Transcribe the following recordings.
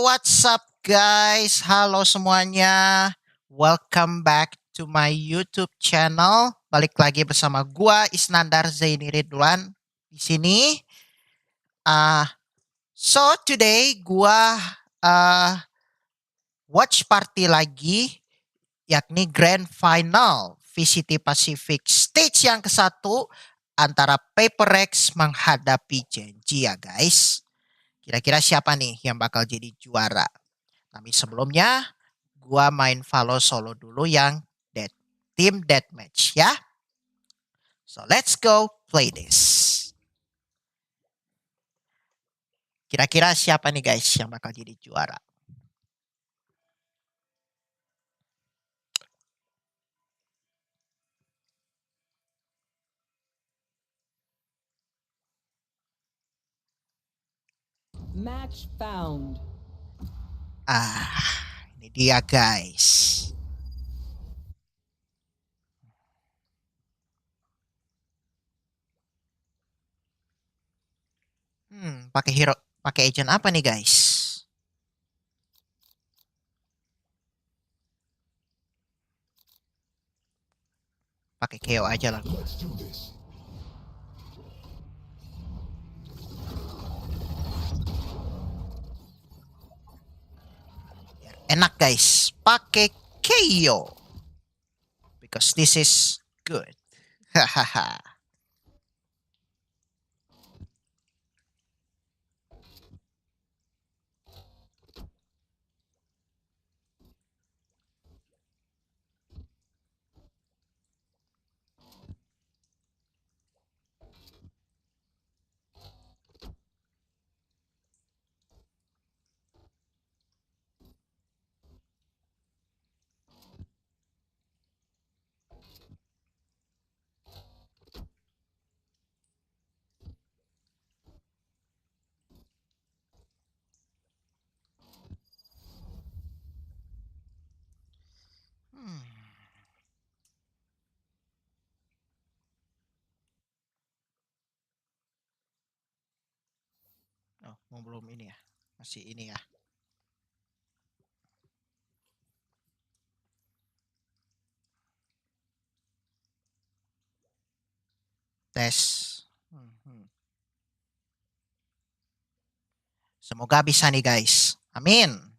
what's up guys? Halo semuanya. Welcome back to my YouTube channel. Balik lagi bersama gua Isnandar Zaini Ridwan di sini. So today gua watch party lagi, yakni Grand Final VCT Pacific Stage yang ke-1 antara Paper Rex menghadapi GEN.G ya guys. Kira-kira siapa nih yang bakal jadi juara? Tapi sebelumnya, gua main follow solo dulu yang team deathmatch ya. So let's go play this. Kira-kira siapa nih guys yang bakal jadi juara? Match found. Ini dia guys. Pakai hero, pakai agent apa nih guys? Pakai KO aja lah. Enak guys, pakai KO. Because this is good. Hahaha. Oh, belum ini ya. Masih ini ya. Tes. Semoga bisa nih guys. Amin.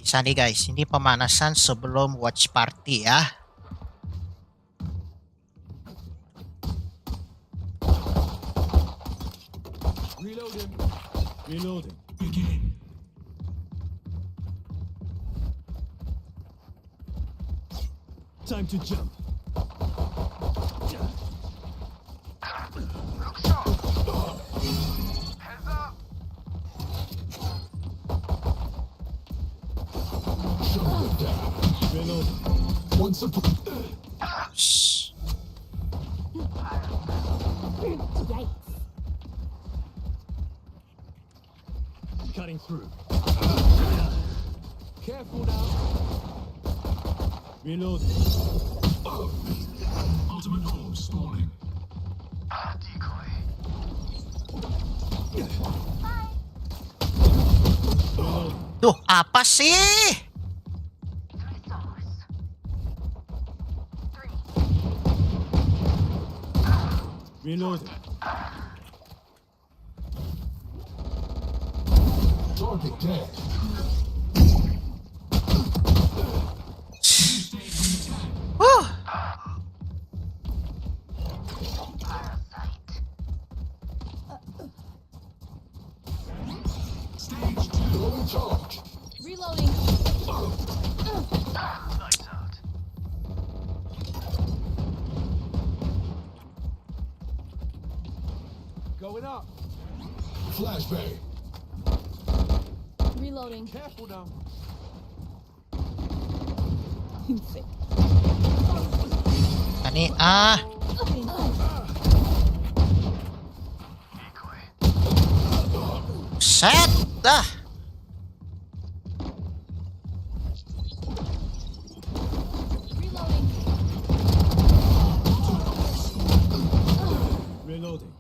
Bisa nih guys, ini pemanasan sebelum watch party ya. Reloading. Begin. Time to jump. Cutting through. Careful now. Reload. Ultimate orb spawning. Decoy. Duh, apa sih? Reloading. Target dead. Huh. Going charge. Reloading. Going up. Flashbang. Reloading. Careful now. Ani ah. Set dah. Reloading.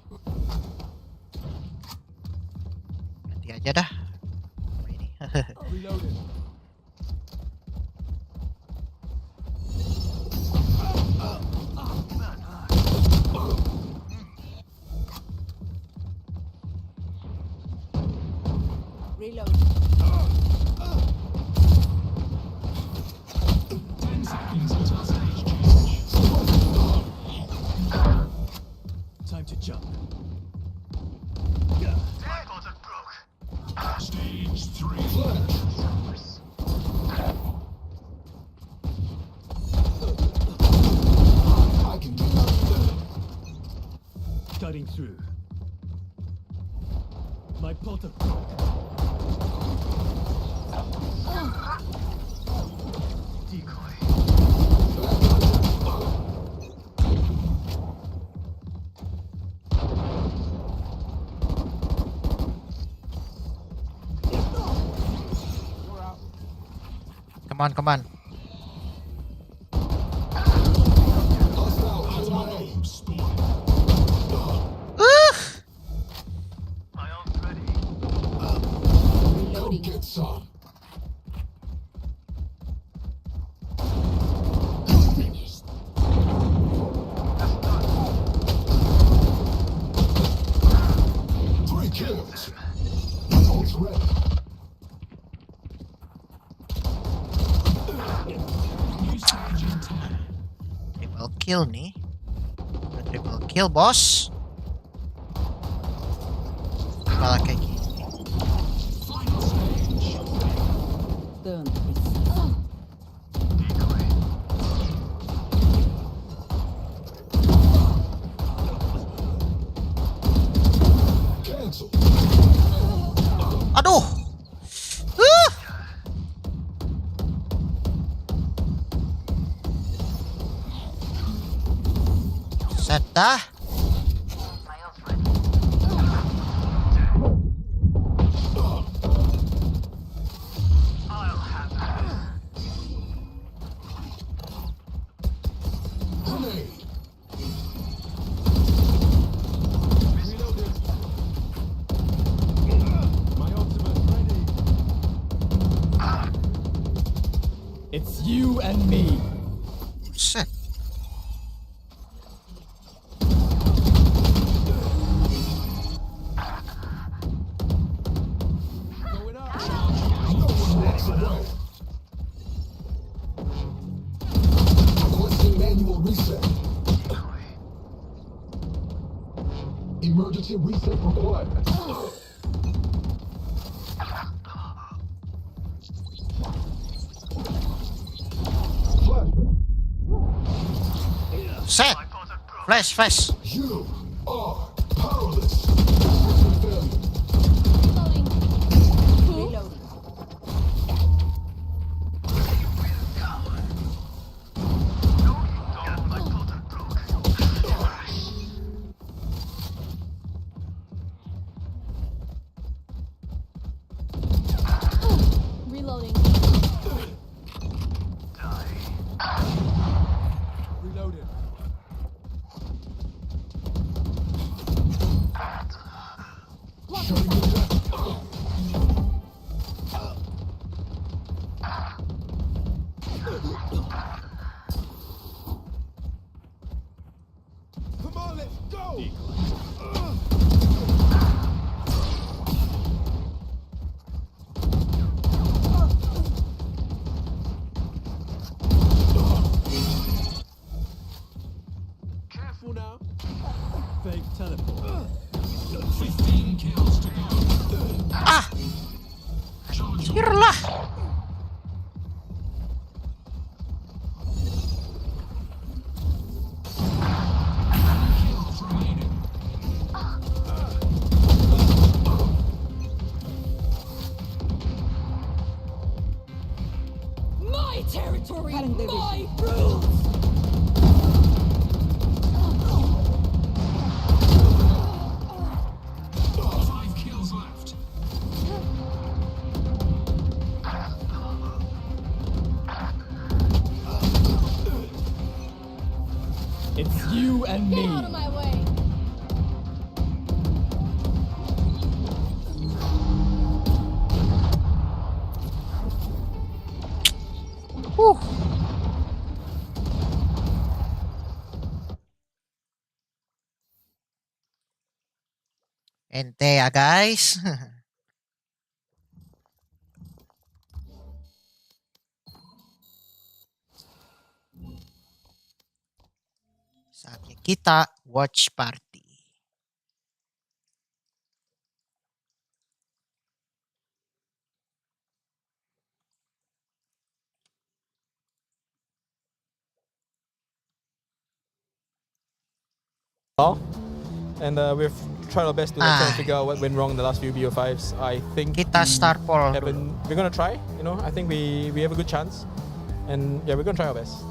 Nanti aja dah. Ini. Reloading. Reload. 10 seconds until stage change. Time to jump. Stage 3. Flash. I can do that. Cutting through. My portal. Decoy. You're out. Come on, come on. Hostile IMA. Go get some. Finished. 3 kills. Ult's ready. New stage in 10. Triple kill nih. Triple kill, bos. Malah kayak gini. Final stage. Done. Cancel. Aduh. Set dah. Grenade. Reloading. My ultimate ready. It's you and me. Set. Going up. No one walks away. Requesting manual reset. Emergency reset required. Flashbang. Set. Flash, flash. You are powerless. Mission failure. Reloading. Reloading. Reloading. Block Shutting it down. Come on, let's go! Careful now. Fake teleport. 15 kills to go. Ah! Anjir lah. Kills remaining. My territory, my rules. Five kills left. It's you and Get me. out of my way. Whew. Ente ya guys. Saatnya kita watch party. And we've tried our best to try and figure out what went wrong in the last few BO5s. I think Kita star poll dulu. we're gonna try. You know, I think we have a good chance, and yeah, we're gonna try our best.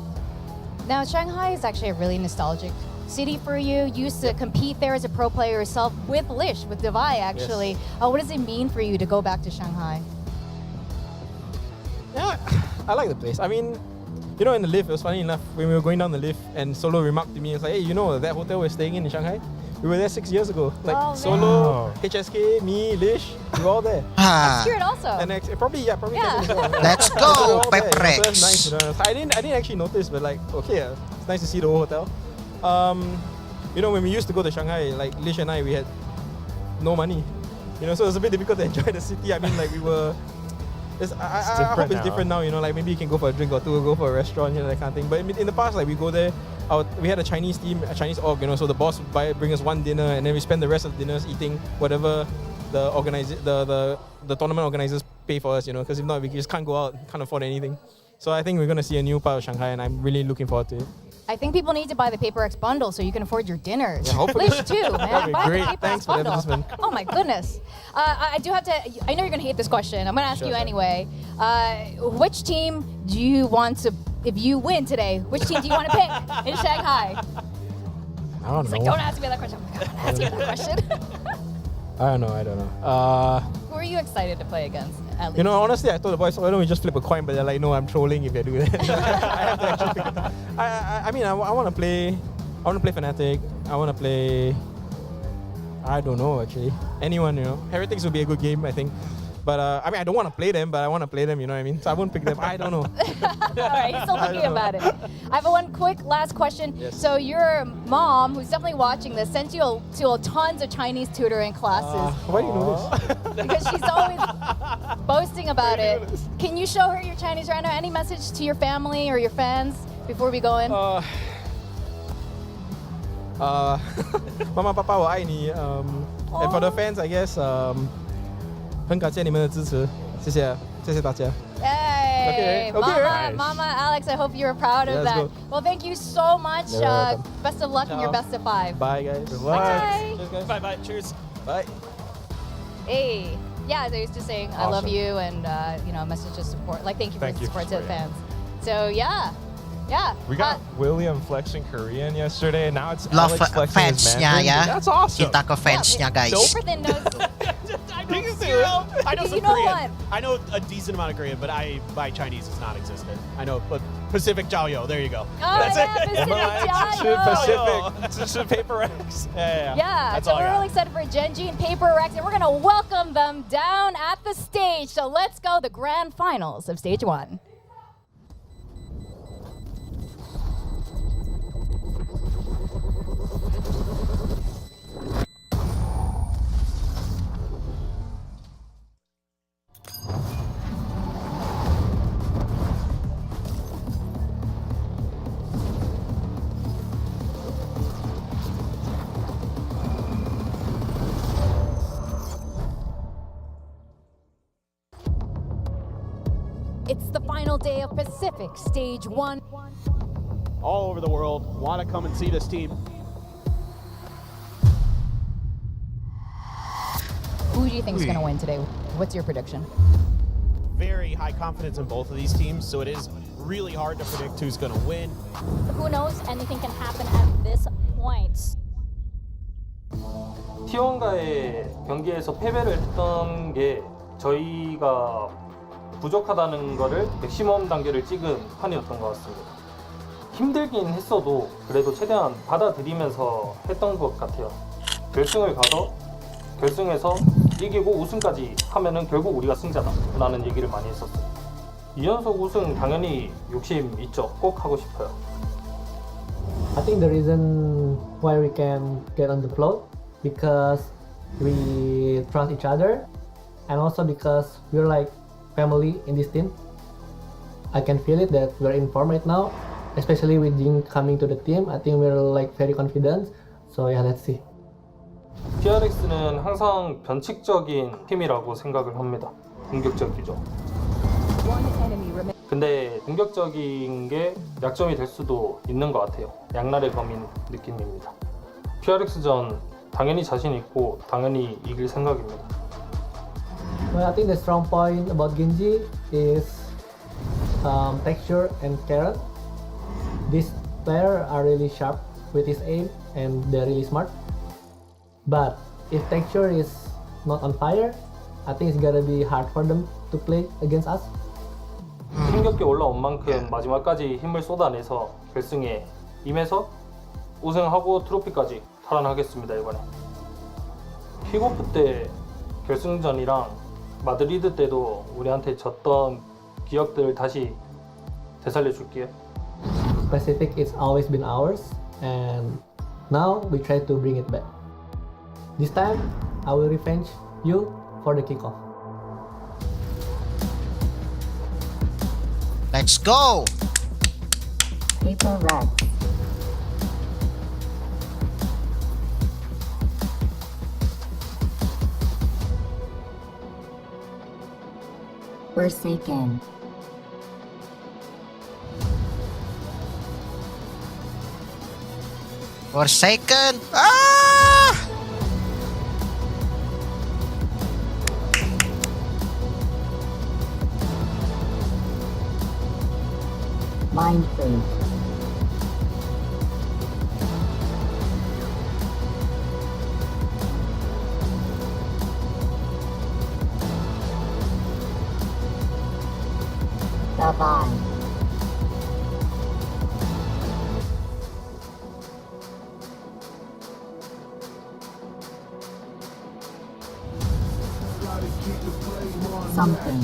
Now, Shanghai is actually a really nostalgic city for you. You used to compete there as a pro player yourself with Lish, with Divai, actually. What does it mean for you to go back to Shanghai? Yeah, I like the place. I mean, you know, in the lift, it was funny enough when we were going down the lift, and Solo remarked to me, it's like, hey, you know that hotel we're staying in Shanghai? We were there 6 years ago. Like Oh, Solo, HSK, me, Lish, we were all there. Ah, Spirit also. And probably Yeah. Kevin as well. let's So we were go, all there, you know, so Peprex. that's nice, you know. I didn't actually notice, but like, okay, it's nice to see the whole hotel. You know, when we used to go to Shanghai, like Lish and I, we had no money. You know, so it was a bit difficult to enjoy the city. I mean, like we were. I hope it's different now. You know, like maybe you can go for a drink or two, go for a restaurant, you know, that kind of thing. But in the past, like we go there, we had a Chinese team, a Chinese org. You know, so the boss would bring us one dinner, and then we spend the rest of the dinners eating whatever the tournament organizers pay for us. You know, because if not, we just can't go out, can't afford anything. So I think we're gonna see a new part of Shanghai, and I'm really looking forward to it. I think people need to buy the Paper X bundle so you can afford your dinners. Yeah, hopefully. Lish too, man. That'd be Buy great. the Paper Thanks X for the bundle. advertisement. Oh my goodness. I do have to. I know you're gonna hate this question. I'm gonna ask Sure, you sure. anyway. Which team do you want to? If you win today, which team do you want to pick in Shanghai? I don't It's know. like, don't ask me that question. I'm like, I'm asking that question. I don't know. Who are you excited to play against? At least? You know, honestly, I told the boys, why don't we just flip a coin? But they're like, no, I'm trolling if I do that. I have to actually pick it. I mean, I want to play. I want to play Fnatic. I want to play. I don't know actually. Anyone, you know. Heretics would be a good game, I think. But I mean, I don't want to play them, but I want to play them. You know what I mean? So I won't pick them. I don't know. All right, he's still thinking about it. I have one quick last question. Yes. So your mom, who's definitely watching this, sent you to tons of Chinese tutoring classes Why do you know this? because she's always boasting about it. Can you show her your Chinese right now? Any message to your family or your fans before we go in? 妈妈爸爸我爱你 and for the fans I guess 很感谢你们的支持，谢谢大家。 Hey, Okay, Mama, nice. Mama, Alex, I hope you're proud of Yeah, let's that. go. Well, thank you so much. You're welcome. Best of luck in your Ciao. best of 5. Bye guys. Good Bye. Cheers, guys. Bye. Cheers. Bye. Hey, yeah, as I was just saying, I love Awesome. you, and you know, a message of support. Like, thank you for Thank the you for support to the supporting. fans. So yeah. We got William flexing Korean yesterday, and now it's Love Alex flexing his fansnya Mandarin. ya. That's awesome. Kita ke fansnya guys. Northern knows. I know zero. I know You some know Korean. what? I know a decent amount of Korean, but my Chinese is non-existent. I know, but Pacific Jiao. There you go. Oh, yeah, Pacific Pacific Paper X. Yeah, That's so all I we're got. really excited for Gen.G and Paper Rex, and we're gonna welcome them down at the stage. So let's go, the grand finals of stage 1. It's the final day of Pacific Stage 1. All over the world want to come and see this team. Who do you think is gonna win today? What's your prediction? Very high confidence in both of these teams, so it is really hard to predict who's going to win. Who knows? Anything can happen at this point. T1과의 경기에서 패배를 했던 게 저희가 부족하다는 거를 맥시멈 단계를 찍은 판이었던 것 같습니다. 힘들긴 했어도 그래도 최대한 받아들이면서 했던 것 같아요. 결승을 가서 결승에서 이기고 우승까지 하면은 결국 우리가 승자다 라는 얘기를 많이 했었어요. 2연속 우승 당연히 욕심 있죠. 꼭 하고 싶어요. I think the reason why we can get on the float because we trust each other and also because we're like family in this team. I can feel it that we're in form right now, especially with Jing coming to the team. I think we're like very confident. So yeah, let's see. PRX는 항상 변칙적인 팀이라고 생각을 합니다. 공격적이죠. 근데 공격적인 게 약점이 될 수도 있는 것 같아요. 양날의 검인 느낌입니다. PRX전 당연히 자신 있고 당연히 이길 생각입니다. Well, I think the strong point about Gen.G is texture and carrot. These players are really sharp with his aim and they're really smart. But if texture is not on fire, I think it's gonna be hard for them to play against us. 힘겹게 올라온 만큼 마지막까지 힘을 쏟아내서 결승에 임해서 우승하고 트로피까지 탈환하겠습니다. 이번에 킥오프 때 결승전이랑 마드리드 때도 우리한테 졌던 기억들을 다시 되살려 줄게요. Pacific is always been ours, and now we try to bring it back. This time, I will revenge you for the kickoff. Let's go! Paper Rex. Forsaken. Forsaken. Ah! Mind Freak. Bagi. Something.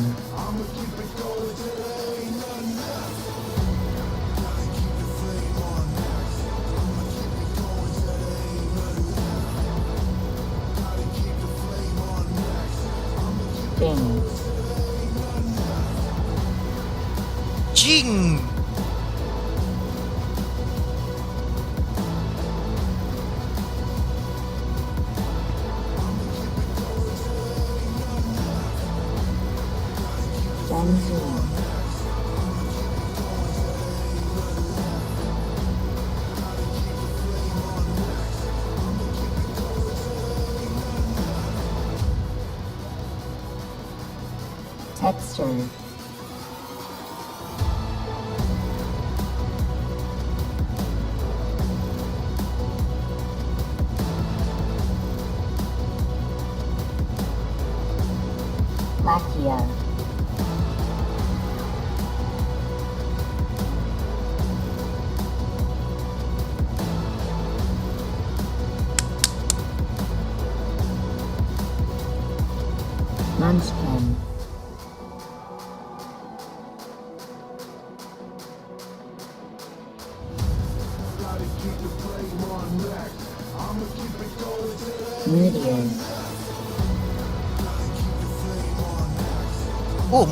Thing. Jing! Gen.G. Texture. Lakia. Munchkin. Meteors.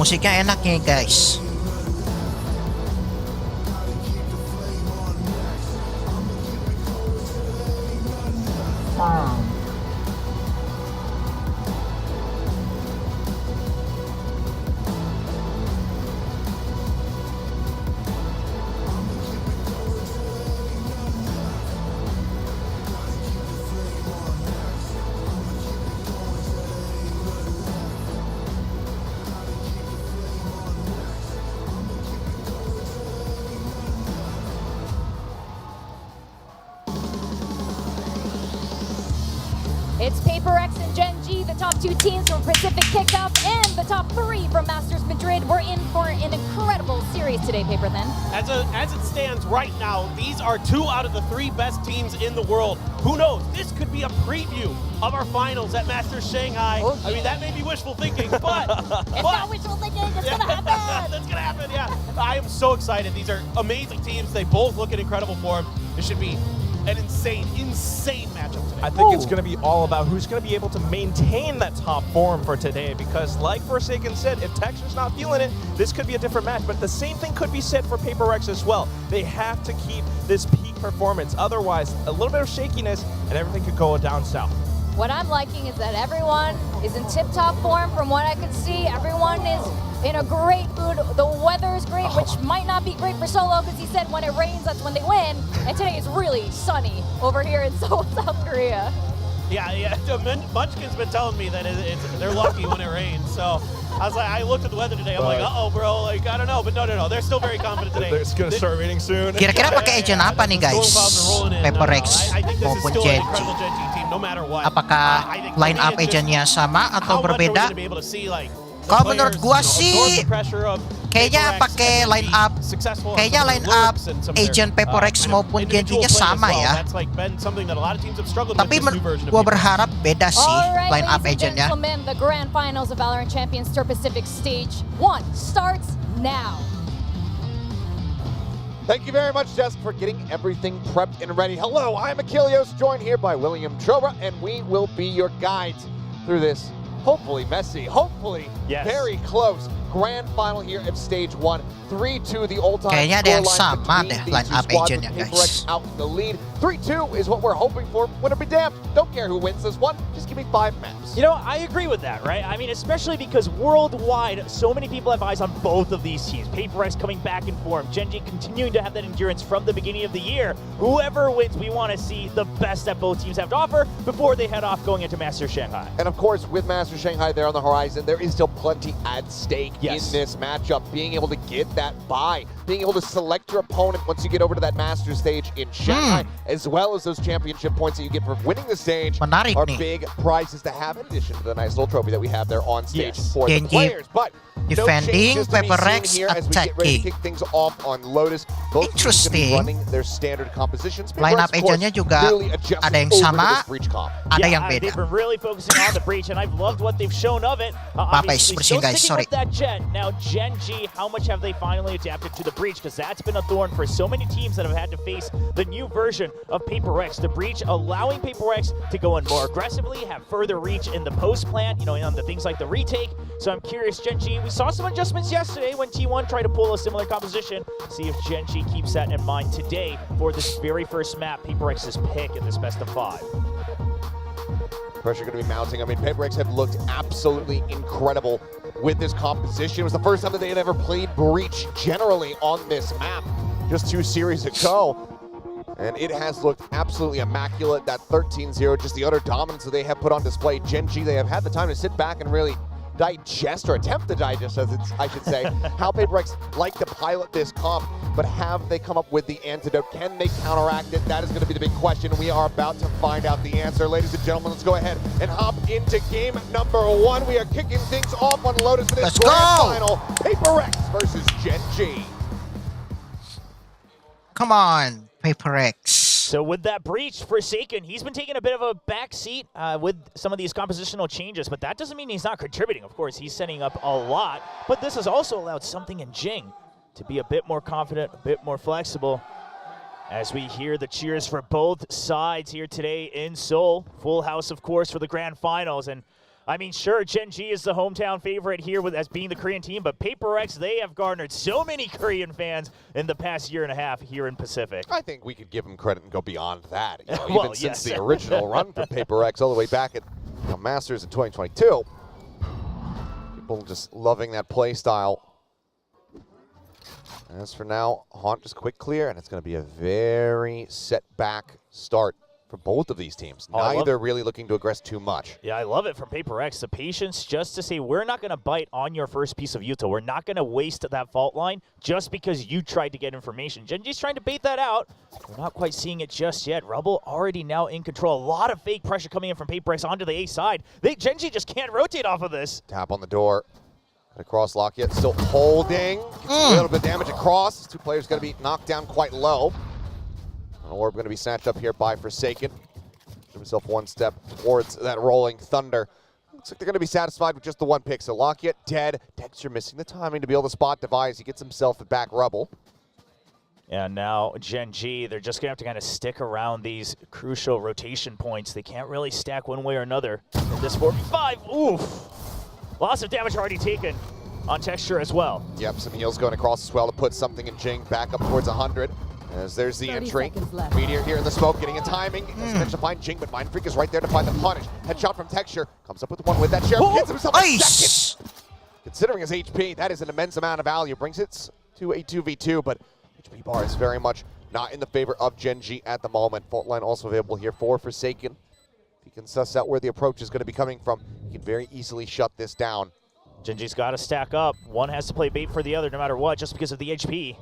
Musiknya enak nih guys. Sauron. It's Paper X and Gen.G, the top two teams from Pacific Kickoff, and the top three from Masters Madrid. We're in for an incredible series today, Paper Thin. As it stands right now, these are 2 out of the 3 best teams in the world. Who knows? This could be a preview of our finals at Masters Shanghai. Oh, I mean, that may be wishful thinking, but It's not wishful thinking, it's gonna happen! That's gonna happen, yeah. I am so excited. These are amazing teams. They both look in incredible form. This should be an insane matchup today. I think it's going to be all about who's going to be able to maintain that top form for today, because like Forsaken said, if Texture's not feeling it, this could be a different match, but the same thing could be said for Paper Rex as well. They have to keep this peak performance, otherwise a little bit of shakiness and everything could go down south. What I'm liking is that everyone is in tip-top form from what I can see. Everyone is in a great mood. The weather is great, which might not be great for Solo because he said when it rains, that's when they win. And today is really sunny over here in Seoul, South Korea. Yeah. Munchkin's been telling me that they're lucky when it rains. So I was like, I looked at the weather today. I'm like, uh-oh, bro. Like, I don't know. But no. They're still very confident today. It's going to start raining soon. Kira-kira pakai agent apa nih guys? Paper Rex I think this is maupun still an Gen.G. incredible Gen.G team, no matter what. Apakah I think line for me, up it's just agentnya sama atau how much are we berbeda? gonna be able to see, like, the Kalau menurut players, gua absorb sih the pressure of kayaknya Paper Rex pakai and line be up successful on kayaknya some of line their up looks and some of their, agent Paper Rex kind of maupun individual Gen.G-nya play as sama well. ya. That's like been something that a lot of teams have struggled Tapi with this new version of gua Paper Rex. berharap beda sih All right, line up ladies and agentnya. gentlemen, the grand finals of Valorant Champions Tour Pacific Stage 1 starts now. Thank you very much, Jess, for getting everything prepped and ready. Hello, I'm Achilles, joined here by William Chobra, and we will be your guides through this hopefully messy, hopefully very close grand final here at Stage 1. 3-2 the all-time Kayaknya ada yang scoreline sama between deh these line two up squads, agentnya, with Paper guys. Rex out in the lead. 3-2 is what we're hoping for. Winner be damned. Don't care who wins this one. Just give me 5 maps. You know, I agree with that, right? I mean, especially because worldwide, so many people have eyes on both of these teams. Paper X coming back in form, Gen.G continuing to have that endurance from the beginning of the year. Whoever wins, we want to see the best that both teams have to offer before they head off going into Masters Shanghai. And of course, with Masters Shanghai there on the horizon, there is still plenty at stake in this matchup. Being able to get that bye, being able to select your opponent once you get over to that Masters stage in Shanghai, as well as those championship points that you get for winning the stage, Menarik are nih. big prizes to have in addition to the nice little trophy that we have there on stage for the Gen.G players. But no defending, changes to be Paper seen Rex here as we get ready to attacking. kick things off on Lotus. Both teams going to be Interesting. running their standard compositions. Paper Line Rex, up of course, agentnya juga really adjusting ada yang over to sama, this breach comp. ada yang They've beda. been really focusing on the breach, and I've loved what they've shown of it. Papais, Obviously, bersihin, still guys, sticking sorry. with that Jet. Now, Gen.G, how much have they finally adapted to the breach? Because that's been a thorn for so many teams that have had to face the new version of Paper X. The breach allowing Paper X to go in more aggressively, have further reach in the post plant, you know, on the things like the retake. So I'm curious, Gen.G, we saw some adjustments yesterday when T1 tried to pull a similar composition. See if Gen.G keeps that in mind today for this very first map, Paper X's pick in this best of 5. Pressure going to be mounting. I mean, Paper X have looked absolutely incredible with this composition. It was the first time that they had ever played Breach generally on this map, just 2 series ago. And it has looked absolutely immaculate. That 13-0, just the utter dominance that they have put on display. Gen.G, they have had the time to sit back and really digest, or attempt to digest, as I should say, how Paper X like to pilot this comp, but have they come up with the antidote? Can they counteract it? That is going to be the big question. We are about to find out the answer. Ladies and gentlemen, let's go ahead and hop into game number 1. We are kicking things off on Lotus for this Let's grand go! final. Paper X versus Gen.G. Come on, Paper X. So with that breach, Forsaken, he's been taking a bit of a back seat with some of these compositional changes, but that doesn't mean he's not contributing. Of course, he's setting up a lot, but this has also allowed something in Jing to be a bit more confident, a bit more flexible. As we hear the cheers for both sides here today in Seoul. Full house, of course, for the grand finals. And I mean, sure, Gen.G is the hometown favorite here as being the Korean team, but Paper X, they have garnered so many Korean fans in the past year and a half here in Pacific. I think we could give them credit and go beyond that. You know, Well, even since yes. the original run for Paper X all the way back at Masters in 2022. People just loving that play style. As for now, Haunt just quick clear, and it's going to be a very set back start for both of these teams. Neither really looking to aggress too much. Yeah, I love it from Paper X. The patience just to say, we're not going to bite on your first piece of util. We're not going to waste that fault line just because you tried to get information. Gen.G's trying to bait that out. We're not quite seeing it just yet. Rubble already now in control. A lot of fake pressure coming in from Paper X onto the A side. Gen.G just can't rotate off of this. Tap on the door. Across Lockett, still holding. Gets a little bit of damage across. These two players going to be knocked down quite low. An orb going to be snatched up here by Forsaken. Give himself one step towards that rolling thunder. Looks like they're going to be satisfied with just the one pick. So Lockett dead. Dexter missing the timing to be able to spot Device. He gets himself a back Rubble. And now Gen.G, they're just going to have to kind of stick around these crucial rotation points. They can't really stack one way or another. In this 4v5, oof. Lots of damage already taken on Texture as well. Yep, some heals going across as well to put something in Jing back up towards 100. As there's the entry. Meteor here in the smoke, getting a timing. Doesn't manage to find Jing, but Mind Freak is right there to find the punish. Headshot from Texture. Comes up with one with that sheriff. Gets himself a second. Considering his HP, that is an immense amount of value. Brings it to a 2v2, but HP bar is very much not in the favor of Gen.G at the moment. Fault line also available here for Forsaken. If he can suss out where the approach is going to be coming from, he can very easily shut this down. Gen.G's got to stack up. One has to play bait for the other no matter what, just because of the HP.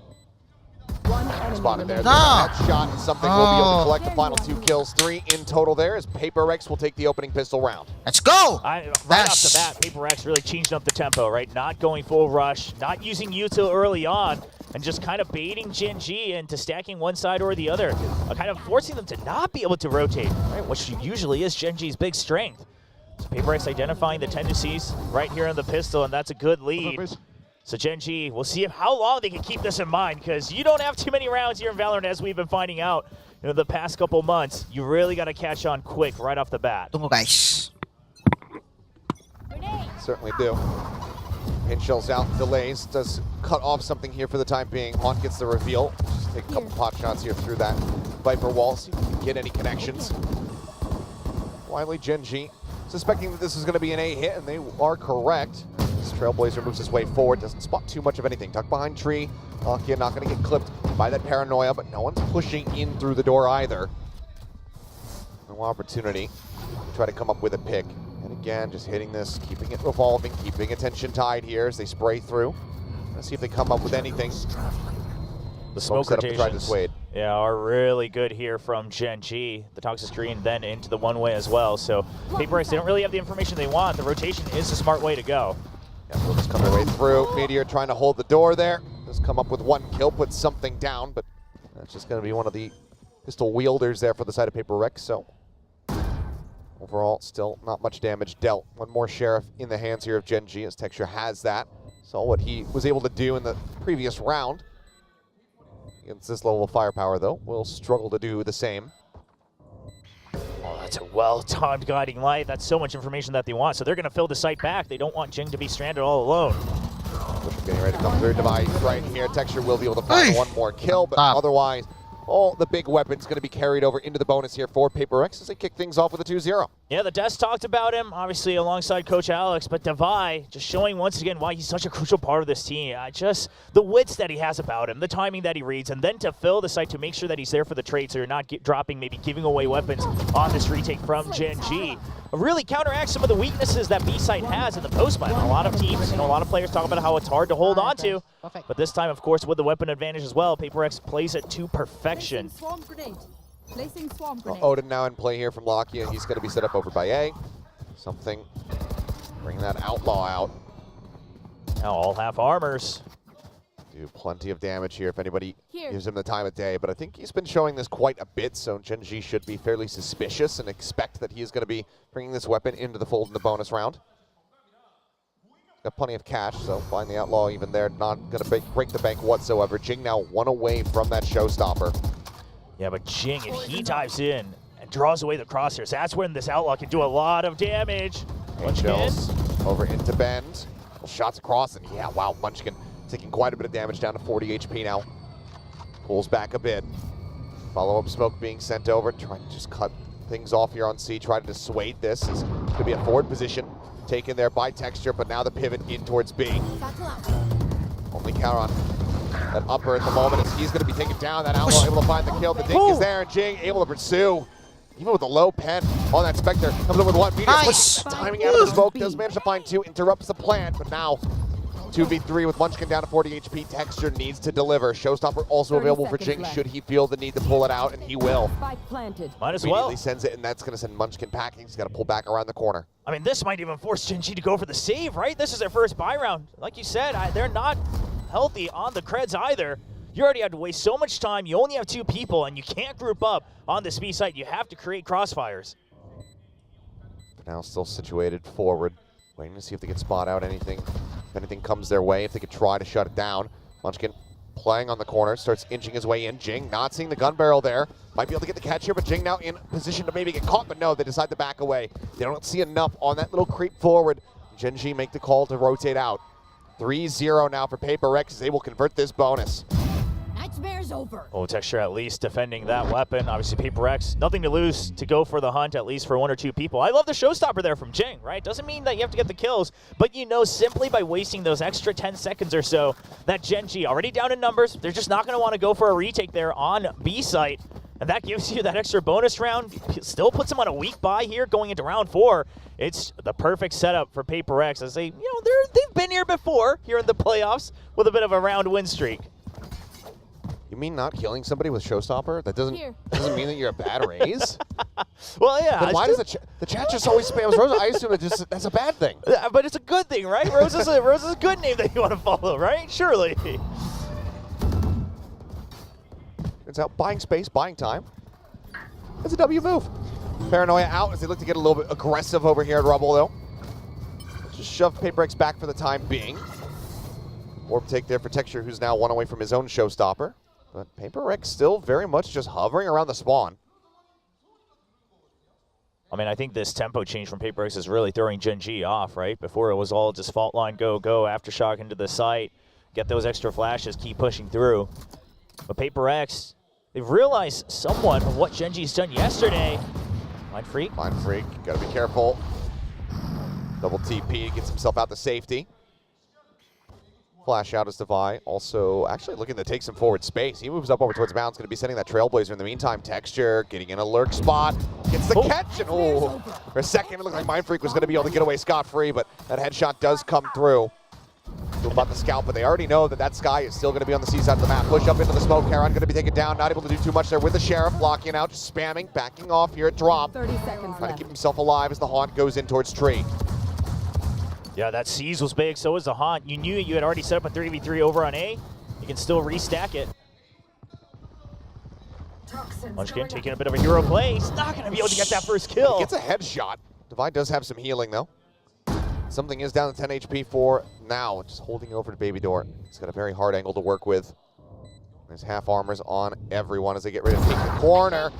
Spotted there. Headshot and something will be able to collect the final 2 kills. 3 in total there as Paper X will take the opening pistol round. Let's go! Right off the bat, Paper X really changed up the tempo, right? Not going full rush, not using util early on, and just kind of baiting Gen.G into stacking one side or the other, kind of forcing them to not be able to rotate, right? Which usually is Gen.G's big strength. So Paper X identifying the tendencies right here on the pistol, and that's a good lead. So Gen.G, we'll see how long they can keep this in mind, because you don't have too many rounds here in Valorant, as we've been finding out the past couple months. You really got to catch on quick right off the bat. Tunggu guys. Certainly do. Pin shells out, delays, does cut off something here for the time being. Haunt gets the reveal. Just take a couple pot shots here through that Viper wall, see if we can get any connections. Wily Gen.G suspecting that this is going to be an A hit, and they are correct. This Trailblazer moves his way forward, doesn't spot too much of anything. Tucked behind tree. Lockyer not going to get clipped by that paranoia, but no one's pushing in through the door either. No opportunity to try to come up with a pick. And again, just hitting this, keeping it revolving, keeping attention tied here as they spray through. Let's see if they come up with anything. The smoke rotations, to yeah, are really good here from Gen.G. The toxic screen then into the one-way as well. So Paper X, they don't really have the information they want. The rotation is a smart way to go. Yeah, we'll just come their way through. Meteor trying to hold the door there. Just come up with one kill, put something down, but that's just going to be one of the pistol wielders there for the side of Paper X. So overall, still not much damage dealt. One more Sheriff in the hands here of Gen.G, as Texture has that. Saw what he was able to do in the previous round. Against this level of firepower, though, will struggle to do the same. Oh, that's a well-timed guiding light. That's so much information that they want. So they're going to fill the site back. They don't want Jing to be stranded all alone. Bush getting ready to come through. Device right here. Texture will be able to find one more kill, but otherwise, all the big weapons going to be carried over into the bonus here for Paper X as they kick things off with a 2-0. Yeah, the Desk talked about him, obviously alongside Coach Alex, but Devi just showing once again why he's such a crucial part of this team. Just the wits that he has about him, the timing that he reads, and then to fill the site to make sure that he's there for the trade so you're not dropping, maybe giving away weapons on this retake from Gen.G. Really counteracts some of the weaknesses that B-site has in the post-map. A lot of teams, a lot of players talk about how it's hard to hold on to, but this time, of course, with the weapon advantage as well, Paper X plays it to perfection. Odin now in play here from Lockyer. He's going to be set up over by A. Something. Bring that Outlaw out. Now all half armors. Do plenty of damage here if anybody gives him the time of day, but I think he's been showing this quite a bit, so Gen.G should be fairly suspicious and expect that he is going to be bringing this weapon into the fold in the bonus round. Got plenty of cash, so find the Outlaw even there, not going to break the bank whatsoever. Jing now one away from that showstopper. Yeah, but Jing, if he dives in and draws away the crosshairs, that's when this Outlaw can do a lot of damage. Angels over into Bend. Shots across, and yeah, wow, Munchkin taking quite a bit of damage, down to 40 HP now. Pulls back a bit. Follow-up smoke being sent over, trying to just cut things off here on C, try to dissuade this. This could be a forward position taken there by Texture, but now the pivot in towards B. Only counter on that upper at the moment as he's going to be taken down. That Outlaw able to find the kill. The dink is there, and Jing able to pursue. Even with a low pen on that Spectre, comes up with one. Nice. Timing out of the smoke, does manage to find two, interrupts the plan, but now 2v3 with Munchkin down to 40 HP. Texture needs to deliver. Showstopper also available for Jing should he feel the need to pull it out, and he will. Might as well. Immediately sends it, and that's going to send Munchkin packing. He's got to pull back around the corner. I mean, this might even force Gen.G to go for the save, right? This is their first buy round. Like you said, they're not healthy on the creds either. You already had to waste so much time. You only have 2 people, and you can't group up on this B site. You have to create crossfires. Now still situated forward, waiting to see if they can spot out anything. If anything comes their way, if they could try to shut it down. Munchkin playing on the corner, starts inching his way in. Jing not seeing the gun barrel there. Might be able to get the catch here, but Jing now in position to maybe get caught, but no, they decide to back away. They don't see enough on that little creep forward. Gen.G make the call to rotate out. 3-0 now for Paper Rex as they will convert this bonus. Nightmare's over. Oh, Texture at least defending that weapon. Obviously, Paper Rex, nothing to lose to go for the hunt, at least for 1 or 2 people. I love the showstopper there from Jing, right? Doesn't mean that you have to get the kills, but you know simply by wasting those extra 10 seconds or so that Gen.G already down in numbers, they're just not going to want to go for a retake there on B site. And that gives you that extra bonus round. Still puts them on a weak bye here going into round 4. It's the perfect setup for Paper Rex as they've been here before here in the playoffs with a bit of a round win streak. You mean not killing somebody with Showstopper? That doesn't mean that you're a bad raise? Well, yeah. Then why does the chat just always spams Rose? I assume that's a bad thing. But it's a good thing, right? Rose is a good name that you want to follow, right? Surely. It's out buying space, buying time. It's a W move. Paranoia out as they look to get a little bit aggressive over here at Rubble, though. Just shove Paper X back for the time being. Orb take there for Texture, who's now 1 away from his own Showstopper. But Paper X still very much just hovering around the spawn. I mean, I think this tempo change from Paper X is really throwing Gen.G off, right? Before it was all just fault line, go, aftershock into the site, get those extra flashes, keep pushing through. But Paper X, they've realized somewhat of what Gen.G's done yesterday. Mind Freak. Mind Freak, gotta be careful. Double TP, gets himself out to safety. Flash out as Devi, also actually looking to take some forward space. He moves up over towards bounds, going to be sending that Trailblazer in the meantime. Texture getting in a lurk spot, gets the catch, and for a second it looked like Mind Freak was going to be able to get away scot-free, but that headshot does come through. Still about the scalp, but they already know that Sky is still going to be on the C side of the map. Push up into the smoke, Heron going to be taken down, not able to do too much there with the Sheriff, blocking out, just spamming, backing off here at drop. 30 seconds Trying to keep himself alive as the Haunt goes in towards Tree. Yeah, that seize was big, so was the Haunt. You knew you had already set up a 3v3 over on A. You can still restack it. Munchkin taking a bit of a hero play. He's not going to be able to get that first kill. He gets a headshot. Devi does have some healing, though. Something is down to 10 HP for now. Just holding over to Baby Door. He's got a very hard angle to work with. There's half armors on everyone as they get ready to take the corner.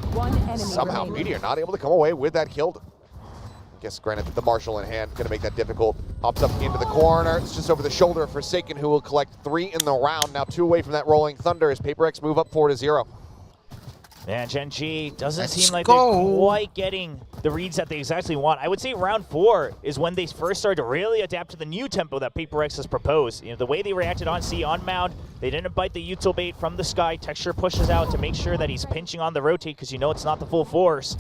Somehow Meteor not able to come away with that kill. I guess granted the Marshal in hand, gonna make that difficult. Hops up into the corner. It's just over the shoulder of Forsaken, who will collect 3 in the round. Now 2 away from that Rolling Thunder as Paper X move up 4-0. Man, Gen.G doesn't seem like they're quite getting the reads that they exactly want. I would say round 4 is when they first started to really adapt to the new tempo that Paper X has proposed. You know, the way they reacted on C, on Mound, they didn't bite the util bait from the sky. Texture pushes out to make sure that he's pinching on the rotate because you know it's not the full force.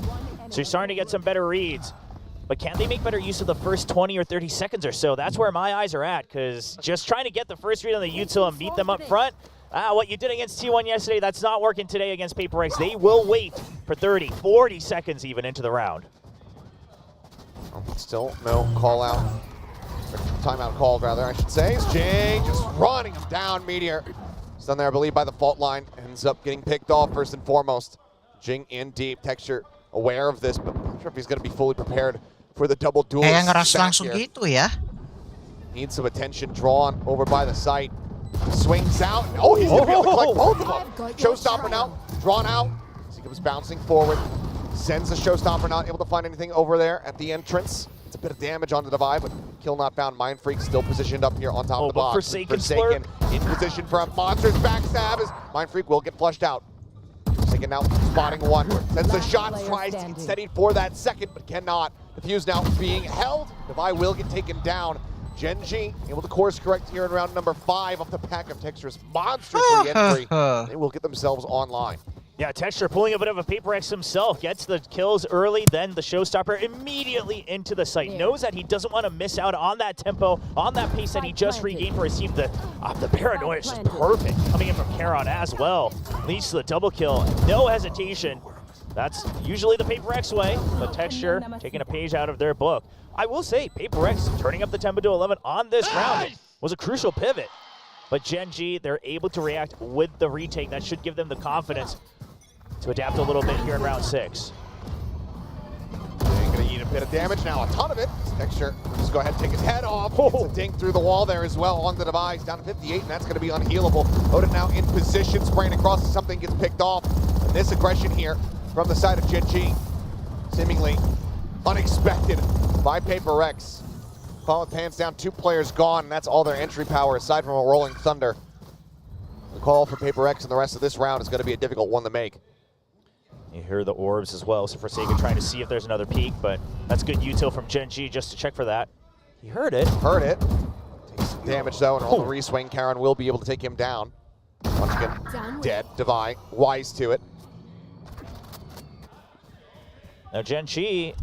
So you're starting to get some better reads. But can they make better use of the first 20 or 30 seconds or so? That's where my eyes are at, because just trying to get the first read on the util and beat them up front, what you did against T1 yesterday, that's not working today against Paper X. They will wait for 30, 40 seconds even into the round. Still no call out. Timeout called, rather, I should say. It's Jing just running him down, Meteor. Done there, I believe, by the fault line. Ends up getting picked off first and foremost. Jing in deep. Texture aware of this, but I'm not sure if he's going to be fully prepared for the double duel. Kayak ngeras langsung gitu ya. Needs some attention drawn over by the site. Swings out. Oh, he's going to be able to collect both of them. Showstopper now, drawn out. As he comes bouncing forward. Sends the Showstopper, not able to find anything over there at the entrance. It's a bit of damage on the Divide, but kill not found. Mind Freak still positioned up here on top of the box. Forsaken in position for a monster's backstab as Mind Freak will get flushed out. Forsaken now spotting one. Sends the shot, tries to get steadied for that second, but cannot. Defuse now being held. Divide will get taken down. Gen.G able to course correct here in round number 5 of the pack of Texture's monstrous re-entry. They will get themselves online. Yeah, Texture pulling a bit of a Paper X himself, gets the kills early, then the Showstopper immediately into the site. Knows that he doesn't want to miss out on that tempo, on that pace that he just regained for his team. The paranoia is just perfect, coming in from Karon as well. Leads to the double kill, no hesitation. That's usually the Paper X way, but Texture taking a page out of their book. I will say, Paper X turning up the tempo to 11 on this round was a crucial pivot. But Gen.G, they're able to react with the retake. That should give them the confidence to adapt a little bit here in round 6. They're gonna eat a bit of damage now, a ton of it. Texture, just go ahead and take his head off. It's a dink through the wall there as well on the device, down to 58, and that's gonna be unhealable. Odin now in position, spraying across as something gets picked off. And this aggression here from the side of Gen.G, seemingly unexpected by Paper X. Call with pants down, 2 players gone, and that's all their entry power aside from a Rolling Thunder. The call for Paper X in the rest of this round is gonna be a difficult one to make. You hear the orbs as well, so Forsaken trying to see if there's another peek, but that's good util from Gen.G just to check for that. He heard it. Heard it. Takes some damage though, and on the reswing, Karon will be able to take him down. Once again, dead. Divide, wise to it. Now Gen.G,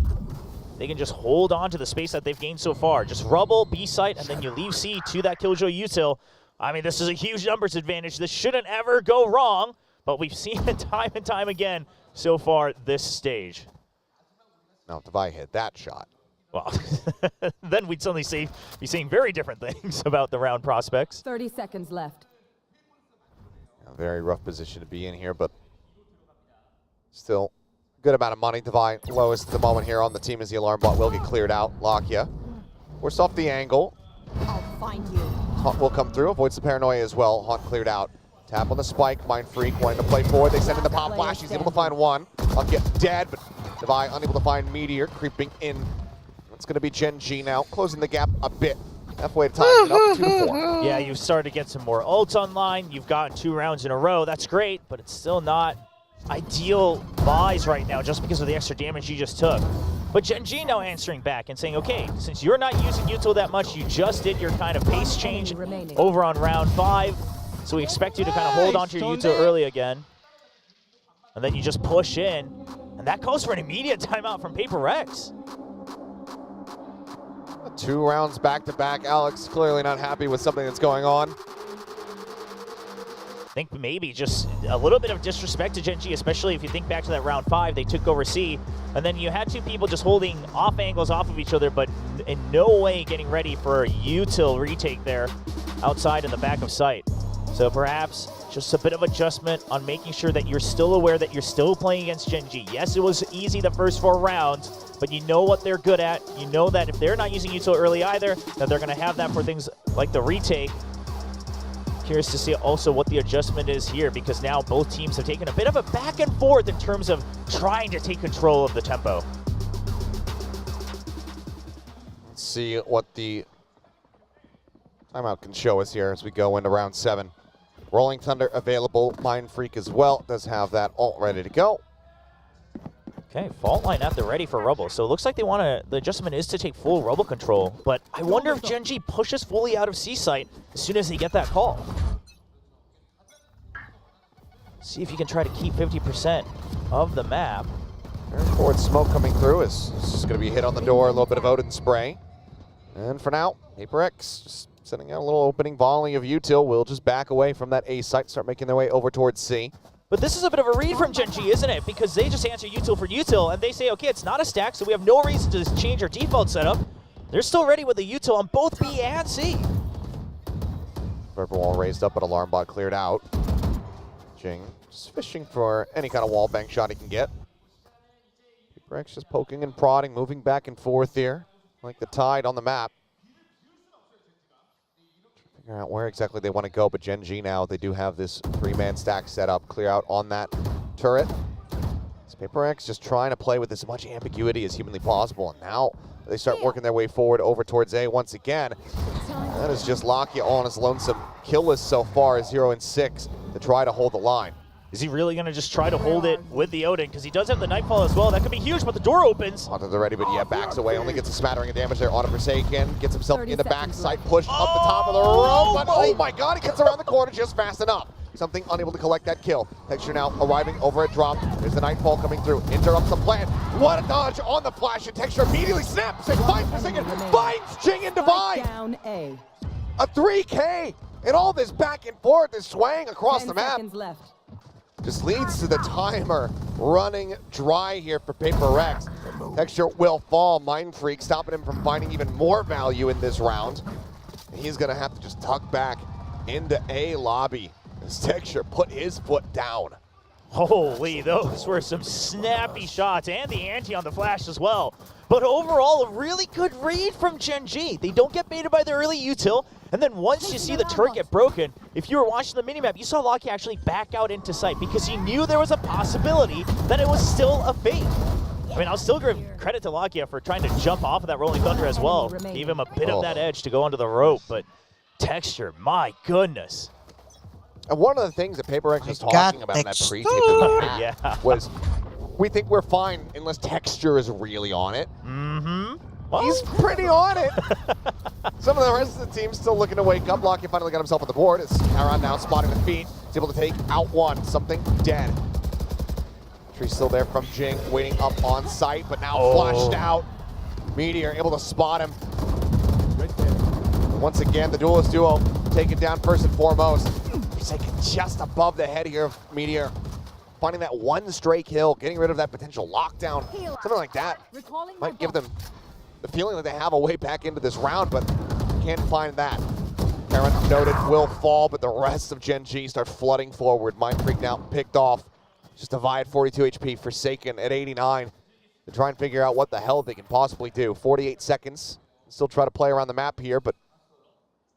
they can just hold on to the space that they've gained so far. Just rubble, B-site, and then you leave C to that Killjoy util. I mean, this is a huge numbers advantage. This shouldn't ever go wrong, but we've seen it time and time again so far this stage. Now, if Divide hit that shot. Well, then we'd suddenly be saying very different things about the round prospects. 30 seconds left. A very rough position to be in here, but still good amount of money. Divide lowest at the moment here on the team as the alarm bot will get cleared out. Lakia works off the angle. I'll find you. Haunt will come through, avoids the paranoia as well. Haunt cleared out. Tap on the spike, Mind Freak wanting to play forward. They send in the pop flash, he's able to find one. Haunt get dead, but Divide unable to find Meteor, creeping in. It's gonna be Gen.G now, closing the gap a bit. Halfway to time, it up 2-4. Yeah, you've started to get some more ults online. You've gotten 2 rounds in a row. That's great, but it's still not ideal buys right now just because of the extra damage you just took. But Gen.G now answering back and saying, okay, since you're not using util that much, you just did your kind of pace change over on round 5. So we expect you to kind of hold on to your util early again. And then you just push in. And that calls for an immediate timeout from Paper X. 2 rounds back-to-back. Alex clearly not happy with something that's going on. I think maybe just a little bit of disrespect to Gen.G, especially if you think back to that round 5, they took over C, and then you had 2 people just holding off angles off of each other, but in no way getting ready for a util retake there outside in the back of sight. So perhaps just a bit of adjustment on making sure that you're still aware that you're still playing against Gen.G. Yes, it was easy the first 4 rounds, but you know what they're good at. You know that if they're not using util early either, that they're going to have that for things like the retake. Curious to see also what the adjustment is here, because now both teams have taken a bit of a back and forth in terms of trying to take control of the tempo. Let's see what the timeout can show us here as we go into round 7. Rolling Thunder available, Mind Freak as well, does have that ult ready to go. Okay, fault line at the ready for Rubble. So it looks like they want to, the adjustment is to take full Rubble control, but I wonder if Gen.G pushes fully out of C-site as soon as they get that call. See if you can try to keep 50% of the map. Very forward smoke coming through is just going to be hit on the door, a little bit of Odin spray. And for now, Paper X just sending out a little opening volley of util. Will just back away from that A site, start making their way over towards C. But this is a bit of a read from Gen.G, isn't it? Because they just answer util for util, and they say, okay, it's not a stack, so we have no reason to change our default setup. They're still ready with the util on both B and C. Purple wall raised up, but alarm bot cleared out. Jing just fishing for any kind of wall bang shot he can get. PaperX just poking and prodding, moving back and forth here, like the tide on the map. Figure out where exactly they want to go, but Gen.G now, they do have this 3-man stack set up, clear out on that turret. PaperX just trying to play with as much ambiguity as humanly possible, and now they start working their way forward over towards A once again. That is just Lakia on his lonesome kill list so far, 0 and 6 to try to hold the line. Is he really going to just try to hold it with the Odin? Because he does have the Nightfall as well. That could be huge, but the door opens. Onto the ready, but yeah, backs away. Only gets a smattering of damage there on a Forsaken. Gets himself in the backside, pushed up the top of the rope. But oh my god, he gets around the corner just fast enough. Something unable to collect that kill. Texture now arriving over at drop. There's the Nightfall coming through. Interrupts the plan. What a dodge on the flash, and Texture immediately snaps and finds Forsaken. Finds Jing and Divine. Down A. A 3K. And all this back and forth, this swaying across the map. Left. Just leads to the timer running dry here for PaperX. Texture will fall. Mind Freak stopping him from finding even more value in this round. He's going to have to just tuck back into A lobby. As Texture put his foot down. Holy, those were some snappy shots, and the ante on the flash as well. But overall, a really good read from Gen.G. They don't get baited by the early util, and then once you see the turret get broken, if you were watching the minimap, you saw Lakia actually back out into sight because he knew there was a possibility that it was still a fake. I mean, I'll still give credit to Lakia for trying to jump off of that Rolling Thunder as well. Gave him a bit of that edge to go onto the rope, but Texture, my goodness. And one of the things that PaperX was talking about in that pre-tape was, we think we're fine unless Texture is really on it. Well, he's pretty on it. Some of the rest of the team still looking to wake up. Lakia finally got himself on the board. It's Aaron now spotting the feet. He's able to take out one. Something dead. Tree's still there from Jing, waiting up on site, but now flashed out. Meteor able to spot him. Once again, the duelist duo taken down first and foremost. Forsaken just above the head here of Meteor. Finding that one stray kill, getting rid of that potential lockdown. Something like that might give them the feeling that they have a way back into this round, but can't find that. Aaron noted will fall, but the rest of Gen.G start flooding forward. Mind Freak now picked off. Just Divide at 42 HP, Forsaken at 89 to try and figure out what the hell they can possibly do. 48 seconds. Still try to play around the map here, but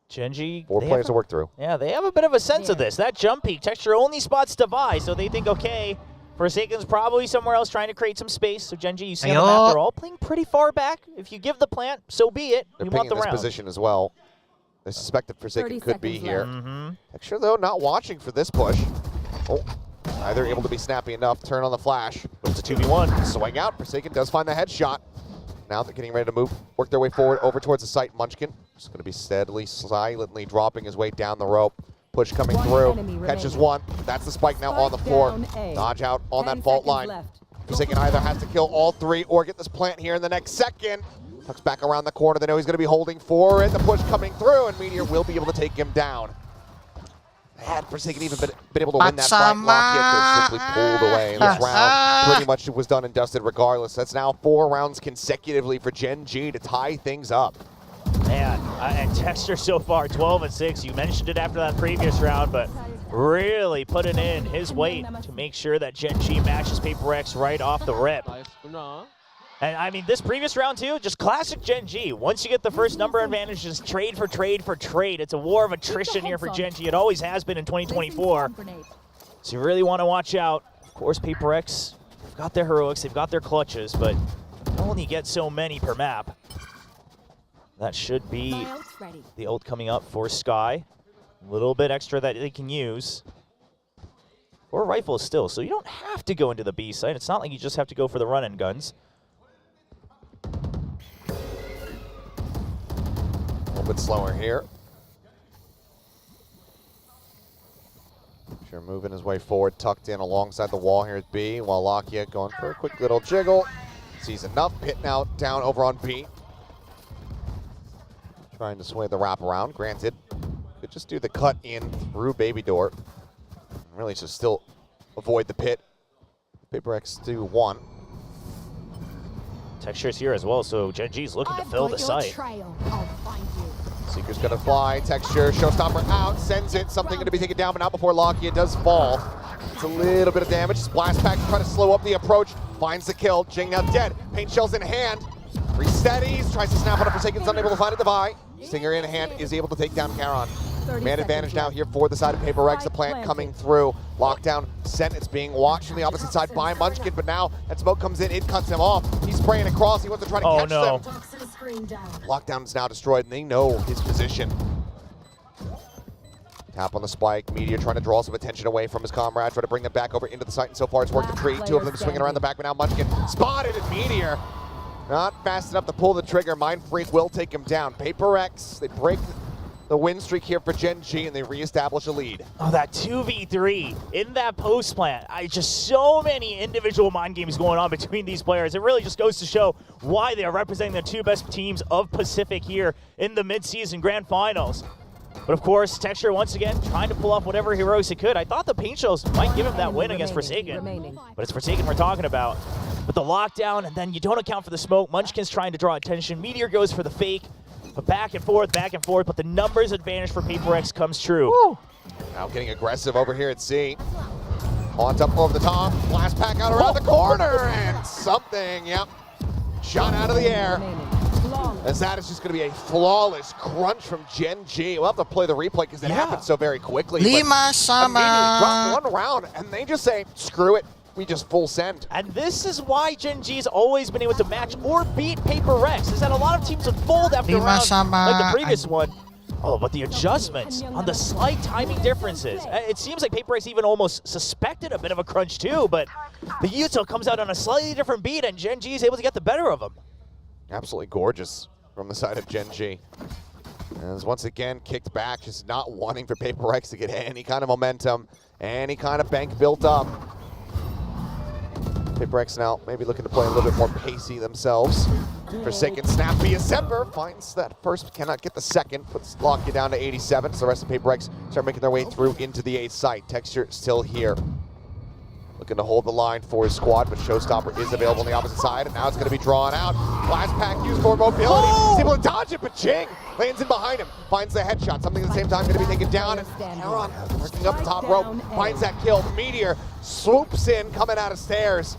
Gen.G, 4 players to work through. Yeah, they have a bit of a sense of this. That jump peak, Texture only spots Divide, so they think, okay, Forsaken's probably somewhere else trying to create some space. So Gen.G, you see on the map, they're all playing pretty far back. If you give the plant, so be it. They're you want the this round. position as well. They suspect that Forsaken could be here. Texture, though, not watching for this push. Oh, either able to be snappy enough, turn on the flash. But it's a 2v1. Swing out, Forsaken does find the headshot. Now they're getting ready to move, work their way forward over towards the site. Munchkin is going to be steadily, silently dropping his way down the rope. Push coming through, catches one. That's the spike now on the floor. Dodge out on that fault line. Forsaken either has to kill all three or get this plant here in the next second. Tucks back around the corner. They know he's going to be holding for it. The push coming through, and Meteor will be able to take him down. Had Forsaken even been able to win that fight, Lakia could simply pulled away. And this round pretty much was done and dusted regardless. That's now 4 rounds consecutively for Gen.G to tie things up. Man, and Texture so far, 12 and 6. You mentioned it after that previous round, but really putting in his weight to make sure that Gen.G matches PaperX right off the rip. And I mean, this previous round too, just classic Gen.G. Once you get the first number advantage, just trade for trade for trade. It's a war of attrition here for Gen.G. It always has been in 2024. So you really want to watch out. Of course, PaperX, they've got their heroics, they've got their clutches, but you only get so many per map. That should be the ult coming up for Sky. A little bit extra that they can use. Or rifles still, so you don't have to go into the B site. It's not like you just have to go for the run-in guns. A little bit slower here. Sure, moving his way forward, tucked in alongside the wall here at B, while Lakia going for a quick little jiggle. Sees enough, hitting out down over on B. Trying to sway the wrap around. Granted, could just do the cut in through Baby Door. Really just still avoid the pit. PaperX do 1. Texture's here as well, so Gen.G's looking to fill the site. Seeker's gonna fly. Texture, showstopper out, sends it. Something gonna be taken down, but not before Lakia does fall. It's a little bit of damage. Splash Pack trying to slow up the approach. Finds the kill. Jing now dead. Paint shells in hand. Resetties. Tries to snap on a Forsaken's unable to find a Devi. Stinger in hand is able to take down Charon. Man advantage now here for the side of Paper Rex. The plant coming through. Lockdown sent. It's being watched from the opposite side by Munchkin, but now that smoke comes in, it cuts him off. He's spraying across. He wants to try to catch them. Lockdown is now destroyed, and they know his position. Tap on the spike. Meteor trying to draw some attention away from his comrade, try to bring them back over into the site, and so far it's worked a treat. Two of them swinging around the back, but now Munchkin spotted, and Meteor not fast enough to pull the trigger. Mind Freak will take him down. Paper Rex, they break the win streak here for Gen.G, and they reestablish a lead. Oh, that 2v3 in that post plant. Just so many individual mind games going on between these players. It really just goes to show why they are representing the two best teams of Pacific here in the mid-season grand finals. But of course, Texture once again trying to pull off whatever heroes he could. I thought the paint shells might give him that win against Forsaken, but it's Forsaken we're talking about. But the lockdown, and then you don't account for the smoke. Munchkin's trying to draw attention. Meteor goes for the fake. But back and forth, but the numbers advantage for Paper Rex comes true. Woo. Now getting aggressive over here at C. On up over the top, blast pack out around the corner, and something, yep, shot out of the air. As that is just going to be a flawless crunch from Gen.G. We'll have to play the replay because it happened so very quickly. Lima sama. Drop one round, and they just say, screw it. We just full send. And this is why Gen.G's always been able to match or beat Paper Rex, is that a lot of teams would fold after rounds like the previous one. Oh, but the adjustments on the slight timing differences. It seems like Paper Rex even almost suspected a bit of a crunch too, but the Yuto comes out on a slightly different beat, and Gen.G is able to get the better of him. Absolutely gorgeous from the side of Gen.G. As once again kicked back, just not wanting for Paper Rex to get any kind of momentum, any kind of bank built up. Paper Rex now maybe looking to play a little bit more pacey themselves. Forsaken snap via Semper, finds that first, cannot get the second, puts Locky down to 87. So the rest of Paper Rex start making their way through into the 8th site. Texture still here. Looking to hold the line for his squad, but Showstopper is available on the opposite side, and now it's going to be drawn out. Blast Pack used for mobility. He's able to dodge it, but Jing lands in behind him, finds the headshot. Something at the same time going to be taken down, and Charon working up the top rope, finds that kill. Meteor swoops in, coming out of stairs.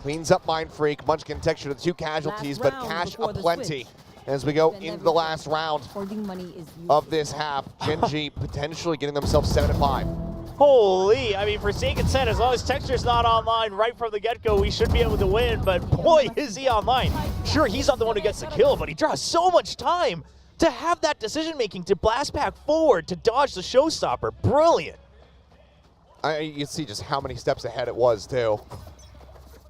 Cleans up Mind Freak. Munchkin Texture to the 2 casualties, but cash aplenty as we go into the last round of this half. Gen.G potentially getting themselves 7-5. Holy, I mean, Forsaken said as long as Texture's not online right from the get-go, we should be able to win, but boy, is he online. Sure, he's not the one who gets the kill, but he draws so much time to have that decision-making, to blast pack forward, to dodge the Showstopper. Brilliant. You can see just how many steps ahead it was, too.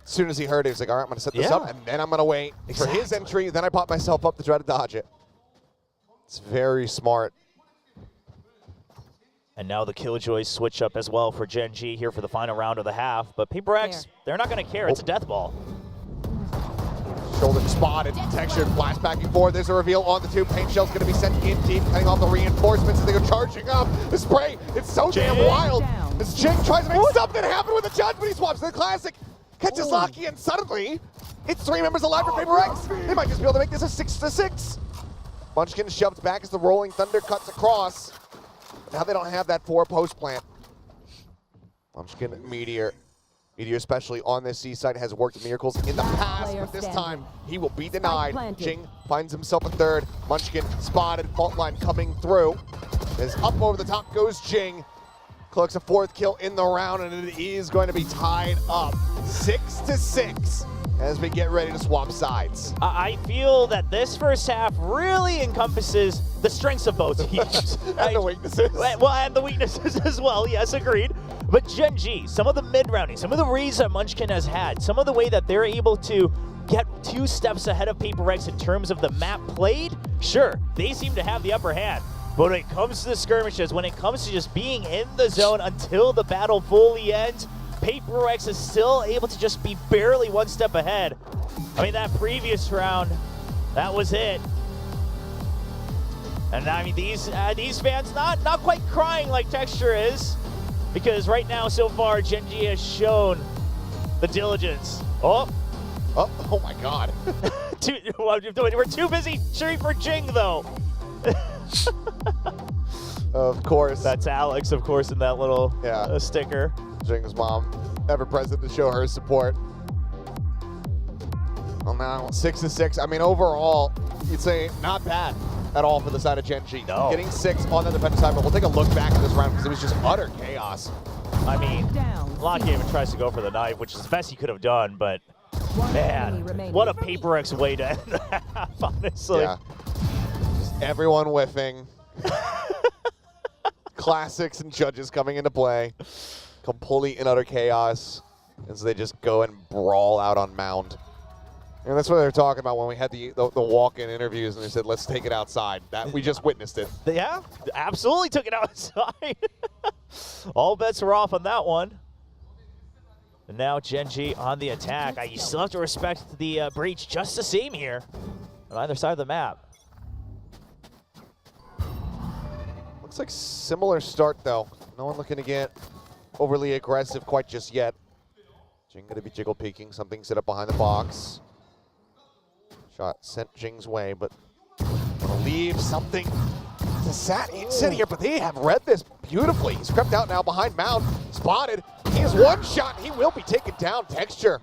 As soon as he heard it, he was like, all right, I'm going to set this up, and then I'm going to wait for his entry. Then I pop myself up to try to dodge it. It's very smart. And now the Killjoys switch up as well for Gen.G here for the final round of the half. But Paper Rex, they're not going to care. It's a death ball. Shoulder spotted, Textured, blast back and forth. There's a reveal on the 2. Paint shell's going to be sent in deep, cutting off the reinforcements as they go charging up. The spray, it's so damn wild. As Jing tries to make something happen with the judge, but he swaps to the classic. Catches Locky, and suddenly, it's 3 members alive for Paper Rex. They might just be able to make this a 6-6. Munchkin shoved back as the Rolling Thunder cuts across. Now they don't have that 4 post plant. Munchkin, Meteor. Meteor, especially on this C site, has worked miracles in the past, but this time he will be denied. Jing finds himself a 3rd. Munchkin spotted, fault line coming through. As up over the top goes Jing. Collects a 4th kill in the round, and it is going to be tied up 6-6 as we get ready to swap sides. I feel that this first half really encompasses the strengths of both teams. And the weaknesses. Well, and the weaknesses as well, yes, agreed. But Gen.G, some of the mid-rounding, some of the reads that Munchkin has had, some of the way that they're able to get 2 steps ahead of Paper Rex in terms of the map played, sure, they seem to have the upper hand. But when it comes to the skirmishes, when it comes to just being in the zone until the battle fully ends, Paper Rex is still able to just be barely 1 step ahead. I mean, that previous round, that was it. And I mean, these fans not quite crying like Texture is, because right now, so far, Gen.G has shown the diligence. Oh my God. We're too busy cheering for Jing, though. Of course. That's Alex, of course, in that little sticker. Jing's mom, ever present to show her support. Well, now 6-6. I mean, overall, you'd say not bad at all for the side of Gen.G. No. Getting 6 on the defensive side, but we'll take a look back at this round because it was just utter chaos. I mean, Locky even tries to go for the knife, which is the best he could have done, but man, what a Paper X way to end the half, honestly. Yeah. Just everyone whiffing. Classics and judges coming into play. Complete and utter chaos as they just go and brawl out on mound. And that's what they were talking about when we had the walk-in interviews and they said, let's take it outside. That we just witnessed it. Yeah, absolutely took it outside. All bets were off on that one. And now Gen.G on the attack. You still have to respect the breach just the same here on either side of the map. Looks like similar start though. No one looking to get overly aggressive quite just yet. Jing gonna be jiggle peeking, something set up behind the box. Shot sent Jing's way, but gonna leave something to sit here, but they have read this beautifully. He's crept out now behind mound, spotted. He has one shot, he will be taken down. Texture.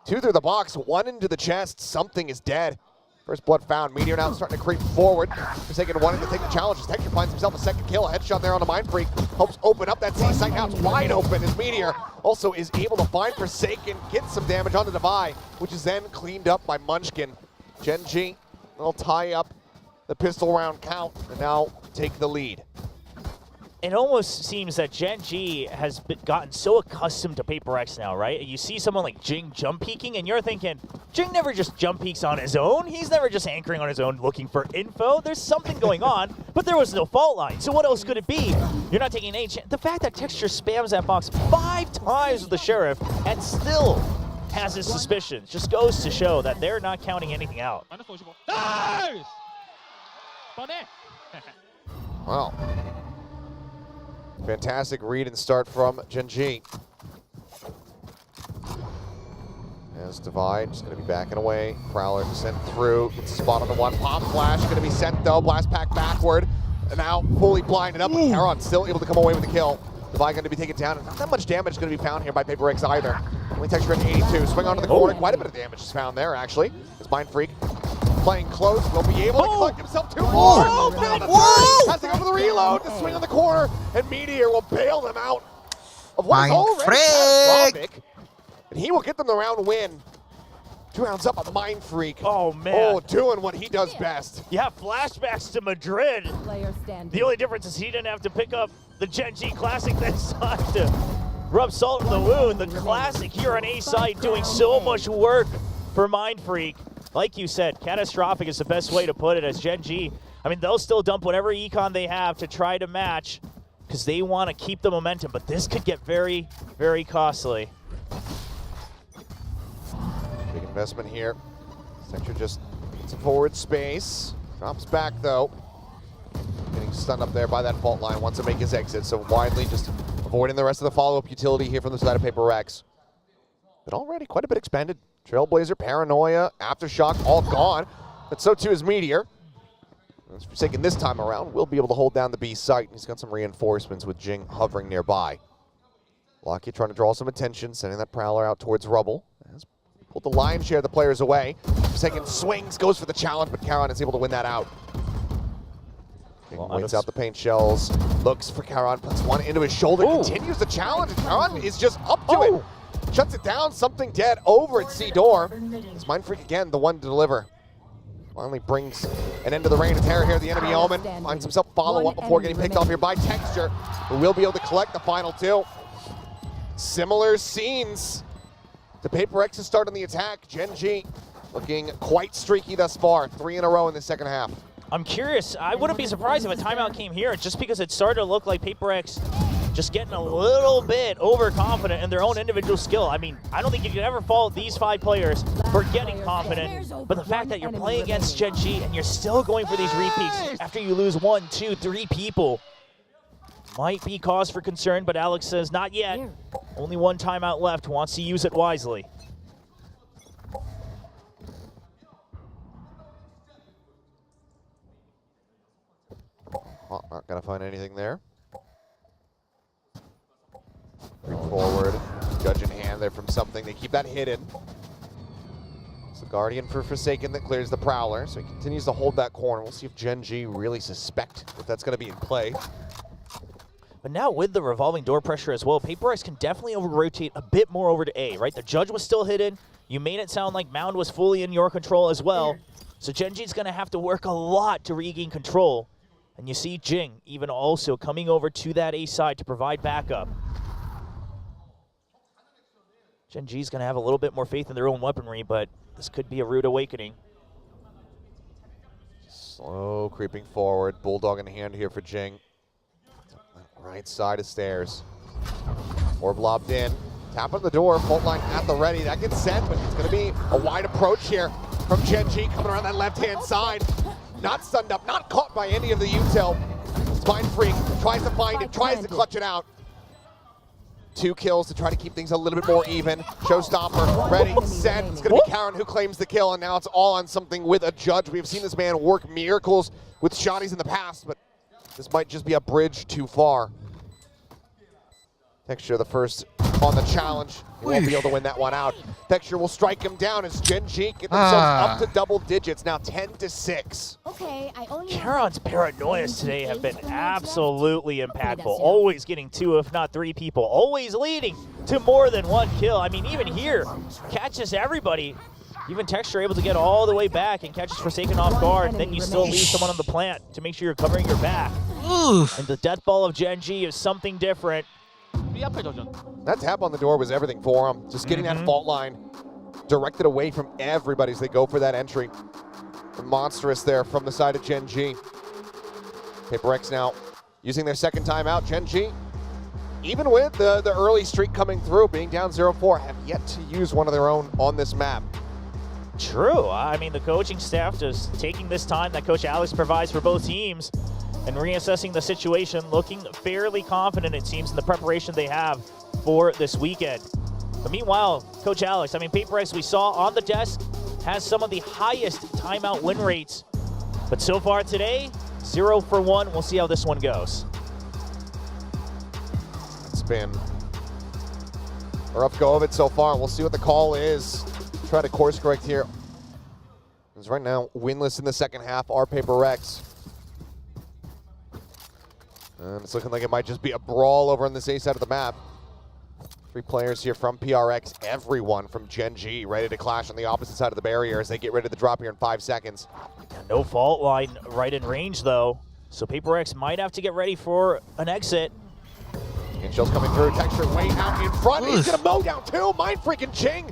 2 through the box, 1 into the chest. Something is dead. First blood found. Meteor now starting to creep forward. Forsaken wanting to take the challenge. Texture finds himself a second kill. A headshot there on the Mind Freak. Helps open up that C site. Now it's wide open as Meteor also is able to find Forsaken, get some damage on the Divide, which is then cleaned up by Munchkin. Gen.G will tie up the pistol round count and now take the lead. It almost seems that Gen.G has gotten so accustomed to Paper X now, right? You see someone like Jing jump peeking, and you're thinking, Jing never just jump peeks on his own. He's never just anchoring on his own looking for info. There's something going on, but there was no fault line. So what else could it be? You're not taking any chance. The fact that Texture spams that box 5 times with the Sheriff and still has his suspicions just goes to show that they're not counting anything out. Wow. Fantastic read and start from Gen.G. As Divide just going to be backing away. Prowler sent through. Gets a spot on the one. Pop Flash going to be sent though. Blast pack backward. And now fully blinded up. Charon still able to come away with the kill. Divide going to be taken down. And not that much damage going to be found here by Paper X either. Only Texture at 82. Swing onto the corner. Quite a bit of damage is found there actually. His Mind Freak playing close, will be able to collect himself 2 more. Down to 30, has to go for the reload to swing on the corner, and Meteor will bail them out of what is already catastrophic. And he will get them the round win. 2 rounds up on the Mind Freak. Oh, man. Oh, doing what he does best. Yeah, flashbacks to Madrid. The only difference is he didn't have to pick up the Gen.G Classic this time to rub salt in the wound. The Classic here on A side doing so much work for Mind Freak. Like you said, catastrophic is the best way to put it as Gen.G. I mean, they'll still dump whatever econ they have to try to match because they want to keep the momentum, but this could get very, very costly. Big investment here. Texture just gets some forward space. Drops back though. Getting stunned up there by that fault line, wants to make his exit, so widely just avoiding the rest of the follow-up utility here from the side of Paper X. But already quite a bit expended. Trailblazer, Paranoia, Aftershock, all gone. But so too is Meteor. As Forsaken this time around, will be able to hold down the B site. He's got some reinforcements with Jing hovering nearby. Locky trying to draw some attention, sending that Prowler out towards Rubble. Has pulled the lion's share of the players away. Forsaken swings, goes for the challenge, but Charon is able to win that out. Waits out the paint shells, looks for Charon, puts one into his shoulder, continues the challenge, and Charon is just up to it. Shuts it down, something dead over at C-Door. It's Mind Freak again, the one to deliver. Finally brings an end to the reign of terror here. The enemy Omen finds himself follow-up before getting picked off here by Texture, who will be able to collect the final 2. Similar scenes to Paper X's start on the attack. Gen.G looking quite streaky thus far. 3 in a row in the second half. I'm curious. I wouldn't be surprised if a timeout came here just because it started to look like Paper X just getting a little bit overconfident in their own individual skill. I mean, I don't think you can ever fault these 5 players for getting confident, but the fact that you're playing against Gen.G and you're still going for these repeats after you lose 1, 2, 3 people might be cause for concern, but Alex says not yet. Only 1 timeout left, wants to use it wisely. Oh, not gonna find anything there. Bring forward, judge in hand there from something. They keep that hidden. It's the Guardian for Forsaken that clears the Prowler, so he continues to hold that corner. We'll see if Gen.G really suspect if that's going to be in play. But now with the revolving door pressure as well, PaperX can definitely over-rotate a bit more over to A, right? The Judge was still hidden. You made it sound like Mound was fully in your control as well. So Gen.G's going to have to work a lot to regain control. And you see Jing even also coming over to that A side to provide backup. Gen.G's going to have a little bit more faith in their own weaponry, but this could be a rude awakening. Slow creeping forward. Bulldog in hand here for Jing. Right side of stairs. Orb lobbed in. Tap on the door. Fault line at the ready. That gets sent, but it's going to be a wide approach here from Gen.G coming around that left-hand side. Not stunned up, not caught by any of the util. Mind Freak tries to find it, tries to clutch it out. 2 kills to try to keep things a little bit more even. Showstopper, ready, set. It's going to be Karen who claims the kill, and now it's all on something with a Judge. We've seen this man work miracles with shotties in the past, but this might just be a bridge too far. Texture the first on the challenge. He won't be able to win that one out. Texture will strike him down as Gen.G get themselves up to double digits, now 10-6. Okay, I only Charon's paranoias today have been absolutely impactful. Always getting 2, if not 3 people. Always leading to more than 1 kill. I mean, even here, catches everybody. Even Texture able to get all the way back and catches Forsaken off guard. Then you still leave someone on the plant to make sure you're covering your back. And the death ball of Gen.G is something different. That tap on the door was everything for him. Just getting that fault line directed away from everybody as they go for that entry. Monstrous there from the side of Gen.G. PaperX now using their second timeout. Gen.G, even with the early streak coming through, being down 0-4, have yet to use one of their own on this map. True. I mean, the coaching staff just taking this time that Coach Alex provides for both teams and reassessing the situation, looking fairly confident, it seems, in the preparation they have for this weekend. But meanwhile, Coach Alex, I mean, PaperX, we saw on the desk, has some of the highest timeout win rates. But so far today, 0 for 1. We'll see how this one goes. It's been a rough go of it so far. We'll see what the call is. Try to course correct here. Because right now, winless in the second half are PaperX. And it's looking like it might just be a brawl over on this A side of the map. 3 players here from PRX, everyone from Gen.G ready to clash on the opposite side of the barrier as they get ready to drop here in 5 seconds. No fault line right in range, though. So PaperX might have to get ready for an exit. And Shell's coming through, Texture way out in front. He's gonna mow down 2, Mind Freaking Jing.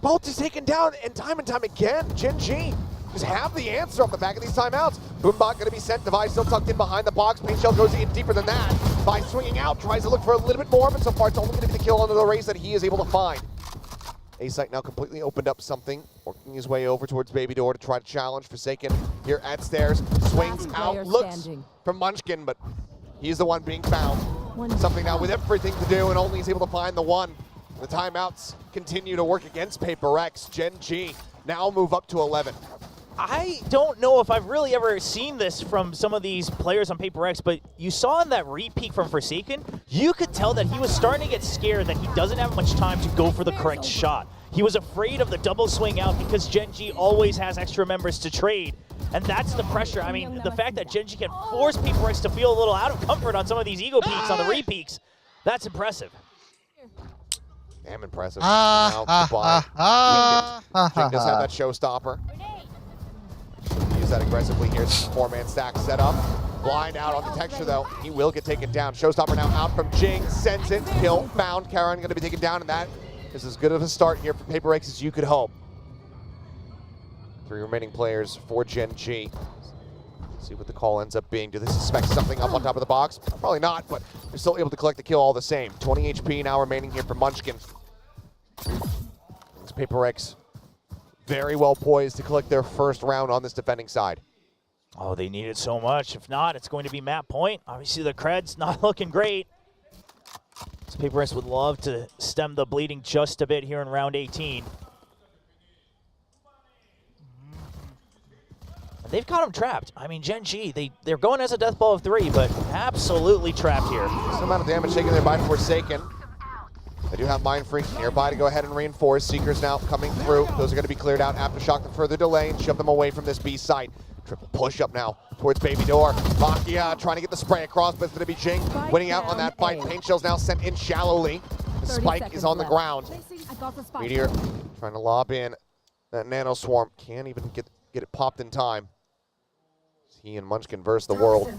Bolt is taken down, and time again, Gen.G just have the answer off the back of these timeouts. Boombot gonna be sent, Device still tucked in behind the box. Paint Shell goes in deeper than that. By swinging out, tries to look for a little bit more, but so far it's only gonna be the kill under the race that he is able to find. A-Site now completely opened up something, working his way over towards Baby Door to try to challenge Forsaken here at stairs. Swings out, looks from Munchkin, but he's the one being found. Something now with everything to do, and only is able to find the one. The timeouts continue to work against PaperX. Gen.G now move up to 11. I don't know if I've really ever seen this from some of these players on PaperX, but you saw in that repeat from Forsaken, you could tell that he was starting to get scared that he doesn't have much time to go for the correct shot. He was afraid of the double swing out because Gen.G always has extra members to trade. And that's the pressure. I mean, the fact that Gen.G can force PaperX to feel a little out of comfort on some of these ego peaks on the repeaks, that's impressive. Damn impressive. Now, goodbye. Jing does have that showstopper. Use that aggressively here. 4-man stack set up. Blind out on the Texture though. He will get taken down. Showstopper now out from Jing. Sends it. Kill found. Karen going to be taken down, and that is as good of a start here for PaperX as you could hope. 3 remaining players for Gen.G. See what the call ends up being. Do they suspect something up on top of the box? Probably not, but they're still able to collect the kill all the same. 20 HP now remaining here for Munchkin. This PaperX very well poised to collect their first round on this defending side. Oh, they need it so much. If not, it's going to be map point. Obviously, the Cred's not looking great. So PaperX would love to stem the bleeding just a bit here in round 18. And they've got him trapped. I mean, Gen.G, they're going as a death ball of 3, but absolutely trapped here. Some amount of damage taken there by Forsaken. They do have Mind Freak nearby to go ahead and reinforce. Seekers now coming through. Those are going to be cleared out. Aftershock to further delay and shove them away from this B site. Triple push up now towards Baby Door. Bagi trying to get the spray across, but it's going to be Jing winning out on that fight. Paint Shell's now sent in shallowly. The spike is on the ground. Meteor trying to lob in that Nano Swarm. Can't even get it popped in time. He and Munchkin versus the world.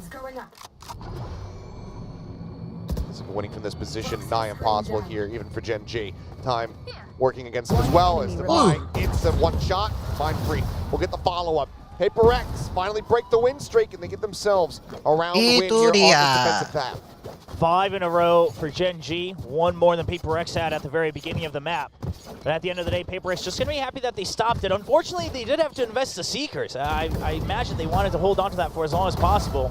Winning from this position, nigh impossible here, even for Gen.G. Time working against them as well as the buy. It's a one shot. Mind Freak will get the follow-up. Paper X finally break the win streak and they get themselves around the win here on this defensive path. 5 in a row for Gen.G, 1 more than Paper X had at the very beginning of the map. But at the end of the day, Paper X just going to be happy that they stopped it. Unfortunately, they did have to invest the Seekers. I imagine they wanted to hold on to that for as long as possible.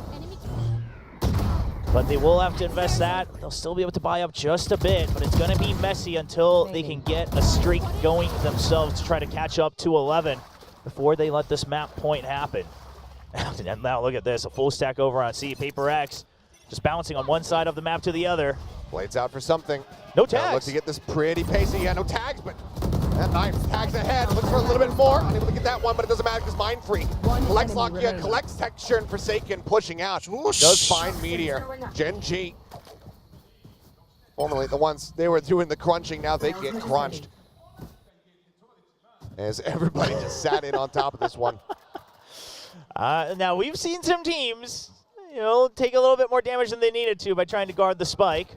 But they will have to invest that. They'll still be able to buy up just a bit, but it's going to be messy until they can get a streak going themselves to try to catch up to 11 before they let this map point happen. And now look at this, a full stack over on C. Paper X just bouncing on one side of the map to the other. Blades out for something. No tags. Look to get this pretty pacey. Yeah, no tags, but that knife tags ahead. Looks for a little bit more. Unable to get that one, but it doesn't matter because Mind Freak collects Lockya, collects Texture, and Forsaken pushing out. Does find Meteor. Gen.G. Formerly the ones they were doing the crunching, now they get crunched. As everybody just sat in on top of this one. Now we've seen some teams, take a little bit more damage than they needed to by trying to guard the spike.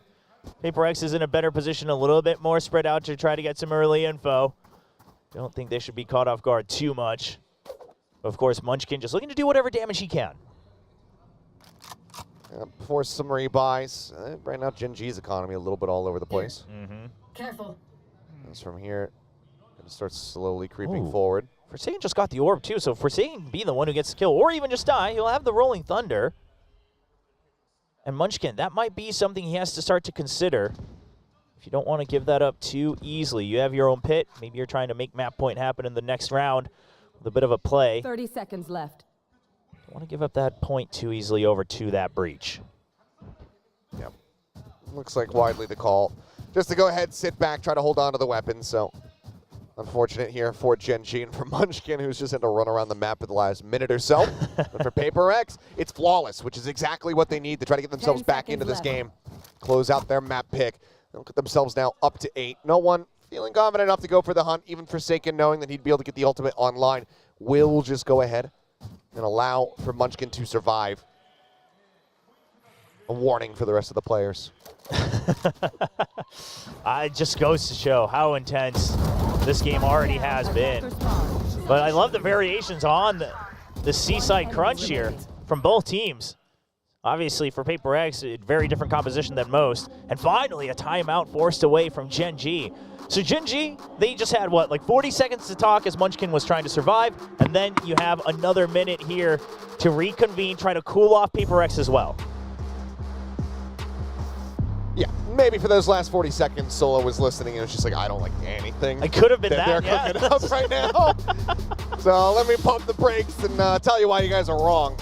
Paper X is in a better position, a little bit more spread out to try to get some early info. Don't think they should be caught off guard too much. Of course, Munchkin just looking to do whatever damage he can. Before some rebuys. Right now, Gen.G's economy a little bit all over the place. Careful. As from here, it starts slowly creeping forward. Forsaken just got the orb too, so Forsaken can be the one who gets the kill, or even just die. He'll have the Rolling Thunder. And Munchkin, that might be something he has to start to consider. If you don't want to give that up too easily, you have your own pit. Maybe you're trying to make map point happen in the next round with a bit of a play. 30 seconds left. Don't want to give up that point too easily over to that breach. Yep. Looks like widely the call. Just to go ahead, sit back, try to hold on to the weapon. So unfortunate here for Gen.G and for Munchkin, who's just had to run around the map for the last minute or so. But for Paper X, it's flawless, which is exactly what they need to try to get themselves back into this game. Close out their map pick. They'll get themselves now up to 8. No one feeling confident enough to go for the hunt, even Forsaken knowing that he'd be able to get the ultimate online. Will just go ahead and allow for Munchkin to survive. A warning for the rest of the players. It just goes to show how intense this game already has been. But I love the variations on the Seaside Crunch here from both teams. Obviously, for Paper X, a very different composition than most. And finally, a timeout forced away from Gen.G. So Gen.G, they just had, what, like 40 seconds to talk as Munchkin was trying to survive. And then you have another minute here to reconvene, try to cool off Paper X as well. Yeah, maybe for those last 40 seconds, Solo was listening and was just like, I don't like anything. It could have been they're cooking up right now. So let me pump the brakes and tell you why you guys are wrong.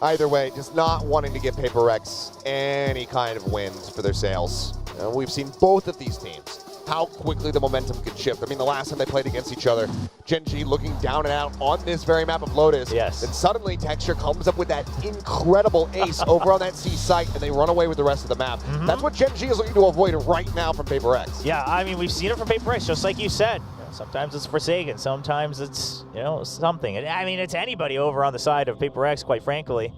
Either way, just not wanting to give Paper X any kind of wins for their sales. We've seen both of these teams, how quickly the momentum can shift. I mean, the last time they played against each other, Gen.G looking down and out on this very map of Lotus. Yes. And suddenly Texture comes up with that incredible ace over on that C site, and they run away with the rest of the map. That's what Gen.G is looking to avoid right now from Paper X. Yeah, I mean, we've seen it from Paper X, just like you said. Sometimes it's Forsaken, sometimes it's, something. And I mean, it's anybody over on the side of Paper X, quite frankly.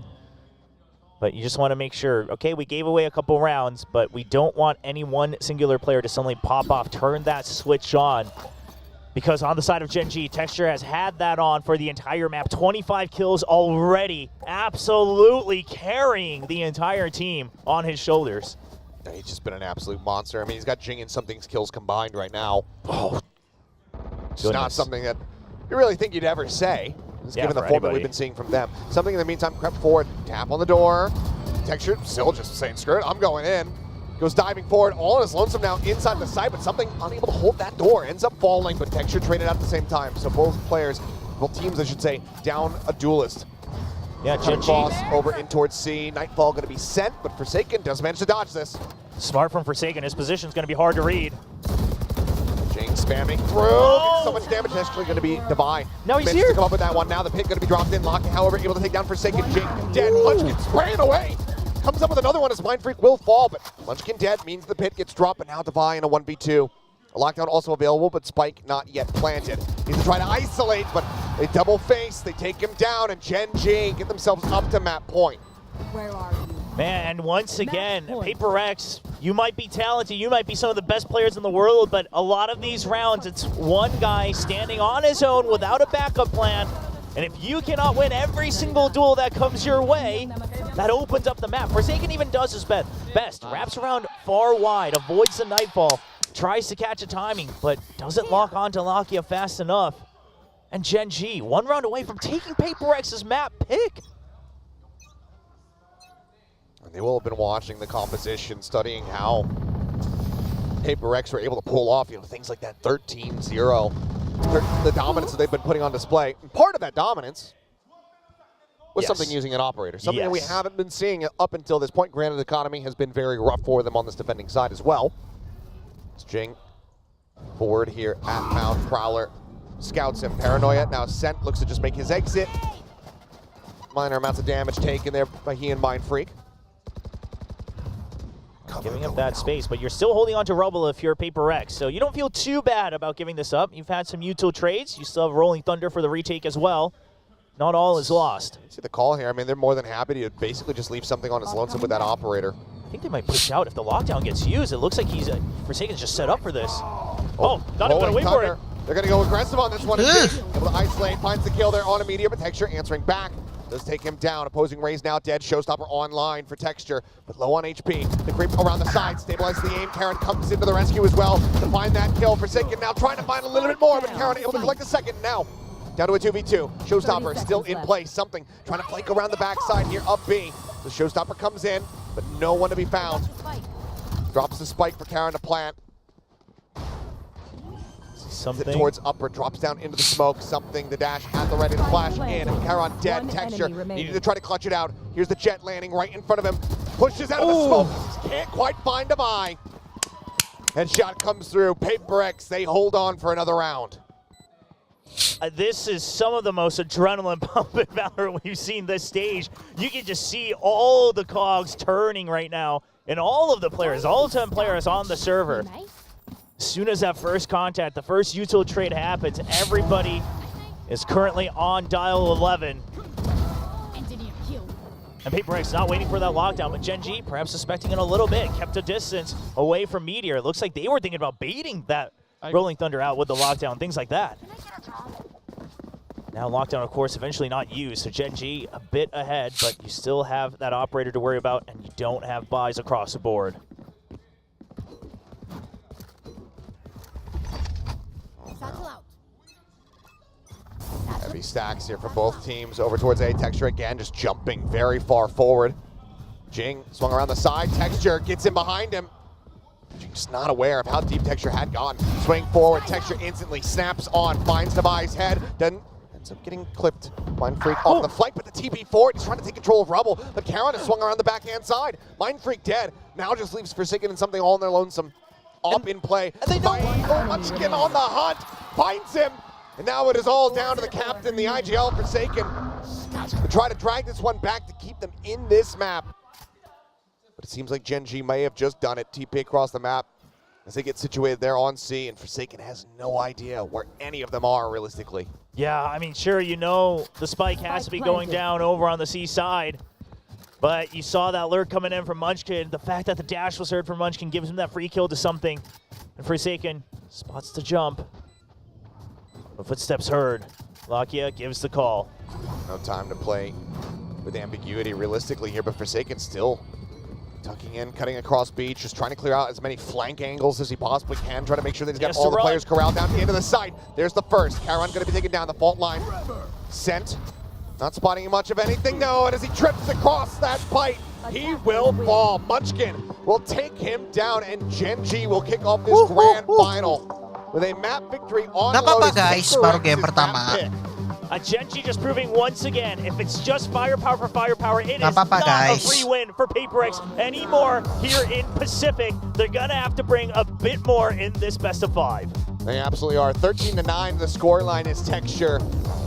But you just want to make sure, okay, we gave away a couple rounds, but we don't want any one singular player to suddenly pop off, turn that switch on. Because on the side of Gen.G, Texture has had that on for the entire map. 25 kills already, absolutely carrying the entire team on his shoulders. Yeah, he's just been an absolute monster. I mean, he's got Jing and Something's kills combined right now. Oh, it's not something that you really think you'd ever say. Just given the form that we've been seeing from them. Something in the meantime crept forward, tap on the door. Texture still just saying, screw it, I'm going in. Goes diving forward, all on his lonesome now inside the site, but Something unable to hold that door. Ends up falling, but Texture traded at the same time. So both teams, I should say, down a duelist. Yeah, Gen.G cross over in towards C. Nightfall going to be sent, but Forsaken does manage to dodge this. Smart from Forsaken. His position's going to be hard to read. Jing spamming through. So much damage. That's actually going to be Divine. No, he's Missed here. to come up with that one. Now the pit going to be dropped in. Locking, however, able to take down Forsaken. Jing dead. Munchkin spraying away. Comes up with another one as Mind Freak will fall, but Munchkin dead means the pit gets dropped, but now Divine in a 1v2. A lockdown also available, but Spike not yet planted. He's to try to isolate, but they double face. They take him down, and Gen.G get themselves up to map point. Where are you? Man, and once again, Paper X, you might be talented, you might be some of the best players in the world, but a lot of these rounds, it's one guy standing on his own without a backup plan. And if you cannot win every single duel that comes your way, that opens up the map. Forsaken even does his best. Wraps around far wide, avoids the Nightfall, tries to catch a timing, but doesn't lock onto Lakia fast enough. And Gen.G, one round away from taking Paper X's map pick. And they will have been watching the composition, studying how Paper X were able to pull off, things like that 13-0. The dominance that they've been putting on display. And part of that dominance was something using an operator. Something that we haven't been seeing up until this point. Granted, the economy has been very rough for them on this defending side as well. It's Jing forward here at Mount. Prowler scouts him. Paranoia now sent, looks to just make his exit. Minor amounts of damage taken there by he and Mind Freak. Giving up that space, but you're still holding on to rubble if you're Paper X, so you don't feel too bad about giving this up. You've had some util trades. You still have Rolling Thunder for the retake as well. Not all is lost. See the call here. I mean, they're more than happy to basically just leave something on his lonesome with that operator. I think they might push out if the lockdown gets used. It looks like he's Forsaken's just set up for this. Oh, not even gonna wait for it. They're gonna go aggressive on this one. Able to isolate, finds the kill there on immediate, but Texture answering back. Does take him down. Opposing Raze now dead. Showstopper online for Texture, but low on HP. The creep around the side, stabilizes the aim. Karen comes into the rescue as well to find that kill. Forsaken now trying to find a little bit more, but Karen able to collect a second now. Down to a 2v2. Showstopper still in place. Something trying to flank around the backside here up B. The Showstopper comes in, but no one to be found. Drops the spike for Karen to plant. Something towards upper, drops down into the smoke. Something, the dash at the ready to flash in. Charon dead. Texture needed to try to clutch it out. Here's the jet landing right in front of him. Pushes out of the smoke. Can't quite find Divine. Headshot comes through. Paper X, they hold on for another round. This is some of the most adrenaline pumping Valorant we've seen this stage. You can just see all the cogs turning right now, and all of the players, all 10 players on the server. As soon as that first contact, the first util trade happens, everybody is currently on dial 11. And Paper X not waiting for that lockdown, but Gen.G perhaps suspecting it a little bit, kept a distance away from Meteor. It looks like they were thinking about baiting that Rolling Thunder out with the lockdown, things like that. Now lockdown, of course, eventually not used, so Gen.G a bit ahead, but you still have that operator to worry about, and you don't have buys across the board. Heavy stacks here for both teams. Over towards A. Texture again, just jumping very far forward. Jing swung around the side. Texture gets in behind him. Just not aware of how deep Texture had gone. Swing forward. Texture instantly snaps on. Finds Devi's head. Then ends up getting clipped. Mind Freak off the flight, but the TP forward. He's trying to take control of Rubble. But Karen has swung around the backhand side. Mind Freak dead. Now just leaves Forsaken and something all in their lonesome. Up in play. And they don't. Munchkin on the hunt. Finds him. And now it is all down to the captain, the IGL Forsaken, to try to drag this one back to keep them in this map. But it seems like Gen.G may have just done it. TP across the map as they get situated there on C, and Forsaken has no idea where any of them are realistically. Yeah, I mean, sure, you know the spike has to be going down over on the C side, but you saw that lurk coming in from Munchkin. The fact that the dash was heard from Munchkin gives him that free kill to something. And Forsaken spots the jump. The footsteps heard. Lakia gives the call. No time to play with ambiguity realistically here, but Forsaken still tucking in, cutting across beach, just trying to clear out as many flank angles as he possibly can, trying to make sure that he's got all the players corralled down into the side. There's the first. Charon going to be taken down the fault line. Sent. Not spotting much of anything, no, and as he trips across that bite, he will fall. Munchkin will take him down, and Gen.G will kick off this grand final with a map victory on Gak apa-apa Lotus. guys, baru game pertama. Gen.G just proving once again, if it's just firepower for firepower, it is Apa-apa, not guys. a free win for PaperX anymore here in Pacific. They're gonna have to bring a bit more in this best of 5. They absolutely are. 13-9, the scoreline is Texture.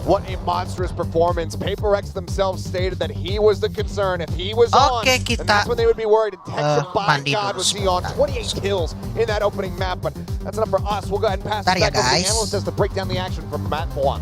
What a monstrous performance. PaperX themselves stated that he was the concern. If he was on, Okay, then that's when they would be worried. And Texture, by mandi God, dulu was he on. sebentar. 28 kills in that opening map, but that's enough for us. We'll go ahead and pass it Bentar ya, back over to the guys. analyst as to break down the action from Matt Moan.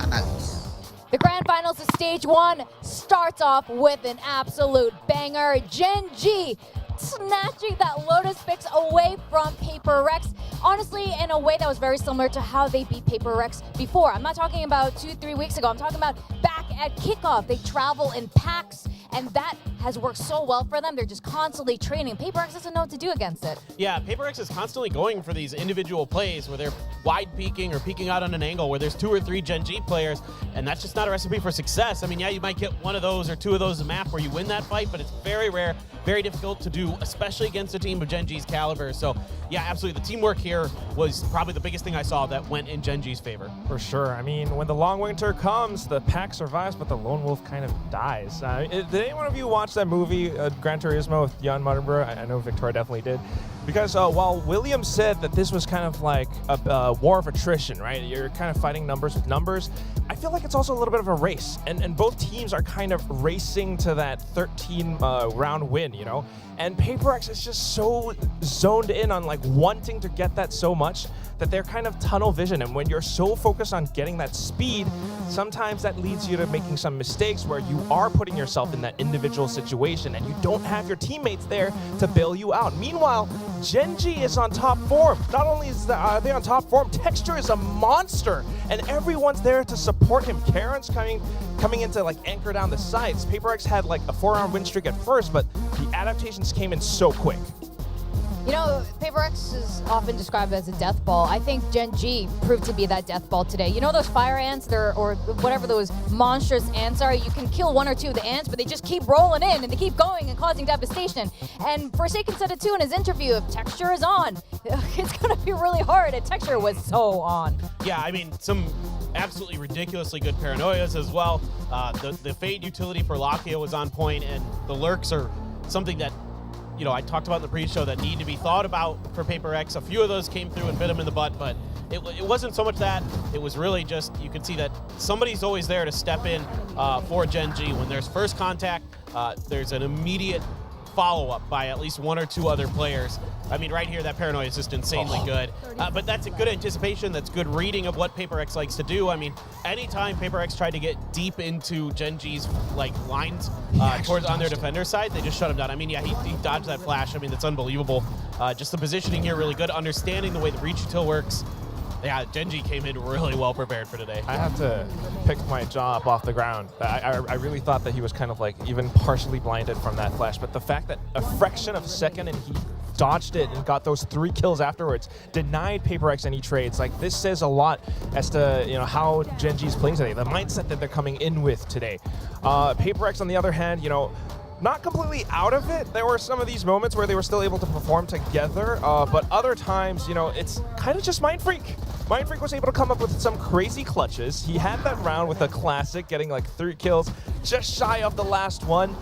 Analis. The grand finals of stage 1 starts off with an absolute banger. Gen.G snatching that Lotus Fix away from PaperX. Honestly, in a way that was very similar to how they beat PaperX before. I'm not talking about 2-3 weeks ago. I'm talking about back at kickoff. They travel in packs, and that has worked so well for them. They're just constantly training. PaperX doesn't know what to do against it. Yeah, PaperX is constantly going for these individual plays where they're wide peeking or peeking out on an angle where there's 2 or 3 Gen.G players, and that's just not a recipe for success. I mean, yeah, you might get 1 of those or 2 of those a map where you win that fight, but it's very rare, very difficult to do, especially against a team of Gen.G's caliber. So, yeah, absolutely. The teamwork here was probably the biggest thing I saw that went in Gen.G's favor. For sure. I mean, when the long winter comes, the pack survives, but the lone wolf kind of dies. Did any one of you watch that movie, Gran Turismo, with Jan Mardenborough? I know Victoria definitely did. Because while Williams said that this was kind of like a war of attrition, right? You're kind of fighting numbers with numbers. I feel like it's also a little bit of a race. And both teams are kind of racing to that 13-round win, you know? And PaperX is just so zoned in on like wanting to get that so much that they're kind of tunnel vision. And when you're so focused on getting that speed, sometimes that leads you to making some mistakes where you are putting yourself in that individual situation and you don't have your teammates there to bail you out. Meanwhile, Gen.G is on top form. Not only are they on top form, Texture is a monster and everyone's there to support him. Karen's coming in to like anchor down the sides. PaperX had like a 4-round win streak at first, but the adaptations came in so quick. You know, PaperX is often described as a death ball. I think Gen.G proved to be that death ball today. You know those fire ants, or whatever those monstrous ants are? You can kill 1 or 2 of the ants, but they just keep rolling in, and they keep going and causing devastation. And Forsaken said it too in his interview, if Texture is on, it's going to be really hard, and Texture was so on. Yeah, I mean, some absolutely ridiculously good paranoias as well. The Fade utility for Lakia was on point, and the lurks are something that, you know, I talked about in the pre-show that need to be thought about for PaperX. A few of those came through and bit them in the butt, but it wasn't so much that. It was really just, you could see that somebody's always there to step in for Gen.G. When there's first contact, there's an immediate follow-up by at least 1 or 2 other players. I mean, right here, that paranoia is just insanely good. But that's a good anticipation. That's good reading of what PaperX likes to do. I mean, anytime PaperX tried to get deep into Gen.G's like lines towards on their defender side, they just shut him down. I mean, yeah, he dodged that flash. I mean, that's unbelievable. Just the positioning here really good. Understanding the way the reach util works. Yeah, Gen.G came in really well prepared for today. I have to pick my jaw up off the ground. I really thought that he was kind of like even partially blinded from that flash, but the fact that a fraction of a second and he dodged it and got those 3 kills afterwards, denied PaperX any trades. Like, this says a lot as to, you know, how Gen.G's playing today, the mindset that they're coming in with today. PaperX, on the other hand, you know, not completely out of it. There were some of these moments where they were still able to perform together, but other times, you know, it's kind of just Mind Freak. Mind Freak was able to come up with some crazy clutches. He had that round with a classic, getting like 3 kills, just shy of the last one.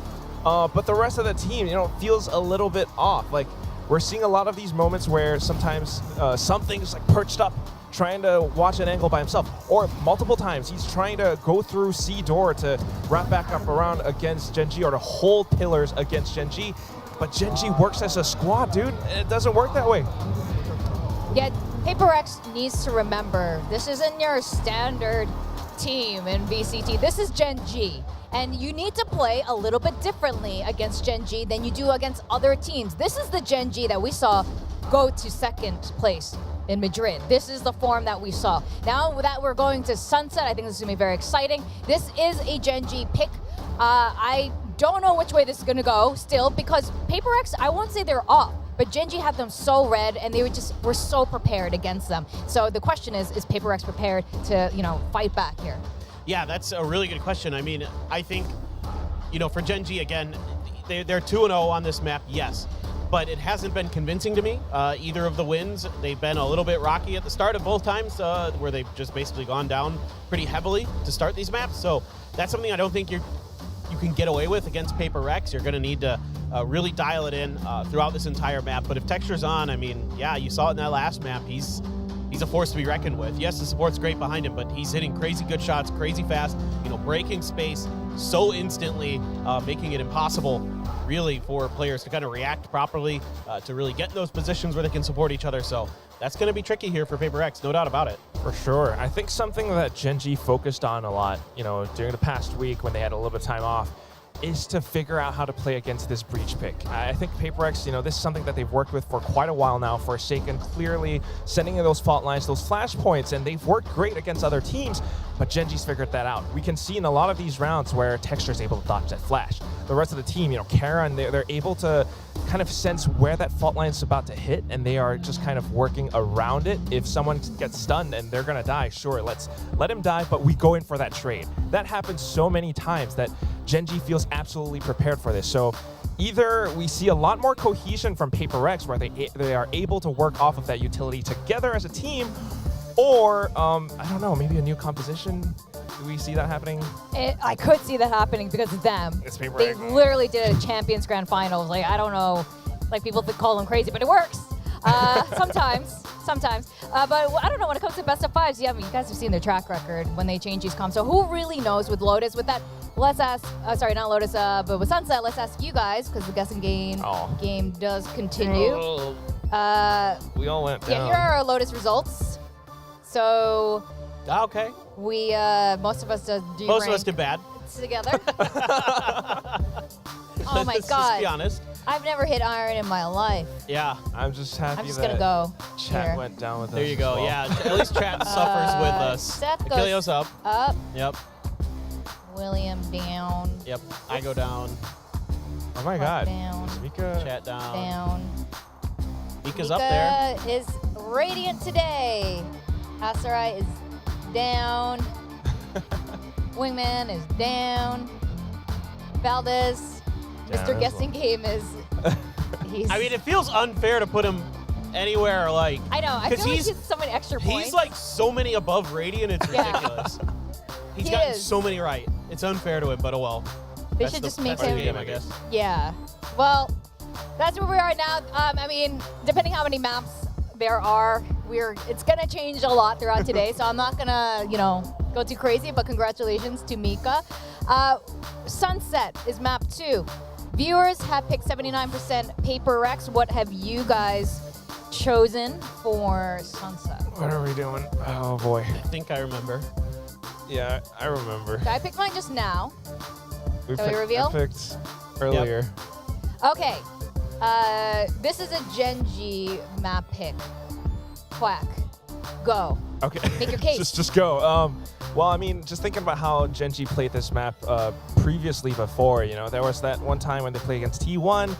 But the rest of the team, you know, feels a little bit off. Like, we're seeing a lot of these moments where sometimes something's like perched up, trying to watch an angle by himself, or multiple times he's trying to go through C door to wrap back up around against Gen.G or to hold pillars against Gen.G. But Gen.G works as a squad, dude. It doesn't work that way. Yeah, PaperX needs to remember, this isn't your standard team in VCT. This is Gen.G. And you need to play a little bit differently against Gen.G than you do against other teams. This is the Gen.G that we saw go to 2nd place in Madrid. This is the form that we saw. Now that we're going to Sunset, I think this is gonna be very exciting. This is a Gen.G pick. I don't know which way this is gonna go still, because PaperX, I won't say they're off, but Gen.G had them so red and they were so prepared against them. So the question is PaperX prepared to, you know, fight back here? Yeah, that's a really good question. I mean, I think, you know, for Gen.G, again, they're 2-0 on this map, yes. but it hasn't been convincing to me. Either of the wins, they've been a little bit rocky at the start of both times, where they've just basically gone down pretty heavily to start these maps. So that's something I don't think you can get away with against Paper Rex. You're going to need to really dial it in throughout this entire map. But if Texture's on, I mean, yeah, you saw it in that last map. He's a force to be reckoned with. Yes, the support's great behind him, but he's hitting crazy good shots, crazy fast, breaking space so instantly, making it impossible really for players to kind of react properly, to really get in those positions where they can support each other. So that's going to be tricky here for Paper Rex, no doubt about it. For sure. I think something that Gen.G focused on a lot, during the past week when they had a little bit of time off, is to figure out how to play against this breach pick. I think Paper Rex, this is something that they've worked with for quite a while now. Forsaken clearly sending in those fault lines, those flash points, and they've worked great against other teams, but Gen.G's figured that out. We can see in a lot of these rounds where Texture's able to dodge that flash. The rest of the team, Karen, they're able to kind of sense where that fault line's about to hit, and they are just kind of working around it. If someone gets stunned and they're gonna die, sure, let's let him die, but we go in for that trade. That happens so many times that Gen.G feels absolutely prepared for this. So either we see a lot more cohesion from Paper Rex where they are able to work off of that utility together as a team, or I don't know, maybe a new composition. Do we see that happening? I could see that happening because of them. It's Paper They Rex. literally did a Champions Grand Finals. Like, I don't know, like people call them crazy, but it works. Sometimes. But I don't know, when it comes to best of fives, you guys have seen their track record when they change these comps. So who really knows with Lotus? With that, let's ask, sorry, not Lotus, but with Sunset, let's ask you guys, because the guessing game does continue. We all went down. Yeah, here are our Lotus results. So Okay. we, most of us do Most of rank us did bad. together. Oh my Let's god. just be honest. I've never hit iron in my life. Yeah. I'm just happy I'm just that gonna go chat here. went down with us. There you as go. well. Yeah. At least chat suffers with us. Seth Achilleos goes up. up. Yep. William down. Yep. I go down. Oh my Puck god. down. Mika. Chat down. Down. Mika's up there. Mika is radiant today. Asarai is down. Wingman is down. Valdez, Down Mr. as Guessing Game is. He's. I mean, it feels unfair to put him anywhere like. I know. I 'cause feel like he's so many extra points. He's like so many above Radiant, it's Yeah. ridiculous. He's He gotten is. so many right. It's unfair to him, but oh well. They That's should the- just make that's the him. game, I guess. Yeah. Well, that's where we are now. I mean, depending how many maps there are, it's gonna change a lot throughout today. So I'm not gonna, go too crazy. But congratulations to Mika. Sunset is map 2. Viewers have picked 79% Paper Rex. What have you guys chosen for Sunset? What are we doing? Oh boy. I think I remember. Yeah, I remember. I picked mine just now. We Shall we reveal? I picked earlier. Okay. This is a Gen.G map pick. Quack. Go. Okay. Make your case. just go. Well, I mean, just thinking about how Gen.G played this map previously before, there was that one time when they played against T1.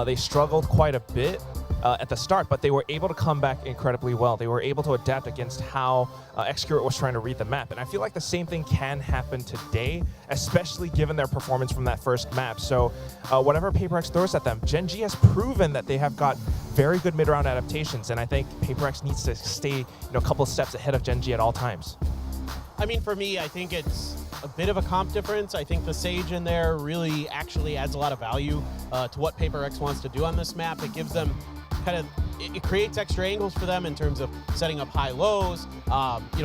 They struggled quite a bit at the start, but they were able to come back incredibly well. They were able to adapt against how Xcurate was trying to read the map. And I feel like the same thing can happen today, especially given their performance from that first map. So whatever Paper Rex throws at them, Gen.G has proven that they have got very good mid-round adaptations. And I think Paper Rex needs to stay a couple steps ahead of Gen.G at all times. I mean, for me, I think it's a bit of a comp difference. I think the Sage in there really actually adds a lot of value to what Paper Rex wants to do on this map. It gives them it creates extra angles for them in terms of setting up high lows,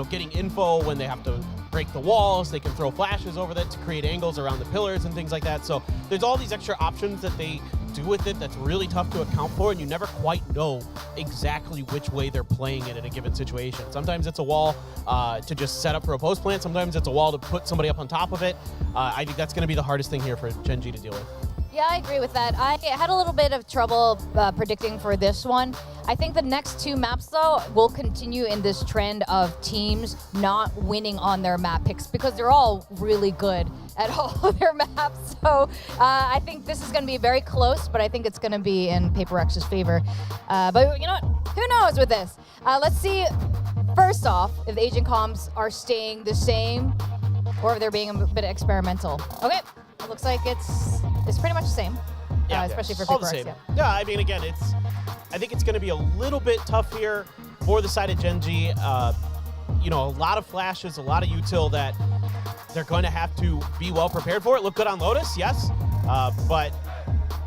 getting info when they have to break the walls. They can throw flashes over that to create angles around the pillars and things like that. So there's all these extra options that they do with it that's really tough to account for, and you never quite know exactly which way they're playing it in a given situation. Sometimes it's a wall to just set up for a post plant. Sometimes it's a wall to put somebody up on top of it. I think that's going to be the hardest thing here for Gen.G to deal with. Yeah, I agree with that. I had a little bit of trouble predicting for this one. I think the next 2 maps, though, will continue in this trend of teams not winning on their map picks because they're all really good at all of their maps. So I think this is going to be very close, but I think it's going to be in Paper Rex's favor. But you know what? Who knows with this? Let's see, first off, if the agent comms are staying the same or if they're being a bit experimental. Okay. It looks like it's pretty much the same. especially for all the Paper same. X. Yeah, I mean, again, I think it's going to be a little bit tough here for the side of Gen.G. You know, a lot of flashes, a lot of util that they're going to have to be well prepared for. It looked good on Lotus, yes, but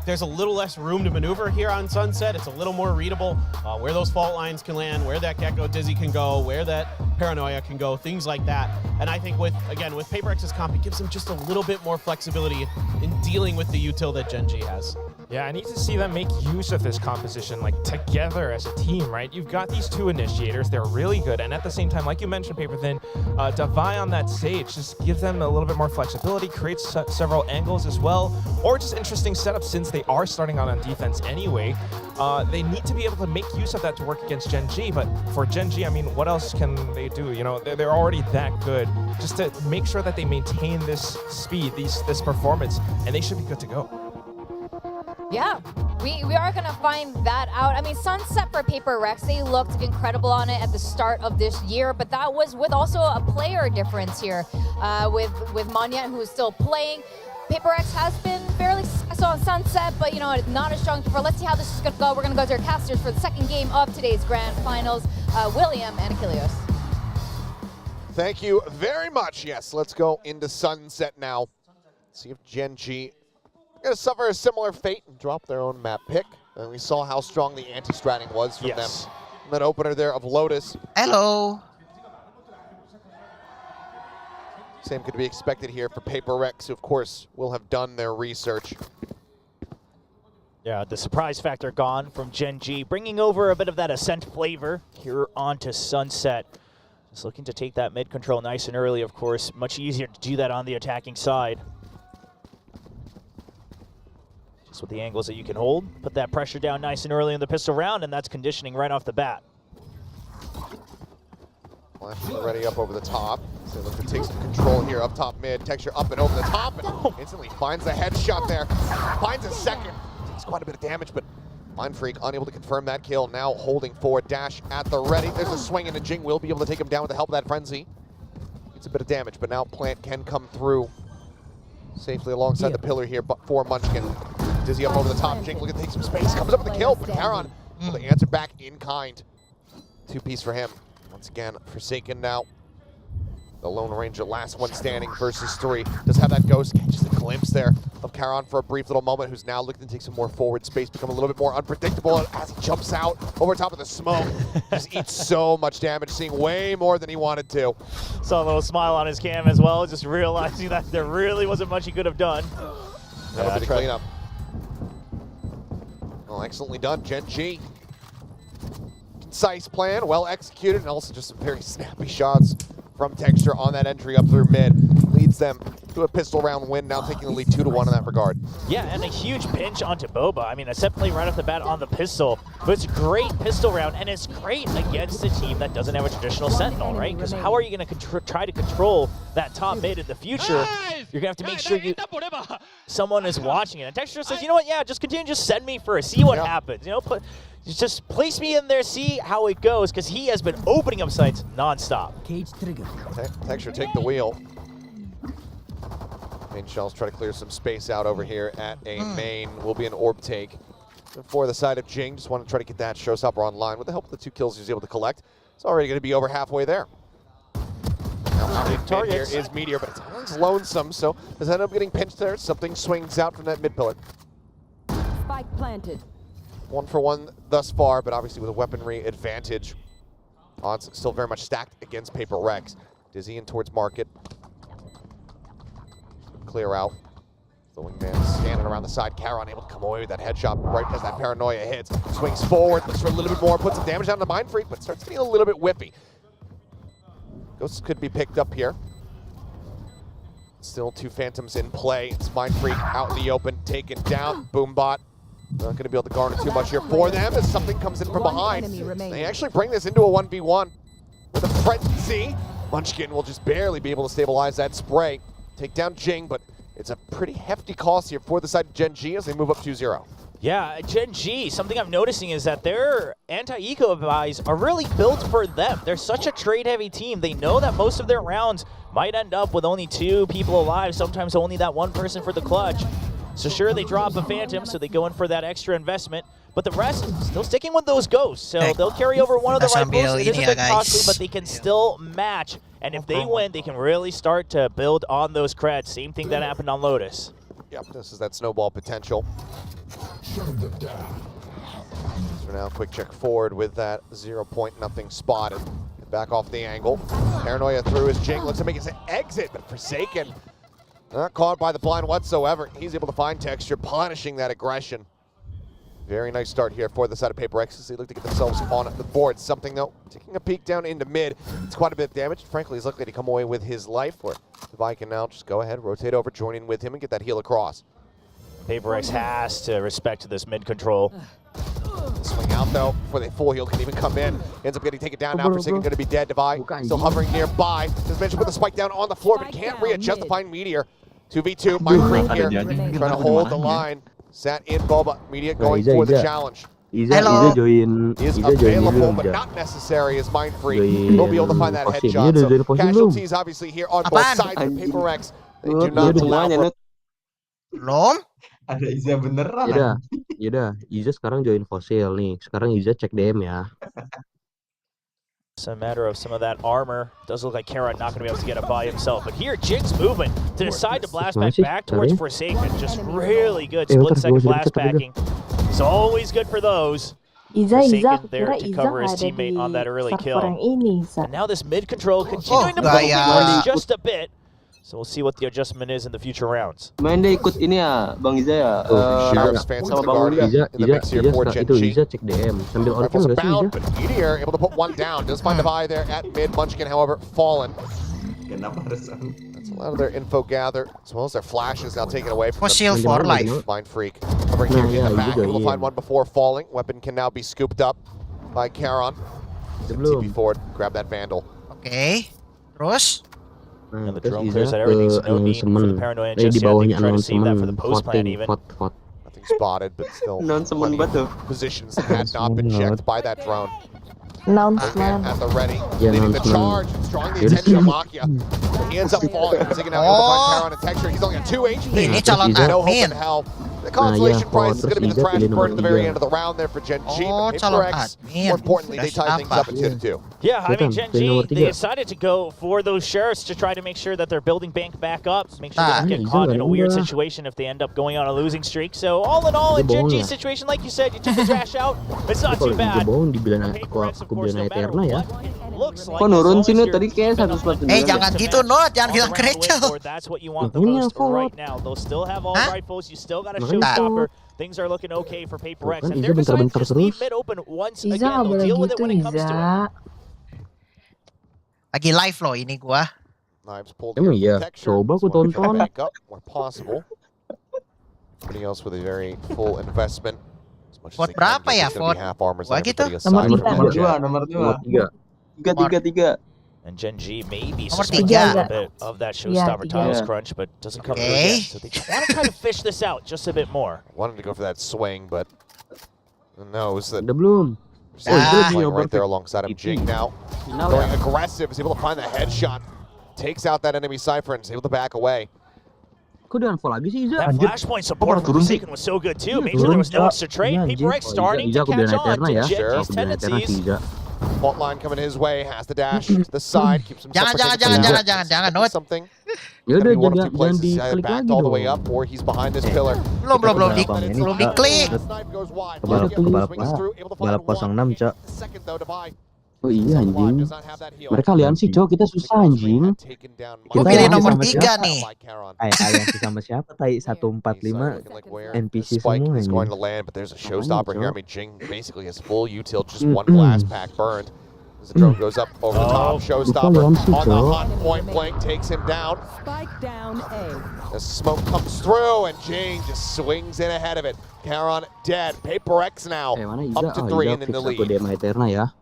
there's a little less room to maneuver here on Sunset. It's a little more readable where those fault lines can land, where that Gecko Dizzy can go, where that Paranoia can go, things like that. And I think with Paper X's comp, it gives them just a little bit more flexibility in dealing with the util that Gen.G has. Yeah, I need to see them make use of this composition, like, together as a team, right? You've got these two initiators. They're really good. And at the same time, like you mentioned, Paper Thin, Davai on that stage just gives them a little bit more flexibility, creates several angles as well, or just interesting setups since they are starting out on defense anyway. They need to be able to make use of that to work against Gen.G, but for Gen.G, I mean, what else can they do? You know, they're already that good. Just to make sure that they maintain this speed, this performance, and they should be good to go. Yeah, we are going to find that out. I mean, Sunset for Paper Rex, they looked incredible on it at the start of this year, but that was with also a player difference here with Monyet, who is still playing. Paper Rex has been fairly successful on Sunset, but, you know, not as strong before. Let's see how this is going to go. We're going to go to our casters for the second game of today's grand finals, William and Achilles. Thank you very much. Yes, let's go into Sunset now. See if Gen.G going to suffer a similar fate and drop their own map pick. And we saw how strong the anti-stratting was from them. And that opener there of Lotus. Hello. Same could be expected here for Paper Rex, who of course will have done their research. Yeah, the surprise factor gone from Gen.G, bringing over a bit of that Ascent flavor here onto Sunset. Just looking to take that mid control nice and early, of course. Much easier to do that on the attacking side. Just with the angles that you can hold. Put that pressure down nice and early in the pistol round, and that's conditioning right off the bat. Flash already up over the top. So look to take some control here up top mid. Texture up and over the top, and instantly finds a headshot there. Finds a second. Takes quite a bit of damage, but Mind Freak unable to confirm that kill. Now holding forward, dash at the ready. There's a swing, and Jing will be able to take him down with the help of that frenzy. It's a bit of damage, but now Plant can come through safely alongside the pillar here, but for Munchkin. Dizzy up over the top. Jing looking to take some space. Comes up with the kill, but Charon will answer back in kind. Two-piece for him. Once again, Forsaken now. The Lone Ranger, last one standing versus three. Does have that ghost, catches a glimpse there of Charon for a brief little moment, who's now looking to take some more forward space, become a little bit more unpredictable as he jumps out over top of the smoke. Just eats so much damage, seeing way more than he wanted to. Saw a little smile on his cam as well, just realizing that there really wasn't much he could have done. That'll be the cleanup. Well, excellently done, Gen.G. Concise plan, well executed, and also just some very snappy shots from Texture on that entry up through mid. Leads them to a pistol round win, now taking the lead 2-1 in that regard. Yeah, and a huge pinch onto Boba. I mean, a set play right off the bat on the pistol, but it's a great pistol round, and it's great against a team that doesn't have a traditional Sentinel, right? Because how are you going to try to control that top mid in the future? You're going to have to make sure someone is watching it. And Texture says, you know what, yeah, just continue, just send me first, see what happens. You know, just place me in there, see how it goes, because he has been opening up sites nonstop. Cage trigger. Texture take the wheel. Main shells try to clear some space out over here at a main. Will be an orb take for the side of Jing. Just want to try to get that showstopper online. With the help of the 2 kills he's able to collect, it's already going to be over halfway there. Now big target here is Meteor, but it's lonesome, so does end up getting pinched there. Something swings out from that mid pillar. Spike planted. 1 for 1 thus far, but obviously with a weaponry advantage. Odds still very much stacked against Paper Rex. Dizzy in towards Market. Clear out. The wingman standing around the side. Charon able to come away with that headshot right as that Paranoia hits. Swings forward, looks for a little bit more, puts some damage down to Mind Freak, but starts getting a little bit whippy. Ghosts could be picked up here. Still 2 Phantoms in play. It's Mind Freak out in the open, taken down. Boombot. Not going to be able to garner too much here for them as something comes in from behind. They actually bring this into a 1v1 with a frenzy. Munchkin will just barely be able to stabilize that spray. Take down Jing, but it's a pretty hefty cost here for the side of Gen.G as they move up 2-0. Yeah, Gen.G, something I'm noticing is that their anti-eco buys are really built for them. They're such a trade-heavy team. They know that most of their rounds might end up with only 2 people alive, sometimes only that 1 person for the clutch. So sure, they drop a Phantom, so they go in for that extra investment. But the rest still sticking with those ghosts, so they'll carry over one of the rifles. It is a bit costly, but they can still match. And if they win, they can really start to build on those creds. Same thing that happened on Lotus. Yep, this is that snowball potential. Shut them down. So now quick check forward with that 0 point, nothing spotted. Back off the angle. Paranoia through his Jing, looks to make his exit, but Forsaken not caught by the blind whatsoever. He's able to find texture, punishing that aggression. Very nice start here for the side of Paper X as they look to get themselves on the board. Something though, taking a peek down into mid. It's quite a bit of damage. Frankly, he's lucky to come away with his life, where Bagi can now just go ahead, rotate over, join in with him, and get that heal across. Paper X has to respect this mid control. Swing out though before the full heal can even come in. Ends up getting taken down now. Forsaken going to be dead. Devi still hovering nearby. As mentioned, with the spike down on the floor, but can't readjust to find Meteor. 2v2, Mind Freak here, trying to hold the line. Sat in Boba. Media going for the challenge. Hello. He is available, but not necessary as Mind Freak. He'll be able to find that headshot. So casualties obviously here on both sides of Paper X. They do not allow for... Belum? Ada Izza beneran. Yaudah, Izza sekarang join Fossil nih. Sekarang Izza cek DM ya. It's a matter of some of that armor. Does look like Kara not going to be able to get it by himself. But here, Jing's movement to decide to blast back towards Forsaken. Just really good split-second blast packing. It's always good for those. Forsaken there to cover his teammate on that early kill. And now this mid control continuing to build just a bit. So we'll see what the adjustment is in the future rounds. Main dia ikut ini ya, Bang Izza ya. Sama Bang Izza itu Izza cek DM sambil orphan nggak sih Izza? Meteor able to put one down. Does find Devi there at mid. Munchkin, however, fallen. Kenapa harus? That's a lot of their info gather, as well as their flashes now taken away from Fossil for life. Mind Freak. Over here in the back, able to find one before falling. Weapon can now be scooped up by Karon. TP forward, grab that Vandal. Oke. Terus? And the drone clears out everything, so no need for the paranoia just yet. They try to save that for the post plan even. Nothing spotted, but still positions that had not been checked by that drone. Announcement. At the ready, leading the charge, drawing the attention of Makia. He ends up falling. Taking out Karon and Texture. He's only got 2 HP. Ini calon No hope in admin. hell. The consolation prize is going to be the trash burn at the very end of the round there for Gen.G. Oh, Paper X, admin. more importantly, they tie things up at 2-2. Yeah, I mean, Gen.G, they decided to go for those sheriffs to try to make sure that they're building bank back up, make sure they don't get caught in a weird situation if they end up going on a losing streak. So all in all, in Gen.G's situation, like you said, you took the trash out. It's not too bad. Aku bilang Eterna ya. Kok nurun sih tadi kayak 149. Jangan gitu Not, jangan bilang kereco. That's what you want the most right now. They'll still have all rifles, you still got a showstopper. Things are looking okay for Paper X, and they're deciding to just leave mid open once again. They'll deal with it when it comes to it. Lagi live loh ini gua. Knives pulled Emang iya, coba aku tonton. Back up where possible. Everybody else with a very full investment. Vote berapa ya vote? Gua gitu. Nomor 2. 3. And Gen.G maybe Nomor suspends 3. a little bit of that showstopper tiles crunch, but doesn't come through again. So they want to try to fish this out just a bit more. Wanted to go for that swing, but knows that. Udah belum? Right there alongside him. Jing now going aggressive, is able to find the headshot, takes out that enemy Cypher and is able to back away. Kok dia unfollow lagi sih Izza? That flashpoint support from Forsaken was so good too. Made sure there was no extra trade. Paper X starting to catch on to Gen.G's tendencies. Fault line coming his way, has the dash to the side, keeps himself Jangan, Not. something. Yaudah, Places, jangan he's either diklik backed lagi all the way dong. up or he's behind this pillar. Belum diklik. Balap 06 Cok. Oh iya anjing. Mereka aliansi Cok, kita susah anjing. Gua pilih nomor 3 nih. Aliansi sama siapa? Tai 145 NPC semua Spike is going to land, but there's a showstopper here. I mean, Jing basically has full util, just one blast pack burned. As the drone goes up over the top, showstopper on the hot point blank takes him down. Spike down A. The smoke comes through and Jing just swings in ahead of it. Karon dead. Paper X now up to 3 and in the lead.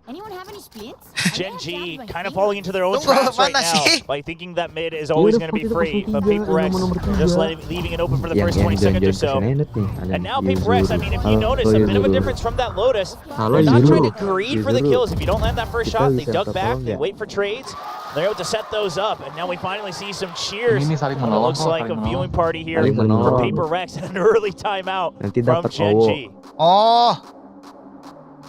Anyone have any splints? Gen.G kind of falling into their own traps right now by thinking that mid is always going to be free, but Paper X just leaving it open for the first 20 seconds or so. And now Paper X, I mean, if you notice, a bit of a difference from that Lotus. They're not trying to greed for the kills. If you don't land that first shot, they duck back, they wait for trades. They're able to set those up, and now we finally see some cheers. Ini saling It menolong looks kok, like a saling viewing menolong. party here Saling for menolong. Paper Rex and an early timeout Nanti from dapat Gen.G. Oh,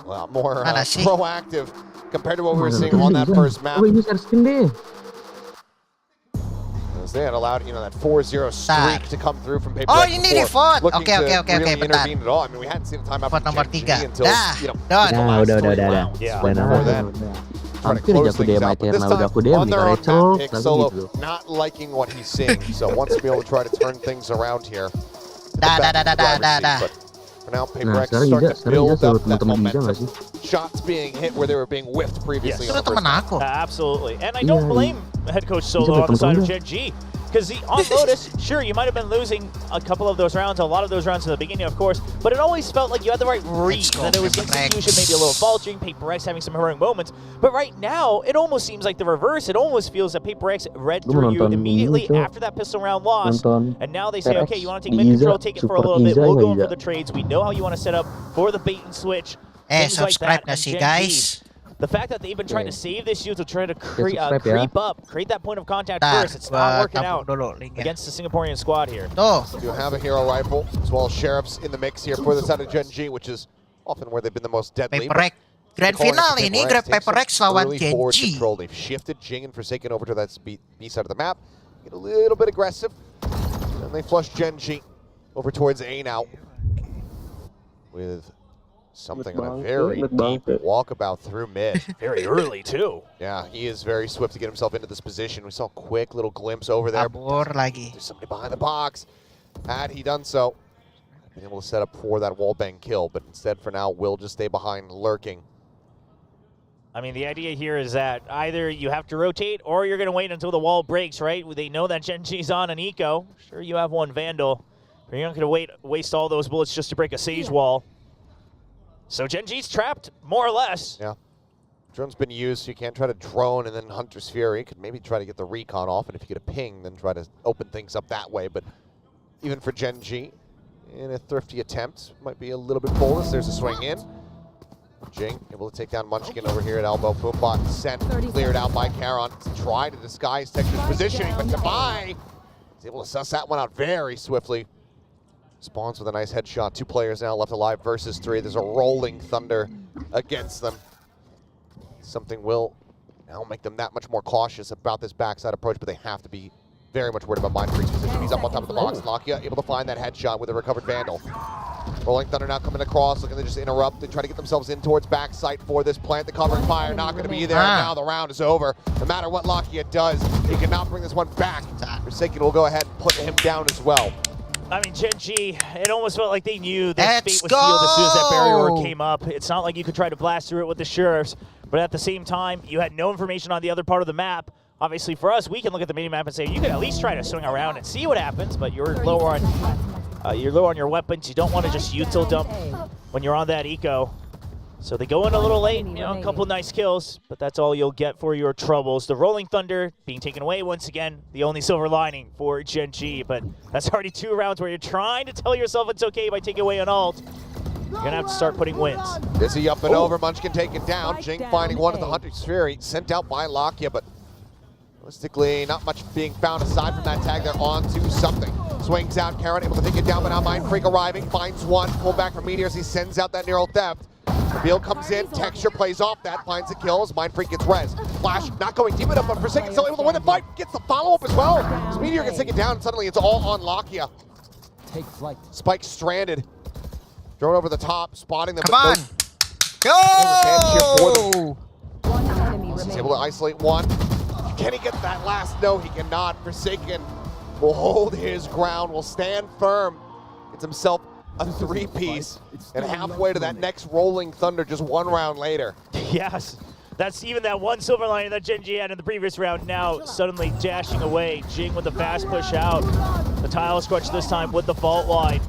Well, more Mana sih? proactive compared to what we were Mana seeing tuh on sih, that Izza? first map. Oh, ini share skin deh. As they had allowed, that 4-0 streak to come through from Paper Oh, Rex ini before default. looking Oke, to oke, oke, really bentar. intervene at all. I mean, we hadn't seen a timeout Default from nomor Gen.G 3. until, Dah, the done. last udah. 3 rounds. Yeah. But before that, trying to close things out. But this time, on their own map pick, Solo not liking what he's seeing. So wants to be able to try to turn things around here. Dah. But for now, Paper Nah, Rex sekarang starting Izza to build suruh up that teman-teman Izza momentum. nggak sih? Shots being hit where they were being whiffed previously. Itu On the temen first aku. Absolutely. And I don't blame head coach Solo Izza on the side of temen-temen Gen.G. Because on Lotus, sure, you might have been losing a couple of those rounds, a lot of those rounds in the beginning, of course, but it always felt like you had the right read, Let's go, that it was Paper execution, Rex. maybe a little faltering, Paper Rex having some heroic moments. But right now, it almost seems like the reverse. It almost feels that Paper Rex read Lu through you nonton immediately ini, Cok. after that pistol round loss. Nonton And now they say, PRX okay, you want to take di mid control, Izza, take it for a support little bit. Izza We'll nggak, go in for Izza? the trades. We know how you want to set up for the bait and switch. Things like Subscribe that. nggak And sih, Gen.G, guys? the fact that they've been trying to save this shield to try to subscribe ya. creep up, create that point of contact Dah, first, it's not gua working tampung out dulu linknya. against the Singaporean squad here. Tuh. You have a hero rifle, as well as sheriffs in the mix here for the side of Gen.G, which is often where they've been the most deadly. Paper Rex. Grand final ini Paper Rex lawan Gen.G. They've shifted Jing and Forsaken over to that B side of the map. Get a little bit aggressive. And they flush Gen.G over towards A now. With something on a very deep walkabout through mid. Very early, too. Yeah, he is very swift to get himself into this position. We saw a quick little glimpse over there. Kabur lagi. There's somebody behind the box. Had he done so, been able to set up for that wallbang kill, but instead for now, will just stay behind, lurking. I mean, the idea here is that either you have to rotate or you're going to wait until the wall breaks, right? They know that Gen.G's on an eco. Sure, you have one Vandal, but you're not going to waste all those bullets just to break a Sage wall. So Gen.G's trapped, more or less. Yeah. Drone's been used, so you can't try to drone and then Hunter's Fury. Could maybe try to get the recon off, and if you get a ping, then try to open things up that way. But even for Gen.G, in a thrifty attempt, might be a little bit bolus. There's a swing in. Jing able to take down Munchkin over here at elbow. Boombot sent, cleared out by Charon. Try to disguise Texture's positioning, but Devi is able to suss that one out very swiftly. Spawns with a nice headshot. 2 players now left alive versus 3. There's a rolling thunder against them. Something will now make them that much more cautious about this backside approach, but they have to be very much worried about Mindfreak's position. He's up on top of the box. Lakia able to find that headshot with a recovered Vandal. Rolling Thunder now coming across, looking to just interrupt and try to get themselves in towards backside for this plant. The covering fire not going to be there. Now the round is over. No matter what Lakia does, he cannot bring this one back. Forsaken will go ahead and put him down as well. I mean, Gen.G, it almost felt like they knew that fate was sealed as soon as that barrier came up. It's not like you could try to blast through it with the sheriffs, but at the same time, you had no information on the other part of the map. Obviously, for us, we can look at the mini-map and say, you could at least try to swing around and see what happens, but you're low on your weapons. You don't want to just util dump when you're on that eco. So they go in a little late, a couple nice kills, but that's all you'll get for your troubles. The Rolling Thunder being taken away once again, the only silver lining for Gen.G, but that's already 2 rounds where you're trying to tell yourself it's okay by taking away an ult. You're going to have to start putting wins. Busy up and over, Munchkin taken down. Jing finding one at the Hunter's Fury, sent out by Lakia, but realistically, not much being found aside from that tag. They're on to something. Swings out, Charon able to take it down, but now Mindfreak arriving, finds one, pull back from Meteors, he sends out that neural theft. Reveal comes in, Texture plays off that, finds the kills, Mindfreak gets res. Flash not going deep enough, but Forsaken still able to win the fight, gets the follow-up as well. As Meteor gets taken down, and suddenly it's all on Lakia. Take flight. Spike stranded. Thrown over the top, spotting them. Come on! Go! He's able to isolate one. Can he get that last? No, he cannot. Forsaken will hold his ground, will stand firm. Gets himself a 3-piece, and halfway to that next Rolling Thunder just 1 round later. Yes, that's even that one silver lining that Gen.G had in the previous round, now suddenly dashing away. Jing with the fast push out. The tile scrunch this time with the fault line.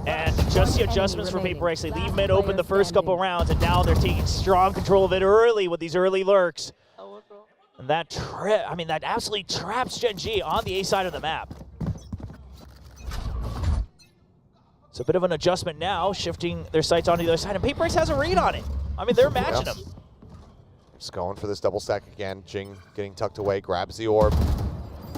And just the adjustments for Paper Rex. They leave mid open the first couple rounds, and now they're taking strong control of it early with these early lurks. And that absolutely traps Gen.G on the A side of the map. It's a bit of an adjustment now, shifting their sights onto the other side, and Paper Rex has a read on it. I mean, they're matching them. Just going for this double stack again. Jing getting tucked away, grabs the orb.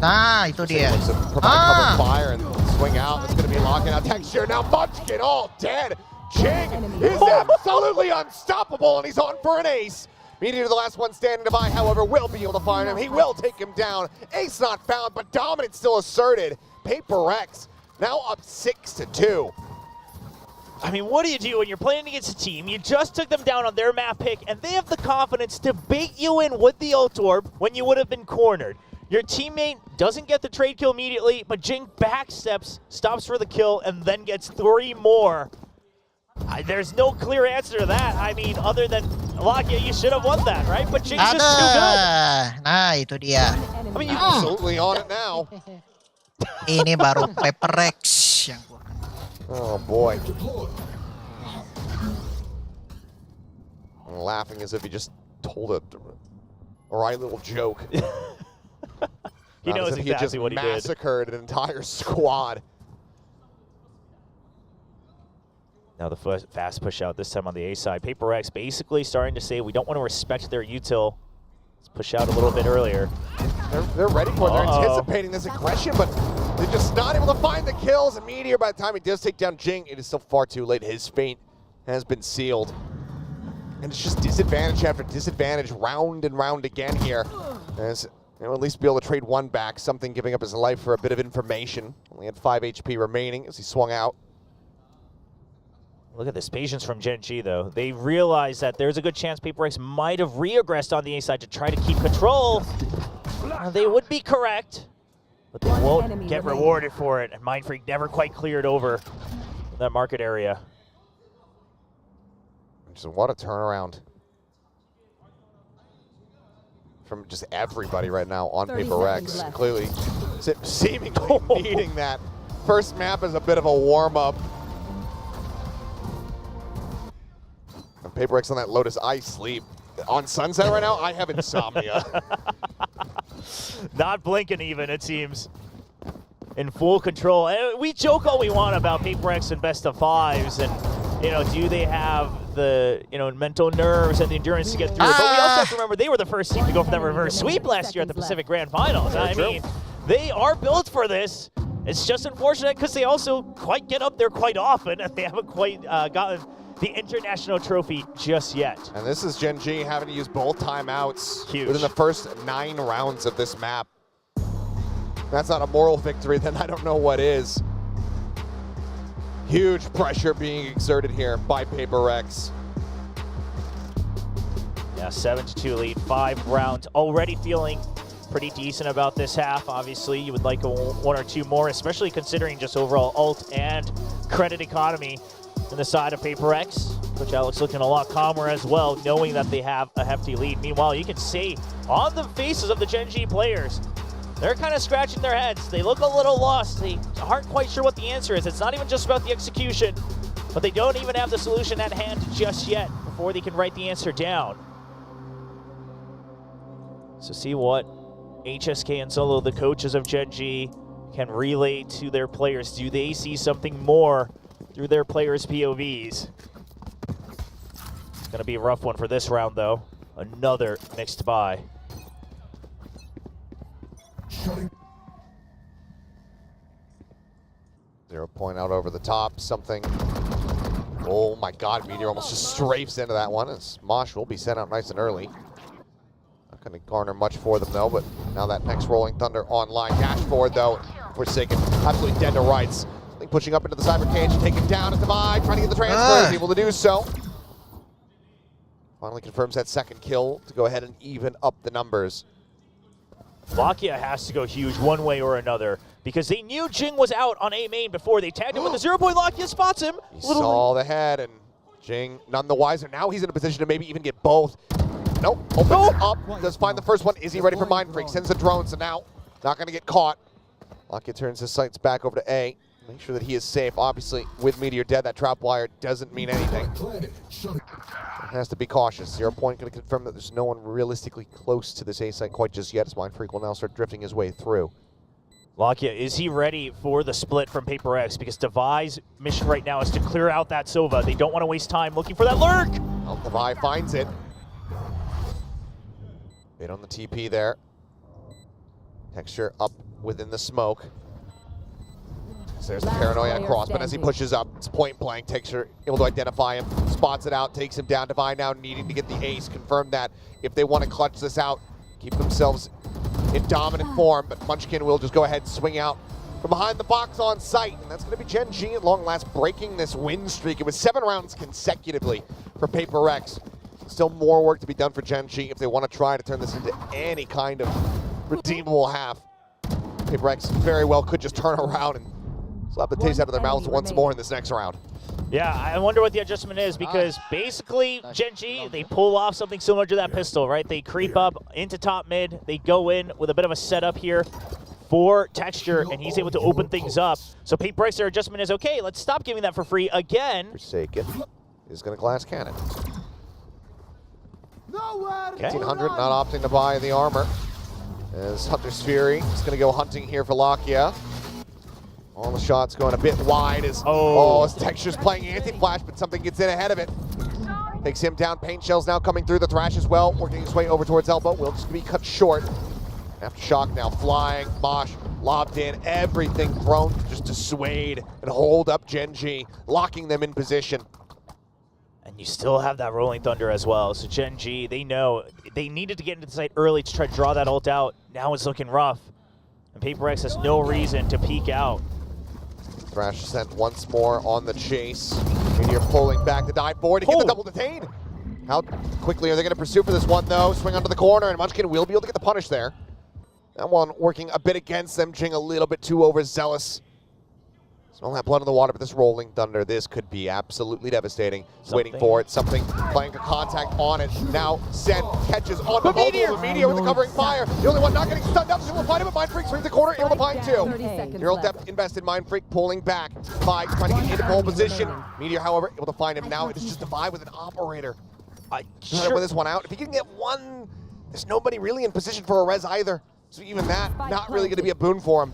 Nah, itu dia. Looks to provide cover fire and swing out. It's going to be locking out Texture. Now Munchkin all dead. Jing is absolutely unstoppable, and he's on for an ace. Meteor, the last one standing by, however, will be able to find him. He will take him down. Ace not found, but dominance still asserted. Paper X now up 6-2. I mean, what do you do when you're playing against a team? You just took them down on their map pick, and they have the confidence to bait you in with the ult orb when you would have been cornered. Your teammate doesn't get the trade kill immediately, but Jing backsteps, stops for the kill, and then gets 3 more. There's no clear answer to that. I mean, other than Lakia, you should have won that, right? But Jing's just too good. Nah, itu dia. I mean, you Absolutely on it now. Ini baru Paper Rex yang gua. Oh boy. I'm laughing as if he just told a right little joke. He knows as if he had just exactly what he did. massacred an entire squad. Now the fast push out this time on the A side. Paper X basically starting to say we don't want to respect their util. Let's push out a little bit earlier. They're ready for it. They're anticipating this aggression, but they're just not able to find the kills. And Meteor, by the time he does take down Jing, it is still far too late. His fate has been sealed. And it's just disadvantage after disadvantage, round and round again here. As he'll at least be able to trade one back, something giving up his life for a bit of information. Only had 5 HP remaining as he swung out. Look at this patience from Gen.G, though. They realize that there's a good chance Paper X might have re-aggressed on the A side to try to keep control. They would be correct, but they won't get rewarded for it. And Mindfreak never quite cleared over that market area. Just what a turnaround from just everybody right now on Paper X. Clearly, seemingly needing that first map as a bit of a warm-up. And Paper X on that Lotus I sleep. On Sunset right now, I have insomnia. Not blinking even, it seems. In full control. And we joke all we want about Paper X and best of 5s, and you know, do they have the mental nerves and the endurance to get through? But we also have to remember they were the first team to go for that reverse sweep last year at the Pacific Grand Finals. I mean, they are built for this. It's just unfortunate because they also quite get up there quite often, and they haven't quite gotten the international trophy just yet. And this is Gen.G having to use both timeouts within the first 9 rounds of this map. If that's not a moral victory, then I don't know what is. Huge pressure being exerted here by Paper X. Yeah, 7-2 lead, 5 rounds. Already feeling pretty decent about this half. Obviously, you would like 1 or 2 more, especially considering just overall ult and credit economy on the side of Paper X. Coach Alex looking a lot calmer as well, knowing that they have a hefty lead. Meanwhile, you can see on the faces of the Gen.G players, they're kind of scratching their heads. They look a little lost. They aren't quite sure what the answer is. It's not even just about the execution, but they don't even have the solution at hand just yet before they can write the answer down. So see what HSK and Solo, the coaches of Gen.G, can relay to their players. Do they see something more through their players' POVs? It's going to be a rough one for this round, though. Another mixed buy. 0 point out over the top, something. Oh my God, Meteor almost just strafes into that one, as Mosh will be sent out nice and early. Not gonna garner much for them though, but now that next Rolling Thunder online. Dash forward though, Forsaken, absolutely dead to rights. Pushing up into the cyber cage, taken down at Divide, trying to get the transfer, able to do so. Finally confirms that second kill to go ahead and even up the numbers. Lakia has to go huge one way or another because they knew Jing was out on A main before they tagged him with the 0 point. Lakia spots him. He saw the head, and Jing none the wiser. Now he's in a position to maybe even get both. Nope, opens up, does find the first one. Is he ready for Mindfreak? Sends the drone, so now not going to get caught. Lakia turns his sights back over to A. Make sure that he is safe. Obviously, with Meteor dead, that trap wire doesn't mean anything. Has to be cautious. 0 point going to confirm that there's no one realistically close to this A site quite just yet, as Mindfreak will now start drifting his way through. Lakia, is he ready for the split from Paper X? Because Devi's mission right now is to clear out that Sova. They don't want to waste time looking for that lurk. Well, Devi finds it. Bit on the TP there. Texture up within the smoke. So there's the paranoia across, but as he pushes up, it's point blank. Texture able to identify him, spots it out, takes him down. Divine now needing to get the ace, confirm that if they want to clutch this out, keep themselves in dominant form, but Munchkin will just go ahead and swing out from behind the box on site, and that's going to be Gen.G at long last breaking this win streak. It was 7 rounds consecutively for Paper Rex. Still more work to be done for Gen.G if they want to try to turn this into any kind of redeemable half. Paper Rex very well could just turn around and slap the taste out of their mouths once more in this next round. Yeah, I wonder what the adjustment is, because basically Gen.G, they pull off something similar to that pistol, right? They creep up into top mid, they go in with a bit of a setup here for Texture, and he's able to open things up. So Paper Rex, their adjustment is, okay, let's stop giving that for free again. Forsaken is going to glass cannon. Okay. 1800 not opting to buy the armor. As Hunter's Fury is going to go hunting here for Lakia. All the shots going a bit wide as as Texture's playing anti-flash, but something gets in ahead of it. Takes him down. Paint shells now coming through the Thrash as well, working his way over towards Elbow. Will just be cut short. After Shock now flying, Mosh lobbed in, everything thrown to just dissuade and hold up Gen.G, locking them in position. And you still have that Rolling Thunder as well. So Gen.G, they know they needed to get into the site early to try to draw that ult out. Now it's looking rough. And Paper Rex has no reason to peek out. Thrash sent once more on the chase. Meteor pulling back the dive forward to get the double detain. How quickly are they going to pursue for this one, though? Swing onto the corner, and Munchkin will be able to get the punish there. That one working a bit against them, Jing a little bit too overzealous. Smell that blood in the water, but this Rolling Thunder, this could be absolutely devastating. Waiting for it, something playing for contact on it. Now Sen catches on the Meteor. Meteor with the covering fire. The only one not getting stunned up is able to find him, but Mind Freak swings the corner, able to find two. Neural Depth invested, Mind Freak pulling back. Five trying to get into pole position. Meteor, however, able to find him now. It is just a Vibe with an operator. Sure. With this one out. If he can get one, there's nobody really in position for a res either. So even that, not really going to be a boon for him.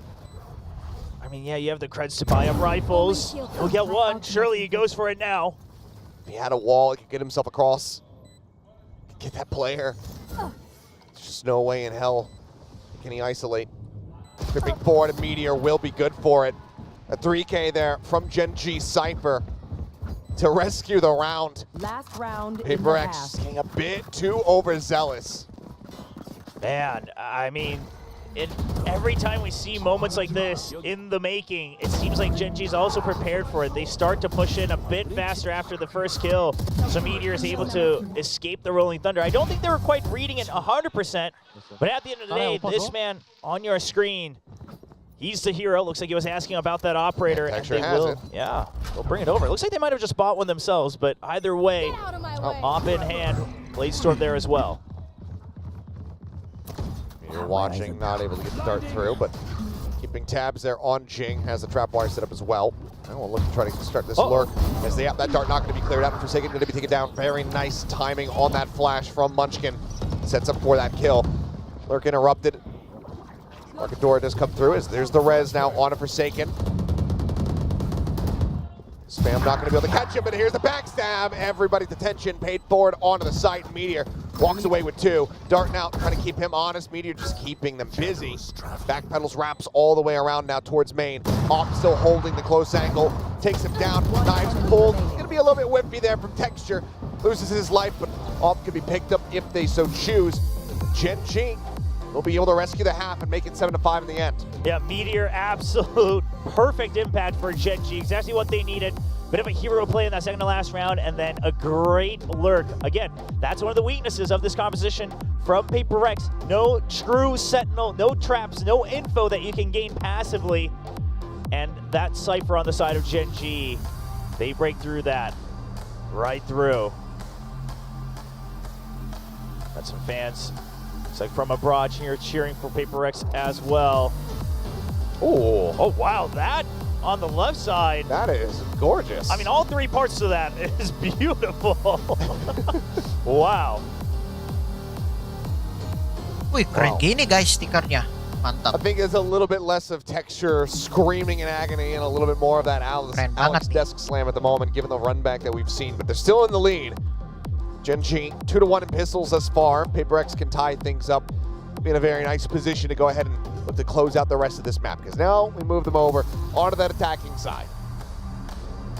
I mean, yeah, you have the creds to buy up rifles. He'll get one. Surely he goes for it now. If he had a wall, he could get himself across. Get that player. There's just no way in hell can he isolate. Tripping forward, a Meteor will be good for it. A 3K there from Gen.G Cypher to rescue the round. Last round. Paper Rex getting a bit too overzealous. Man, I mean, every time we see moments like this in the making, it seems like Gen.G is also prepared for it. They start to push in a bit faster after the first kill, so Meteor is able to escape the Rolling Thunder. I don't think they were quite reading it 100%, but at the end of the day, this man on your screen, he's the hero. Looks like he was asking about that operator, and they will. Yeah, they'll bring it over. It looks like they might have just bought one themselves, but either way, op in hand, Blade Storm there as well. You're watching, not able to get the dart through, but keeping tabs there on Jing, has the trap wire set up as well. Now we'll look to try to start this lurk as that dart not going to be cleared out. Forsaken going to be taken down. Very nice timing on that flash from Munchkin. Sets up for that kill. Lurk interrupted. Markadora does come through as there's the res now on a Forsaken. Spam not going to be able to catch him, but here's the backstab. Everybody's attention paid forward onto the site. Meteor walks away with two. Darting out, trying to keep him honest. Meteor just keeping them busy. Backpedals, wraps all the way around now towards main. Op still holding the close angle. Takes him down, knives pulled. He's going to be a little bit whippy there from Texture. Loses his life, but Op could be picked up if they so choose. Gen.G will be able to rescue the half and make it 7-5 in the end. Yeah, Meteor, absolute perfect impact for Gen.G. Exactly what they needed. Bit of a hero play in that second to last round, and then a great lurk. Again, that's one of the weaknesses of this composition from Paper Rex. No true sentinel, no traps, no info that you can gain passively. And that Cypher on the side of Gen.G, they break through that. Right through. Got some fans, looks like from abroad here, cheering for Paper Rex as well. Oh, wow, that on the left side. That is gorgeous. I mean, all three parts of that is beautiful. Wow. Wih, keren gini guys stikernya. Mantap. I think there's a little bit less of Texture screaming in agony and a little bit more of that Alex desk slam at the moment, given the run back that we've seen, but they're still in the lead. Gen.G 2-1 in pistols thus far. PaperX can tie things up, be in a very nice position to go ahead and look to close out the rest of this map, because now we move them over onto that attacking side.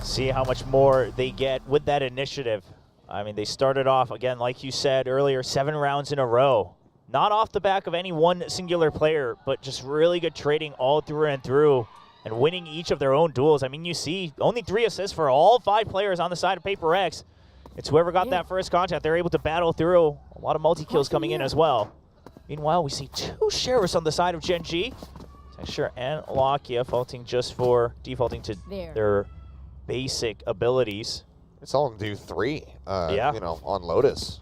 See how much more they get with that initiative. I mean, they started off, again, like you said earlier, 7 rounds in a row. Not off the back of any one singular player, but just really good trading all through and through and winning each of their own duels. I mean, you see only 3 assists for all 5 players on the side of PaperX. It's whoever got that first contact. They're able to battle through. A lot of multi-kills coming in as well. Meanwhile, we see 2 sheriffs on the side of Gen.G. Texture and Lakia defaulting to their basic abilities. It's all do 3, you know, on Lotus.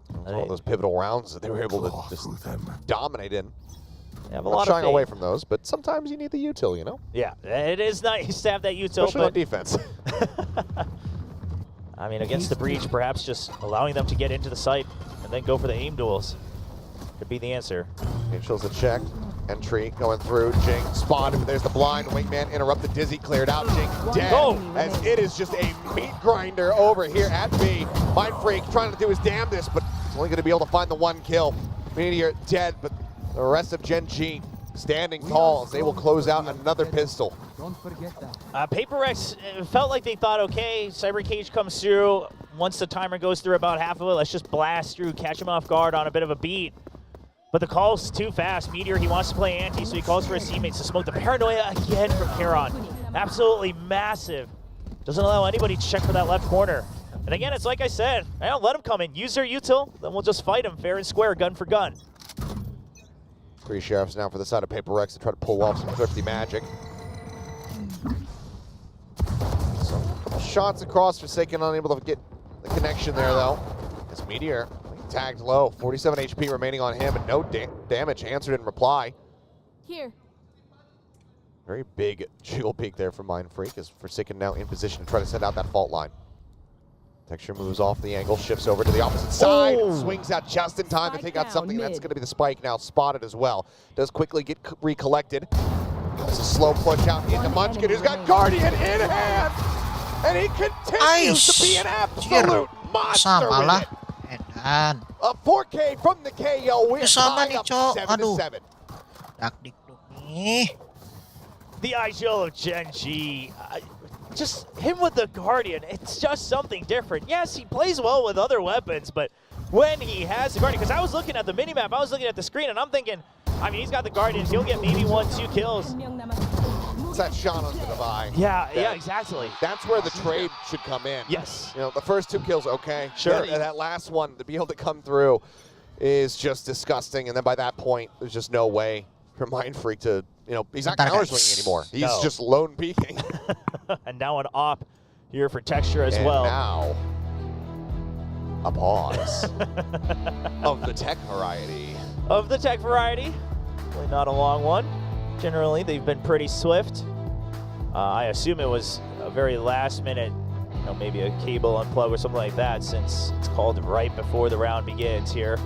One of those pivotal rounds that they were able to just dominate in. Not shying away from those, but sometimes you need the util, you know? Yeah, it is nice to have that util. Especially on defense. I mean, against the breach, perhaps just allowing them to get into the site and then go for the aim duels could be the answer. Mitchell's a check. Entry going through. Jing spotted, but there's the blind. Wingman interrupted. Dizzy cleared out. Jing dead. As it is just a meat grinder over here at B. Mind Freak trying to do his damnedest, but he's only going to be able to find the 1 kill. Meteor dead, but the rest of Gen.G standing tall as they will close out another pistol. PaperX felt like they thought, okay, Cyber Cage comes through. Once the timer goes through about half of it, let's just blast through, catch him off guard on a bit of a beat. But the call's too fast. Meteor, he wants to play anti, so he calls for his teammates to smoke. The paranoia again from Charon. Absolutely massive. Doesn't allow anybody to check for that left corner. And again, it's like I said, let him come in. Use their util, then we'll just fight him fair and square, gun for gun. 3 sheriffs now for the side of PaperX to try to pull off some thrifty magic. So, a couple shots across, Forsaken unable to get the connection there though. It's Meteor tagged low, 47 HP remaining on him, and no damage answered in reply. Here. Very big jiggle peek there from Mind Freak as Forsaken now in position to try to send out that fault line. Texture moves off the angle, shifts over to the opposite side, swings out just in time to take out something that's going to be the spike now spotted as well. Does quickly get recollected. It's a slow push out into Munchkin, who's got Guardian in hand, and he continues to be an absolute monster with it. Edan. A 4K from the KO. We're tied up 7-7. Dak-dik-duk nih. The IGL of Gen.G, just him with the Guardian, it's just something different. Yes, he plays well with other weapons, but when he has the Guardian, because I was looking at the minimap, I was looking at the screen, and I'm thinking, I mean, he's got the Guardian, he'll get maybe 1-2 kills. It's that shot onto the Divine. Yeah, exactly. That's where the trade should come in. Yes. You know, the first 2 kills, okay. Sure. That last one, to be able to come through is just disgusting, and then by that point, there's just no way for Mind Freak to, you know, he's not counter swinging anymore. He's just lone peeking. And now an op here for Texture as well. Now, a pause of the tech variety. Of the tech variety, really not a long one. Generally, they've been pretty swift. I assume it was a very last minute, you know, maybe a cable unplug or something like that, since it's called right before the round begins here.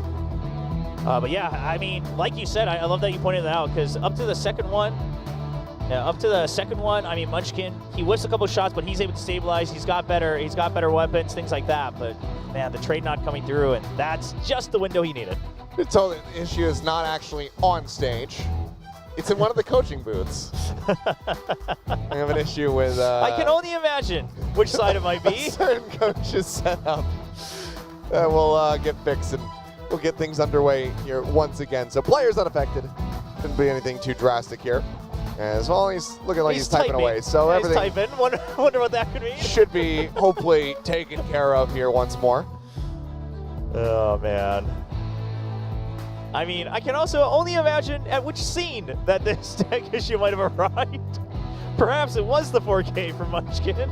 But yeah, I mean, like you said, I love that you pointed that out, because up to the second one, I mean, Munchkin, he whiffs a couple shots, but he's able to stabilize. He's got better weapons, things like that. But man, the trade not coming through, and that's just the window he needed. So the issue is not actually on stage. It's in one of the coaching booths. I have an issue with... I can only imagine which side it might be. Certain coaches set up. We'll get fixed and we'll get things underway here once again. So players unaffected. Shouldn't be anything too drastic here. As well, he's looking like he's typing away. So everything typing. Wonder what that could mean. Should be hopefully taken care of here once more. Oh, man. I mean, I can also only imagine at which scene that this tech issue might have arrived. Perhaps it was the 4K from Munchkin.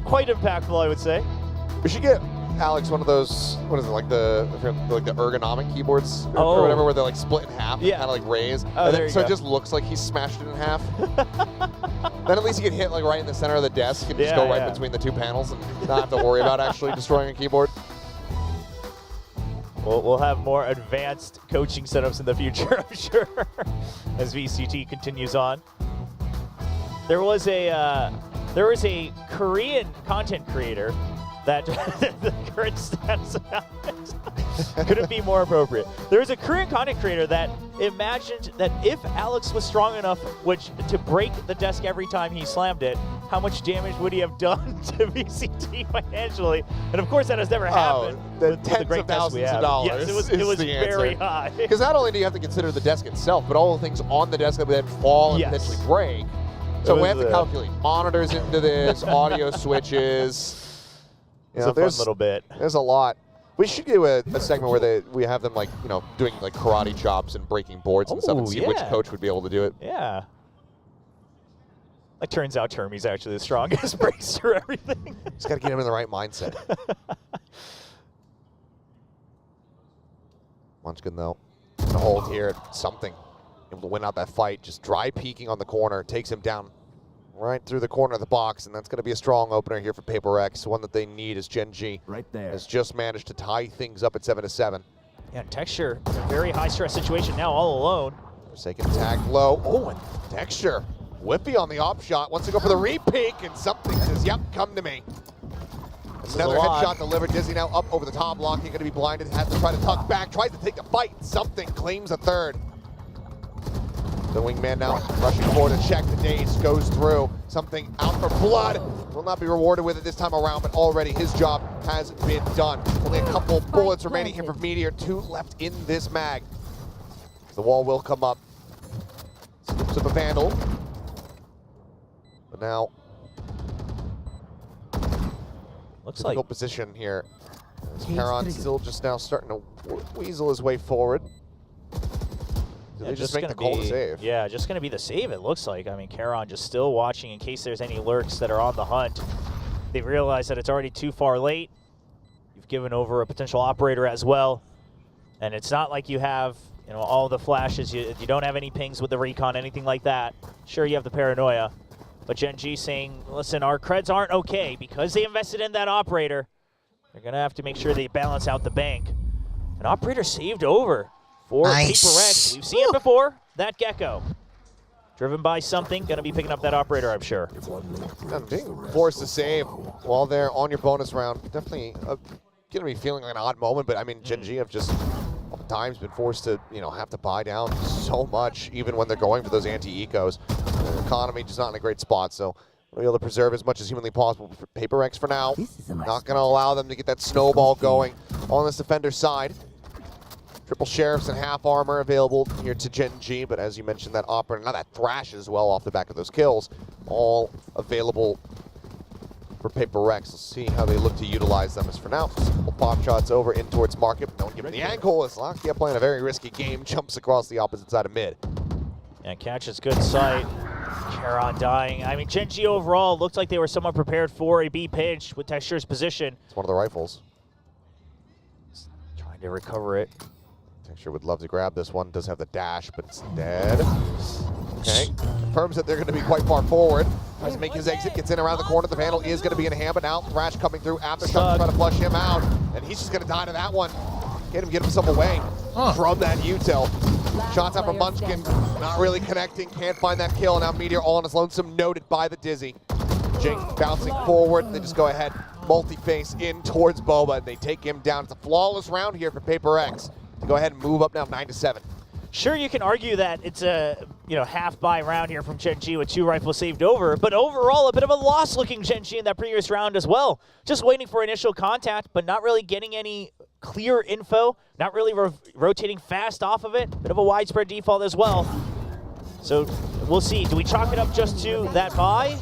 Quite impactful, I would say. We should get Alex one of those, what is it, like the ergonomic keyboards or whatever, where they're like split in half, kind of like raised. Oh, there you so go. It just looks like he's smashed it in half. Then at least you can hit like right in the center of the desk and just go right between the 2 panels and not have to worry about actually destroying a keyboard. We'll have more advanced coaching setups in the future, I'm sure, as VCT continues on. There was a Korean content creator that the current status announcement couldn't be more appropriate. There was a Korean content creator that imagined that if Alex was strong enough to break the desk every time he slammed it, how much damage would he have done to VCT financially? And of course, that has never happened. The tens of thousands of dollars. Yes, it was very high. Because not only do you have to consider the desk itself, but all the things on the desk that would then fall and potentially break. So we have to calculate monitors into this, audio switches. You know, It's a fun little bit. There's a lot. We should do a segment where we have them like, you know, doing like karate chops and breaking boards and stuff and see which coach would be able to do it. Yeah. It turns out Termy's actually the strongest, breaks through everything. Just got to get him in the right mindset. Munchkin, though, to hold here at something. Able to win out that fight. Just dry peeking on the corner. Takes him down right through the corner of the box, and that's going to be a strong opener here for Paper X. One that they need is Gen.G. Right there. Has just managed to tie things up at 7-7. Yeah, Texture, very high stress situation now, all alone. Forsaken tag low. Oh, and Texture. Whippy on the op shot. Wants to go for the re-peek, and something says, yep, come to me. Another headshot delivered. Dizzy now up over the top block. He's going to be blinded. Has to try to tuck back. Tries to take the fight. Something claims a third. The wingman now rushing forward to check the daze. Goes through. Something out for blood. Will not be rewarded with it this time around, but already his job has been done. Only a couple bullets remaining here for Meteor. 2 left in this mag. The wall will come up. Scoops up a Vandal. But now, looks difficult like position here. Karon still just now starting to weasel his way forward. Did they just make the call to save? Yeah, just going to be the save, it looks like. I mean, Karon just still watching in case there's any lurks that are on the hunt. They realize that it's already too far late. You've given over a potential operator as well. And it's not like you have, you know, all the flashes. You don't have any pings with the recon, anything like that. Sure, you have the paranoia. But Gen.G saying, listen, our creds aren't okay because they invested in that operator. They're going to have to make sure they balance out the bank. An operator saved over for Paper X. We've seen it before. That Gecko. Driven by something. Going to be picking up that operator, I'm sure. Being forced to save while they're on your bonus round. Definitely going to be feeling like an odd moment, but I mean, Gen.G have just times been forced to, you know, have to buy down so much, even when they're going for those anti-ecos. The economy just not in a great spot, so we'll be able to preserve as much as humanly possible for Paper X for now. Not going to allow them to get that snowball going on this defender side. Triple Sheriffs and half armor available here to Gen.G, but as you mentioned, that operator, now that Thrash as well off the back of those kills, all available for Paper X. Let's see how they look to utilize them. As for now, simple pop shots over in towards market, but don't give him the angle as Lakia playing a very risky game, jumps across the opposite side of mid. And catches good sight. Karon dying. I mean, Gen.G overall looked like they were somewhat prepared for a B pitch with Texture's position. It's one of the rifles. Trying to recover it. Texture would love to grab this one. Does have the dash, but it's dead. Okay, confirms that they're going to be quite far forward. Tries to make his exit, gets in around the corner. The Vandal is going to be in hand, but now Thrash coming through after shot, trying to flush him out. And he's just going to die to that one. Get himself away from that util. Shots out from Munchkin, not really connecting, can't find that kill. Now Meteor all on his lonesome, noted by the Dizzy. Jake bouncing forward, they just go ahead, multi-face in towards Boba, and they take him down. It's a flawless round here for Paper X to go ahead and move up now 9-7. Sure, you can argue that it's a half buy round here from Gen.G with 2 rifles saved over, but overall a bit of a loss looking Gen.G in that previous round as well. Just waiting for initial contact, but not really getting any clear info, not really rotating fast off of it. Bit of a widespread default as well. So we'll see. Do we chalk it up just to that buy?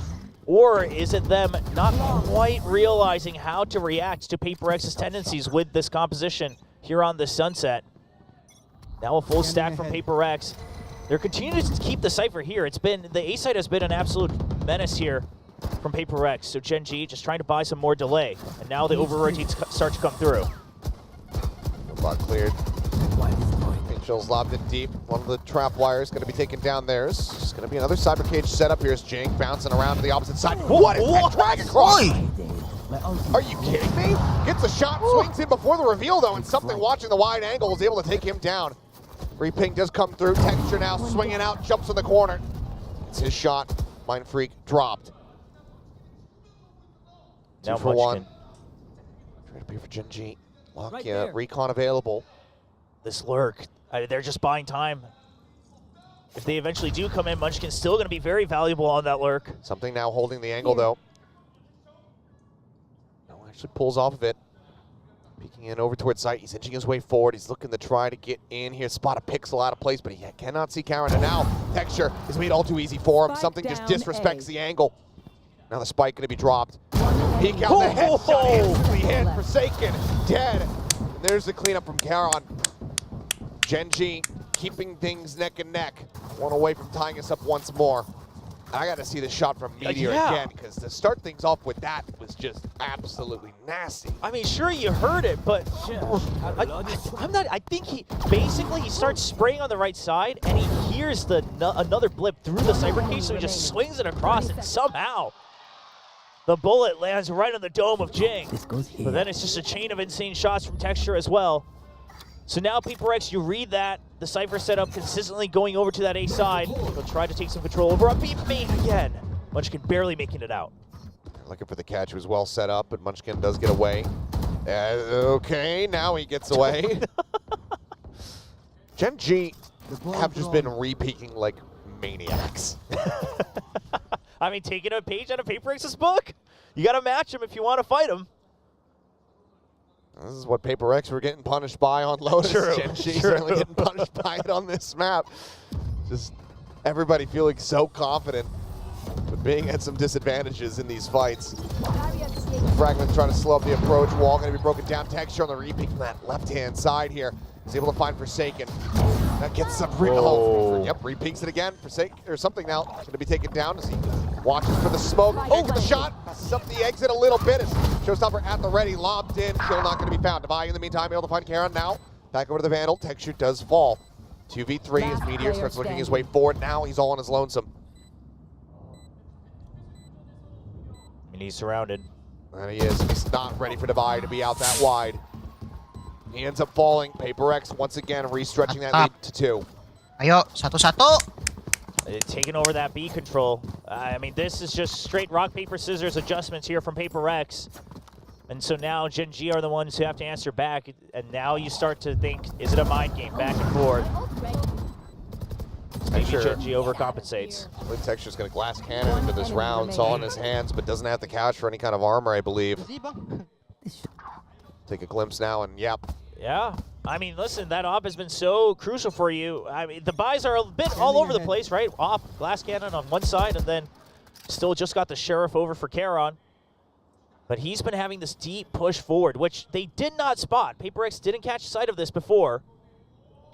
Or is it them not quite realizing how to react to Paper X's tendencies with this composition here on the Sunset? Now a full stack from Paper X. They're continuing to keep the Cypher here. It's been, the A side has been an absolute menace here from Paper X. So Gen.G just trying to buy some more delay. And now the over-rotates start to come through. Bot cleared. Chills lobbed it deep. One of the trap wires going to be taken down there. It's going to be another cyber cage setup here as Jink bouncing around to the opposite side. What is that drag across? Are you kidding me? Gets a shot, swings in before the reveal though, and something watching the wide angle is able to take him down. Reping does come through. Texture now swinging out, jumps in the corner. It's his shot. Mind Freak dropped. Now 2 for 1. here for Gen.G. Lakia, recon available. This lurk, they're just buying time. If they eventually do come in, Munchkin's still going to be very valuable on that lurk. Something now holding the angle, though. No, actually pulls off of it. Peeking in over towards site. He's inching his way forward. He's looking to try to get in here. Spot a pixel out of place, but he cannot see Karen. And now Texture is made all too easy for him. Something just disrespects the angle. Now the spike going to be dropped. Peek out the headshot. Instantly hit. Forsaken. Dead. And there's the cleanup from Karen. Gen.G keeping things neck and neck. One away from tying us up once more. I got to see the shot from Meteor again, because to start things off with that was just absolutely nasty. I mean, sure, you heard it, but I think he starts spraying on the right side, and he hears another blip through the cyber case, so he just swings it across, and somehow the bullet lands right on the dome of Jing. But then it's just a chain of insane shots from Texture as well. So now PaperX, you read that. The Cypher setup consistently going over to that A side. He'll try to take some control over a beat main again. Munchkin barely making it out. Looking for the catch. It was well set up, but Munchkin does get away. Okay, now he gets away. Gen.G have just been re-peaking like maniacs. I mean, taking a page out of PaperX's book. You got to match him if you want to fight him. This is what PaperX were getting punished by on Lotus. Gen.G certainly getting punished by it on this map. Just everybody feeling so confident, but being at some disadvantages in these fights. Fragment's trying to slow up the approach. Wall going to be broken down. Texture on the repeat from that left-hand side here. He's able to find Forsaken. That gets some re-peaks it again. Forsaken or something now. Going to be taken down as he watches for the smoke. Oh, the shot. Messes up the exit a little bit. As Showstopper at the ready, lobbed in. Kill not going to be found. Bagi in the meantime able to find Karen now. Back over to the Vandal. Texture does fall. 2v3 as Meteor starts looking his way forward. Now he's all on his lonesome. And he's surrounded. And he is. He's not ready for Divide to be out that wide. He ends up falling. PaperX once again restretching that lead to 2. Ayo, satu-satu. Taking over that B control. I mean, this is just straight rock, paper, scissors adjustments here from PaperX. And so now Gen.G are the ones who have to answer back. And now you start to think, is it a mind game back and forth? Maybe Gen.G overcompensates. I believe Texture's going to glass cannon into this round. It's all in his hands, but doesn't have the cash for any kind of armor, I believe. Take a glimpse now, and yep. Yeah. I mean, listen, that op has been so crucial for you. I mean, the buys are a bit all over the place, right? Op, glass cannon on one side, and then still just got the Sheriff over for Charon. But he's been having this deep push forward, which they did not spot. PaperX didn't catch sight of this before.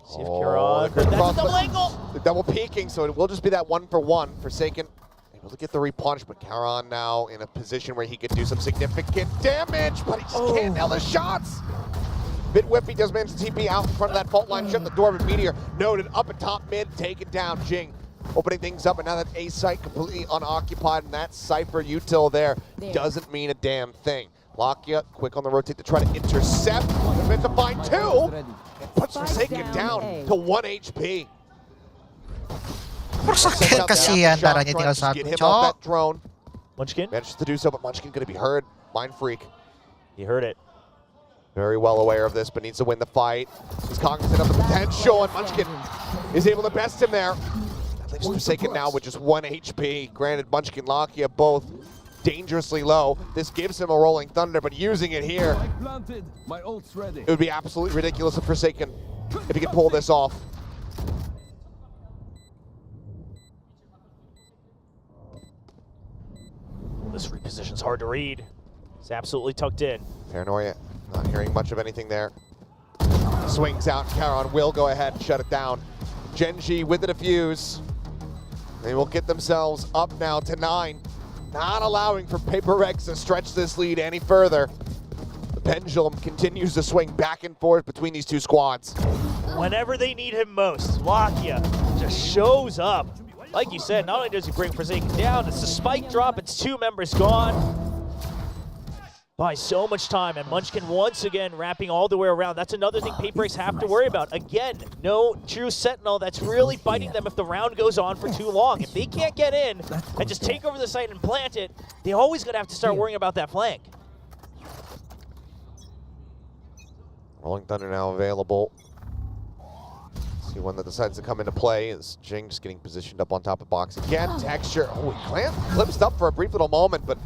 See if Charon, that's a double angle! They're double peeking, so it will just be that 1-for-1. Forsaken able to get the repunish, but Charon now in a position where he could do some significant damage, but he just can't nail the shots! Bit whippy does manage to TP out in front of that fault line, shut the door, but Meteor noted up at top mid, taken down. Jing opening things up, and now that A site completely unoccupied, and that Cypher util there doesn't mean a damn thing. Lakia quick on the rotate to try to intercept. Meant to find 2, and puts Forsaken down to 1 HP. Forsaken kasihan darahnya tinggal satu, cok. Drone. Munchkin manages to do so, but Munchkin going to be heard. Mind Freak. He heard it. Very well aware of this, but needs to win the fight. He's cognizant of the potential, and Munchkin is able to best him there. That leaves Forsaken now with just 1 HP. Granted, Munchkin and Lakia both dangerously low. This gives him a rolling thunder, but using it here, it would be absolutely ridiculous of Forsaken if he could pull this off. This reposition's hard to read. It's absolutely tucked in. Paranoia, not hearing much of anything there. Swings out, Charon will go ahead and shut it down. Gen.G with the defuse. They will get themselves up now to 9. Not allowing for PaperX to stretch this lead any further. The pendulum continues to swing back and forth between these two squads. Whenever they need him most, Lakia just shows up. Like you said, not only does he bring Forsaken down, it's the spike drop, it's 2 members gone. By so much time, and Munchkin once again wrapping all the way around. That's another thing PaperX have to worry about. Again, no true Sentinel that's really biting them if the round goes on for too long. If they can't get in and just take over the site and plant it, they're always gonna have to start worrying about that flank. Rolling Thunder now available. See one that decides to come into play is Jing just getting positioned up on top of box again. Texture, oh, he glimpsed up for a brief little moment, but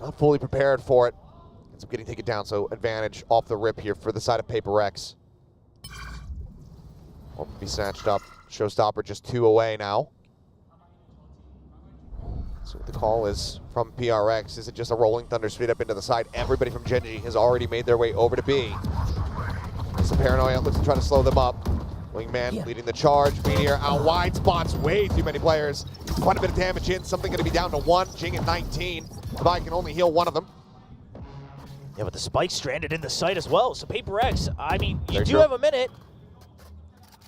not fully prepared for it. Ends up getting taken down, so advantage off the rip here for the side of Paper Rex. Won't be snatched up. Showstopper just 2 away now. So what the call is from PRX. Is it just a Rolling Thunder straight up into the side? Everybody from Gen.G has already made their way over to B. It's a Paranoia, looks to try to slow them up. Wingman leading the charge. Meteor out wide, spots way too many players. Quite a bit of damage in, something gonna be down to 1. Jing at 19. Bagi can only heal 1 of them. Yeah, but the spike stranded in the site as well. So Paper X, I mean, you do have a minute.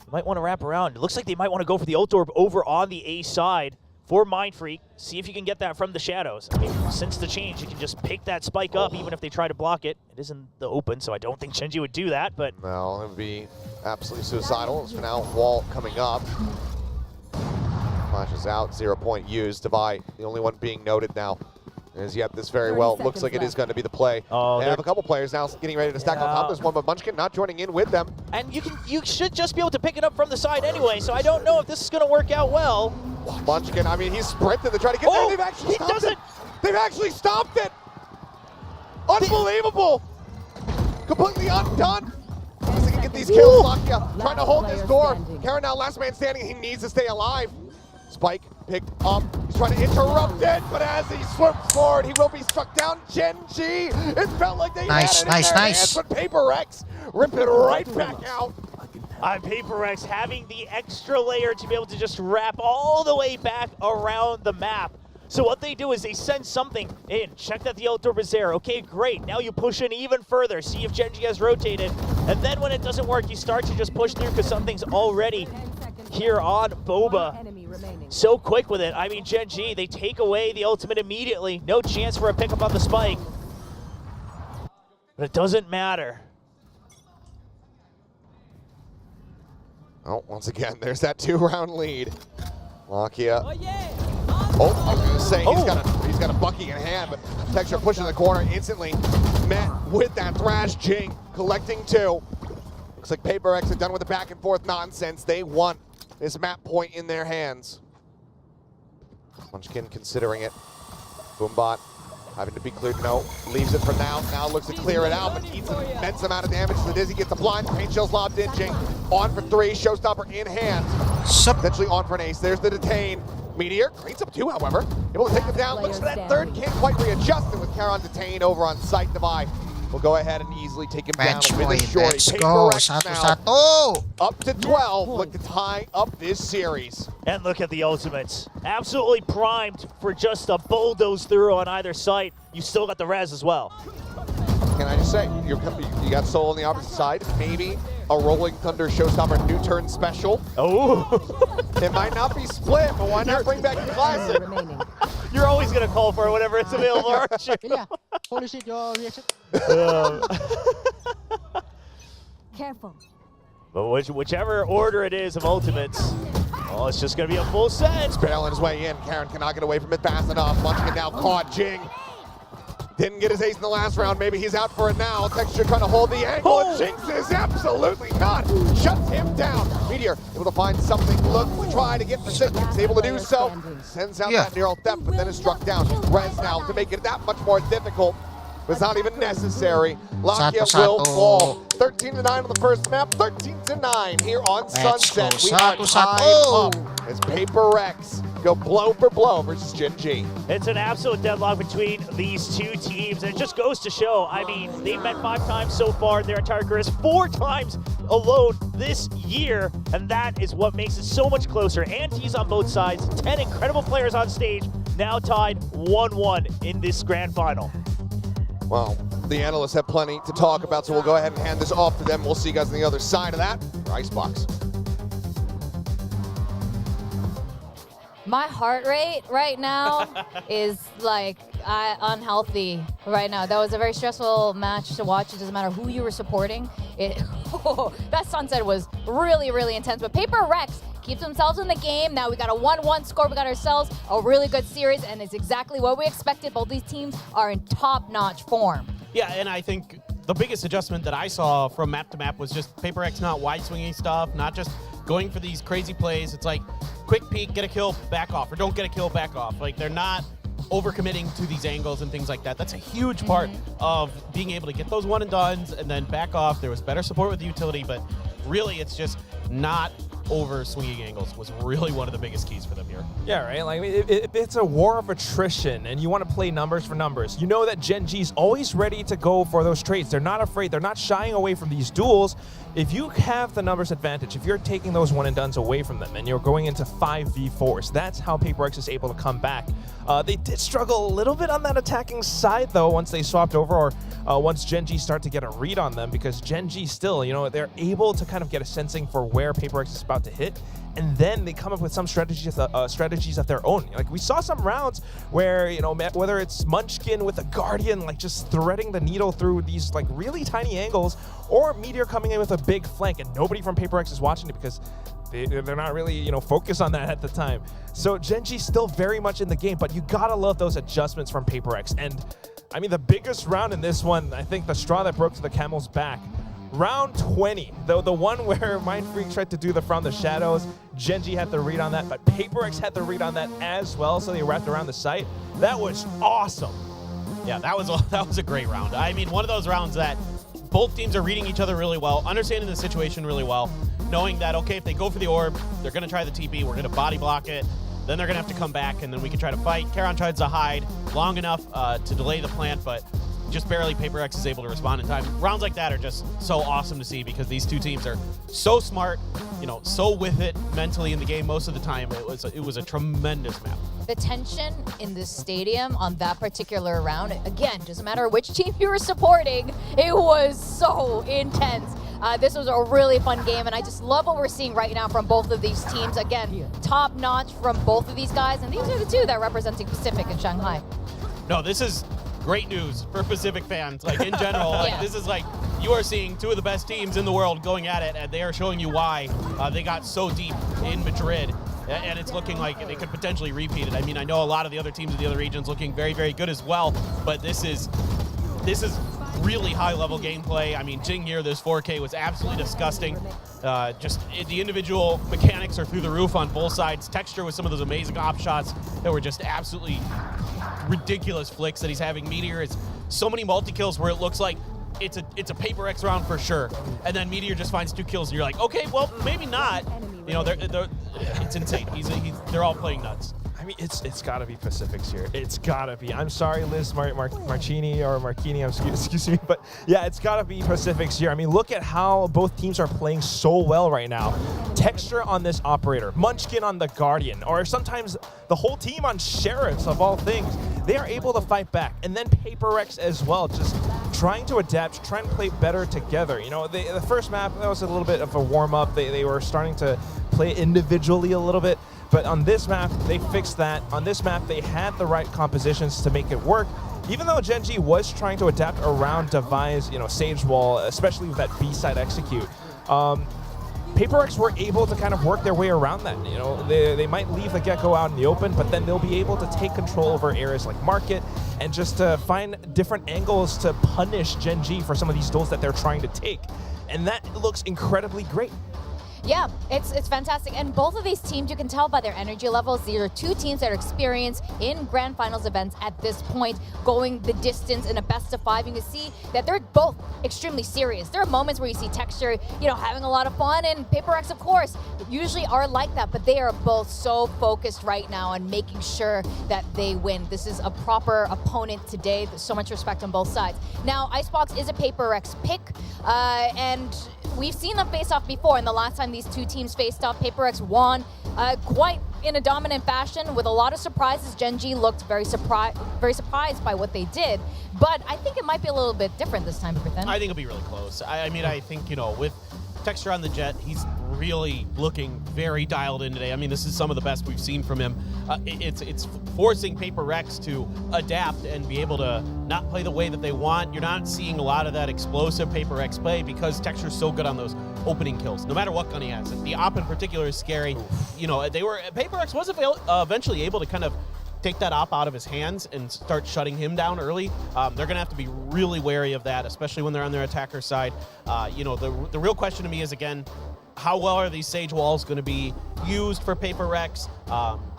You might want to wrap around. It looks like they might want to go for the ult orb over on the A side for Mind Freak. See if you can get that from the shadows. I mean, since the change, you can just pick that spike up even if they try to block it. It is in the open, so I don't think Gen.G would do that, but... No, it would be absolutely suicidal. So now wall coming up. Flashes out, 0 point used. Devi, the only one being noted now. As yet, this very well looks like it is going to be the play. Oh, they have a couple players now getting ready to stack on top. There's one, but Munchkin not joining in with them. And you should just be able to pick it up from the side anyway, so I don't know if this is going to work out well. Munchkin, I mean, he's sprinted to try to get there. They've actually stopped it. They've actually stopped it. Unbelievable. Completely undone. He can get these kills. Lakia trying to hold this door. Karen now last man standing. He needs to stay alive. Spike picked up. He's trying to interrupt it, but as he swoops forward, he will be struck down. Gen.G. It felt like they had it in their hands, but Paper Rex rip it right back out. Paper Rex having the extra layer to be able to just wrap all the way back around the map. So what they do is they send something in, check that the ult orb is there. Okay, great. Now you push in even further, see if Gen.G has rotated, and then when it doesn't work, you start to just push through because something's already here on Boba. So quick with it. I mean, Gen.G, they take away the ultimate immediately. No chance for a pickup on the spike. But it doesn't matter. Oh, once again, there's that 2-round lead. Lakia. Oh, I was gonna say he's got a Bucky in hand, but Texture pushing the corner instantly met with that thrash. Jing collecting 2. Looks like Paper X are done with the back and forth nonsense. They want this map point in their hands. Munchkin considering it. Boombot having to be cleared. No, leaves it for now. Now looks to clear it out, but eats an immense amount of damage. The Dizzy gets the blind. Paint shell's lobbed in. Jing on for 3. Showstopper in hand. Potentially on for an ace. There's the detain. Meteor cleans up 2, however. Able to take them down. Looks for that 3rd. Can't quite readjust it with Charon detained over on site. Devi will go ahead and easily take him down with a shorty. Let's go. Satu-satu. Up to 12. Look to tie up this series. And look at the ultimates. Absolutely primed for just a bulldoze through on either side. You still got the res as well. Can I just say, you got Soul on the opposite side. Maybe a Rolling Thunder Showstopper new turn special. Oh. It might not be split, but why not bring back the classic? You're always going to call for it whenever it's available, aren't you? Yeah. Holy shit, your reaction. Careful. But whichever order it is of ultimates, oh, it's just going to be a full set. He's barreling his way in. Karen cannot get away from it fast enough. Munchkin now caught. Jing didn't get his ace in the last round. Maybe he's out for it now. Texture trying to hold the angle. Oh. Jinx is absolutely not. Shuts him down. Meteor able to find something. Looks to try to get persistence. Able to do so. Sends out that neural theft, but then is struck down. Res now to make it that much more difficult. It's not even necessary. Lakia will fall. 13-9 on the first map. 13-9 here on Sunset. We are tied up as Paper Rex go blow for blow versus Gen.G. It's an absolute deadlock between these two teams, and it just goes to show, I mean, they've met 5 times so far in their entire careers, 4 times alone this year, and that is what makes it so much closer. Antes on both sides, 10 incredible players on stage, now tied 1-1 in this grand final. Well, the analysts have plenty to talk about, so we'll go ahead and hand this off to them. We'll see you guys on the other side of that. Icebox. My heart rate right now is like unhealthy right now. That was a very stressful match to watch. It doesn't matter who you were supporting. That Sunset was really, really intense. But Paper Rex keeps themselves in the game. Now we got a 1-1 score. We got ourselves a really good series, and it's exactly what we expected. Both these teams are in top-notch form. Yeah, and I think the biggest adjustment that I saw from map to map was just Paper X not wide swinging stuff, not just going for these crazy plays. It's like quick peek, get a kill, back off, or don't get a kill, back off. Like they're not overcommitting to these angles and things like that. That's a huge part of being able to get those one and dones and then back off. There was better support with the utility, but really it's just not over swinging angles was really one of the biggest keys for them here. Yeah, right? Like, it's a war of attrition, and you want to play numbers for numbers. You know that Gen.G's always ready to go for those trades. They're not afraid. They're not shying away from these duels. If you have the numbers advantage, if you're taking those one and dones away from them and you're going into 5v4s, that's how Paper X is able to come back. They did struggle a little bit on that attacking side, though, once they swapped over, or once Gen.G start to get a read on them, because Gen.G still, you know, they're able to kind of get a sensing for where Paper X is about to hit, and then they come up with some strategies of their own. Like, we saw some rounds where, you know, whether it's Munchkin with a Guardian, like just threading the needle through these like really tiny angles, or Meteor coming in with a big flank, and nobody from Paper X is watching it because they're not really, you know, focused on that at the time. So Gen.G still very much in the game, but you gotta love those adjustments from Paper X. And I mean, the biggest round in this one, I think the straw that broke to the camel's back, round 20, the one where Mind Freak tried to do the From the Shadows, Gen.G had the read on that, but Paper X had the read on that as well, so they wrapped around the site. That was awesome. Yeah, that was a great round. I mean, one of those rounds that both teams are reading each other really well, understanding the situation really well, knowing that, okay, if they go for the orb, they're going to try the TP, we're going to body block it, then they're going to have to come back, and then we can try to fight. Karon tries to hide long enough to delay the plant, but just barely Paper X is able to respond in time. Rounds like that are just so awesome to see because these two teams are so smart, you know, so with it mentally in the game most of the time. It was a tremendous map. The tension in this stadium on that particular round, again, doesn't matter which team you were supporting, it was so intense. This was a really fun game, and I just love what we're seeing right now from both of these teams. Again, top notch from both of these guys, and these are the two that are representing Pacific and Shanghai. No, this is great news for Pacific fans. Like, in general, like, this is like, you are seeing two of the best teams in the world going at it, and they are showing you why they got so deep in Madrid. And it's looking like they could potentially repeat it. I mean, I know a lot of the other teams in the other regions looking very, very good as well, but this is really high-level gameplay. I mean, Jing here, this 4K was absolutely disgusting. Just the individual mechanics are through the roof on both sides. Texture with some of those amazing op shots that were just absolutely ridiculous flicks that he's having. Meteor is so many multi-kills where it looks like it's a Paper X round for sure, and then Meteor just finds 2 kills, and you're like, okay, well, maybe not. You know, it's insane. They're all playing nuts. I mean, it's got to be Pacifics here. It's got to be. I'm sorry, Liz Marchini or Marchini, excuse me, but yeah, it's got to be Pacifics here. I mean, look at how both teams are playing so well right now. Texture on this operator, Munchkin on the Guardian, or sometimes the whole team on Sheriffs of all things. They are able to fight back, and then Paper X as well, just trying to adapt, trying to play better together. You know, the first map, that was a little bit of a warm-up. They were starting to play individually a little bit, but on this map, they fixed that. On this map, they had the right compositions to make it work. Even though Gen.G was trying to adapt around Devi's, you know, Sage Wall, especially with that B-side execute, Paper X were able to kind of work their way around that. You know, they might leave the Gecko out in the open, but then they'll be able to take control over areas like Market and just find different angles to punish Gen.G for some of these duels that they're trying to take. And that looks incredibly great. Yeah, it's fantastic. And both of these teams, you can tell by their energy levels, these are two teams that are experienced in Grand Finals events at this point, going the distance in a best of 5. You can see that they're both extremely serious. There are moments where you see Texture, you know, having a lot of fun, and Paper X, of course, usually are like that, but they are both so focused right now on making sure that they win. This is a proper opponent today. There's so much respect on both sides. Now, Icebox is a Paper X pick, and we've seen them face off before, and the last time these two teams faced off, Paper X won quite in a dominant fashion with a lot of surprises. Gen.G looked very surprised by what they did, but I think it might be a little bit different this time, Everton. I think it'll be really close. I mean, I think, you know, with Texture on the Jet, he's really looking very dialed in today. I mean, this is some of the best we've seen from him. It's forcing Paper X to adapt and be able to not play the way that they want. You're not seeing a lot of that explosive Paper X play because Texture's so good on those opening kills, no matter what gun he has. The op in particular is scary. You know, Paper X was eventually able to kind of take that op out of his hands and start shutting him down early. They're going to have to be really wary of that, especially when they're on their attacker side. The real question to me is, again, how well are these Sage walls going to be used for Paper Rex?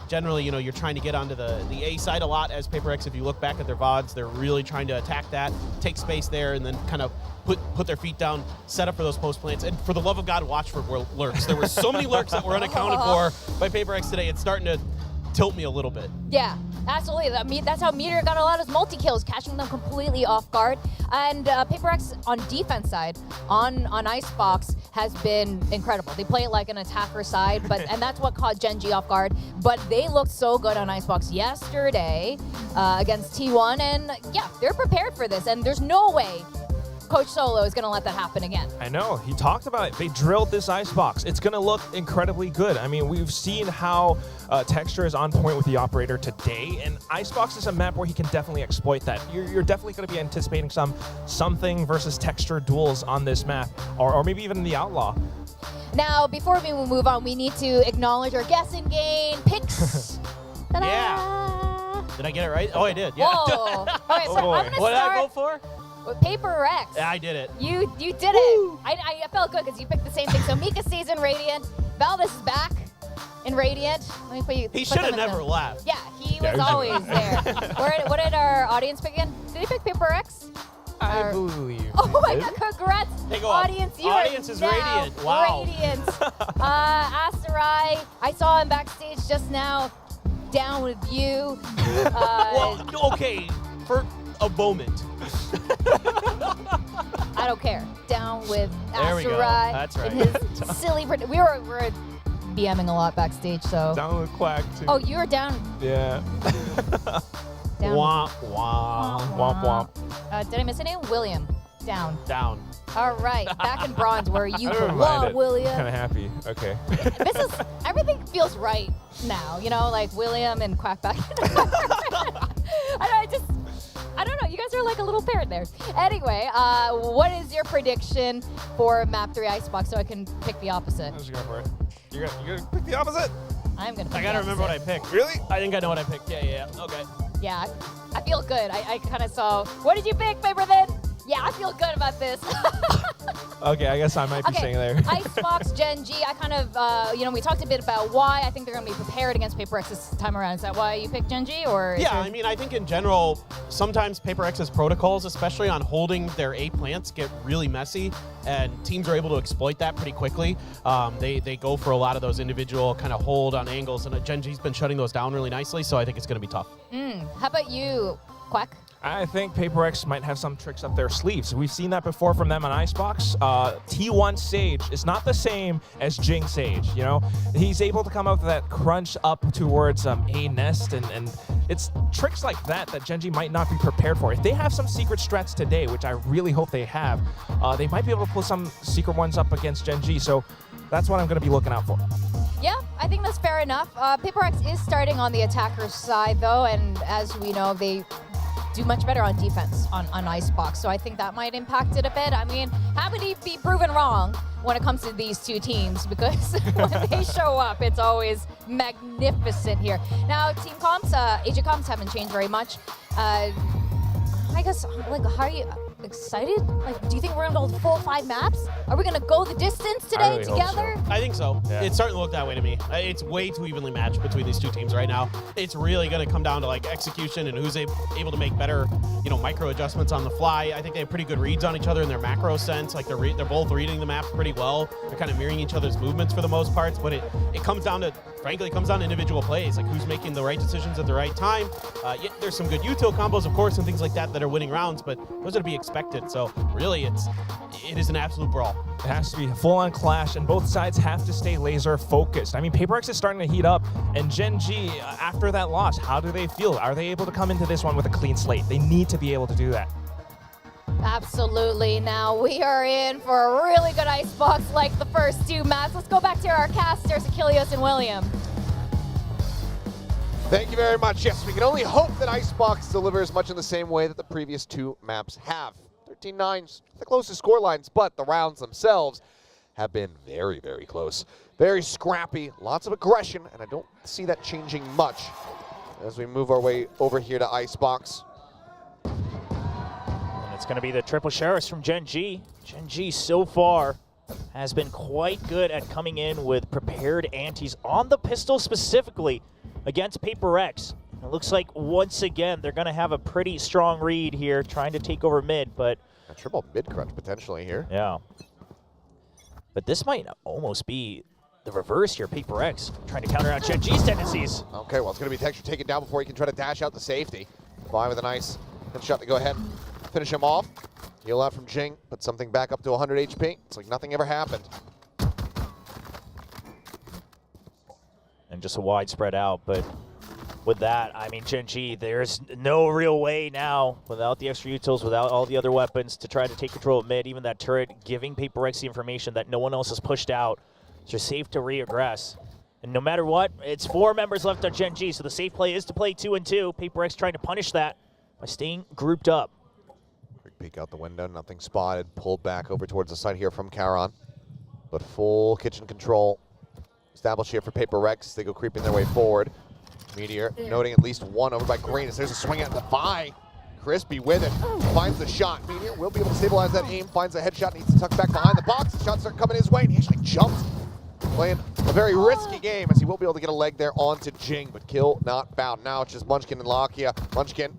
Generally, you're trying to get onto the A side a lot as Paper Rex. If you look back at their VODs, they're really trying to attack that, take space there, and then kind of put their feet down, set up for those post plants. And for the love of God, watch for lurks. There were so many lurks that were unaccounted for by Paper Rex today. It's starting to tilt me a little bit. Yeah, absolutely. That's how Meteor got a lot of multi-kills, catching them completely off guard. And Paper Rex on defense side, on Icebox, has been incredible. They play it like an attacker side, and that's what caught Gen.G off guard. But they looked so good on Icebox yesterday against T1, and yeah, they're prepared for this, and there's no way Coach Solo is going to let that happen again. I know. He talked about it. They drilled this Icebox. It's going to look incredibly good. I mean, we've seen how Texture is on point with the Operator today, and Icebox is a map where he can definitely exploit that. You're definitely going to be anticipating something versus Texture duels on this map, or maybe even the Outlaw. Now, before we move on, we need to acknowledge our guessing game picks. Yeah. Did I get it right? Oh, I did. Yeah. Whoa. All right, so I'm going to What did I start vote for? with Paper Rex. Yeah, I did it. You did it. I felt good because you picked the same thing. So Mika stays in Radiant. Valdez is back in Radiant. Let me put you. He should have never left. Yeah, he was always there. What did our audience pick again? Did he pick Paper Rex? I believe. Oh my God! Congrats, audience! You Audience is now Radiant. Wow. Radiant. Asarai, I saw him backstage just now. Down with you. Well, okay, for a moment. I don't care. Down with There we go. Asarai. That's right. And his silly. We were BMing a lot backstage, so. Down with Quack too. Oh, you were down. Yeah. Down. Womp womp. Womp womp. Did I miss a name? William. Down. Down. All right, back in bronze where you I don't mind belong, it. William. Kind of happy. Okay. Everything feels right now, like William and Quackback. I don't know. You guys are like a little parent there. Anyway, what is your prediction for map 3 Icebox so I can pick the opposite? Let's go for it. You're gonna pick the opposite? I'm gonna pick I gotta the remember what I opposite. picked. Really? I think I know what I picked. Yeah. Okay. Yeah, I feel good. I kind of saw. What did you pick, Paper then? Yeah, I feel good about this. Okay, I guess I might be staying there. Icebox, Gen.G, I kind of, we talked a bit about why I think they're going to be prepared against Paper X this time around. Is that why you picked Gen.G? Or Yeah, I mean, I think in general, sometimes Paper X's protocols, especially on holding their A plants, get really messy, and teams are able to exploit that pretty quickly. They go for a lot of those individual kind of hold on angles, and Gen.G's been shutting those down really nicely, so I think it's going to be tough. How about you, Quack? I think Paper X might have some tricks up their sleeves. We've seen that before from them on Icebox. T1 Sage is not the same as Jing Sage, He's able to come up with that crunch up towards A nest, and it's tricks like that Gen.G might not be prepared for. If they have some secret strats today, which I really hope they have, they might be able to pull some secret ones up against Gen.G, so that's what I'm going to be looking out for. Yeah, I think that's fair enough. Paper X is starting on the attacker's side, though, and as we know, they do much better on defense on Icebox, so I think that might impact it a bit. I mean, happy to be proven wrong when it comes to these two teams, because when they show up, it's always magnificent here. Now, team comps, AJ comps haven't changed very much. I guess, how are you excited? Do you think we're gonna go full 5 maps? Are we gonna go the distance today together? I think so. Yeah. It's starting to look that way to me. It's way too evenly matched between these two teams right now. It's really going to come down to execution and who's able to make better, micro adjustments on the fly. I think they have pretty good reads on each other in their macro sense. They're both reading the maps pretty well. They're kind of mirroring each other's movements for the most parts. But it comes down to, frankly, individual plays, who's making the right decisions at the right time. There's some good util combos, of course, and things like that are winning rounds, but those are to be expected. So really, it is an absolute brawl. It has to be a full-on clash, and both sides have to stay laser focused. I mean, Paper X is starting to heat up, and Gen.G, after that loss, how do they feel? Are they able to come into this one with a clean slate? They need to be able to do that. Absolutely. Now we are in for a really good Icebox like the first 2 maps. Let's go back to our casters, Achilles and William. Thank you very much. Yes, we can only hope that Icebox delivers much in the same way that the previous 2 maps have. 13-9's the closest score lines, but the rounds themselves have been very, very close. Very scrappy, lots of aggression, and I don't see that changing much as we move our way over here to Icebox. And it's going to be the triple sheriffs from Gen.G. Gen.G so far has been quite good at coming in with prepared antis on the pistol specifically against Paper X. It looks like once again they're going to have a pretty strong read here trying to take over mid, but A triple mid crunch potentially here. yeah. But this might almost be the reverse here. Paper X trying to counter out Gen.G's tendencies. Okay, well, it's going to be Texture taken down before he can try to dash out the safety. Fly with a nice headshot to go ahead, finish him off. Heal out from Jing, put something back up to 100 HP. It's like nothing ever happened. And just a wide spread out, but with that, I mean, Gen.G, there's no real way now, without the extra utils, without all the other weapons, to try to take control of mid. Even that turret giving Paper X the information that no one else has pushed out. So you're safe to reaggress. And no matter what, it's 4 members left on Gen.G, so the safe play is to play 2 and 2. Paper X trying to punish that by staying grouped up. Quick peek out the window, nothing spotted. Pulled back over towards the side here from Charon. But full kitchen control established here for Paper Rex. They go creeping their way forward. Meteor noting at least one over by Green as there's a swing at the Vi. Crispy with it, finds the shot. Meteor will be able to stabilize that aim, finds a headshot, needs to tuck back behind the box. The shots start coming his way, and he actually jumps. Playing a very risky game as he will be able to get a leg there onto Jing, but kill not found. Now it's just Munchkin and Lakia. Munchkin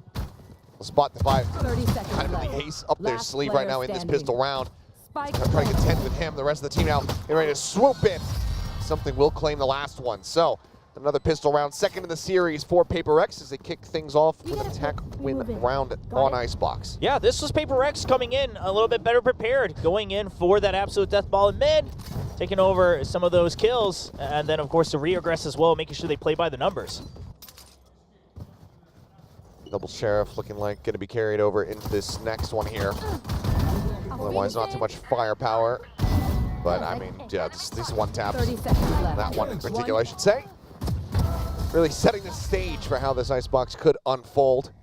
will spot the Vi. 30 seconds Kind of left. really ace up their Last sleeve player right now in this standing. pistol round. Spike Trying to contend with him. The rest of the team now getting ready to swoop in. Something will claim the last one. So another pistol round, second in the series for Paper X as they kick things off with an attack win round on Icebox. Yeah, this was Paper X coming in a little bit better prepared, going in for that absolute death ball in mid, taking over some of those kills, and then of course the reaggress as well, making sure they play by the numbers. Double Sheriff looking like going to be carried over into this next one here. Otherwise, not too much firepower. But I mean, yeah, these one taps, 30 seconds left. that one in particular, I should say, really setting the stage for how this Icebox could unfold.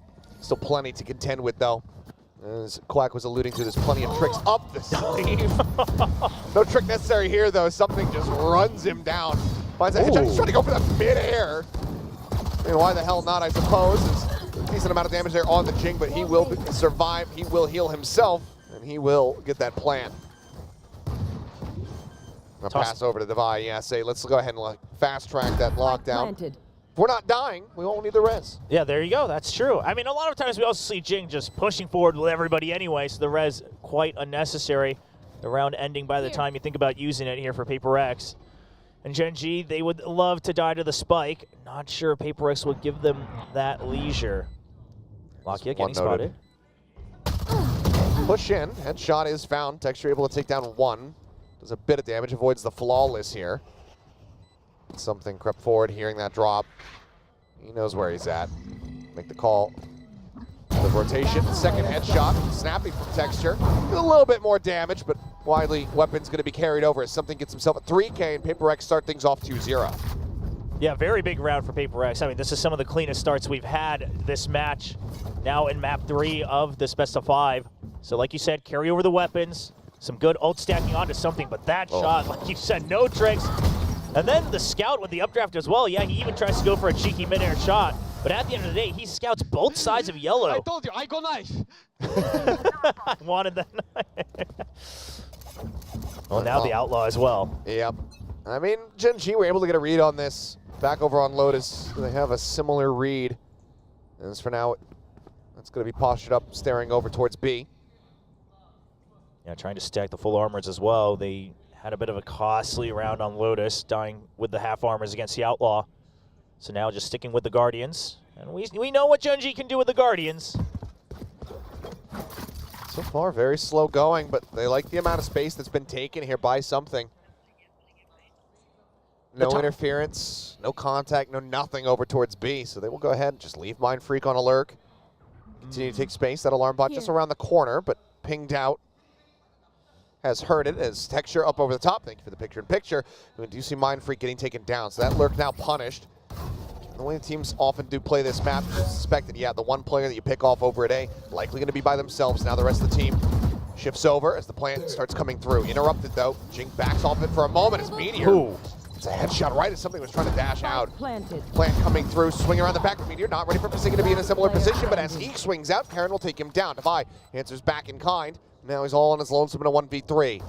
Still plenty to contend with, though. As Quack was alluding to, there's plenty of tricks up the sleeve. No trick necessary here, though. Something just runs him down. Finds a headshot. He's trying to go for that mid-air. I mean, why the hell not, I suppose. There's a decent amount of damage there on the Jing, but he will survive. He will heal himself, and he will get that plant. I'm gonna pass over to Devi. Yeah, say let's go ahead and like, fast track that lockdown. Planted. If we're not dying, we won't need the res. Yeah, there you go. That's true. I mean, a lot of times we also see Jing just pushing forward with everybody anyway, so the res quite unnecessary. The round ending by the time you think about using it here for Paper X. And Gen.G, they would love to die to the spike. Not sure Paper X would give them that leisure. Lakia getting spotted. Push in. Headshot is found. Texture able to take down one. Does a bit of damage. Avoids the flawless here. Something crept forward, hearing that drop. He knows where he's at. Make the call. The rotation. Second headshot. Snapping from Texture. A little bit more damage, but widely weapon's going to be carried over as Something gets himself at 3K and Paper X start things off 2-0. Yeah, very big round for Paper X. I mean, this is some of the cleanest starts we've had this match. Now in map 3 of this best of 5. So like you said, carry over the weapons. Some good ult stacking onto Something, but that shot, like you said, no tricks. And then the scout with the updraft as well. Yeah, he even tries to go for a cheeky mid-air shot. But at the end of the day, he scouts both sides of yellow. I told you, I go knife. I wanted that knife. Well, now the outlaw as well. Yep. I mean, Gen.G were able to get a read on this. Back over on Lotus, they have a similar read. And as for now, that's going to be postured up, staring over towards B. Yeah, trying to stack the full armors as well. They had a bit of a costly round on Lotus, dying with the half armors against the Outlaw. So now just sticking with the Guardians. And we know what Gen.G can do with the Guardians. So far, very slow going, but they like the amount of space that's been taken here by Something. No interference, no contact, no nothing over towards B. So they will go ahead and just leave Mind Freak on alert. Continue to take space. That alarm bot just around the corner, but pinged out. Has heard it as Texture up over the top. Thank you for the picture-in-picture. We do see Mind Freak getting taken down, so that lurk now punished. The way the teams often do play this map, you suspect that, yeah, the one player that you pick off over at A, likely going to be by themselves. Now the rest of the team shifts over as the plant starts coming through. Interrupted, though. Jing backs off it for a moment as Meteor It's a headshot right as something was trying to dash out. Planted. Plant coming through, swing around the back of Meteor, not ready for Forsaken to be in a similar position, but as he swings out, Karen will take him down. Devi answers back in kind. Now he's all on his lonesome in a 1v3.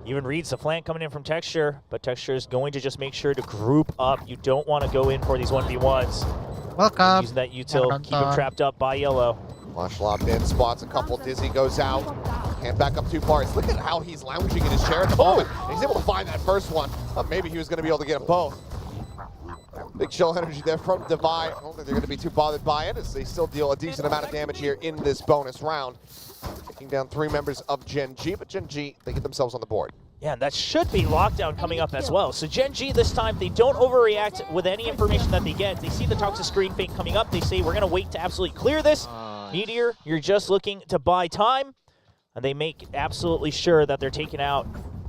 Even reads the flank coming in from Texture, but Texture is going to just make sure to group up. You don't want to go in for these 1v1s. Welcome. Using that util, keep him trapped up by yellow. Flash locked in, spots a couple, Dizzy goes out. Can't back up too far. Look at how he's lounging in his chair at the moment. He's able to find that first one. Maybe he was going to be able to get them both. Big shell energy there from Devi. I don't think they're going to be too bothered by it as they still deal a decent amount of damage here in this bonus round. Taking down 3 members of Gen.G, but Gen.G, they get themselves on the board. Yeah, and that should be lockdown coming up as well. So Gen.G this time, they don't overreact with any information that they get. They see the toxic screen fake coming up. They say, we're going to wait to absolutely clear this. Meteor, you're just looking to buy time. And they make absolutely sure that they're taking out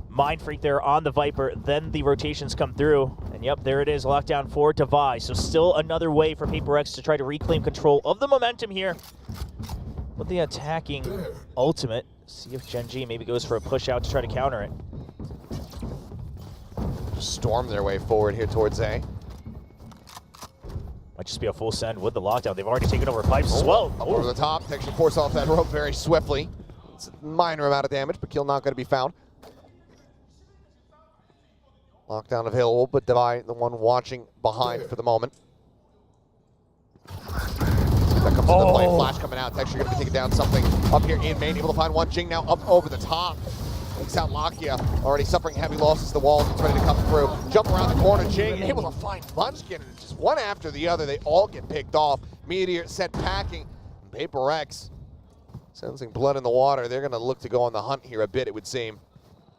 Mind Freak there on the Viper. Then the rotations come through. And yep, there it is, lockdown for Devi. So still another way for Paper Rex to try to reclaim control of the momentum here. With the attacking ultimate. See if Gen.G maybe goes for a push out to try to counter it. Storm their way forward here towards A. Might just be a full send with the lockdown. They've already taken over pipes as well. Up over the top, Texture force off that rope very swiftly. It's a minor amount of damage, but kill not going to be found. Lockdown available, but Devi, the one watching behind for the moment. That comes into play, flash coming out. Texture going to be taking down something up here in main. Able to find one. Jing now up over the top. Takes out Lakia, already suffering heavy losses to the walls. It's ready to come through. Jump around the corner. Jing able to find Munchkin. And just one after the other, they all get picked off. Meteor set packing. Paper Rex sensing blood in the water. They're going to look to go on the hunt here a bit, it would seem.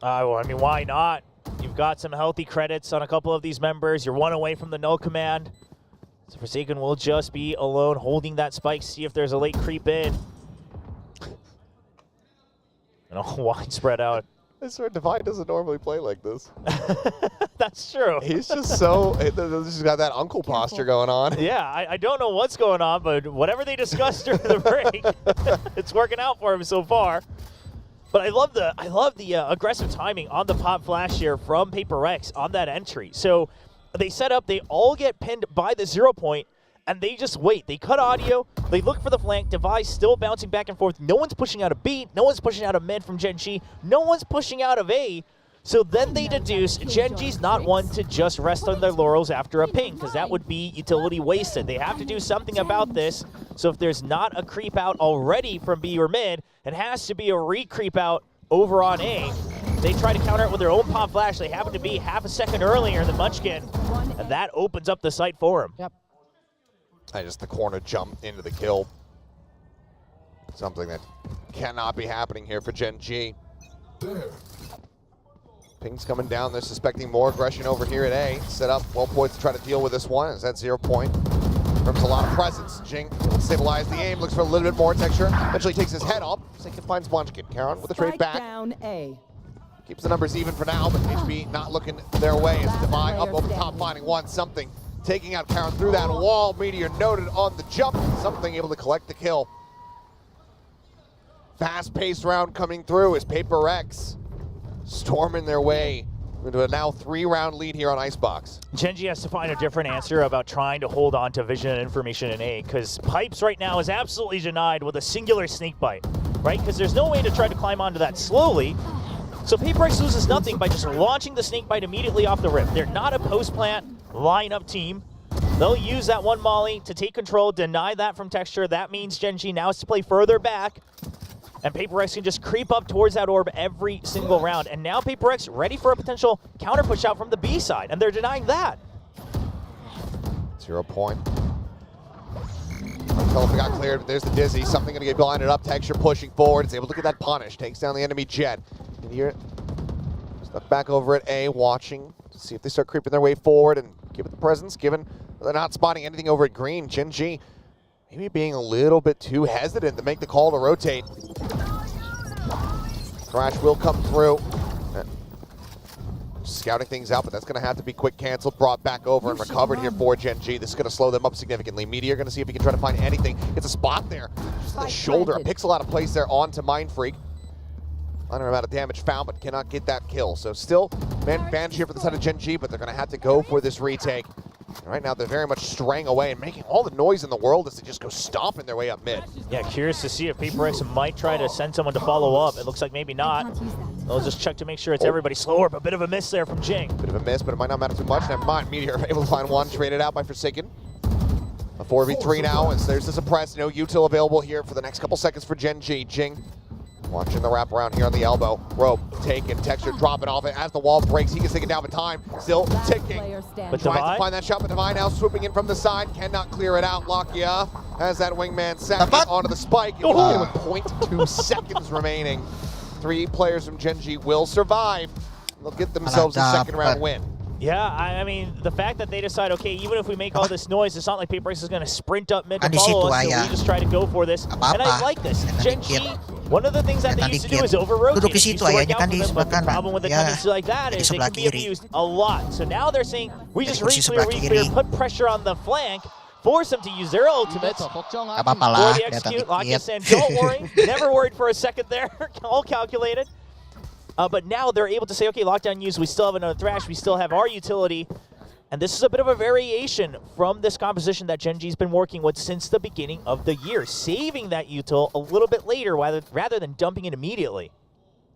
Well, I mean, why not? You've got some healthy credits on a couple of these members. You're one away from the null command. So Forsaken will just be alone holding that spike, see if there's a late creep in. And a wide spread out. I swear Devi doesn't normally play like this. That's true. He's just so, he's got that uncle posture going on. Yeah, I don't know what's going on, but whatever they discussed during the break, it's working out for him so far. But I love the aggressive timing on the pop flash here from Paper Rex on that entry. So they set up, they all get pinned by the 0 point, and they just wait. They cut audio, they look for the flank, Devi still bouncing back and forth. No one's pushing out a B, no one's pushing out a mid from Gen.G, no one's pushing out of A. So then they deduce Gen.G's not one to just rest on their laurels after a ping, because that would be utility wasted. They have to do something about this. So if there's not a creep out already from B or mid, it has to be a re-creep out over on A. They try to counter it with their own pop flash. They happen to be half a second earlier than Munchkin, and that opens up the site for him. Yep. Just the corner jump into the kill. Something that cannot be happening here for Gen.G. Ping's coming down. They're suspecting more aggression over here at A. Set up well poised to try to deal with this one. As that 0 point. Brings a lot of presence. Jing will stabilize the aim. Looks for a little bit more Texture. Eventually takes his head up. Second finds Munchkin. Karen with the trade back. Down A. Keeps the numbers even for now, but HB not looking their way as Devi up over the top, finding one. Something taking out Karen through that wall. Meteor noted on the jump. Something able to collect the kill. Fast-paced round coming through as Paper Rex storming their way into a now 3-round lead here on Icebox. Gen.G has to find a different answer about trying to hold on to vision and information in A, because Pipes right now is absolutely denied with a singular snake bite, right? Because there's no way to try to climb onto that slowly. So Paper Rex loses nothing by just launching the snake bite immediately off the rip. They're not a post-plant lineup team. They'll use that one molly to take control, deny that from Texture. That means Gen.G now has to play further back. And Paper Rex can just creep up towards that orb every single round. And now Paper Rex ready for a potential counter push out from the B side, and they're denying that. 0 point. Telephone got cleared, but there's the Dizzy. Something gonna get blinded up. Texture pushing forward. Is able to get that punish. Takes down the enemy jet. And here, stuck back over at A, watching to see if they start creeping their way forward and give it the presence, given they're not spotting anything over at green. Gen.G maybe being a little bit too hesitant to make the call to rotate. Crash will come through. Scouting things out, but that's going to have to be quick canceled, brought back over and recovered here for Gen.G. This is going to slow them up significantly. Meteor going to see if he can try to find anything. Gets a spot there. Just the shoulder, a pixel out of place there onto Mind Freak. Minor amount of damage found, but cannot get that kill. So still, man advantage here for the side of Gen.G, but they're going to have to go for this retake. Right now, they're very much straying away and making all the noise in the world as they just go stomping their way up mid. Yeah, curious to see if Paper X might try to send someone to follow up. It looks like maybe not. They'll just check to make sure it's everybody slower, but a bit of a miss there from Jing. Bit of a miss, but it might not matter too much. Never mind, Meteor able to find one, traded out by Forsaken. A 4v3 now, as there's the suppress. No util available here for the next couple seconds for Gen.G. Jing watching the wraparound here on the elbow. Rope taken, Texture dropping off it as the wall breaks. He gets taken down in time, still ticking. But Tries to find that shot, but Divine now swooping in from the side, cannot clear it out. a.k.a. has that wingman sack onto the spike. It will with 0.2 seconds remaining. 3 players from Gen.G will survive. They'll get themselves a second round win. Yeah, I mean, the fact that they decide, okay, even if we make all this noise, it's not like Paper X is going to sprint up mid to follow us, so we just try to go for this. And I like this. Gen.G, one of the things that they used to do is over-rotate. It used to work out for them, but the problem with a tendency like that is it can be abused a lot. So now they're saying, we just re-clear, put pressure on the flank, force them to use their ultimates. Before they execute, a.k.a. saying, don't worry, never worried for a second there, all calculated. But now they're able to say, okay, lockdown use, we still have another Thrash, we still have our utility. And this is a bit of a variation from this composition that Gen.G's been working with since the beginning of the year, saving that util a little bit later rather than dumping it immediately.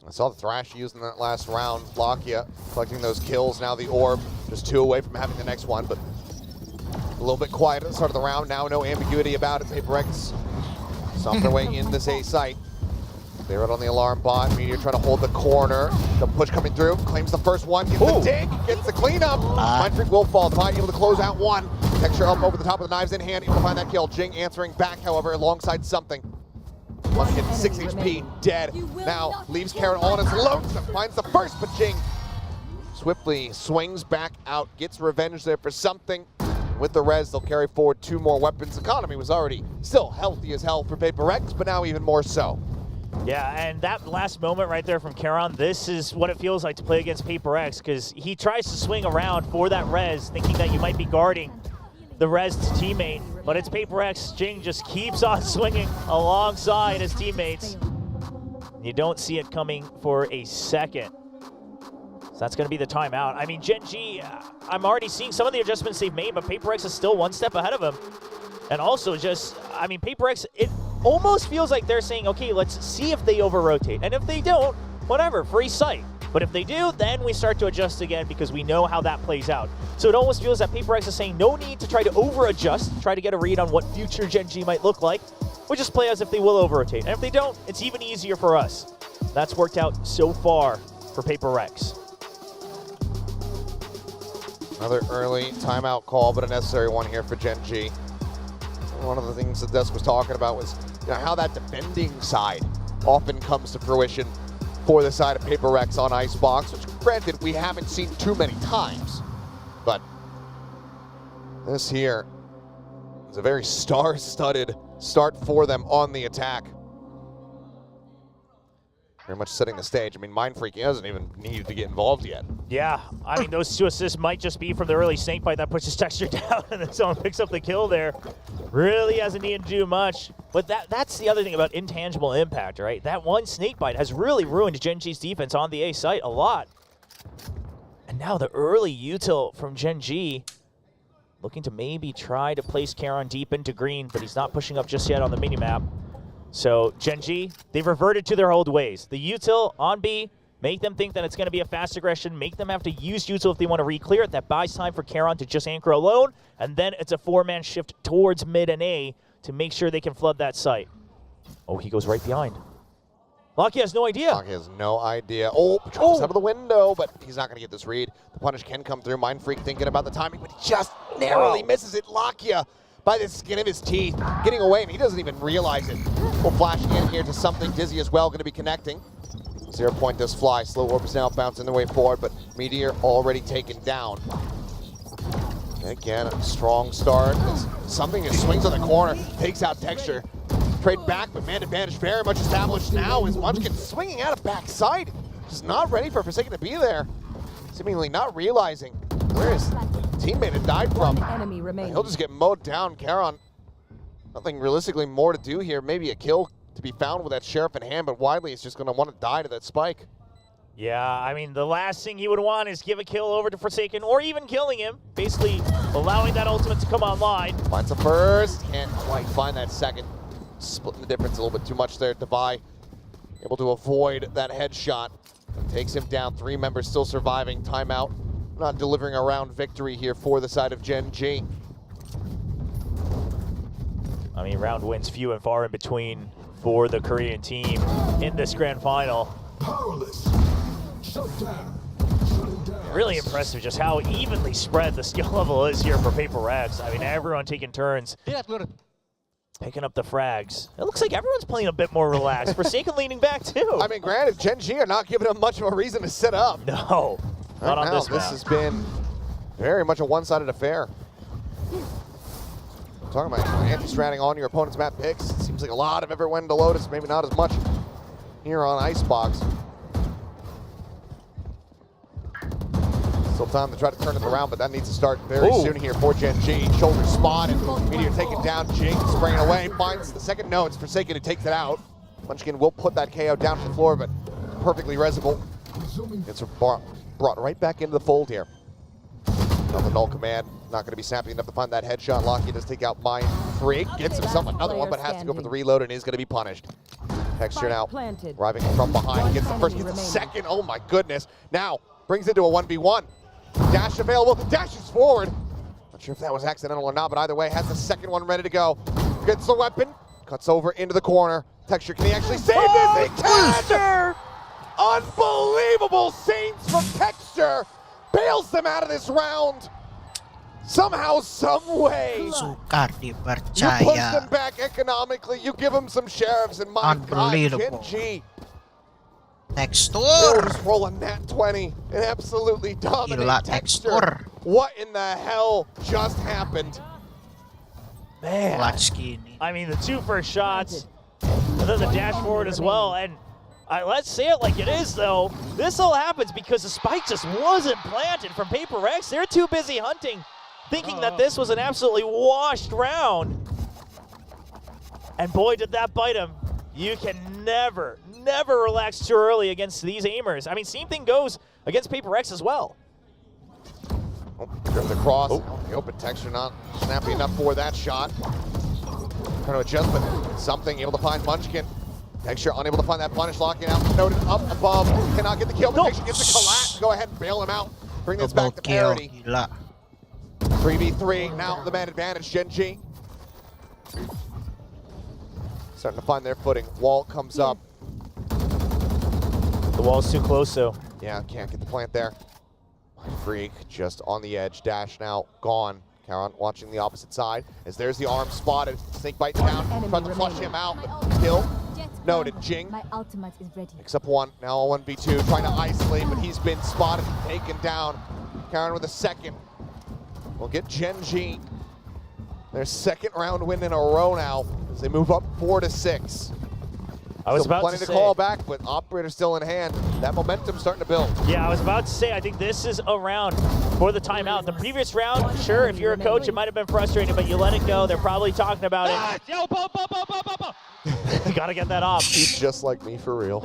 I saw the Thrash used in that last round. a.k.a. collecting those kills. Now the Orb, just 2 away from having the next one, but a little bit quiet at the start of the round. Now no ambiguity about it. Paper X stomped their way in this A site. They're right on the alarm bot. Meteor trying to hold the corner. The push coming through. Claims the first one. Gets the dig. Gets the cleanup. Mindfreak will fall. Divine able to close out one. Texture up over the top of the knives in hand. Able to find that kill. Jing answering back, however, alongside something. One hit 6 HP. Dead. Now leaves Karen all on his lonesome. Finds the first, but Jing swiftly swings back out. Gets revenge there for something. With the res, they'll carry forward 2 more weapons. Economy was already still healthy as hell for Paper X, but now even more so. Yeah, and that last moment right there from Charon, this is what it feels like to play against Paper X, because he tries to swing around for that res, thinking that you might be guarding the res teammate, but it's Paper X. Jing just keeps on swinging alongside his teammates. You don't see it coming for a second. So that's going to be the timeout. I mean, Gen.G, I'm already seeing some of the adjustments they've made, but Paper X is still 1 step ahead of him. And also just, I mean, Paper X, it almost feels like they're saying, okay, let's see if they over-rotate. And if they don't, whatever, free sight. But if they do, then we start to adjust again because we know how that plays out. So it almost feels that Paper X is saying no need to try to over-adjust, try to get a read on what future Gen.G might look like. We just play as if they will over-rotate. And if they don't, it's even easier for us. That's worked out so far for Paper X. Another early timeout call, but a necessary one here for Gen.G. One of the things that Dusk was talking about was how that defending side often comes to fruition for the side of Paper X on Icebox, which granted we haven't seen too many times, but this here is a very star-studded start for them on the attack. Very much setting the stage. I mean, Mindfreak hasn't even needed to get involved yet. Yeah, I mean, those 2 assists might just be from the early snakebite that pushes Texture down and then someone picks up the kill there. Really hasn't needed to do much. But that's the other thing about intangible impact, right? That one snakebite has really ruined Gen.G's defense on the A site a lot. And now the early util from Gen.G looking to maybe try to place Charon deep into green, but he's not pushing up just yet on the minimap. So Gen.G, they've reverted to their old ways. The util on B, make them think that it's going to be a fast aggression, make them have to use util if they want to re-clear it. That buys time for Charon to just anchor alone, and then it's a 4-man shift towards mid and A to make sure they can flood that site. Oh, he goes right behind. Lucky has no idea. Lucky has no idea. Oh, drops out of the window, but he's not going to get this read. The punish can come through. Mindfreak thinking about the timing, but he just narrowly misses it. Lakia by the skin of his teeth, getting away, and he doesn't even realize it. We'll flashing in here to something. Dizzy as well, going to be connecting. 0 point does fly. Slow Orbs now bouncing their way forward, but Meteor already taken down. And again, a strong start. Something just swings on the corner, takes out Texture. Trade back, but man advantage very much established now as Munchkin swinging out of backside. Just not ready for Forsaken to be there. Seemingly not realizing where his teammate had died from. He'll just get mowed down. Charon, nothing realistically more to do here. Maybe a kill to be found with that Sheriff in hand, but Widely is just going to want to die to that spike. Yeah, I mean, the last thing he would want is give a kill over to Forsaken, or even killing him, basically allowing that ultimate to come online. Finds the first, can't quite find that second. Splitting the difference a little bit too much there. Devi able to avoid that headshot. Takes him down. 3 members still surviving. Timeout. Not delivering a round victory here for the side of Gen.G. I mean, round wins few and far in between for the Korean team in this grand final. Powerless. Shut down. Really impressive just how evenly spread the skill level is here for Paper Rex. I mean, everyone taking turns picking up the frags. It looks like everyone's playing a bit more relaxed. Forsaken leaning back too. I mean, granted, Gen.G are not giving him much of a reason to sit up. No, not on this map. This has been very much a one-sided affair. Talking about anti-stratting on your opponent's map picks. Seems like a lot of effort went into Lotus, maybe not as much here on Icebox. Still time to try to turn it around, but that needs to start very soon here for Gen.G. Shoulder spot, and Meteor taken down. Jing spraying away, finds the second. No, it's Forsaken who takes it out. Munchkin will put that KO down to the floor, but perfectly resible. It's brought right back into the fold here. On the null command, not going to be snapping enough to find that headshot. Locky does take out Mind Freak, gets himself another one, but has to go for the reload and is going to be punished. Texture now arriving from behind, gets the first, gets the second. Oh my goodness. Now brings it to a 1v1. Dash available, dashes forward. Not sure if that was accidental or not, but either way, has the second one ready to go. Gets the weapon, cuts over into the corner. Texture, can he actually save this? He can! Unbelievable scenes from Texture. Bails them out of this round. Somehow, some way. Sukar You dipercaya. push them back economically, you give them some sheriffs, and my God, Gen.G. Texture. They'll just roll a nat 20 and absolutely dominate Gila, Texture. Texture. What in the hell just happened? Man, I mean, the 2 first shots, and then the dash forward as well. And let's say it like it is, though. This all happens because the spike just wasn't planted from Paper Rex. They're too busy hunting, thinking that this was an absolutely washed round. And boy, did that bite him. You can never relax too early against these aimers. I mean, same thing goes against Paper Rex as well. Drift across. The open Texture not snappy enough for that shot. Trying to adjust, but something able to find Munchkin. Texture unable to find that punish, locking out. Noted up above. Cannot get the kill, but Texture gets the collapse. Go ahead and bail him out. Bring this back to parity. 3v3. Now the man advantage. Gen.G. Starting to find their footing. Wall comes up. The wall's too close, though. Yeah, can't get the plant there. Freak just on the edge. Dash now gone. Karan watching the opposite side as there's the arm spotted. Snake bite down. Trying to flush him out. Kill. Noted. Jing My ultimate is ready. picks up one. Now a 1v2. Trying to isolate, but he's been spotted and taken down. Karan with a second. We'll get Gen.G their second round win in a row now as they move up 4-6. I was Still about plenty to to say, call back, but operator still in hand. That momentum's starting to build. Yeah, I was about to say, I think this is a round for the timeout. The previous round, sure, if you're a coach, it might have been frustrating, but you let it go. They're probably talking about it. Yo, gotta get that off. He's just like me for real.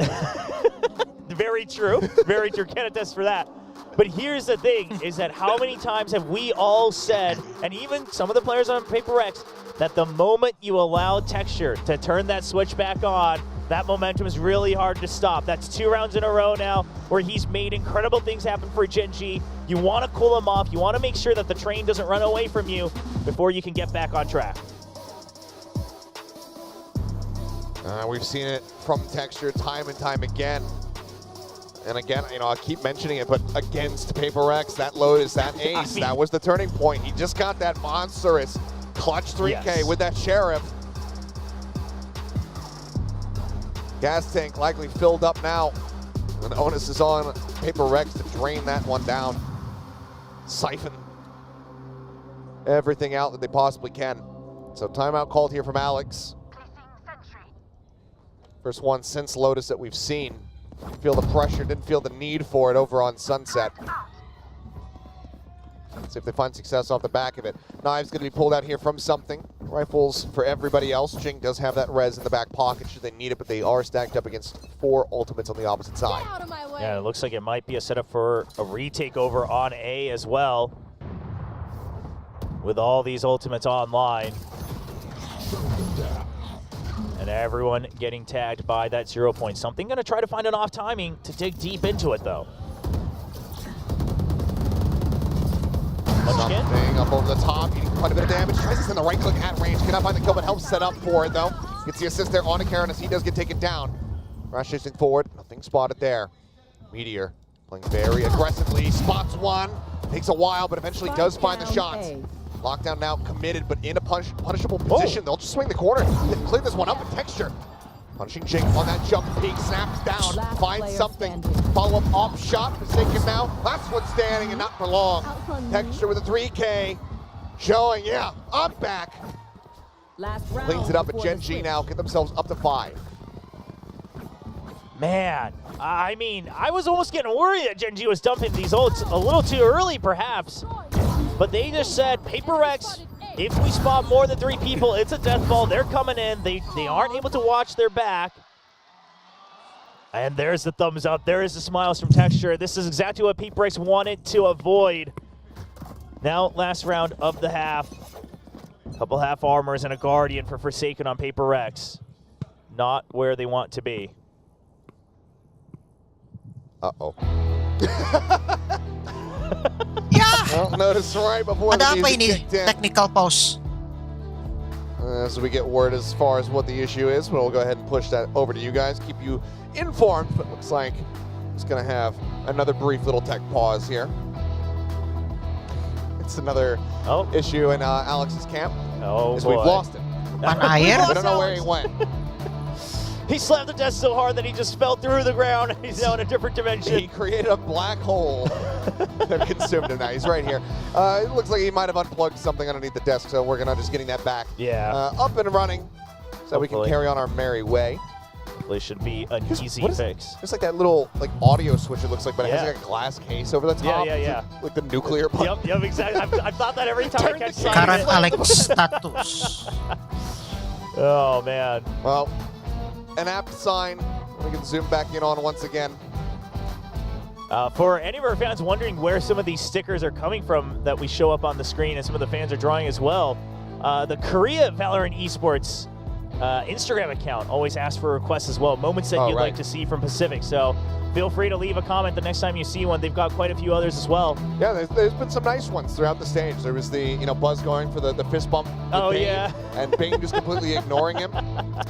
Very true. Very true. Can attest for that. But here's the thing, is that how many times have we all said, and even some of the players on Paper Rex, that the moment you allow Texture to turn that switch back on, that momentum is really hard to stop. That's 2 rounds in a row now where he's made incredible things happen for Gen.G. You want to cool him off. You want to make sure that the train doesn't run away from you before you can get back on track. We've seen it from Texture time and time again. And again, you know, I keep mentioning it, but against Paper Rex, that Lotus, that ace, that was the turning point. He just got that monstrous clutch 3K with that Sheriff. Gas tank likely filled up now. And the onus is on Paper Rex to drain that one down. Siphon everything out that they possibly can. So timeout called here from Alex. First one since Lotus that we've seen. Feel the pressure, didn't feel the need for it over on Sunset. See if they find success off the back of it. Knives going to be pulled out here from something. Rifles for everybody else. Jing does have that res in the back pocket should they need it, but they are stacked up against 4 ultimates on the opposite side. Yeah, it looks like it might be a setup for a retake over on A as well. With all these ultimates online. And everyone getting tagged by that 0 point. Something going to try to find an off timing to dig deep into it, though. Something up over the top, eating quite a bit of damage. Tries to send the right click at range. Cannot find the kill, but helps set up for it, though. Gets the assist there on AKAN as he does get taken down. Rash chasing forward. Nothing spotted there. Meteor playing very aggressively. Spots one. Takes a while, but eventually does find the shots. Lockdown now committed, but in a punishable position. They'll just swing the corner. They clear this one up with texture. Punishing Jing on that jump peek, snaps down, finds something. Follow-up off shot, Forsaken now. Last one standing and not for long. Texture with a 3K. Showing, yeah, I'm back. Cleans it up at Gen.G now, get themselves up to 5. Man, I mean, I was almost getting worried that Gen.G was dumping these ults a little too early, perhaps. But they just said, Paper Rex, if we spot more than 3 people, it's a death ball. They're coming in. They aren't able to watch their back. And there's the thumbs up. There is the smiles from Texture. This is exactly what Paper Rex wanted to avoid. Now, last round of the half. Couple half armors and a Guardian for Forsaken on Paper Rex. Not where they want to be. Uh-oh. Yeah! Well, notice right before the music kicked in. Technical pause. As we get word as far as what the issue is, we'll go ahead and push that over to you guys, keep you informed, but looks like it's going to have another brief little tech pause here. It's another issue in Alex's camp. Oh, we've lost him. I don't know where he went. He slammed the desk so hard that he just fell through the ground. He's now in a different dimension. He created a black hole that consumed him now. He's right here. It looks like he might have unplugged something underneath the desk, so we're gonna just getting that back. Yeah. Up and running, so we can carry on our merry way. Hopefully should be an easy fix. There's like that little audio switch, it looks like, but it has like a glass case over the top. Yeah. Like the nuclear button. Yep, exactly. I've thought that every time I catch something. Current Alex status. Oh, man. Well, an apt sign. We can zoom back in on once again. For any of our fans wondering where some of these stickers are coming from that we show up on the screen and some of the fans are drawing as well, the Korea Valorant Esports Instagram account always asks for requests as well, moments that you'd like to see from Pacific. So feel free to leave a comment the next time you see one. They've got quite a few others as well. Yeah, there's been some nice ones throughout the stage. There was the Buzz going for the fist bump. Bane, and Bane just completely ignoring him.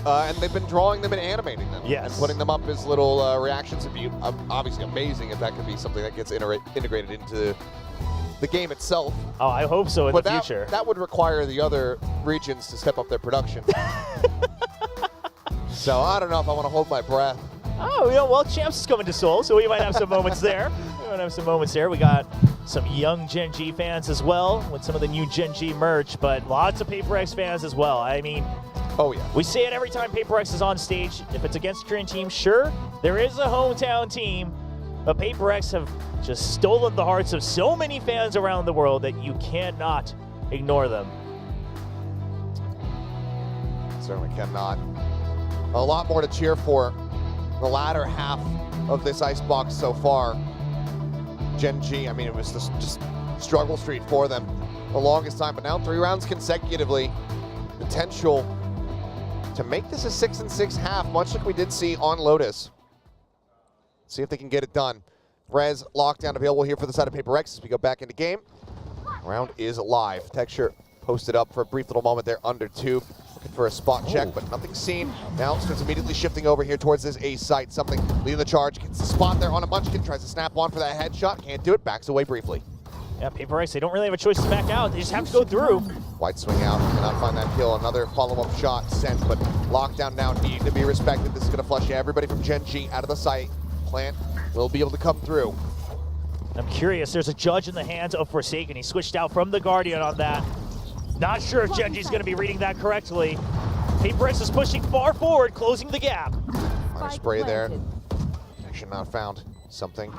And they've been drawing them and animating them. Yes. And putting them up as little reactions. It'd be obviously amazing if that could be something that gets integrated into the game itself. Oh, I hope so in the future. That would require the other regions to step up their production. So I don't know if I want to hold my breath. Oh, well, Champs is coming to Seoul, so we might have some moments there. We got some young Gen.G fans as well with some of the new Gen.G merch, but lots of Paper Rex fans as well. I mean, we say it every time Paper Rex is on stage. If it's against a Korean team, sure, there is a hometown team, but Paper Rex have just stolen the hearts of so many fans around the world that you cannot ignore them. Certainly cannot. A lot more to cheer for. The latter half of this icebox so far. Gen.G, I mean, it was just struggle street for them the longest time, but now 3 rounds consecutively. Potential to make this a 6-6 half, much like we did see on Lotus. See if they can get it done. Rez lockdown available here for the side of Paper Rex as we go back into game. Round is live. Texture posted up for a brief little moment there under tube. Looking for a spot check, but nothing seen. Now starts immediately shifting over here towards this A site. Something leading the charge. Gets the spot there on a Munchkin. Tries to snap on for that headshot. Can't do it. Backs away briefly. Yeah, Paper Rex, they don't really have a choice to back out. They just have to go through. White swing out. Cannot find that kill. Another follow-up shot sent, but lockdown now needing to be respected. This is going to flush everybody from Gen.G out of the site. Plant will be able to come through. I'm curious. There's a judge in the hands of Forsaken. He switched out from the Guardian on that. Not sure if Gen.G's going to be reading that correctly. Paper Rex is pushing far forward, closing the gap. Fire spray there. Action not found. Something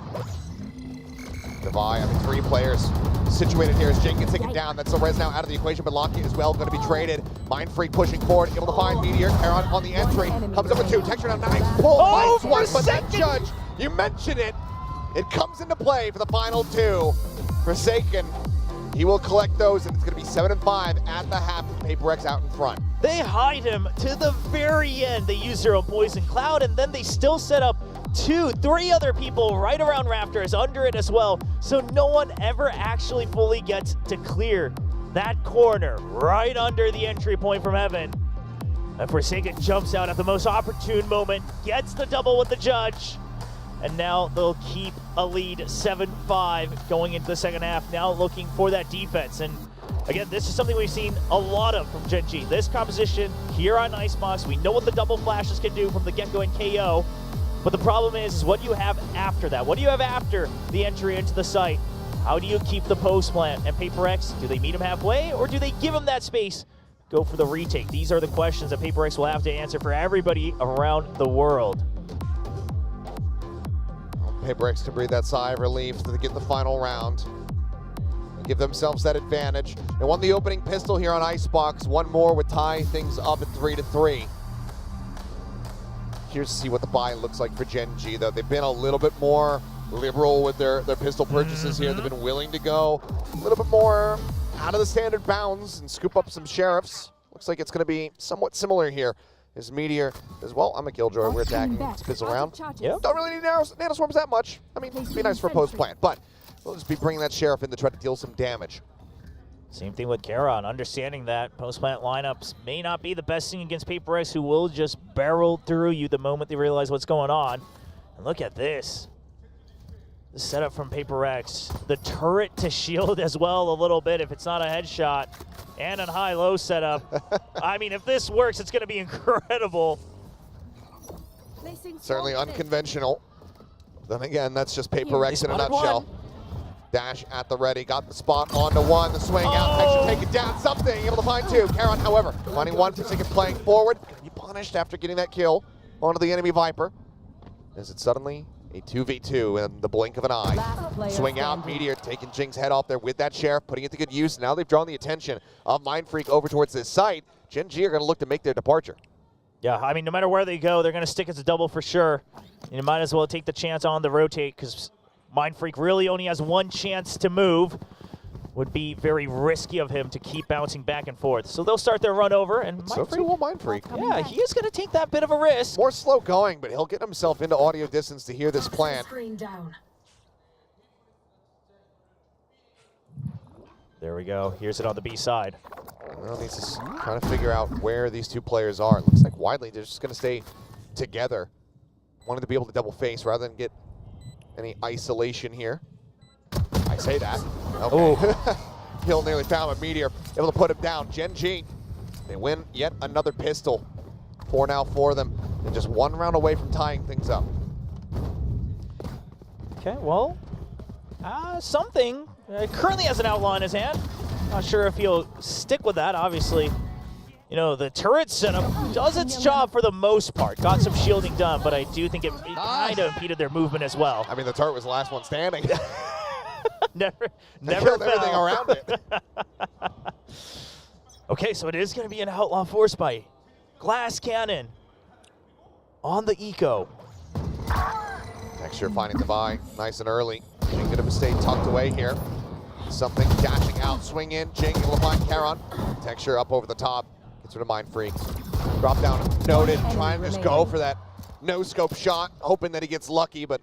Devi, I mean, 3 players situated here as Jing gets taken down. That's the res now out of the equation, but Lockheed as well going to be traded. Mind Freak pushing forward, able to find Meteor. Karon on the entry, comes up with 2. Texture now 9, pull, finds 1, but that Judge, you mentioned it. It comes into play for the final 2. Forsaken, he will collect those, and it's going to be 7-5 at the half with PaperX out in front. They hide him to the very end. They use their own Poison Cloud, and then they still set up 2, 3 other people right around Raptors, under it as well, so no one ever actually fully gets to clear that corner right under the entry point from Heaven. And Forsaken jumps out at the most opportune moment, gets the double with the Judge, and now they'll keep a lead 7-5 going into the second half, now looking for that defense. And again, this is something we've seen a lot of from Gen.G. This composition here on Icebox, we know what the double flashes can do from the get-go and KO. But the problem is what do you have after that? What do you have after the entry into the site? How do you keep the post plant? And PaperX, do they meet him halfway or do they give him that space? Go for the retake. These are the questions that PaperX will have to answer for everybody around the world. PaperX can breathe that sigh of relief to get the final round. Give themselves that advantage. They won the opening pistol here on Icebox. One more would tie things up at 3-3. Curious to see what the buy looks like for Gen.G, though. They've been a little bit more liberal with their pistol purchases here. They've been willing to go a little bit more out of the standard bounds and scoop up some sheriffs. Looks like it's going to be somewhat similar here. As Meteor as well. I'm a Killjoy. We're attacking. Spins around. Yeah. Don't really need nanoswarms that much. I mean, it'd be nice for a post plant, but we'll just be bringing that sheriff in to try to deal some damage. Same thing with Karon, understanding that post-plant lineups may not be the best thing against PaperX, who will just barrel through you the moment they realize what's going on. And look at this. The setup from PaperX. The turret to shield as well a little bit if it's not a headshot. And a high-low setup. I mean, if this works, it's going to be incredible. Certainly unconventional. Then again, that's just PaperX in a nutshell. Dash at the ready, got the spot on to 1, the swing out, Texture take it down, something, able to find 2. Karon, however, finding 1, Forsaken playing forward. He punished after getting that kill onto the enemy Viper. Is it suddenly a 2v2 in the blink of an eye? Swing out, Meteor taking Jing's head off there with that Sheriff, putting it to good use. Now they've drawn the attention of Mind Freak over towards this site. Gen.G are going to look to make their departure. Yeah, I mean, no matter where they go, they're going to stick as a double for sure. You might as well take the chance on the rotate, because Mind Freak really only has 1 chance to move. Would be very risky of him to keep bouncing back and forth. So they'll start their run over, and So too will Mind Freak. Yeah, he is going to take that bit of a risk. More slow going, but he'll get himself into audio distance to hear this plan. There we go. Here's it on the B side. Well, he's just trying to figure out where these 2 players are. It looks like widely they're just going to stay together. Wanted to be able to double face rather than get any isolation here. I say that. Okay. Hill nearly found a Meteor, able to put him down. Gen.G, they win yet another pistol. 4 now for them, and just 1 round away from tying things up. Okay, well, something. Currently has an outlaw in his hand. Not sure if he'll stick with that, obviously. You know, the turret setup does its job for the most part. Got some shielding done, but I do think it kind of impeded their movement as well. I mean, the turret was the last one standing. never killed everything around it. Okay, so it is going to be an outlaw force bite. Glass cannon on the eco. Texture finding Devi nice and early. Jing going to stay tucked away here. Something dashing out, swing in. Jing able to find Karon. Texture up over the top. Gets rid of Mind Freak. Drop down, noted. Trying to just go for that no-scope shot. Hoping that he gets lucky, but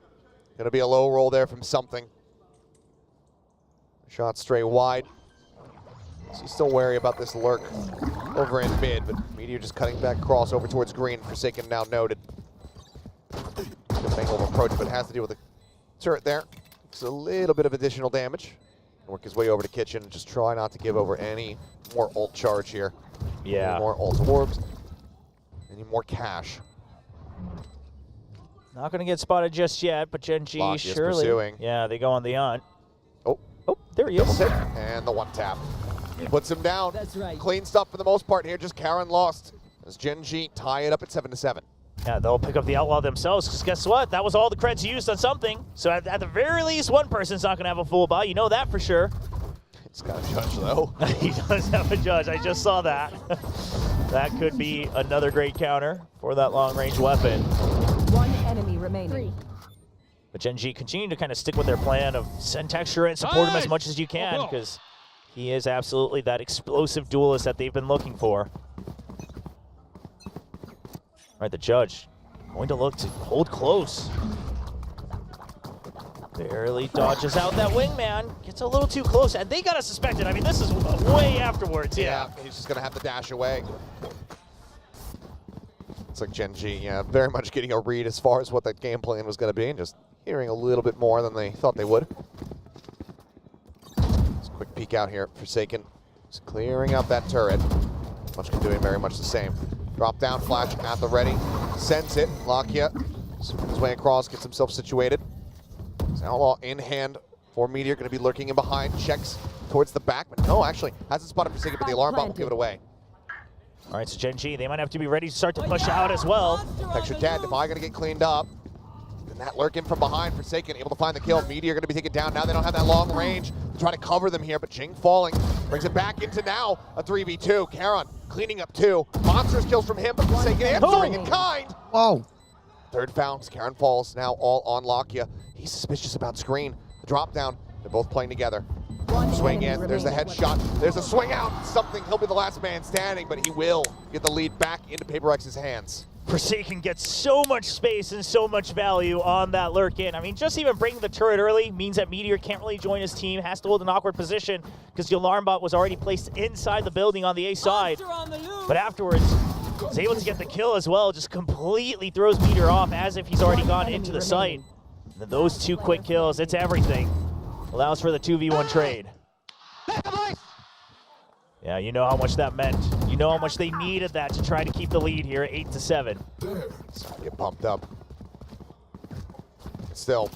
going to be a low roll there from something. Shot straight wide. So he's still wary about this lurk over in mid, but Meteor just cutting back cross over towards green. Forsaken now noted. Good angle of approach, but it has to deal with the turret there. It's a little bit of additional damage. Work his way over to Kitchen and just try not to give over any more ult charge here. Yeah. Any more ult orbs. Any more cash. Not going to get spotted just yet, but Gen.G Bagi is surely. pursuing. Yeah, they go on the hunt. Oh, there he double is. tip, and the 1 tap. Puts him down. That's right. Clean stuff for the most part here. Just Karon lost as Gen.G tie it up at 7-7. Yeah, they'll pick up the Outlaw themselves, because guess what? That was all the creds used on something. So at the very least, one person's not going to have a full buy. You know that for sure. He's got a judge, though. He does have a judge. I just saw that. That could be another great counter for that long-range weapon. One enemy remaining. But Gen.G continue to kind of stick with their plan of send texture and support him as much as you can, because he is absolutely that explosive duelist that they've been looking for. All right, the judge going to look to hold close. Barely dodges out that wingman, gets a little too close, and they got to suspect it. I mean, this is way afterwards, yeah. He's just going to have to dash away. It's like Gen.G, yeah, very much getting a read as far as what that game plan was going to be, and just hearing a little bit more than they thought they would. Just a quick peek out here. Forsaken is clearing up that turret. Munchkin doing very much the same. Drop down flash at the ready. Sends it. Lakia swings his way across, gets himself situated. Outlaw in hand for Meteor, going to be lurking in behind. Checks towards the back, but no, actually hasn't spotted Forsaken, but the alarm bot will give it away. All right, so Gen.G, they might have to be ready to start to push out as well. Texture dead. Defy going to get cleaned up. And that lurking from behind. Forsaken able to find the kill. Meteor going to be taken down. Now they don't have that long range to try to cover them here, but Jing falling brings it back into now a 3v2. Karon cleaning up 2. Monstrous kills from him, but Forsaken answering in kind. Whoa. Third found. Karon falls now all on Lakia. He's suspicious about screen. The drop down. They're both playing together. Swing in. There's the headshot. There's a swing out. Something. He'll be the last man standing, but he will get the lead back into Paper X's hands. Forsaken gets so much space and so much value on that lurk in. I mean, just even bringing the turret early means that Meteor can't really join his team, has to hold an awkward position because the alarm bot was already placed inside the building on the A side. But afterwards, he's able to get the kill as well, just completely throws Meteor off as if he's already gone into the site. And then those 2 quick kills, it's everything. Allows for the 2v1 trade. Yeah, you know how much that meant. You know how much they needed that to try to keep the lead here at 8-7. Get pumped up. Still,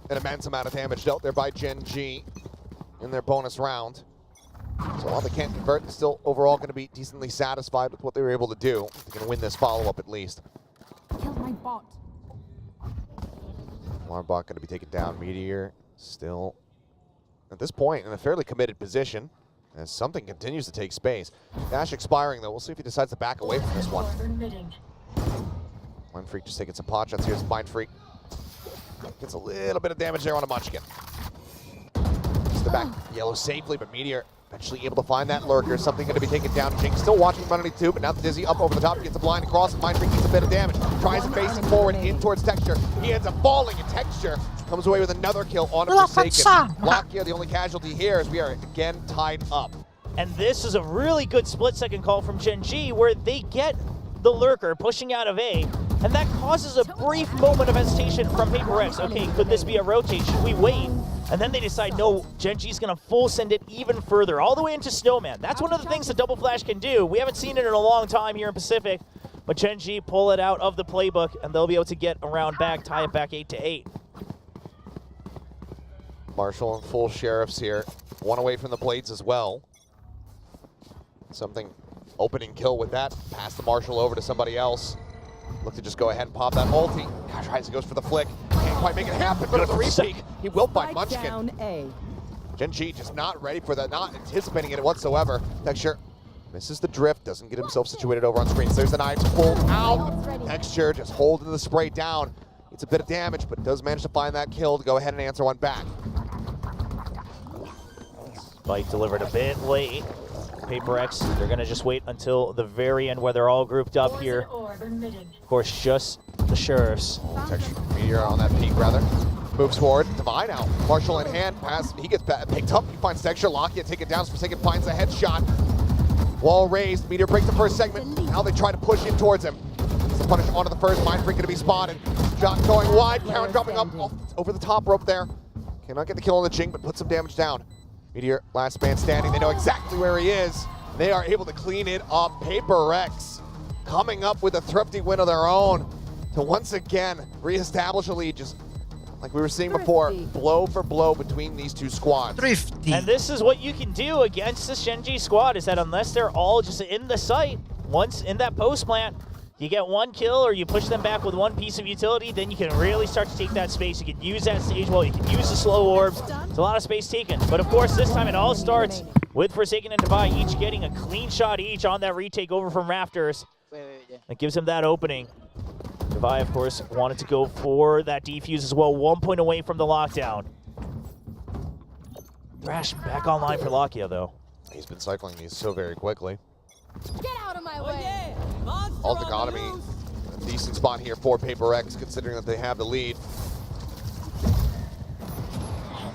an immense amount of damage dealt there by Gen.G in their bonus round. So while they can't convert, they're still overall going to be decently satisfied with what they were able to do. They're going to win this follow-up at least. Killed my bot. Alarm bot going to be taken down. Meteor still, at this point, in a fairly committed position, as something continues to take space. Dash expiring, though. We'll see if he decides to back away from this one. Mind Freak just taking some pot shots. Here's Mind Freak. Gets a little bit of damage there on a Munchkin. Gets the back yellow safely, but Meteor eventually able to find that lurker. Something going to be taken down. Jing still watching from underneath too, but now the Dizzy up over the top. He gets a blind across, and Mind Freak gets a bit of damage. Tries to face it forward in towards Texture. He ends up falling, and Texture comes away with another kill on a Forsaken. Lakia, the only casualty here, as we are again tied up. And this is a really good split-second call from Gen.G where they get the lurker pushing out of A, and that causes a brief moment of hesitation from Paper X. Okay, could this be a rotate? Should we wait? And then they decide, no, Gen.G's gonna full send it even further, all the way into Snowman. That's one of the things that Double Flash can do. We haven't seen it in a long time here in Pacific, but Gen.G pull it out of the playbook, and they'll be able to get around back, tie it back 8-8. Marshall and full sheriffs here. One away from the blades as well. Something opening kill with that. Pass the Marshall over to somebody else. Look to just go ahead and pop that ulti. Gosh, Ryze goes for the flick. Can't quite make it happen, but at the re-peek, he will find Munchkin. Gen.G just not ready for that, not anticipating it whatsoever. Texture misses the drift, doesn't get himself situated over on screen. So there's the knife pulled out. Texture just holding the spray down. It's a bit of damage, but does manage to find that kill to go ahead and answer one back. Spike delivered a bit late. Paper X, they're going to just wait until the very end where they're all grouped up here. Of course, just the sheriffs. Texture Meteor on that peak, rather. Moves forward. Divine out. Marshall in hand. Pass. He gets picked up. He finds Texture. Lakia take it down. Forsaken finds a headshot. Wall raised. Meteor breaks the first segment. Now they try to push in towards him. It's the punish onto the first. Mind Freak going to be spotted. Shot going wide. Karon dropping up over the top rope there. Cannot get the kill on the Jing, but put some damage down. Meteor, last man standing. They know exactly where he is. They are able to clean it up. Paper X coming up with a thrifty win of their own to once again reestablish a lead, just like we were seeing before, blow for blow between these two squads. Thrifty. And this is what you can do against this Gen.G squad, is that unless they're all just in the site, once in that post plant, You get one kill or you push them back with one piece of utility, then you can really start to take that space. You can use that stage wall, you can use the slow orbs. It's a lot of space taken. But of course, this time it all starts with Forsaken and Divide each getting a clean shot each on that retake over from Rafters. That gives him that opening. Divide, of course, wanted to go for that defuse as well. 1 point away from the lockdown. Thrash back online for Lakia, though. He's been cycling these so very quickly. Get out of my way! Alt economy, a decent spot here for Paper X, considering that they have the lead.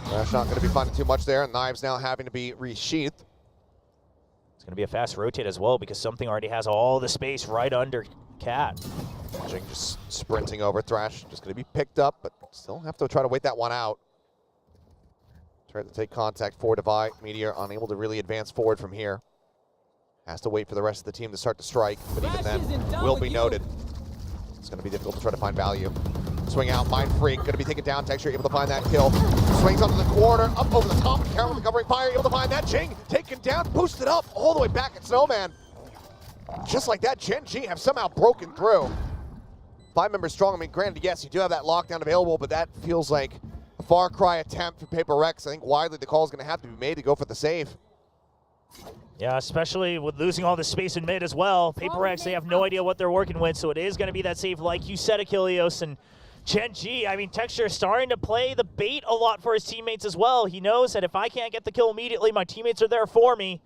Thrash not going to be finding too much there. Knives now having to be resheathed. It's going to be a fast rotate as well because something already has all the space right under Cat. GEN.G just sprinting over Thrash, just going to be picked up, but still have to try to wait that one out. Try to take contact for Divide. Meteor unable to really advance forward from here. Has to wait for the rest of the team to start to strike, but even then, will be noted. It's going to be difficult to try to find value. Swing out, Mind Freak, going to be taken down. Texture able to find that kill. Swings onto the corner, up over the top. Counter with the covering fire, able to find that. GEN.G taken down, boosted up, all the way back at Snowman. Just like that, GEN.G have somehow broken through. 5 members strong. I mean, granted, yes, you do have that lockdown available, but that feels like a far cry attempt for Paper X. I think widely the call is going to have to be made to go for the save. Yeah, especially with losing all the space in mid as well. Paper X, they have no idea what they're working with, so it is going to be that save like you said, Achilleos. And GEN.G, I mean, Texture is starting to play the bait a lot for his teammates as well. He knows that if I can't get the kill immediately, my teammates are there for me.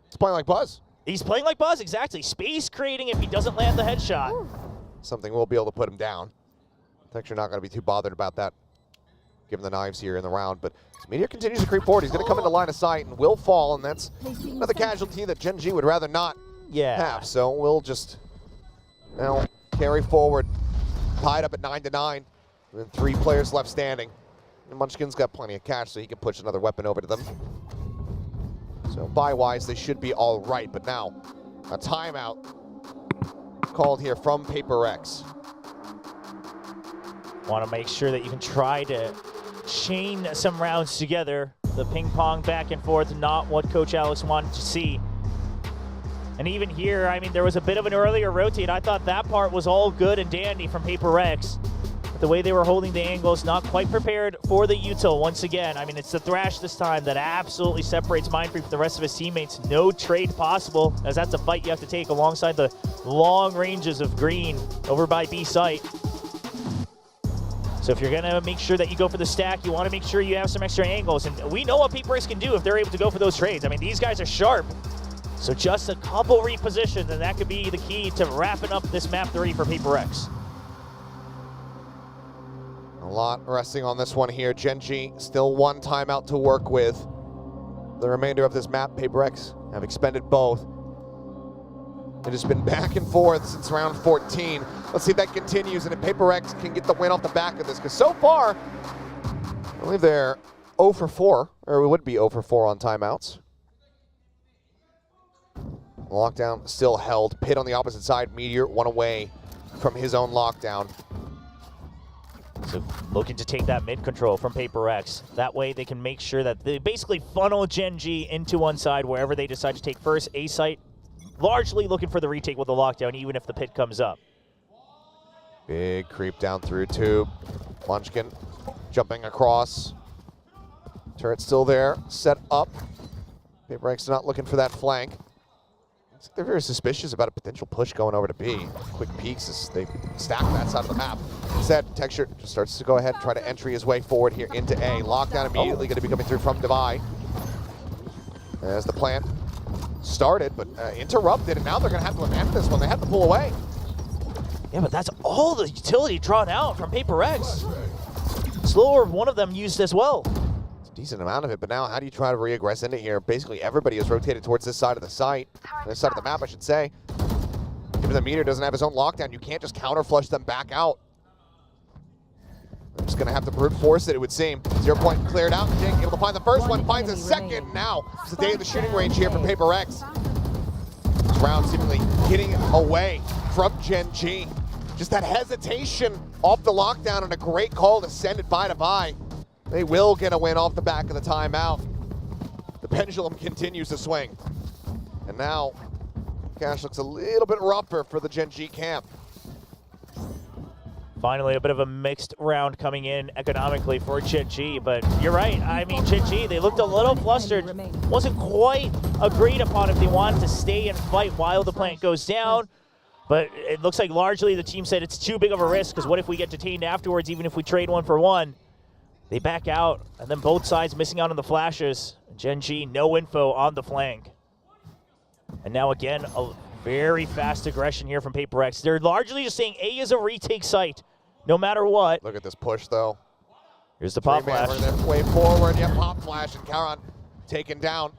He's playing like Buzz. He's playing like Buzz, exactly. Space creating if he doesn't land the headshot. Something will be able to put him down. Texture not going to be too bothered about that, given the knives here in the round, but as Meteor continues to creep forward, he's going to come into line of sight and will fall, and that's another casualty that GEN.G would rather not have. So we'll just now carry forward, tied up at 9-9, with 3 players left standing. And Munchkin's got plenty of cash, so he can push another weapon over to them. So buy-wise, they should be all right, but now a timeout called here from Paper X. Want to make sure that you can try to chain some rounds together. The ping pong back and forth, not what Coach Alex wanted to see. And even here, I mean, there was a bit of an earlier rotate. I thought that part was all good and dandy from Paper X. But the way they were holding the angles, not quite prepared for the util once again. I mean, it's the Thrash this time that absolutely separates Mindfree from the rest of his teammates. No trade possible, as that's a fight you have to take alongside the long ranges of green over by B site. So if you're going to make sure that you go for the stack, you want to make sure you have some extra angles. And we know what Paper X can do if they're able to go for those trades. I mean, these guys are sharp. So just a couple repositions, and that could be the key to wrapping up this map 30 for Paper X. A lot resting on this one here. GEN.G still 1 timeout to work with. The remainder of this map, Paper X have expended both. It has been back and forth since round 14. Let's see if that continues and if Paper X can get the win off the back of this. Because so far, I believe they're 0 for 4, or it would be 0 for 4 on timeouts. Lockdown still held. Pit on the opposite side. Meteor 1 away from his own lockdown. So looking to take that mid control from Paper X. That way they can make sure that they basically funnel GEN.G into one side wherever they decide to take first. A site largely looking for the retake with the lockdown, even if the pit comes up. Big creep down through tube. Munchkin jumping across. Turret still there, set up. Paper X not looking for that flank. They're very suspicious about a potential push going over to B. Quick peeks as they stack that side of the map. Instead, Texture just starts to go ahead and try to entry his way forward here into A. Lockdown immediately going to be coming through from Divide. As the plant started, but interrupted, and now they're going to have to abandon this one. They have to pull away. Yeah, but that's all the utility drawn out from Paper X. Slower, one of them used as well. It's a decent amount of it, but now how do you try to re-aggress into here? Basically, everybody is rotated towards this side of the site, this side of the map, I should say. Given the Meteor doesn't have his own lockdown, you can't just counter flush them back out. They're just going to have to brute force it, it would seem. 0 point cleared out. GEN.G able to find the first one, finds a second. Now it's the day of the shooting range here for Paper X. This round seemingly getting away from GEN.G. Just that hesitation off the lockdown and a great call to send it by to by. They will get a win off the back of the timeout. The pendulum continues to swing. And now, Cash looks a little bit rougher for the GEN.G camp. Finally, a bit of a mixed round coming in economically for Gen.G, but you're right. I mean, Gen.G, they looked a little flustered. Wasn't quite agreed upon if they wanted to stay and fight while the plant goes down, but it looks like largely the team said it's too big of a risk, because what if we get detained afterwards, even if we trade 1-for-1? They back out, and then both sides missing out on the flashes. Gen.G, no info on the flank. And now again, a very fast aggression here from Paper Rex. They're largely just saying A is a retake site, no matter what. Look at this push, though. Here's the pop flash. Way forward. Yeah, pop flash, and Karan taken down.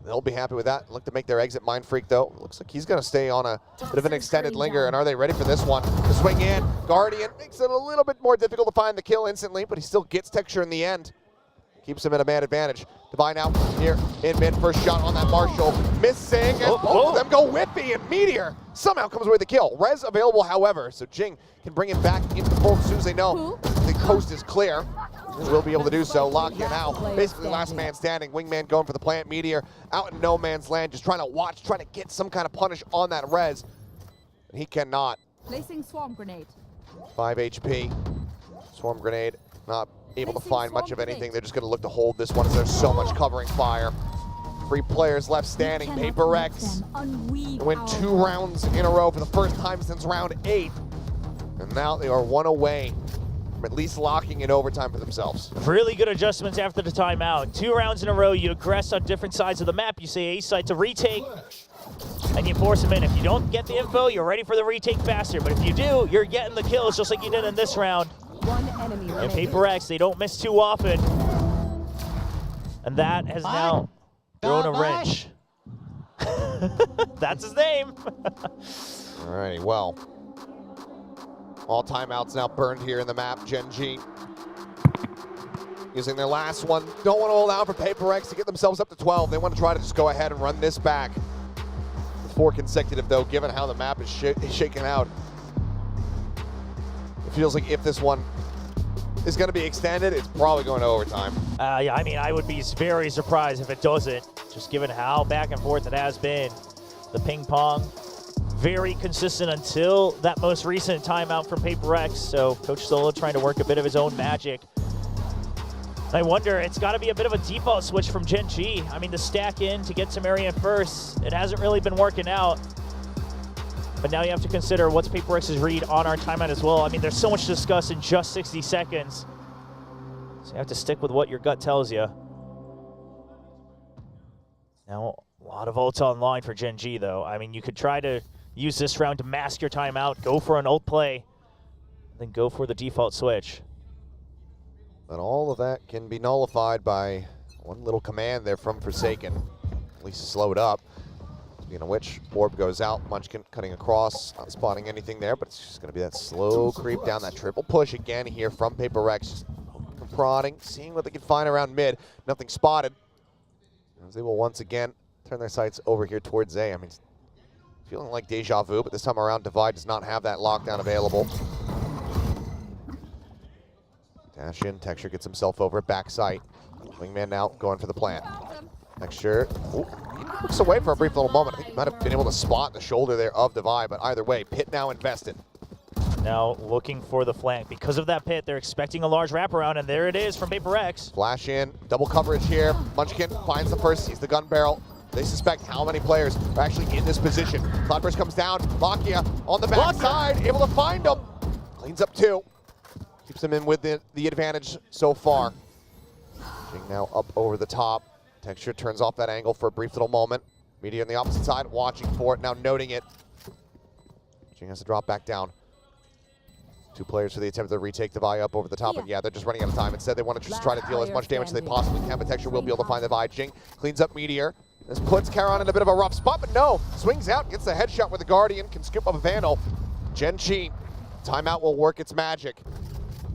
They'll be happy with that. Look to make their exit. Mind Freak, though. Looks like he's going to stay on a bit of an extended linger. And are they ready for this one? The swing in. Guardian makes it a little bit more difficult to find the kill instantly, but he still gets Texture in the end. Keeps him at a man advantage. Divine out here in mid. First shot on that Marshall. Missing, and both of them go whippy, and Meteor somehow comes away with the kill. Res available, however, so Jing can bring him back into the fold as soon as they know the coast is clear. Will be able to do so. Lock-in now. Basically last man standing. Wingman going for the plant. Meteor out in no man's land, just trying to watch, trying to get some kind of punish on that Res. And he cannot. Placing swarm grenade. 5 HP. Swarm grenade not able to find much of anything. They're just going to look to hold this one as there's so much covering fire. 3 players left standing. Paper Rex win 2 rounds in a row for the first time since round 8. And now they are 1 away from at least locking in overtime for themselves. Really good adjustments after the timeout. 2 rounds in a row, you aggress on different sides of the map. You say A side to retake, and you force them in. If you don't get the info, you're ready for the retake faster. But if you do, you're getting the kills just like you did in this round. One enemy And Paper X, they don't miss too often. And that has now thrown a wrench. That's his name. Alrighty, well. All timeouts now burned here in the map. Gen.G using their last one. Don't want to hold out for Paper X to get themselves up to 12. They want to try to just go ahead and run this back. 4 consecutive, though, given how the map is shaken out. It feels like if this one is going to be extended, it's probably going to overtime. Yeah, I mean, I would be very surprised if it doesn't, just given how back and forth it has been. The ping pong, very consistent until that most recent timeout from Paper X. So Coach Solo trying to work a bit of his own magic. I wonder, it's got to be a bit of a default switch from Gen.G. I mean, to stack in to get some area first, it hasn't really been working out. But now you have to consider what's Paper X's read on our timeout as well. I mean, there's so much to discuss in just 60 seconds. So you have to stick with what your gut tells you. Now, a lot of ults online for Gen.G, though. I mean, you could try to use this round to mask your timeout, go for an ult play, then go for the default switch. But all of that can be nullified by one little command there from Forsaken. At least slow it up. Speaking of which, orb goes out, Munchkin cutting across, not spotting anything there, but it's just going to be that slow creep down, that triple push again here from Paper Rex. Just prodding, seeing what they can find around mid. Nothing spotted. As they will once again turn their sights over here towards A. I mean, feeling like deja vu, but this time around Divide does not have that lockdown available. Dash in, Texture gets himself over at backside. Wingman now going for the plant. Texture, ooh, he looks away for a brief little moment. I think he might have been able to spot the shoulder there of Divide, but either way, Pit now invested. Now looking for the flank. Because of that pit, they're expecting a large wraparound, and there it is from Paper X. Flash in, double coverage here. Munchkin finds the first, sees the gun barrel. They suspect how many players are actually in this position. Cloudburst comes down, Lakia on the backside, able to find him. Cleans up 2. Keeps him in with the advantage so far. Jing now up over the top. Texture turns off that angle for a brief little moment. Meteor on the opposite side, watching for it, now noting it. Jing has to drop back down. 2 players for the attempt to retake Divide up over the top, and yeah, they're just running out of time. Instead, they want to just try to deal as much damage as they possibly can, but Texture will be able to find Divide. Jing cleans up Meteor. This puts Karan in a bit of a rough spot, but no, swings out, gets the headshot with the Guardian, can scoop up a Vandal. Gen.G, timeout will work its magic.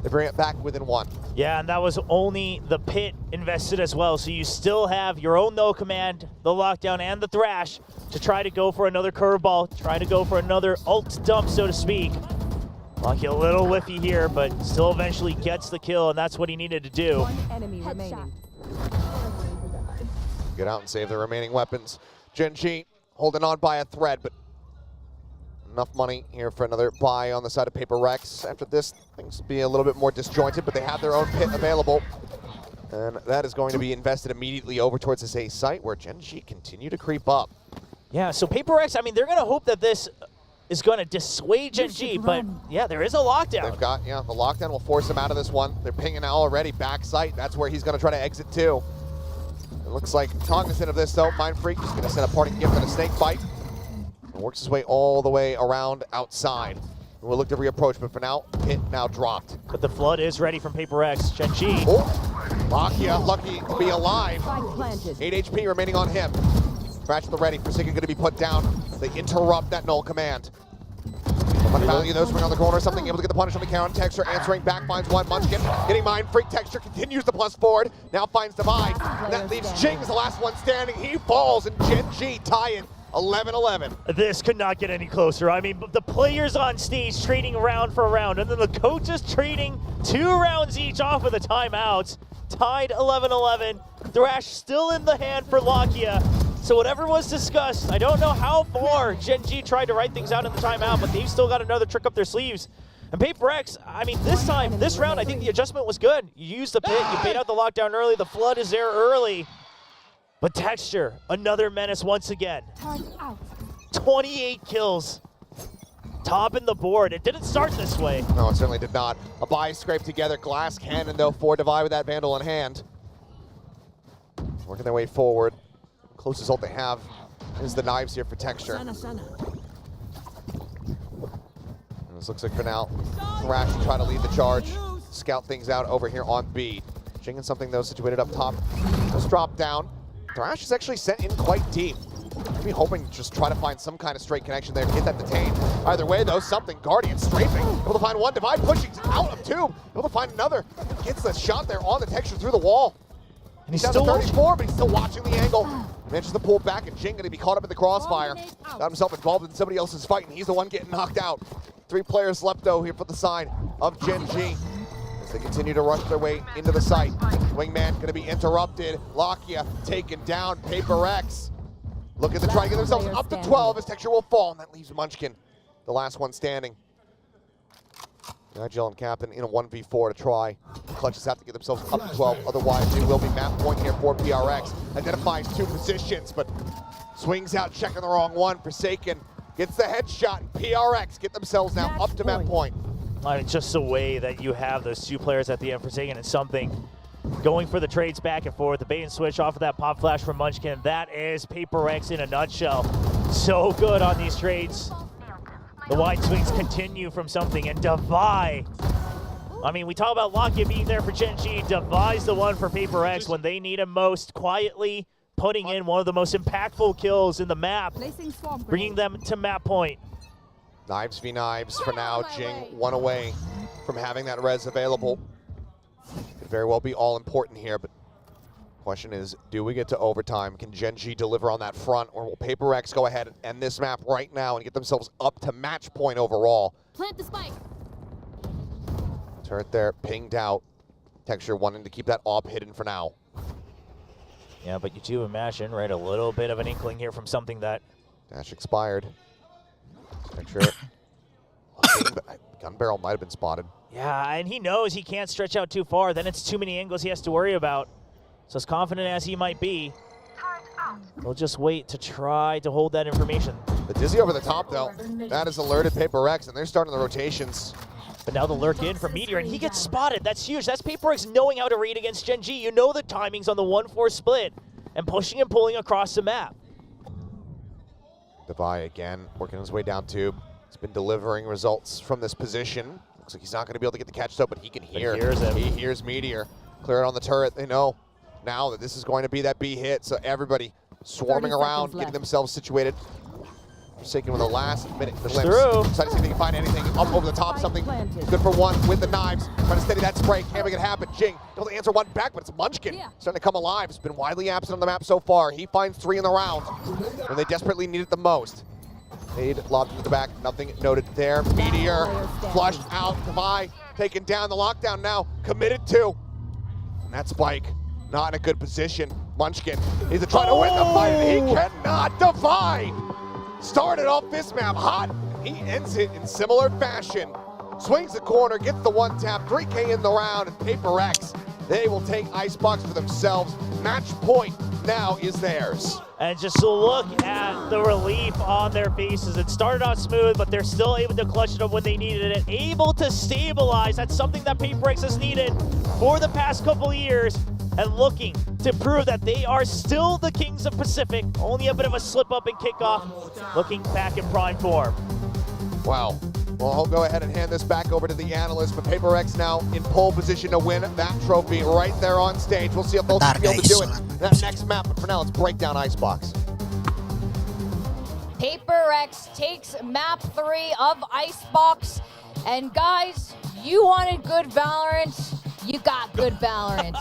They bring it back within 1. Yeah, and that was only the pit invested as well, so you still have your own no command, the lockdown, and the thrash to try to go for another curveball, try to go for another ult dump, so to speak. Lucky a little whiffy here, but still eventually gets the kill, and that's what he needed to do. One enemy remaining. Get out and save the remaining weapons. Gen.G holding on by a thread, but enough money here for another buy on the side of Paper Rex. After this, things will be a little bit more disjointed, but they have their own pit available. And that is going to be invested immediately over towards this A site where Gen.G continue to creep up. Yeah, so Paper Rex, I mean, they're going to hope that this is going to dissuade Gen.G, but yeah, there is a lockdown. They've got, the lockdown will force him out of this one. They're pinging out already, back site. That's where he's going to try to exit too. It looks like cognizant of this though, Mind Freak just going to send a parting gift and a snake bite. And works his way all the way around outside. We'll look to reapproach, but for now, hit now dropped. But the flood is ready from Paper Rex. Gen.G. Lakia lucky to be alive. 8 HP remaining on him. Scratch the ready. Forsaken going to be put down. They interrupt that null command. Much value though, swing on the corner, something able to get the punish on the counter. Texture answering back, finds one. Munchkin getting Mind Freak. Texture continues the plus forward. Now finds Divide. And that leaves Jing as the last one standing. He falls and Gen.G tie in 11-11. This could not get any closer. I mean, the players on stage trading round for round, and then the coaches trading 2 rounds each off of the timeouts. Tied 11-11. Thrash still in the hand for Lakia. So whatever was discussed, I don't know how far Gen.G tried to write things out in the timeout, but they've still got another trick up their sleeves. And Paper X, I mean, this round, I think the adjustment was good. You used the pit, you bait out the lockdown early, the flood is there early. But Texture, another menace once again. 28 kills. Topping the board. It didn't start this way. No, it certainly did not. A buy scraped together. Glass cannon, though, for Divide with that Vandal in hand. Working their way forward. Closest ult they have is the knives here for Texture. And this looks like for now, Thrash will try to lead the charge. Scout things out over here on B. Jinging something, though, situated up top. Just drop down. Thrash is actually sent in quite deep. Maybe hoping to just try to find some kind of straight connection there to get that detained. Either way, though, something. Guardian strafing. Able to find one. Divide pushing out of tube. Able to find another. Gets the shot there on the Texture through the wall. And he's down to 34, but he's still watching the angle. Manages to pull back, and Jing going to be caught up in the crossfire. Got himself involved in somebody else's fight, and he's the one getting knocked out. 3 players left, though, here for the side of Gen.G. As they continue to rush their way into the site. Wingman going to be interrupted. Lakia taken down. Paper X looking to try to get themselves up to 12 as Texture will fall, and that leaves Munchkin, the last one standing. Nigel and Captain in a 1v4 to try. The Clutches have to get themselves up to 12, otherwise they will be map point here for PRX. Identifies 2 positions, but swings out, checking the wrong one. Forsaken gets the headshot, and PRX get themselves now up to map point. I mean, just the way that you have those 2 players at the end, Forsaken and something going for the trades back and forth, the bait and switch off of that pop flash from Munchkin. That is Paper X in a nutshell. So good on these trades. The wide swings continue from something, and Divide. I mean, we talk about Lakia being there for Gen.G. Divide's the one for Paper X when they need him most, quietly putting in one of the most impactful kills in the map, bringing them to map point. Knives v knives for now. Jing 1 away from having that res available. Could very well be all important here, but question is, do we get to overtime? Can Gen.G deliver on that front, or will Paper X go ahead and end this map right now and get themselves up to match point overall? Plant the spike. Turret there, pinged out. Texture wanting to keep that op hidden for now. Yeah, but you do imagine, right, a little bit of an inkling here from something that... Dash expired. Texture. Gun barrel might have been spotted. Yeah, and he knows he can't stretch out too far. Then it's too many angles he has to worry about. So as confident as he might be, he'll just wait to try to hold that information. The Dizzy over the top, though. That has alerted Paper X, and they're starting the rotations. But now the lurk in from Meteor, and he gets spotted. That's huge. That's Paper X knowing how to read against Gen.G. You know the timings on the 1-4 split, and pushing and pulling across the map. Divide again, working his way down tube. He's been delivering results from this position. Looks like he's not going to be able to get the catch, though, but he can hear. He hears Meteor. Clear it on the turret. They know now that this is going to be that B hit, so everybody swarming around, getting themselves situated. Forsaken with the last minute glimpse. Trying to see if they can find anything up over the top, something good for one with the knives. Trying to steady that spray, can't make it happen. Jing able to answer one back, but it's Munchkin starting to come alive. It's been widely absent on the map so far. He finds 3 in the round when they desperately need it the most. Aid lobbed into the back, nothing noted there. Meteor flushed out. Divide taken down, the lockdown now committed to. And that spike not in a good position. Munchkin needs to try to win the fight, and he cannot. Divide started off this map hot, he ends it in similar fashion. Swings the corner, gets the one tap, 3K in the round, and Paper X, they will take Icebox for themselves. Match point now is theirs. And just look at the relief on their faces. It started out smooth, but they're still able to clutch it up when they needed it. Able to stabilize. That's something that Paper X has needed for the past couple of years. And looking to prove that they are still the Kings of Pacific. Only a bit of a slip up in kickoff. Looking back in prime form. Wow. Well, I'll go ahead and hand this back over to the analyst, but Paper X now in pole position to win that trophy right there on stage. We'll see if they'll be able to do it that next map, but for now, let's break down Icebox. Paper X takes map 3 of Icebox. And guys, you wanted good Valorant, you got good Valorant.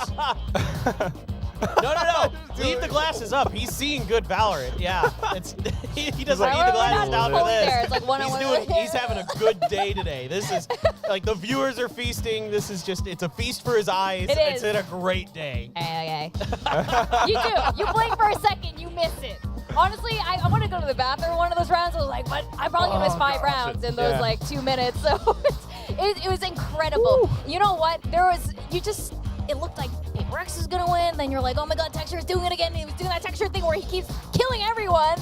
No. Leave the glasses up. He's seeing good Valorant. Yeah. He doesn't need the glasses down for this. It's like He's having a good day today. This is like the viewers are feasting. This is just, it's a feast for his eyes. It's been a great day. Okay. You do. You blink for a second, you miss it. Honestly, I want to go to the bathroom one of those rounds. I was like, but I'm probably going to miss 5 rounds in those like 2 minutes. So it was incredible. Ooh. You know what? It looked like Paper X is going to win. Then you're like, oh my God, Texture is doing it again. He was doing that Texture thing where he keeps killing everyone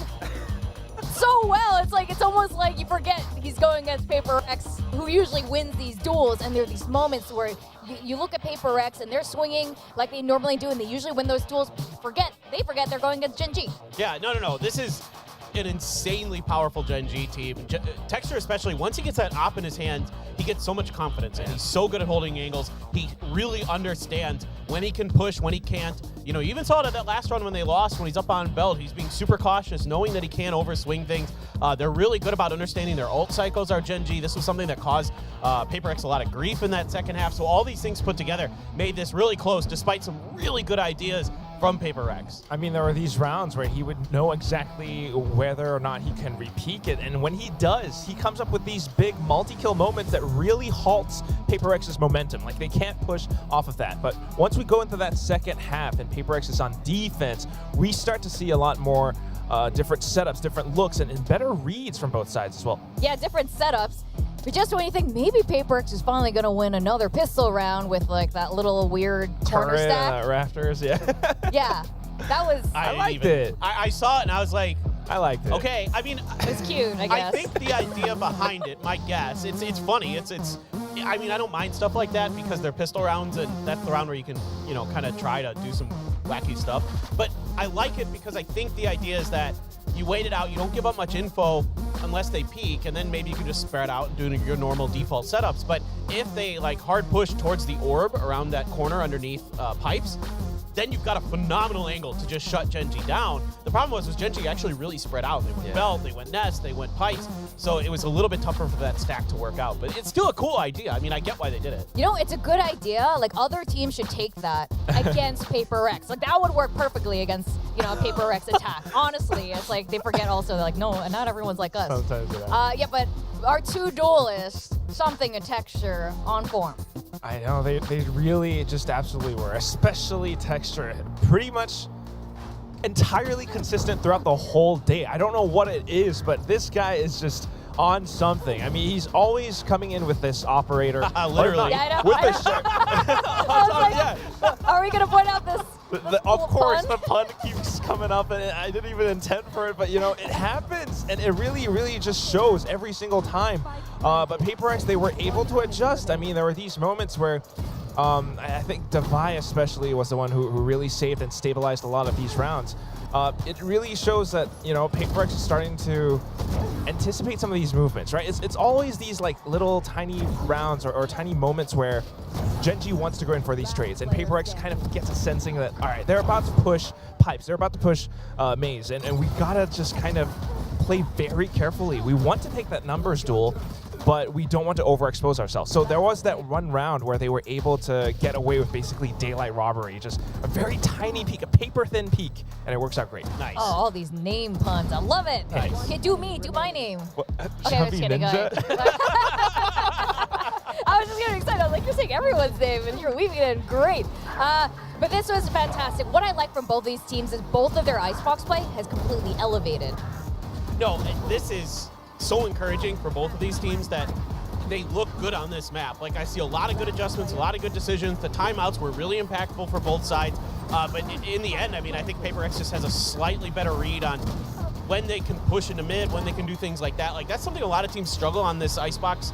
so well. It's almost like you forget he's going against Paper X, who usually wins these duels. And there are these moments where you look at Paper X and they're swinging like they normally do, and they usually win those duels. They forget they're going against Gen.G. Yeah, no. This is an insanely powerful Gen.G team. Texture especially, once he gets that op in his hand, he gets so much confidence, and he's so good at holding angles. He really understands when he can push, when he can't. You know, you even saw it at that last round when they lost, when he's up on belt. He's being super cautious, knowing that he can't overswing things. They're really good about understanding their ult cycles, our Gen.G. This was something that caused Paper X a lot of grief in that second half. So all these things put together made this really close, despite some really good ideas from Paper X. I mean, there are these rounds where he would know exactly whether or not he can repeak it, and when he does, he comes up with these big multi-kill moments that really halts Paper X's momentum. Like, they can't push off of that. But once we go into that second half and Paper X is on defense, we start to see a lot more different setups, different looks, and better reads from both sides as well. Yeah, different setups. But just when you think maybe Paper X is finally going to win another pistol round with like that little weird corner stack. Rafters, yeah. Yeah, that was... I liked it. I saw it and I was like... I liked it. Okay, I mean... It's cute, I guess. I think the idea behind it, my guess, it's funny. I mean, I don't mind stuff like that because they're pistol rounds, and that's the round where you can, you know, kind of try to do some wacky stuff. But I like it because I think the idea is that you wait it out, you don't give up much info unless they peek, and then maybe you can just spread out and do your normal default setups. But if they like hard push towards the orb around that corner underneath pipes, then you've got a phenomenal angle to just shut Gen.G down. The problem was Gen.G actually really spread out. They went belt, they went nest, they went pipes. So it was a little bit tougher for that stack to work out. But it's still a cool idea. I mean, I get why they did it. You know, it's a good idea. Like, other teams should take that against Paper X. Like, that would work perfectly against, you know, a Paper X attack. Honestly, it's like they forget also, like, no, not everyone's like us. Sometimes, yeah. Yeah, but our two duelists, something a Texture on form. I know, they really just absolutely were, especially Texture. Pretty much entirely consistent throughout the whole day. I don't know what it is, but this guy is just on something. I mean, he's always coming in with this operator. Literally. Yeah, I know. With the shirt. Are we going to point out this? Of course, the pun keeps coming up, and I didn't even intend for it, but you know, it happens, and it really just shows every single time. But Paper X, they were able to adjust. I mean, there were these moments where I think Devi especially was the one who really saved and stabilized a lot of these rounds. It really shows that, you know, Paper X is starting to anticipate some of these movements, right? It's always these like little tiny rounds or tiny moments where Gen.G wants to go in for these trades, and Paper X kind of gets a sensing that, all right, they're about to push pipes, they're about to push maze, and we gotta just kind of play very carefully. We want to take that numbers duel, but we don't want to overexpose ourselves. So there was that one round where they were able to get away with basically daylight robbery, just a very tiny peek, a paper-thin peek, and it works out great. Nice. Oh, all these name puns. I love it. Nice. Okay, do my name. What, Okay, I'm just kidding. Go ahead. I was just getting excited. I was like, you're saying everyone's name, and you're weaving it in. Great. But this was fantastic. What I like from both these teams is both of their Icebox play has completely elevated. No, this is so encouraging for both of these teams that they look good on this map. Like, I see a lot of good adjustments, a lot of good decisions. The timeouts were really impactful for both sides. But in the end, I mean, I think PaperX just has a slightly better read on when they can push into mid, when they can do things like that. Like, that's something a lot of teams struggle on this Icebox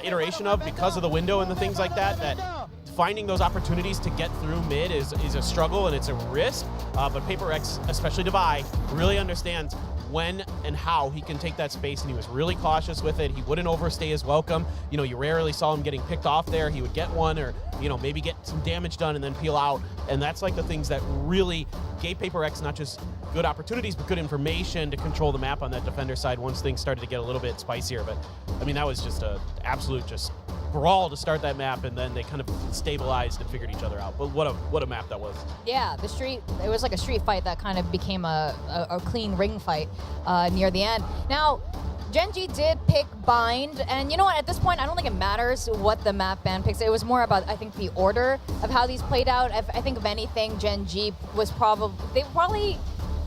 iteration of because of the window and the things like that, that finding those opportunities to get through mid is a struggle and it's a risk. But PaperX, especially Dubai, really understands when and how he can take that space, and he was really cautious with it. He wouldn't overstay his welcome. You know, you rarely saw him getting picked off there. He would get one, or, you know, maybe get some damage done and then peel out. And that's like the things that really gave PaperX not just good opportunities, but good information to control the map on that defender side once things started to get a little bit spicier. But I mean, that was just a absolute just brawl to start that map, and then they kind of stabilized and figured each other out. But what a map that was. Yeah, it was like a street fight that kind of became a clean ring fight near the end. Now, Gen.G did pick Bind, and you know what, at this point, I don't think it matters what the map ban picks. It was more about, I think, the order of how these played out. I think, if anything, Gen.G was probably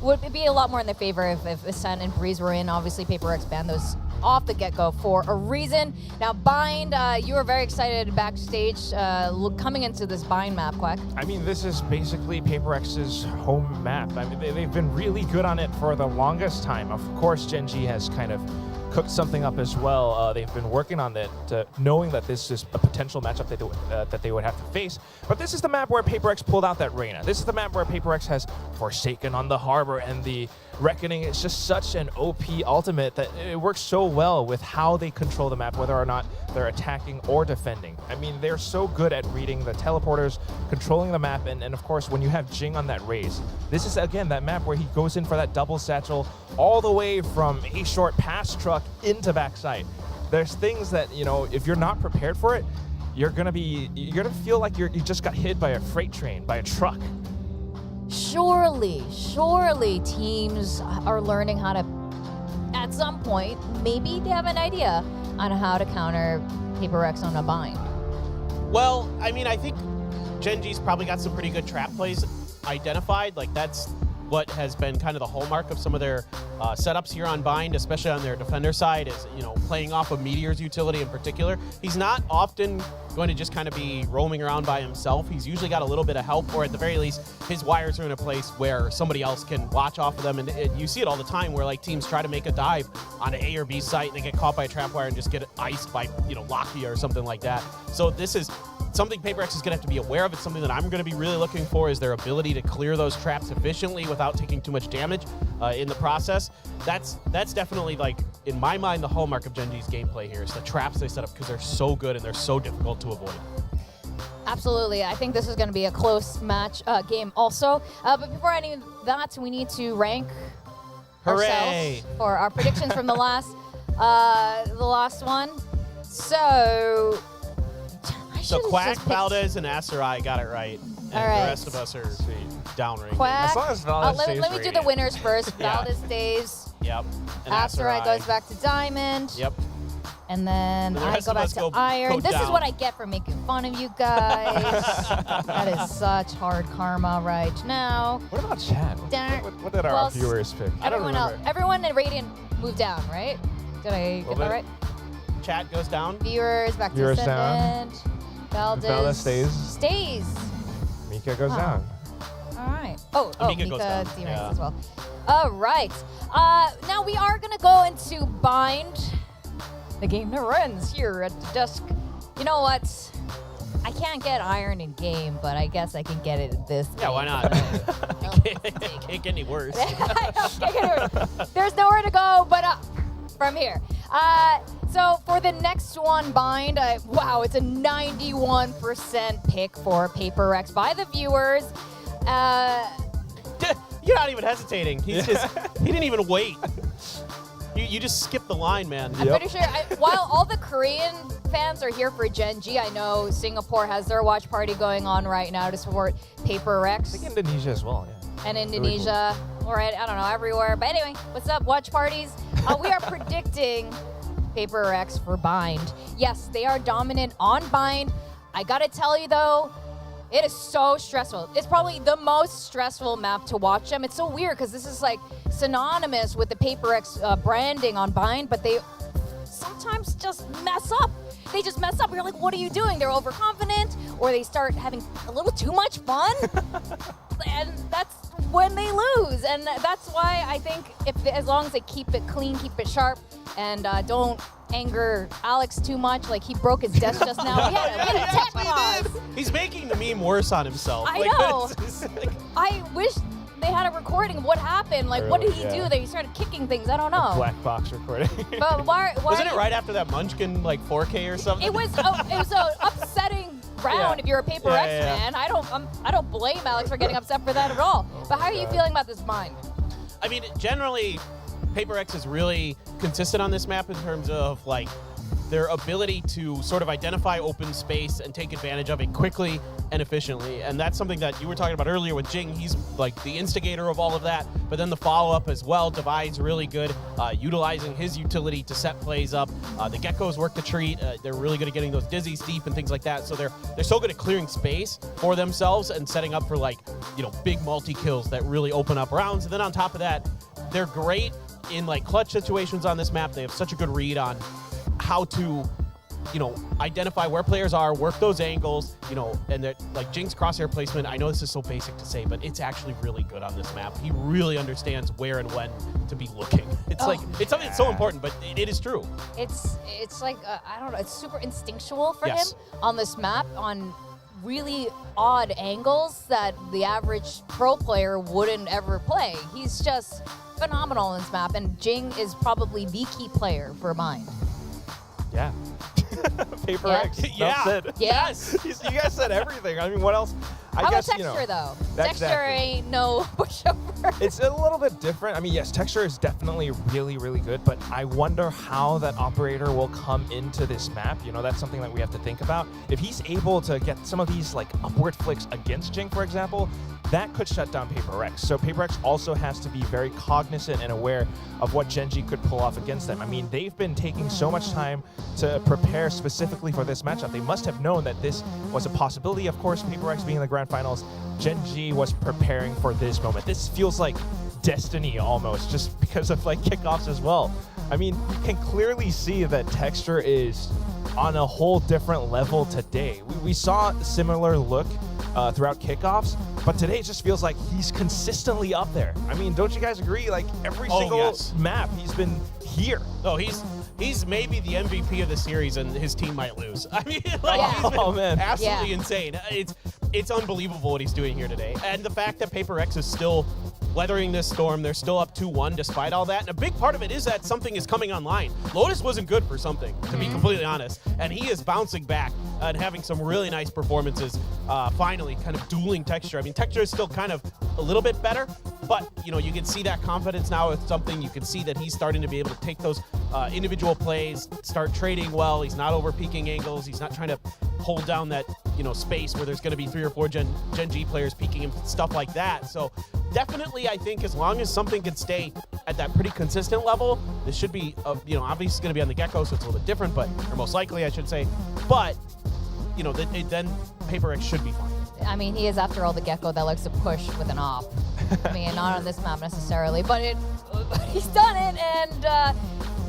would be a lot more in their favor if Ascent and Breeze were in. Obviously, PaperX banned those off the get-go for a reason. Now, Bind, you were very excited backstage coming into this Bind map, Quack. I mean, this is basically PaperX's home map. I mean, they've been really good on it for the longest time. Of course, Gen.G has kind of cooked something up as well. They've been working on it, knowing that this is a potential matchup that they would have to face. But this is the map where PaperX pulled out that Reyna. This is the map where PaperX has Forsaken on the Harbor, and the Reckoning is just such an OP ultimate that it works so well with how they control the map, whether or not they're attacking or defending. I mean, they're so good at reading the teleporters, controlling the map, and of course, when you have Jing on that raise, this is, again, that map where he goes in for that double satchel all the way from a short pass truck into backside. There's things that, you know, if you're not prepared for it, you're gonna feel like you just got hit by a freight train, by a truck. Surely teams are learning how to, at some point, maybe they have an idea on how to counter PaperX on a Bind. Well, I mean, I think Gen.G's probably got some pretty good trap plays identified. Like, that's what has been kind of the hallmark of some of their setups here on Bind, especially on their defender side, is, you know, playing off of Meteor's utility in particular. He's not often going to just kind of be roaming around by himself. He's usually got a little bit of help, or at the very least, his wires are in a place where somebody else can watch off of them. And you see it all the time where, like, teams try to make a dive on an A or B site and they get caught by a trap wire and just get iced by, you know, Lakia or something like that. So this is something PaperX is going to have to be aware of. It's something that I'm going to be really looking for, is their ability to clear those traps efficiently without taking too much damage in the process. That's definitely, like, in my mind, the hallmark of Gen.G's gameplay here is the traps they set up, because they're so good and they're so difficult to avoid. Absolutely. I think this is going to be a close match game also. But before any of that, we need to rank ourselves for our predictions from the last one. So Quack, Valdez, and Aserai got it right. And all right. The rest of us are downranking. Quack. As long as Valdez stays let me do the winners first. Valdez stays. Yep. And Aserai goes back to Diamond. Yep. And then the I rest go of back us to go Iron. This down. is what I get for making fun of you guys. That is such hard karma right now. What about chat? What did our viewers pick? I don't remember. Everyone in Radiant moved down, right? Did I get that right? Chat goes down. Viewers back Viewers to Ascendant. Valdez stays. Mika goes down. All right. Oh, Mika goes down. DRX Yeah. as well. All right. Now we are going to go into Bind. The game never ends here at the desk. You know what? I can't get Iron in game, but I guess I can get it in this game. Yeah, why not? It can't get any worse. There's nowhere to go but up from here. So for the next one, Bind, wow, it's a 91% pick for PaperX by the viewers. You're not even hesitating. He didn't even wait. You just skipped the line, man. I'm pretty sure, while all the Korean fans are here for Gen.G, I know Singapore has their watch party going on right now to support PaperX. I think Indonesia as well, yeah. And Indonesia, all right, I don't know, everywhere. But anyway, what's up, watch parties? We are predicting PaperX for Bind. Yes, they are dominant on Bind. I gotta tell you though, it is so stressful. It's probably the most stressful map to watch them. It's so weird because this is like synonymous with the Paper X branding on bind, but they sometimes just mess up. They just mess up. You're like, what are you doing? They're overconfident, or they start having a little too much fun, and that's when they lose. And that's why I think as long as they keep it clean, keep it sharp, and don't anger Alex too much. Like, he broke his desk just now. We had a tech pause. He's making the meme worse on himself. I Like, know. it's like- I wish they had a recording of what happened. Like, what did he do? That he started kicking things. I don't know. Black box recording. But why? Wasn't it right after that Munchkin like 4K or something? It was an upsetting round. Yeah. If you're a Paper Yeah, X yeah, yeah. fan, I don't blame Alex for getting upset for that at all. But how are you feeling about this bind? I mean, generally, Paper X is really consistent on this map in terms of like their ability to sort of identify open space and take advantage of it quickly and efficiently. And that's something that you were talking about earlier with Jing. He's like the instigator of all of that, but then the follow-up as well. Divide's really good, utilizing his utility to set plays up. The Geckos work the treat. They're really good at getting those dizzies deep and things like that. So they're so good at clearing space for themselves and setting up for like, you know, big multi-kills that really open up rounds. And then on top of that, they're great in like clutch situations on this map. They have such a good read on how to, you know, identify where players are, work those angles, you know, and that like Jing's crosshair placement. I know this is so basic to say, but it's actually really good on this map. He really understands where and when to be looking. It's like, it's something that's so important, but it is true. It's like I don't know. It's super instinctual for Yes. him on this map on really odd angles that the average pro player wouldn't ever play. He's just phenomenal on this map, and Jing is probably the key player for mine. Yeah. Paper Yeah. X. Yeah. That's it. Yes. You guys said everything. I mean, what else? I How guess, about you Texture, know, though? that's Texture exactly. ain't no pushover. It's a little bit different. I mean, yes, Texture is definitely really, really good, but I wonder how that operator will come into this map. You know, that's something that we have to think about. If he's able to get some of these like upward flicks against Jing, for example, that could shut down Paper X. So Paper X also has to be very cognizant and aware of what Gen.G could pull off against them. I mean, they've been taking so much time to prepare specifically for this matchup. They must have known that this was a possibility. Of course, Paper X being in the grand finals, Gen.G was preparing for this moment. This feels like destiny almost, just because of like kickoffs as well. I mean, you can clearly see that Texture is on a whole different level today. We saw a similar look throughout kickoffs, but today it just feels like he's consistently up there. I mean, don't you guys agree? Like every single map, he's been here. Oh, he's maybe the MVP of the series, and his team might lose. I mean, like, he's been man, absolutely insane. It's unbelievable what he's doing here today, and the fact that Paper X is still weathering this storm. They're still up 2-1 despite all that, and a big part of it is that something is coming online. Lotus wasn't good for something, to be completely honest, and he is bouncing back and having some really nice performances. Finally, kind of dueling Texture. I mean, Texture is still kind of a little bit better, but you know, you can see that confidence now with something. You can see that he's starting to be able to take those individual plays, start trading well. He's not over peaking angles. He's not trying to hold down that, you know, space where there's going to be 3 or 4 Gen.G players peeking him, stuff like that. So definitely, I think as long as something can stay at that pretty consistent level, this should be, you know, obviously it's going to be on the Gecko, so it's a little bit different, but, or most likely, I should say. But, you know, then Paper X should be fine. I mean, he is, after all, the Gecko that likes to push with an op. I mean, not on this map necessarily, but he's done it, and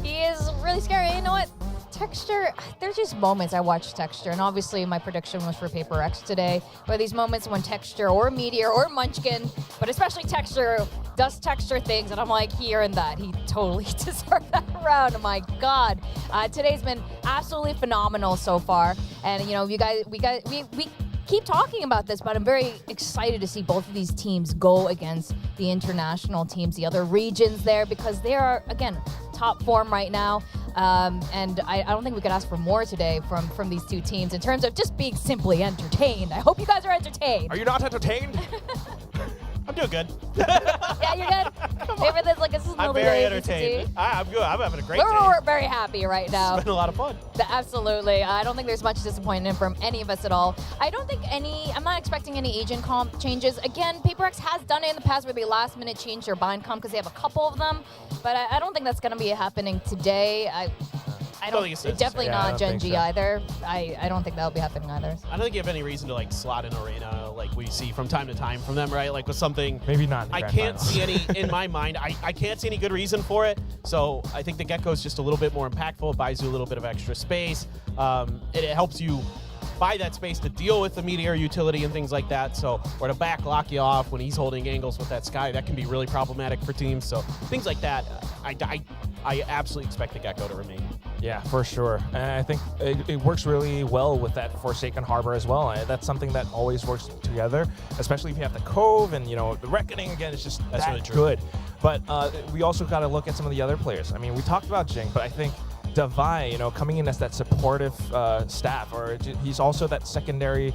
he is really scary. You know what? Texture, there's just moments I watch Texture, and obviously my prediction was for Paper X today, but these moments when Texture or Meteor or Munchkin, but especially Texture, does Texture things, and I'm like, here and that. He totally deserved that round. Oh my God. Today's been absolutely phenomenal so far, and you know, we keep talking about this, but I'm very excited to see both of these teams go against the international teams, the other regions there, because they are, again, top form right now. And I don't think we could ask for more today from these two teams in terms of just being simply entertained. I hope you guys are entertained. Are you not entertained? I'm doing good. Yeah, you're good? Favorite this, like, this is I'm very entertained. I'm good. I'm having a great day. We're very happy right now. It's been a lot of fun. Absolutely. I don't think there's much disappointment from any of us at all. I'm not expecting any agent comp changes. Again, Paper X has done it in the past where they last minute change their bind comp because they have a couple of them, but I don't think that's going to be happening today. I don't think it's definitely necessary. not Gen.G either. I don't think that'll be happening either. I don't think you have any reason to like slot in arena like we see from time to time from them, right? Like with something. Maybe not. I can't see any in my mind. I can't see any good reason for it. So I think the Gecko is just a little bit more impactful. It buys you a little bit of extra space. It helps you buy that space to deal with the meteor utility and things like that. So, or to back lock you off when he's holding angles with that Sky, that can be really problematic for teams. So things like that, I absolutely expect the Gecko to remain. Yeah, for sure. And I think it works really well with that Forsaken Harbor as well. That's something that always works together, especially if you have the Cove and, you know, the Reckoning again. It's just That's that really true. good. But we also got to look at some of the other players. I mean, we talked about Jing, but I think Davai, you know, coming in as that supportive staff, or he's also that secondary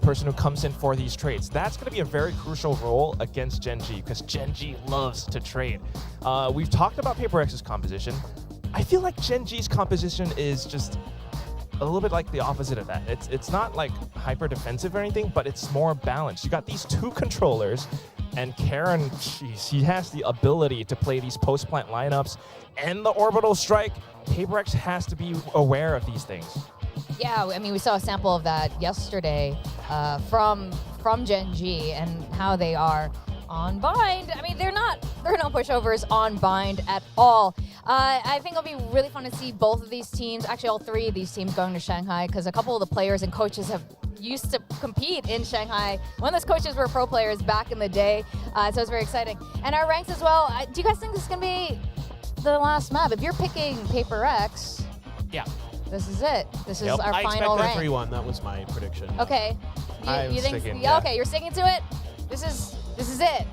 person who comes in for these trades. That's going to be a very crucial role against Gen.G because Gen.G loves to trade. We've talked about Paper X's composition. I feel like Gen.G's composition is just a little bit like the opposite of that. It's not like hyper defensive or anything, but it's more balanced. You got these two controllers, and Karen, jeez, he has the ability to play these post-plant lineups and the orbital strike. Paper X has to be aware of these things. Yeah, I mean, we saw a sample of that yesterday from Gen.G and how they are on bind. I mean, there are no pushovers on bind at all. I think it'll be really fun to see both of these teams, actually all three of these teams going to Shanghai, because a couple of the players and coaches have used to compete in Shanghai. One of those coaches were pro players back in the day, so it's very exciting. And our ranks as well. Do you guys think this is going to be the last map? If you're picking Paper X, yeah, this is it. This is our final I rank. expected a 3-1. That was my prediction. Okay. You think? sticking, Yeah, yeah. okay, you're sticking to it. This is it.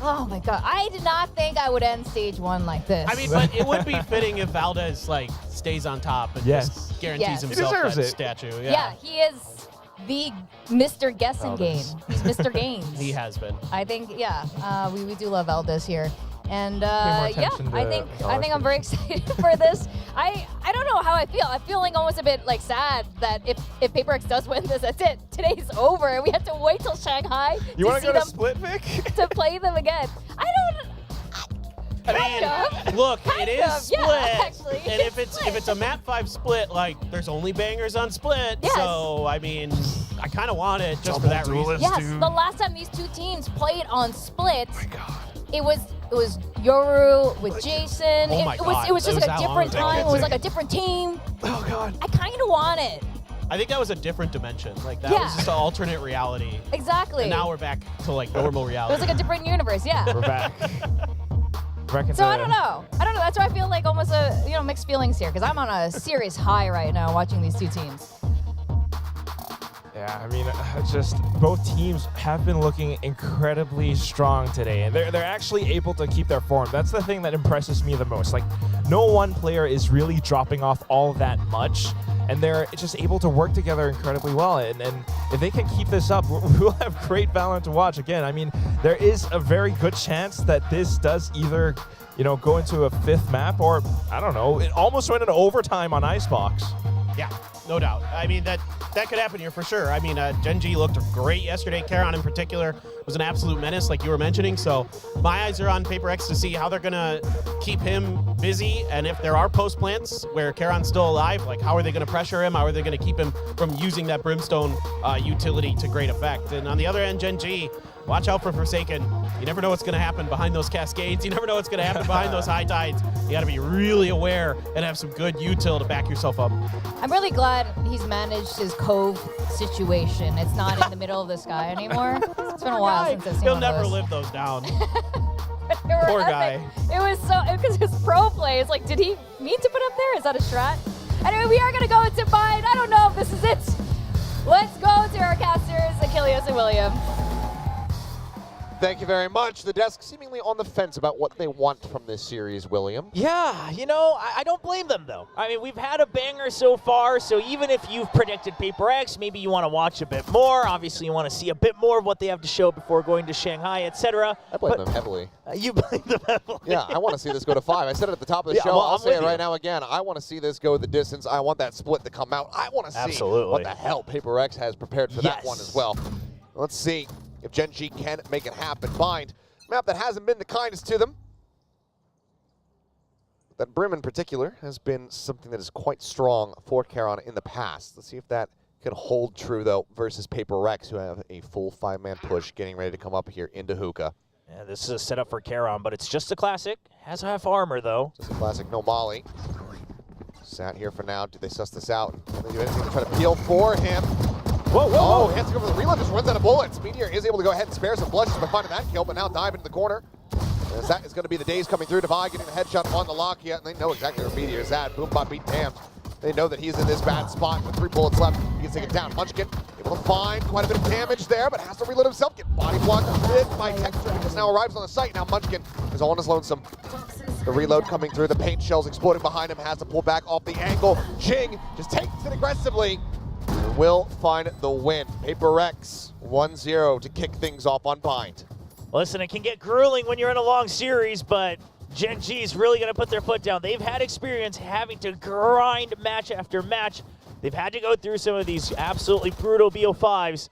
Oh my god, I did not think I would end stage 1 like this. I mean, but it would be fitting if Valdez like stays on top and just guarantees Yes. himself He deserves that it. statue. Yeah, he is the Mr. Guessing game. Valdez. He's Mr. Games. He has been. I think, yeah, we do love Valdez here. And more yeah, attention to I think Valdez, I'm very excited for this. I don't know how I feel. I'm feeling almost a bit like sad that if Paper X does win this, that's it. Today's over. We have to wait till Shanghai You want to go to them Split, Vic? to play them again. I don't. I mean, look, it is of, split, yeah, actually. and if it's a map 5 split, like there's only bangers on split. Yes. So I mean, I kind of want it just for that reason. Yes, the last time these two teams played on Split, it was Yoru with Jason. Oh my God. It was just It was like a that long different ago. time. It was like a different team. Oh god. I kind of want it. I think that was a different dimension. Like that Yeah. was just an alternate reality. Exactly. And now we're back to like normal It reality. was like a different universe. Yeah. We're back. So I don't know. That's why I feel like almost mixed feelings here, because I'm on a serious high right now watching these two teams. Yeah, I mean, just both teams have been looking incredibly strong today, and they're actually able to keep their form. That's the thing that impresses me the most. Like, no one player is really dropping off all that much, and they're just able to work together incredibly well. And if they can keep this up, we'll have great Valorant to watch again. I mean, there is a very good chance that this does either, go into a 5th map, or I don't know, it almost went into overtime on Icebox. Yeah, no doubt. I mean, that could happen here for sure. I mean, Gen.G looked great yesterday. Karon in particular was an absolute menace, like you were mentioning. So my eyes are on Paper X to see how they're going to keep him busy. And if there are post plants where Karon's still alive, like how are they going to pressure him? How are they going to keep him from using that Brimstone utility to great effect? And on the other end, Gen.G, watch out for Forsaken. You never know what's going to happen behind those cascades. You never know what's going to happen behind those high tides. You got to be really aware and have some good util to back yourself up. I'm really glad he's managed his Cove situation. It's not in the middle of the sky anymore. It's been a while since I've seen He'll one of never those. live those down. They were Poor epic. guy. It was because his pro play. It's like, did he mean to put up there? Is that a strat? Anyway, we are going to go into bind. I don't know if this is it. Let's go to our casters, Achilles and William. Thank you very much. The desk seemingly on the fence about what they want from this series, William. Yeah, I don't blame them, though. I mean, we've had a banger so far, so even if you've predicted Paper X, maybe you want to watch a bit more. Obviously, you want to see a bit more of what they have to show before going to Shanghai, etc. I blame them heavily. You blame them heavily. Yeah, I want to see this go to 5. I said it at the top of the Yeah, show. well, I'll I'm say it with right you. now again. I want to see this go the distance. I want that split to come out. I want to see Absolutely. what the hell Paper X has prepared for that Yes. one as well. Let's see if Gen.G can make it happen. Bind, map that hasn't been the kindest to them. that Brim in particular has been something that is quite strong for Karon in the past. Let's see if that can hold true, though, versus Paper Rex, who have a full 5-man push getting ready to come up here into Hookah. Yeah, this is a setup for Karon, but it's just a classic. Has half armor, though. Just a classic no molly. Sat here for now. Do they suss this out? Can they do anything to try to peel for him? Whoa, whoa, Oh, whoa. he has to go for the reload, just runs out of bullets. Meteor is able to go ahead and spare some blushes by finding that kill, but now dive into the corner. As that is going to be the days coming through. Devi getting the headshot on the Lakia, and they know exactly where Meteor is at. Boombot beat damned. They know that he's in this bad spot with 3 bullets left. He can take it down. Munchkin able to find quite a bit of damage there, but has to reload himself. Get body blocked a bit by Texture, because now arrives on the site. Now Munchkin is all on his lonesome. The reload coming through, the paint shells exploding behind him, has to pull back off the angle. Jing just takes it aggressively and will find the win. Paper Rex 1-0 to kick things off on Bind. Listen, it can get grueling when you're in a long series, but Gen.G is really going to put their foot down. They've had experience having to grind match after match. They've had to go through some of these absolutely brutal BO5s.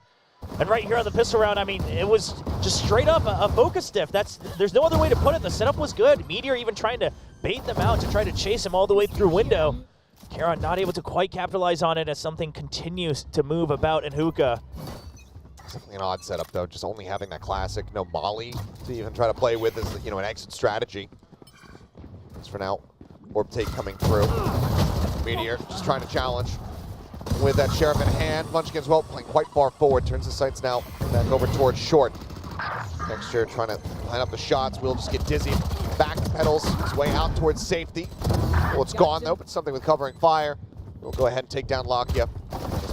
And right here on the pistol round, I mean, it was just straight up a focus stiff. There's no other way to put it. The setup was good. Meteor even trying to bait them out to try to chase him all the way through window. Karon not able to quite capitalize on it as something continues to move about in Hookah. Definitely an odd setup, though. Just only having that classic no molly to even try to play with is, an exit strategy. As for now, orb take coming through. Meteor just trying to challenge with that Sheriff in hand. Munchkin as well, playing quite far forward. Turns the sights now back over towards short. Texture trying to line up the shots. Will just get dizzy. Back pedals his way out towards safety. Well, it's gone though, but something with covering fire. We'll go ahead and take down Lakia.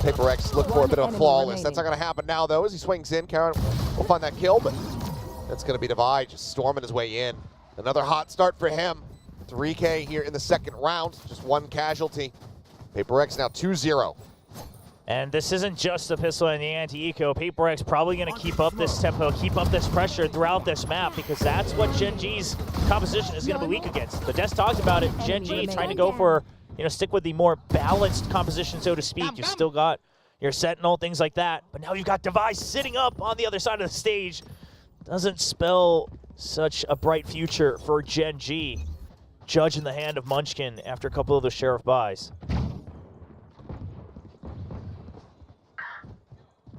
Paper Rex look for a bit of a flawless. That's not going to happen now, though, as he swings in. Karon will find that kill, but that's going to be Devi just storming his way in. Another hot start for him. 3K here in the second round. Just 1 casualty. Paper Rex now 2-0. And this isn't just the pistol and the anti-eco. Paper Rex probably going to keep up this tempo, keep up this pressure throughout this map, because that's what Gen.G's composition is going to be weak against. The Des talked about it. Gen.G trying to go for, stick with the more balanced composition, so to speak. You've still got your Sentinel, things like that. But now you've got Devi sitting up on the other side of the stage. Doesn't spell such a bright future for Gen.G. Judge in the hand of Munchkin after a couple of the Sheriff buys.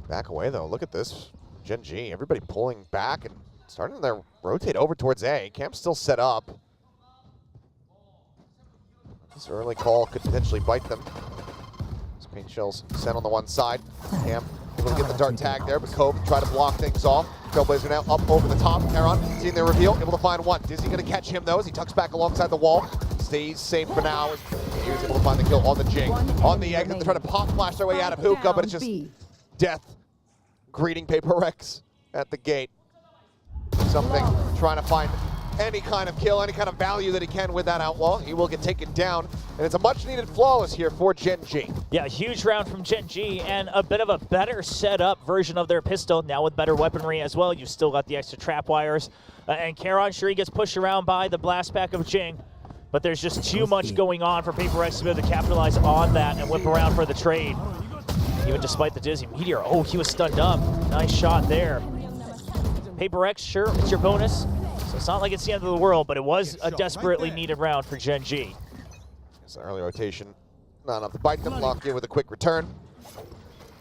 Back away, though. Look at this. Gen.G, everybody pulling back and starting to rotate over towards A. Camp's still set up. This early call could potentially bite them. Paint shells sent on the one side. Camp able to get the dart tag there, but Cove try to block things off. Trailblazer now up over the top. Karon seeing the reveal, able to find one. Dizzy going to catch him, though, as he tucks back alongside the wall. Stays safe for now. He was able to find the kill on the Jing. On the exit, they're trying to pop flash their way out of Hookah, but it's just death greeting Paper Rex at the gate. Something trying to find any kind of kill, any kind of value that he can with that Outlaw. He will get taken down, and it's a much-needed flawless here for Gen.G. Yeah, huge round from Gen.G, and a bit of a better set-up version of their pistol, now with better weaponry as well. You've still got the extra trap wires. And Karon, sure, he gets pushed around by the blast pack of Jing, but there's just too much going on for Paper Rex to be able to capitalize on that and whip around for the trade. Even despite the Dizzy Meteor. Oh, he was stunned up. Nice shot there. Paper Rex, sure, it's your bonus. So it's not like it's the end of the world, but it was a desperately needed round for Gen.G. It's an early rotation. Not enough to bite them. Locked in with a quick return.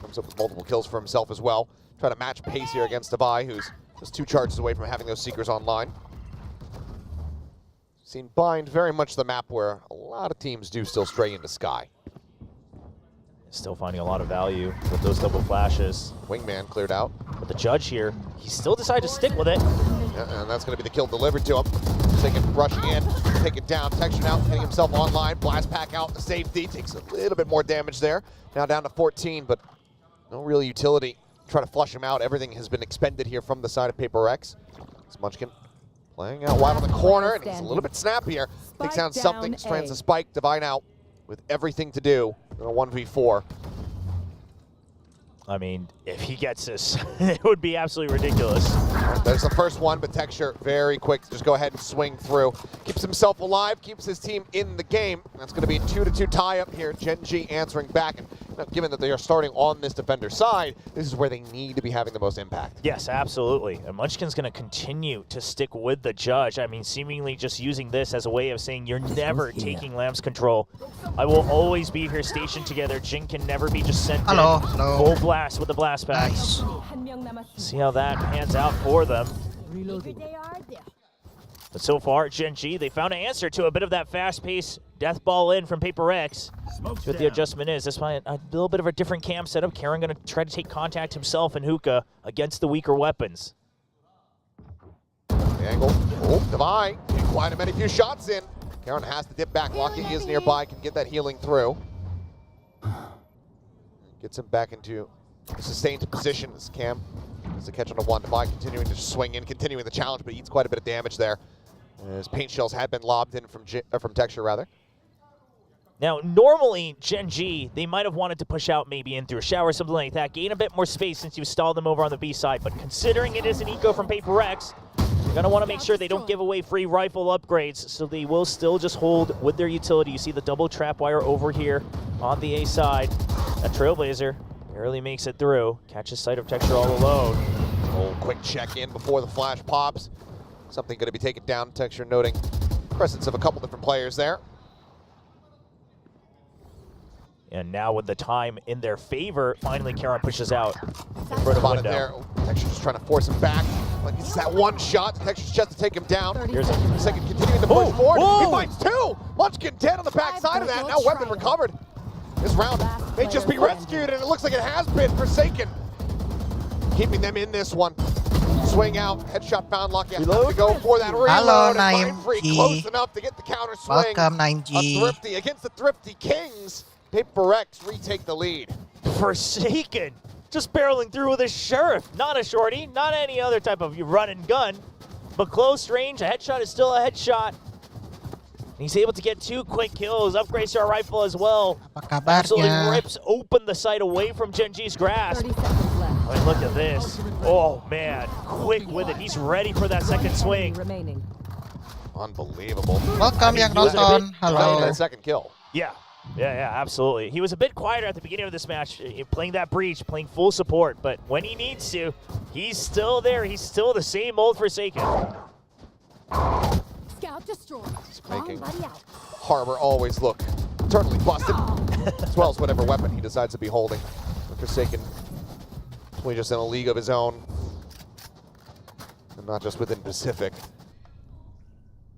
Comes up with multiple kills for himself as well. Try to match pace here against Devi, who's just 2 charges away from having those Seekers online. Seen Bind very much the map where a lot of teams do still stray into Sky. Still finding a lot of value with those double flashes. Wingman cleared out. But the Judge here, he still decided to stick with it. Yeah, and that's going to be the kill delivered to him. Taking, rushing in, take it down, Texture now, getting himself online, blast pack out the safety, takes a little bit more damage there. Now down to 14, but no real utility. Try to flush him out. Everything has been expended here from the side of Paper Rex. It's Munchkin playing out wide on the corner, and he's a little bit snappier. Takes down something, strands a spike. Devi out with everything to do in a 1v4. I mean, if he gets this, it would be absolutely ridiculous. There's the first one, but Texture very quick to just go ahead and swing through. Keeps himself alive, keeps his team in the game. That's going to be a 2-2 tie-up here. Gen.G answering back. And given that they are starting on this defender side, this is where they need to be having the most impact. Yes, absolutely. And Munchkin's going to continue to stick with the judge. I mean, seemingly just using this as a way of saying you're never taking Lamb's control. I will always be here stationed together. Jin can never be just sent in. Full blast with the blast pass. See how that pans out for them. But so far, Gen.G, they found an answer to a bit of that fast-paced death ball in from Paper Rex. See what the adjustment is. That's why a little bit of a different cam setup. Karen going to try to take contact himself and Hookah against the weaker weapons. The angle. Oh, Divine. Quite a many few shots in. Karen has to dip back. Lockett is nearby, can get that healing through. Gets him back into a sustained position as Cam is the catch on a one. Divine continuing to swing in, continuing the challenge, but eats quite a bit of damage there. As paint shells had been lobbed in from Texture, rather. Now, normally, Gen.G, they might have wanted to push out maybe in through a shower or something like that, gain a bit more space since you stalled them over on the B side, but considering it is an eco from Paper X, you're going to want to make sure they don't give away free rifle upgrades, so they will still just hold with their utility. You see the double trap wire over here on the A side. That Trailblazer barely makes it through. Catches sight of Texture all alone. Oh, quick check in before the flash pops. Something going to be taken down. Texture noting presence of a couple different players there. And now with the time in their favor, finally Karen pushes out in front of the Spotted window. there. Texture just trying to force him back. Like it's that one shot. Texture's just to take him down. Here's a second, continuing to push forward. He finds two. Munchkin dead on the back side of that. Now weapon recovered. This round may just be rescued, and it looks like it has been. Forsaken keeping them in this one. Swing out, headshot found. Lucky has to go for that reload. Hello, and Mindfreak 9G. close enough to get the counter swing. Welcome, 9G. A Thrifty against the Thrifty Kings. Paper X retake the lead. Forsaken, just barreling through with a sheriff. Not a shorty, not any other type of run and gun, but close range. A headshot is still a headshot. He's able to get 2 quick kills, upgrades to our rifle as well. Absolutely rips open the sight away from Gen.G's grasp. I mean, look at this. Oh man, quick with it. He's ready for that second swing. Unbelievable. Welcome, yang nonton. Hello. That second kill. Yeah, absolutely. He was a bit quieter at the beginning of this match, playing that breach, playing full support, but when he needs to, he's still there. He's still the same old Forsaken. Scout destroyed. Making Harbor always look eternally busted, as well as whatever weapon he decides to be holding. Forsaken, really just in a league of his own, and not just within Pacific.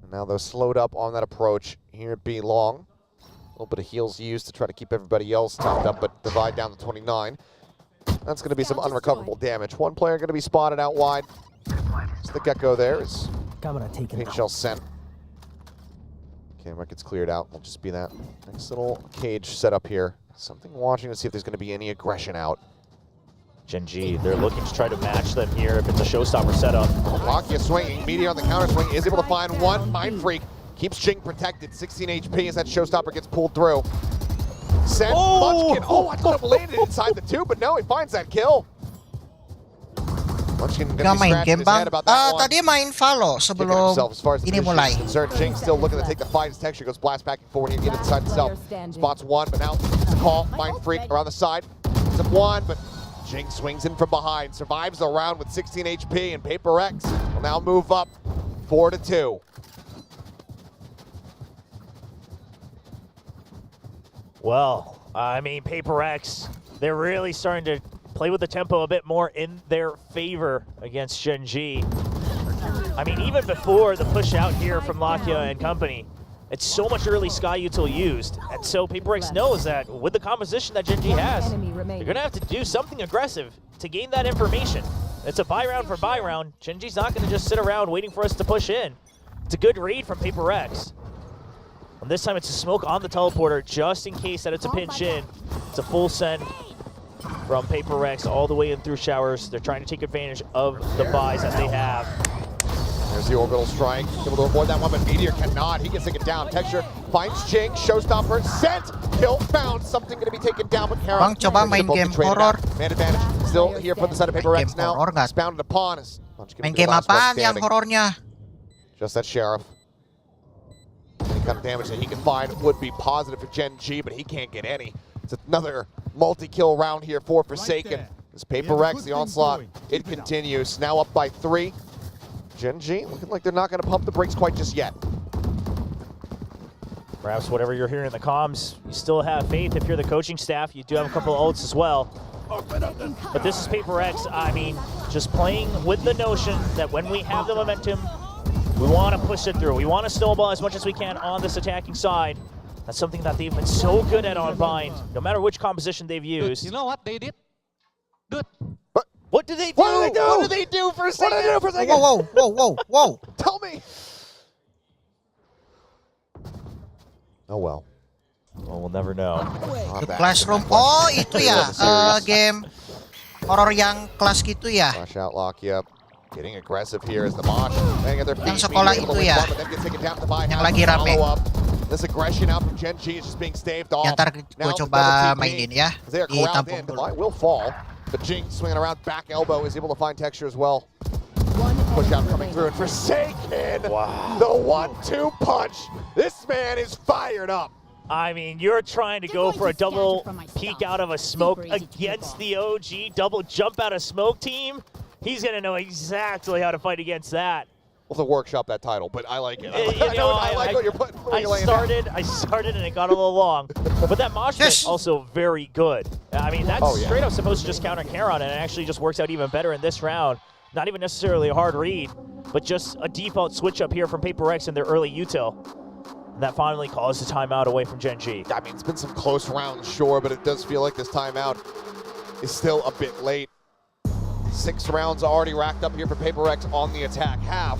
And now they're slowed up on that approach here at B long. A little bit of heals used to try to keep everybody else topped up, but divide down to 29. That's going to be some unrecoverable damage. One player going to be spotted out wide. So the Gecko there is paint shell sent. Camera gets cleared out. Will just be that nice little cage set up here. Something watching to see if there's going to be any aggression out. Gen.G, they're looking to try to match them here if it's a showstopper setup. Lakia swinging, Meteor on the counter swing, is able to find one. Mindfreak keeps Jing protected. 16 HP as that showstopper gets pulled through. Sent Munchkin. Oh, I thought it landed inside the 2, but no, he finds that kill. Munchkin gonna be main scratching game his bang? head about that one. Tadi main follow sebelum As far as ini mulai. concerned, Jing still looking to take the fight as Texture goes blast back and forward here, get inside himself. Spots one, but now it's a call. Mindfreak around the side. It's a one, but Jing swings in from behind, survives the round with 16 HP, and Paper X will now move up 4-2. Well, I mean, Paper X, they're really starting to play with the tempo a bit more in their favor against Gen.G. I mean, even before the push out here from Lakia and company, it's so much early Sky Util used. And so Paper X knows that with the composition that Gen.G has, they're going to have to do something aggressive to gain that information. It's a buy round for buy round. Gen.G's not going to just sit around waiting for us to push in. It's a good read from Paper X. And this time it's a smoke on the teleporter just in case that it's a pinch in. It's a full send from Paper X all the way in through showers. They're trying to take advantage of the buys that they have. There's the orbital strike. Able to avoid that one, but Meteor cannot. He gets taken down. Texture finds Jing. Showstopper sent. Kill found. Something going to be taken down, but Karen. Bang, coba main game horror. Man advantage. Still here for the side of Paper Rex now. Expounded upon us. Main game apaan yang horornya? Just that Sheriff. Any kind of damage that he can find would be positive for Gen.G, but he can't get any. It's another multi-kill round here for Forsaken. This Paper Rex, the onslaught, it continues. Now up by 3. Gen.G looking like they're not going to pump the brakes quite just yet. Perhaps whatever you're hearing in the comms, you still have faith if you're the coaching staff. You do have a couple of ults as well. But this is Paper X. I mean, just playing with the notion that when we have the momentum, we want to push it through. We want to snowball as much as we can on this attacking side. That's something that they've been so good at on Bind, no matter which composition they've used. You know what they did? Good. What do they do? What do they do? What do they do for a second? What do they do for a second? Whoa, whoa, whoa, whoa, whoa. Tell me. Oh well. Well, we'll never know. The Classroom. Oh, itu ya. Game horror yang kelas gitu ya. Flash out, lock you up. Getting aggressive here as the Mosh. Yang sekolah itu ya. Yang lagi rame. This aggression out from Gen.G is just being staved off. Ya, ntar gue coba mainin ya. Ditampung dulu. Will fall. But Jing swinging around back elbow is able to find Texture as well. Push out coming through and Forsaken. Wow. The 1-2 punch. This man is fired up. I mean, you're trying to go for a double peek out of a smoke against the OG double jump out of smoke team. He's going to know exactly how to fight against that. We'll have to workshop that title, but I like it. I like what you're putting. I started and it got a little long. But that mosh pit also very good. I mean, that's straight up supposed to just counter Charon, and it actually just works out even better in this round. Not even necessarily a hard read, but just a default switch up here from Paper X in their early util. And that finally calls the timeout away from Gen.G. I mean, it's been some close rounds, sure, but it does feel like this timeout is still a bit late. 6 rounds already racked up here for Paper X on the attack half.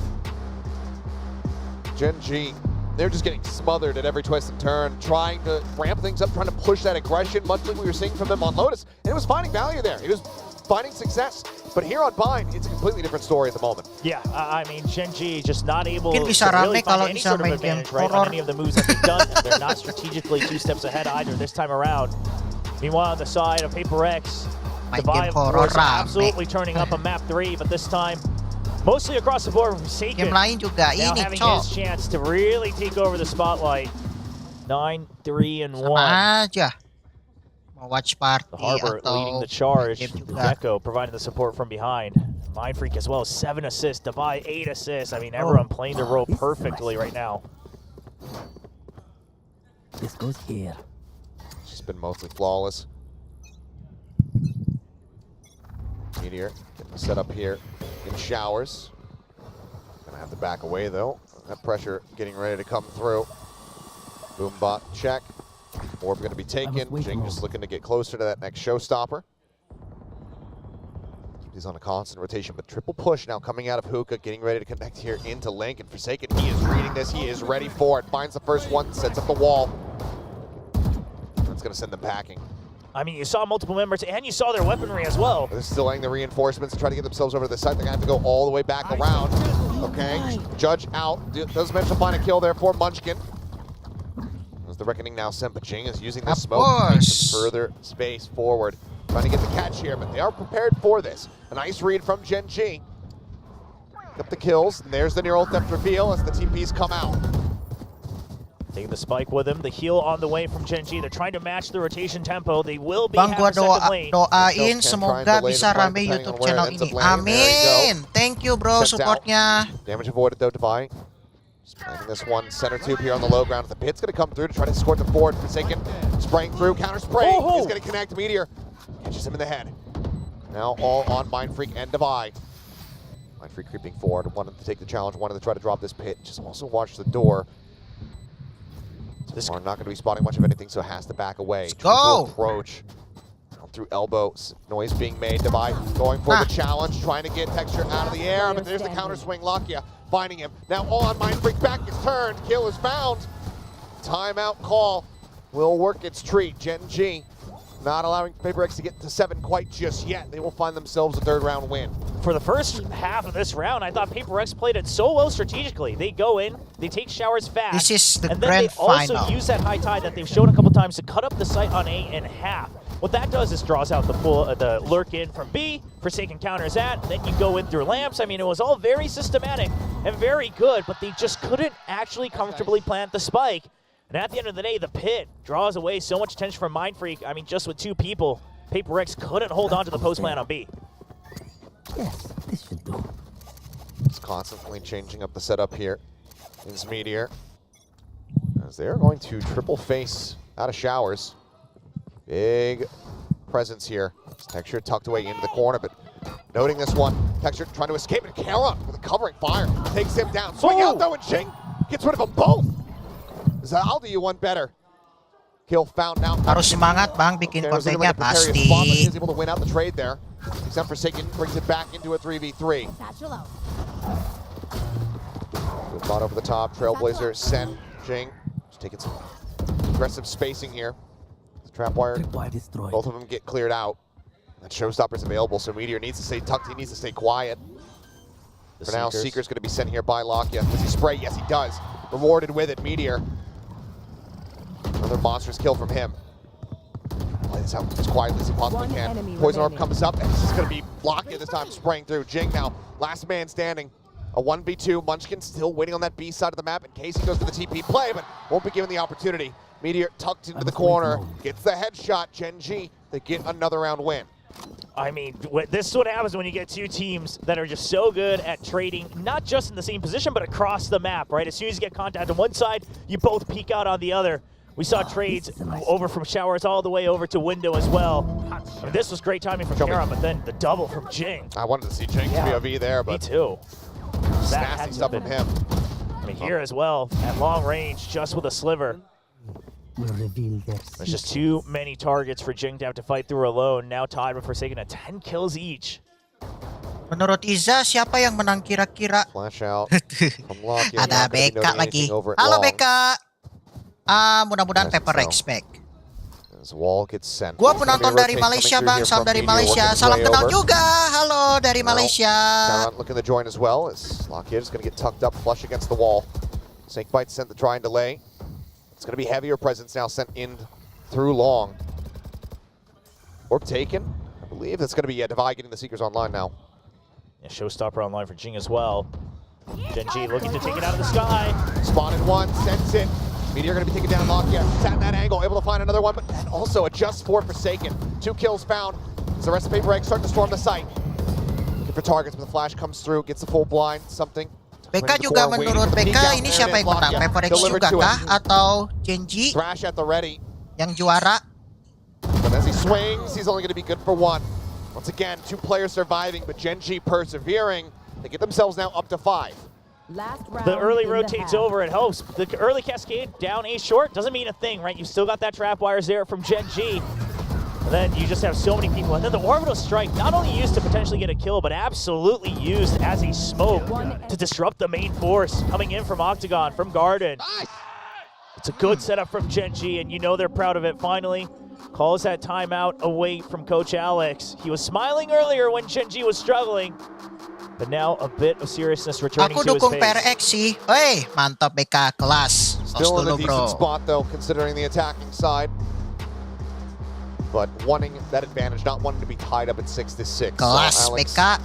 Gen.G, they're just getting smothered at every twist and turn, trying to ramp things up, trying to push that aggression, much like we were seeing from them on Lotus. And it was finding value there. It was finding success. But here on Bind, it's a completely different story at the moment. Yeah, I mean, Gen.G just not able to bisa really rame kalau find any bisa sort of main advantage, game right, horror. on any of the moves that they've done. They're not strategically 2 steps ahead either this time around. Meanwhile, on the side of Paper X, Divide, of course, absolutely turning up a map 3, but this time, mostly across the board from Forsaken. Game lain juga now ini, having Cok. his chance to really take over the spotlight. 9, 3, and 1. Sama aja. Mau watch party The Harbor atau leading the charge. game juga. Gecko providing the support from behind. Mind Freak as well, 7 assists. Divide, 8 assists. I mean, everyone playing the role perfectly right now. This goes here. It's been mostly flawless. Meteor getting set up here in showers. Gonna have to back away though. That pressure getting ready to come through. Boombot check. Orb gonna be taken. Jing just looking to get closer to that next showstopper. He's on a constant rotation, but triple push now coming out of Hookah, getting ready to connect here into Link. And Forsaken, he is reading this, he is ready for it. Finds the first one, sets up the wall. That's gonna send them packing. I mean, you saw multiple members, and you saw their weaponry as well. They're still laying the reinforcements to try to get themselves over to the side. They're gonna have to go all the way back around. Okay, Judge out. Does manage to find a kill there for Munchkin. As the Reckoning now sent, but Jing is using this smoke to make some further space forward. Trying to get the catch here, but they are prepared for this. A nice read from Gen.G. Got the kills, and there's the neural theft reveal as the TPs come out. Taking the spike with him, the heal on the way from Gen.G. They're trying to match the rotation tempo. They will be Bang, gua second lane. doain semoga bisa rame YouTube channel ini. Amin. Thank you bro supportnya. Damage avoided though, Divine. Just planting this one center tube here on the low ground. The pit's gonna come through to try to escort the forward. Forsaken spraying through, counter spray. He's gonna connect. Meteor catches him in the head. Now all on Mind Freak and Divide. Mind Freak creeping forward, wanted to take the challenge, wanted to try to drop this pit. Just also watch the door. Are not going to be spotting much of anything, so has to back away. Go! Approach. Through elbow, noise being made. Divide going for the challenge, trying to get Texture out of the air, but there's the counter swing. Lakia finding him. Now all on Mind Freak, back is turned. Kill is found. Timeout call will work its treat. Gen.G not allowing Paper X to get to 7 quite just yet. They will find themselves a 3rd round win. For the first half of this round, I thought Paper X played it so well strategically. They go in, they take showers fast, This is the and then grand they also final. use that high tide that they've shown a couple times to cut up the site on A in half. What that does is draws out the lurk in from B, Forsaken counters that, then you go in through lamps. I mean, it was all very systematic and very good, but they just couldn't actually comfortably plant the spike. And at the end of the day, the pit draws away so much attention from Mindfreak. I mean, just with 2 people, Paper X couldn't hold on to the post plant on B. Yes, this should do. It's constantly changing up the setup here. Is Meteor, as they're going to triple face out of showers. Big presence here. Texture tucked away into the corner, but noting this one, Texture trying to escape, and Kara with a covering fire takes him down. Swing out though, and Jing gets rid of them both. I'll do you one better. Kill found now. Harus semangat bang bikin kontennya pasti. He's able to win out the trade there. Except Forsaken brings it back into a 3v3. Good bot over the top. Trailblazer, Sen, Jing. Just taking some aggressive spacing here. Trap wire. Both of them get cleared out. That showstopper's available, so Meteor needs to stay tucked. He needs to stay quiet. For now, Seeker's going to be sent here by Lakia. Does he spray? Yes, he does. Rewarded with it, Meteor. Another monstrous kill from him. Play this out as quietly as he possibly can. Poison Orb comes up, and this is going to be Lakia this time, spraying through. Jing now, last man standing. A 1v2. Munchkin still waiting on that B side of the map in case he goes for the TP play, but won't be given the opportunity. Meteor tucked into the corner, gets the headshot. Gen.G, they get another round win. I mean, this is what happens when you get 2 teams that are just so good at trading, not just in the same position, but across the map, right? As soon as you get contact on one side, you both peek out on the other. We saw trades over from showers all the way over to window as well. I mean, this was great timing from Kara, but then the double from Jing. I wanted to see Jing's POV there, but me too. nasty stuff from him. I mean, here as well, at long range, just with a sliver. There's just too many targets for Jing to have to fight through alone. Now tied with Forsaken at 10 kills each. Menurut Izza, siapa yang menang kira-kira? Flash out from Lakia. Ada BK lagi. Halo BK. Mudah-mudahan Paper X back. As wall gets sent. Gua penonton dari Malaysia bang, salam dari Malaysia. Salam kenal juga. Halo dari Malaysia. Karen looking to join as well. As Lakia is going to get tucked up, flush against the wall. Snakebite sent the try and delay. It's going to be heavier presence now sent in through long. Orb taken. I believe that's going to be Divide getting the Seekers online now. Yeah, showstopper online for Jing as well. Gen.G looking to take it out of the sky. Spotted one, sends it. Meteor going to be taken down. Lakia at that angle, able to find another one, but also a just for Forsaken. 2 kills found. As the rest of Paper X start to storm the site. Looking for targets, but the flash comes through, gets the full blind, something. BK juga menurut BK ini siapa yang menang? Paper X juga kah? Atau Gen.G Thrash at the ready. yang juara? But as he swings, he's only going to be good for 1. Once again, 2 players surviving, but Gen.G persevering. They get themselves now up to 5. The early rotates over, it helps. The early cascade down A short doesn't mean a thing, right? You still got that trap wires there from Gen.G. And then you just have so many people. And then the orbital strike, not only used to potentially get a kill, but absolutely used as a smoke to disrupt the main force coming in from Octagon, from Garden. It's a good setup from Gen.G, and you know they're proud of it. Finally, calls that timeout away from Coach Alex. He was smiling earlier when Gen.G was struggling, but now a bit of seriousness returning Aku to his dukung face. PRX sih. Hey, mantap BK kelas. Still in a dulu, decent bro. spot though, considering the attacking side. But wanting that advantage, not wanting to be tied up at 6-6. Kelas So Alex BK.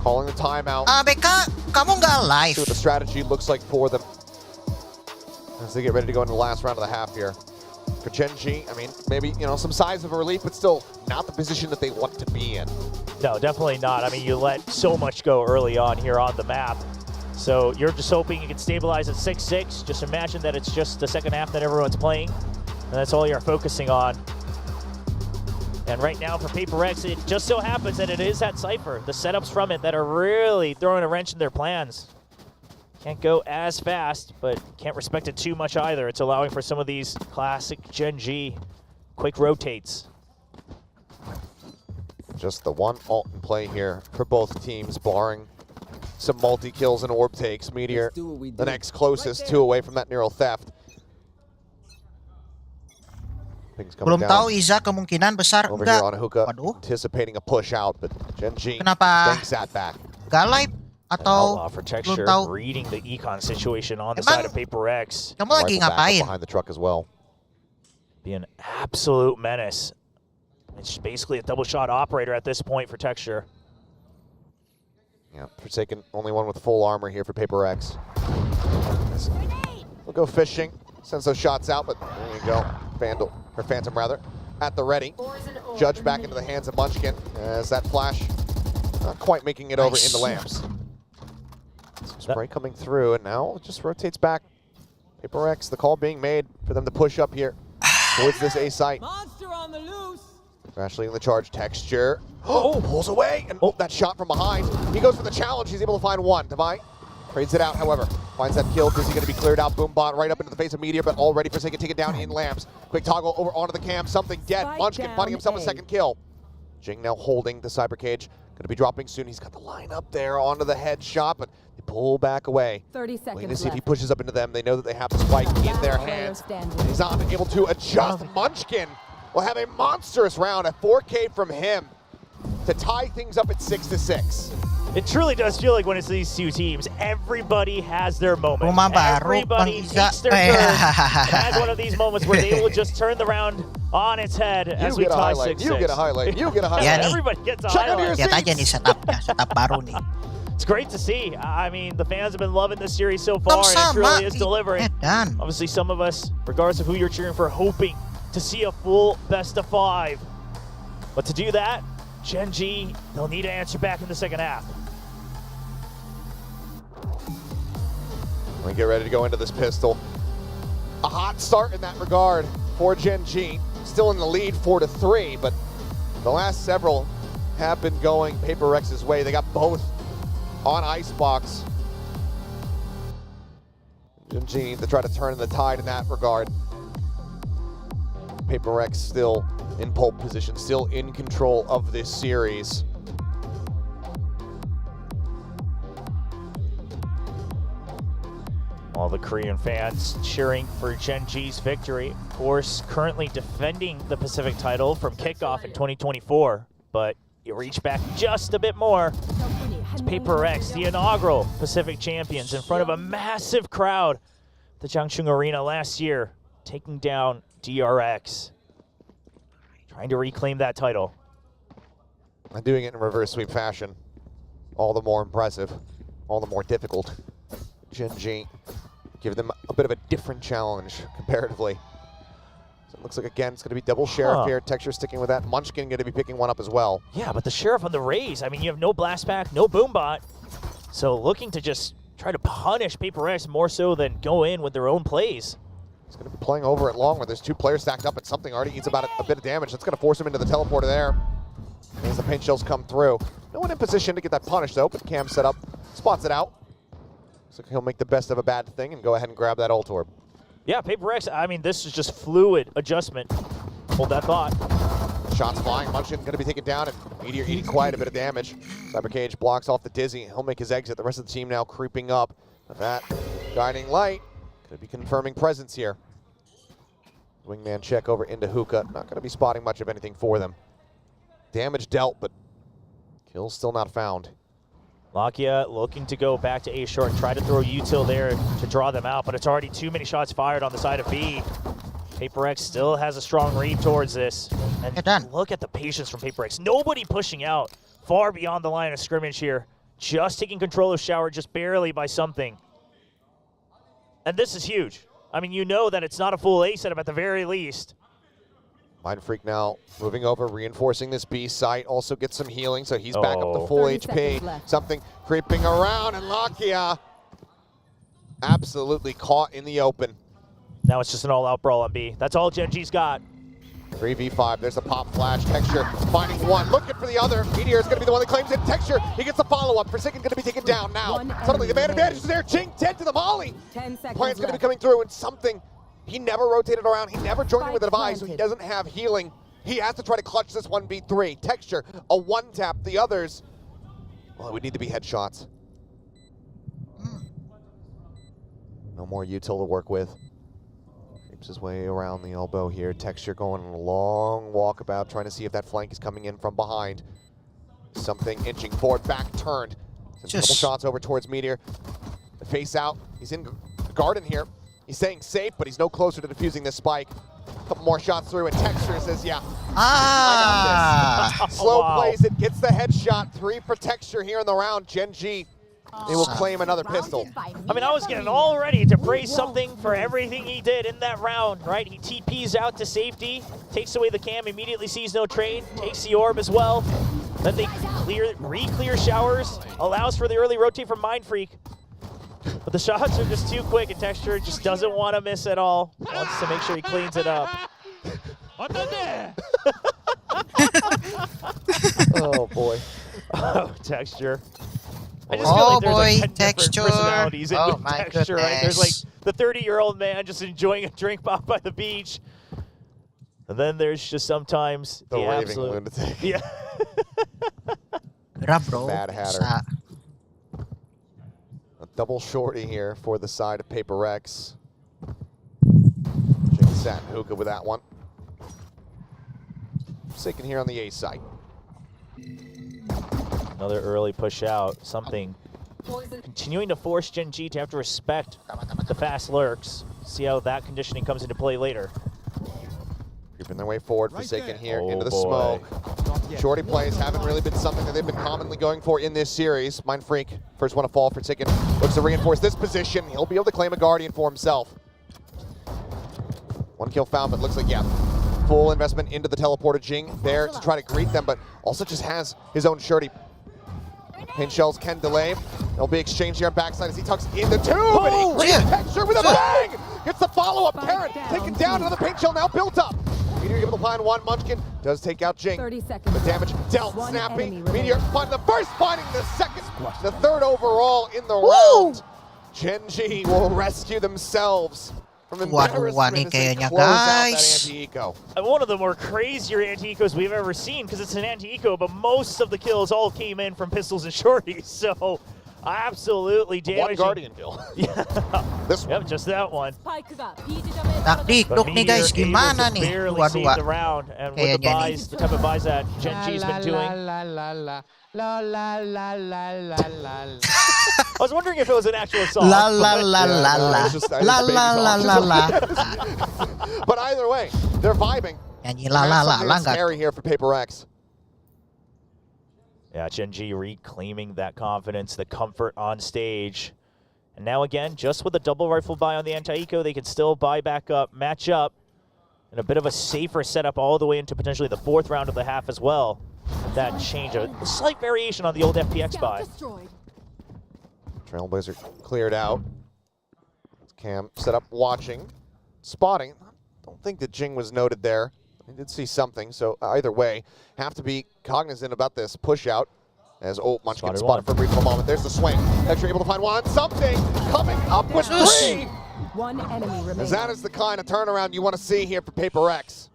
calling the timeout. BK, kamu nggak live? See what the strategy looks like for them as they get ready to go into the last round of the half here. For Gen.G, I mean, maybe, you know, some signs of a relief, but still not the position that they want to be in. No, definitely not. I mean, you let so much go early on here on the map. So you're just hoping you can stabilize at 6-6. Just imagine that it's just the second half that everyone's playing, and that's all you're focusing on. And right now for Paper X, it just so happens that it is that Cypher. The setups from it that are really throwing a wrench in their plans. Can't go as fast, but can't respect it too much either. It's allowing for some of these classic Gen.G quick rotates. Just the one ult in play here for both teams, barring some multi-kills and orb takes. Meteor, the next closest, 2 away from that neural theft. Ping's coming Belum down. tahu Izza kemungkinan besar Over here enggak. on Hookah, Waduh, anticipating a push out, but Gen.G kenapa banks that back. gak live atau Outlaw for belum Texture, tahu? reading the econ situation on the Emang side of Paper X. kamu lagi Rifle back up ngapain? behind the truck as well. Be an absolute menace. It's basically a double shot operator at this point for Texture. Yeah, Forsaken, only one with full armor here for Paper X. We'll go fishing, sends those shots out, but there you go. Vandal, or Phantom rather, at the ready. Judge back into the hands of Munchkin as that flash not quite making it over into lamps. Some spray coming through, and now it just rotates back. Paper X, the call being made for them to push up here towards this A site. Monster on the loose. Crashly in the charge, Texture. Oh, pulls away, and that shot from behind. He goes for the challenge, he's able to find one. Divine trades it out, however. Finds that kill, Dizzy gonna be cleared out. Boombot right up into the face of Meteor, but already Forsaken taken down in lamps. Quick toggle over onto the cam, something dead. Munchkin finding himself a second kill. Jing now holding the Cyber Cage. Gonna be dropping soon. He's got the line up there onto the headshot, but they pull back away. 30 seconds Waiting to see if he left. pushes up into them. They know that they have the spike in their hands. He's not able to adjust. Munchkin will have a monstrous round, a 4K from him to tie things up at 6-6. It truly does feel like when it's these two teams, everybody has their moment. Rumah baru, Everybody Bang Izza. takes their turn and has one of these moments where they will just turn the round on its head as we tie 6-6. You get a highlight. You get a highlight. Yeah, nih. Everybody gets a Check under your highlight. Lihat aja nih setupnya, setup baru nih. It's great to see. I mean, the fans have been loving this series so far, and it Sama-sama, truly is delivering. Edan. Obviously, some of us, regardless of who you're cheering for, hoping to see a full best-of-5. But to do that, Gen.G, they'll need to answer back in the second half. We get ready to go into this pistol. A hot start in that regard for Gen.G. Still in the lead 4-3, but the last several have been going Paper X's way. They got both on Icebox. Gen.G need to try to turn the tide in that regard. Paper X still in pole position, still in control of this series. All the Korean fans cheering for Gen.G's victory. Of course, currently defending the Pacific title from kickoff in 2024, but you reach back just a bit more. It's Paper X, the inaugural Pacific champions, in front of a massive crowd at the Changchun Arena last year, taking down DRX, trying to reclaim that title. And doing it in reverse sweep fashion. All the more impressive, all the more difficult. Gen.G give them a bit of a different challenge comparatively. So it looks like, again, it's going to be double Sheriff here. Texture sticking with that. Munchkin going to be picking one up as well. Yeah, but the Sheriff on the raise, I mean, you have no blast pack, no boombot. So looking to just try to punish Paper X more so than go in with their own plays. He's going to be playing over it long where there's two players stacked up and something already eats about a bit of damage. That's going to force him into the teleporter there. As the paint shells come through. No one in position to get that punish though, but Cam set up, spots it out. Looks like he'll make the best of a bad thing and go ahead and grab that ult orb. Yeah, Paper X, I mean, this is just fluid adjustment. Hold that thought. Shots flying, Munchkin going to be taken down, and Meteor eating quite a bit of damage. Cyber Cage blocks off the Dizzy. He'll make his exit. The rest of the team now creeping up. That guiding light could be confirming presence here. Wingman check over into Hookah. Not going to be spotting much of anything for them. Damage dealt, but kills still not found. Lakia looking to go back to A short and try to throw util there to draw them out, but it's already too many shots fired on the side of B. Paper X still has a strong read towards this. And look at the patience from Paper X. Nobody pushing out far beyond the line of scrimmage here. Just taking control of Shower just barely by something. And this is huge. I mean, you know that it's not a full A setup at the very least. Mind Freak now moving over, reinforcing this B site. Also gets some healing, so he's back up to full HP. Something creeping around, and Lakia absolutely caught in the open. Now it's just an all-out brawl on B. That's all Gen.G's got. 3v5, there's a pop flash. Texture finding one, looking for the other. Meteor is going to be the one that claims it. Texture, he gets the follow-up. Forsaken going to be taken down now. Suddenly the man advantage is there. Jing, 10 to the molly. 10 seconds Plant's going to be left. coming through, and something, he never rotated around. He never joined in with a device, so he doesn't have healing. He has to try to clutch this 1v3. Texture, a one-tap. The others, well, it would need to be headshots. No more util to work with. Creeps his way around the elbow here. Texture going on a long walkabout, trying to see if that flank is coming in from behind. Something inching forward, back turned. Sends a couple shots over towards Meteor. The face out. He's in the garden here. He's staying safe, but he's no closer to defusing this spike. A couple more shots through, and Texture says, yeah, I got this. Slow plays it, gets the headshot. 3 for Texture here in the round. Gen.G, they will claim another pistol. I mean, I was getting all ready to praise something for everything he did in that round, right? He TPs out to safety, takes away the cam, immediately sees no trade, takes the orb as well. Then they re-clear showers, allows for the early rotate from Mind Freak. But the shots are just too quick, and Texture just doesn't want to miss at all. Wants to make sure he cleans it up. Oh, boy. Oh, Texture. I just feel like there's like 10 Texture. different personalities in Oh, my Texture, right? There's like goodness. the 30-year-old man just enjoying a drink by the beach. And then there's just sometimes The the raving absolute... lunatic. Yeah. Mad Hatter. A double shorty here for the side of Paper Rex. Jake sat and Hookah with that one. Forsaken here on the A site. Another early push out. Something continuing to force Gen.G to have to respect the fast lurks. See how that conditioning comes into play later. Creeping their way forward, Forsaken here Oh, into the boy. smoke. Shorty plays haven't really been something that they've been commonly going for in this series. Mind Freak, first one to fall. Forsaken looks to reinforce this position. He'll be able to claim a Guardian for himself. 1 kill found, but looks like, yeah, full investment into the teleporter. Jing there to try to greet them, but also just has his own Shorty. Paint shells can delay. There'll be exchange here on backside as he tucks in the tube, and he greets Texture with a bang! Gets the follow-up. Karen taken down, another paint shell now built up. Meteor able to find one. Munchkin does take out Jing. 30 seconds. The damage dealt. One Snappy. enemy Meteor remaining. find the first, finding the second, the 3rd overall in the round. Gen.G will rescue themselves from embarrassment as they kayaknya, close out that guys. anti-eco. One of the more crazier anti-ecos we've ever seen, because it's an anti-eco, but most of the kills all came in from pistols and shorties, so absolutely damaging. One Guardian kill. Yeah. This one. Yep, just that one. Takdikduk nih guys, Meteor gimana able to nih? barely save the round, and with the Kayaknya nih. buys, the type of buys that Gen.G's been doing. I was wondering if it was an actual song. La la la la la. La la la la la. But either way, they're vibing. Nyanyi la la la Something la that's nggak? scary here for Paper Rex. Yeah, Gen.G reclaiming that confidence, the comfort on stage. And now again, just with a double rifle buy on the anti-eco, they can still buy back up, match up, and a bit of a safer setup all the way into potentially the 4th round of the half as well. That change, a slight variation on the old FPX buy. Trailblazer cleared out. Cam set up watching, spotting. Don't think that Jing was noted there. I did see something, so either way, have to be cognizant about this push out. As Munchkin spotted for a brief moment. There's the swing. Texture able to find one. Something coming up with 3. One enemy remaining. As that is the kind of turnaround you want to see here for Paper Rex.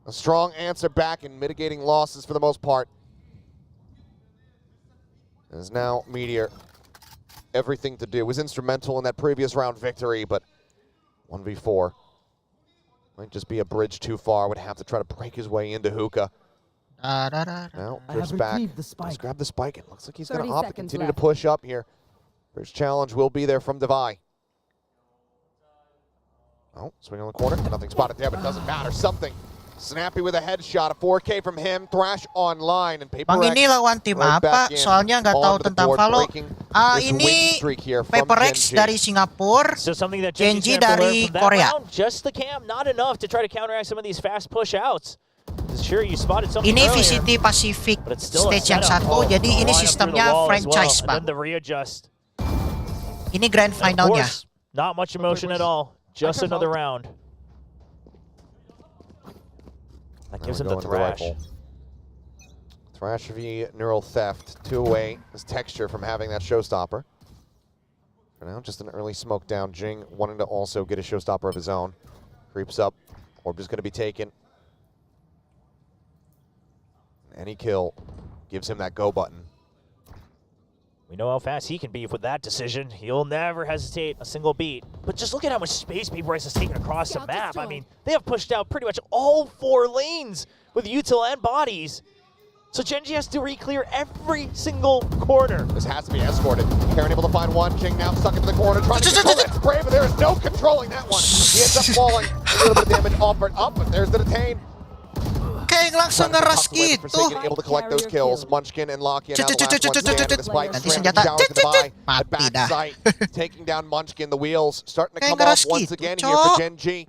A strong answer back in mitigating losses for the most part. As now Meteor, everything to do. Was instrumental in that previous round victory, but 1v4. Might just be a bridge too far. Would have to try to break his way into Hookah. Now, drifts back. Let's grab the spike. It looks like he's going to opt to continue to push up here. First challenge will be there from Devi. Oh, swing on the corner. Nothing spotted there, but it doesn't matter. Something. Snappy with a headshot. A 4K from him. Thrash online. And Paper Bang Rex ini lawan tim right apa? back in. Soalnya nggak tahu Onto the tentang board, Valo. breaking this win Ini streak here from Paper Rex Gen.G. dari Singapura, So something that Gen.G Gen.G's gonna have to learn dari from that Korea. round, just the cam, not enough to try to counteract some of these fast push outs. Sure, you spotted something Ini earlier, VCT Pacific but it's still a stage yang setup. satu, jadi Line ini up through the sistemnya wall as franchise, well, Bang. and then the readjust. Ini grand And of finalnya. course, not much emotion at all. Just another round. That gives him the thrash. Thrash v Neural Theft. 2 away. His Texture from having that showstopper. For now, just an early smoke down. Jing wanting to also get a showstopper of his own. Creeps up. Orb is going to be taken. Any kill gives him that go button. We know how fast he can be with that decision. He'll never hesitate a single beat. But just look at how much space PaperX has taken across the map. I mean, they have pushed out pretty much all 4 lanes with util and bodies. So Gen.G has to re-clear every single corner. This has to be escorted. Karen able to find one. King now stuck into the corner, trying to control that spray, but there is no controlling that one. He ends up falling. A little bit of damage offered up, but there's the detain. Kayak langsung ngeras gitu. Able to collect those kills. Munchkin and Locky and Ganti senjata. Mati dah. Taking down Munchkin. The wheels starting to Kayak come off ngeras once gitu, again here for Cok. Gen.G.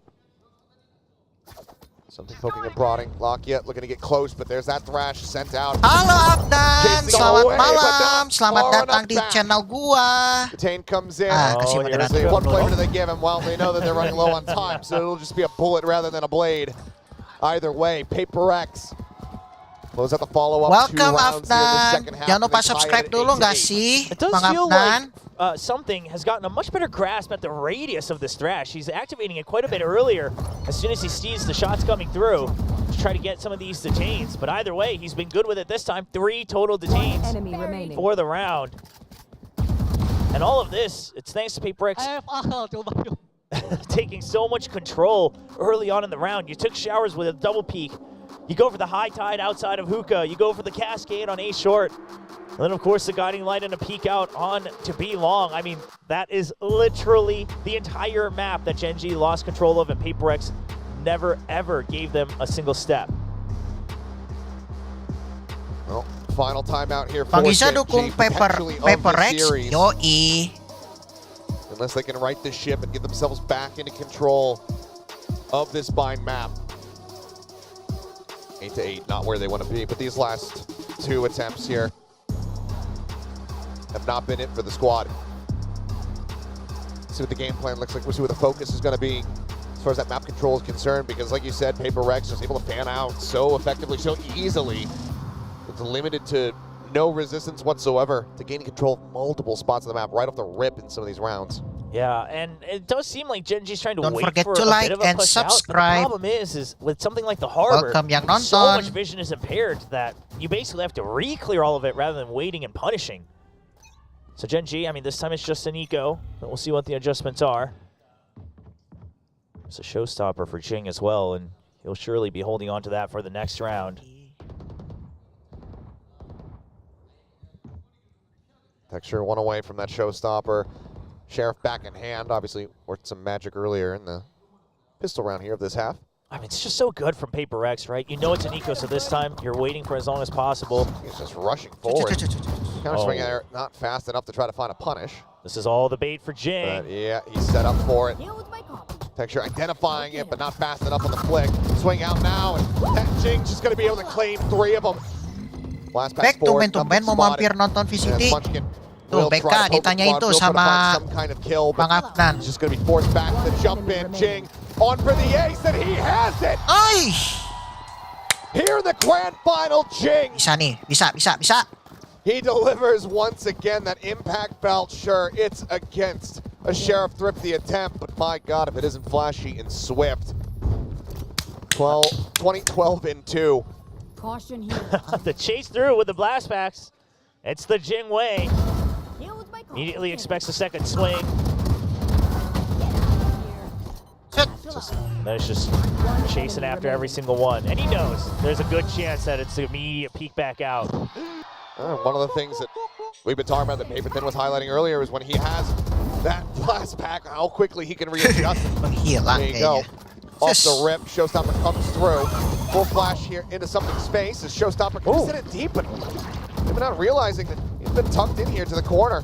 Something poking and prodding. Locky looking to get close, but there's that thrash sent out. Halo Afdan, Chasing selamat away, but malam, not selamat far datang enough di back. channel gua. Detain comes in. Kasih Here's moderasi. what flavor do they give him? Well, they know that they're running low on time, so it'll just be a bullet rather than a blade. Either way, PaperX close out the follow-up. 2 Welcome rounds here in the Afdan. second half. Jangan lupa and they tie it subscribe at dulu 8-8. nggak sih, It does Bang feel Afdan? like something has gotten a much better grasp at the radius of this thrash. He's activating it quite a bit earlier as soon as he sees the shots coming through to try to get some of these detains. But either way, he's been good with it this time. 3 total detains Enemy remaining. for the round. And all of this, it's thanks to PaperX taking so much control early on in the round. You took showers with a double peek. You go for the high tide outside of Hookah. You go for the cascade on A short. And then, of course, the guiding light and a peek out on to B long. I mean, that is literally the entire map that Gen.G lost control of, and PaperX never, ever gave them a single step. Well, final timeout here for Bang Izza Gen.G, dukung potentially of the PaperX. series. Yoi. Unless they can right the ship and get themselves back into control of this bind map. 8-8, not where they want to be, but these last 2 attempts here have not been it for the squad. See what the game plan looks like. We'll see what the focus is going to be as far as that map control is concerned, because like you said, PaperX was able to fan out so effectively, so easily. It's limited to no resistance whatsoever to gaining control of multiple spots on the map right off the rip in some of these rounds. Yeah, and it does seem like Gen.G's trying to Don't wait forget for to a like bit of a and push out, but subscribe. the problem is with something like the harbor, Welcome yang so nonton. much vision is impaired that you basically have to re-clear all of it rather than waiting and punishing. So Gen.G, I mean, this time it's just an eco, but we'll see what the adjustments are. It's a showstopper for Jing as well, and he'll surely be holding on to that for the next round. Texture 1 away from that showstopper. Sheriff back in hand, obviously worked some magic earlier in the pistol round here of this half. I mean, it's just so good from PaperX, right? You know it's an eco, so this time you're waiting for as long as possible. He's just rushing forward. Counter swing there, not fast enough to try to find a punish. This is all the bait for Jing. But yeah, he's set up for it. Texture identifying it, but not fast enough on the flick. Swing out now, and that Jing's just going to be able to claim 3 of them. Last pass Back, forward, tumben mau mampir nonton VCT. Tuh, BK ditanyain tuh sama Bang Afdan. He's just going to be forced back to the jump in. Jing on for the ace, and he has it! Ay! Here in the grand final, Jing! Bisa nih, bisa. He delivers once again that impact belt. Sure, it's against a Sheriff Thrifty attempt, but my God, if it isn't flashy and swift. 12 and 2. Caution here. The chase through with the blast packs. It's the Jing way. Immediately expects a second swing. Then it's just chasing after every single one. And he knows there's a good chance that it's an immediate peek back out. One of the things that we've been talking about that Paperton was highlighting earlier is when he has that blast pack, how quickly he can readjust. There you go. Off the rip, Showstopper comes through. Full flash here into something space as Showstopper comes in it deep, but maybe not realizing that he's been tucked in here to the corner.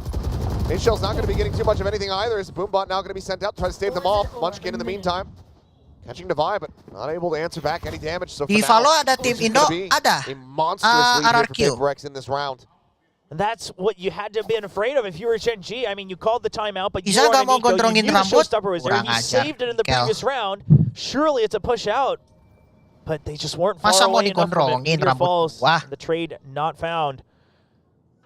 Shell's not going to be getting too much of anything either. Is Boombot now going to be sent out to try to stave them off? Munchkin in the meantime. Catching Divide, but not able to answer back any damage. So Di follow ada tim Indo, ada a monstrous lead here RRQ. for PaperX in this round. And that's what you had to have been afraid of if you were Gen.G. I mean, you called the timeout, but you Izza were nggak on mau an eco. You gondrongin knew the rambut. showstopper was there. Kurang He ajar. saved it in the Kel. previous round. Surely it's a push out, but they just weren't far Masa mau away enough from it. digondrongin rambut Falls, gua? the trade not found.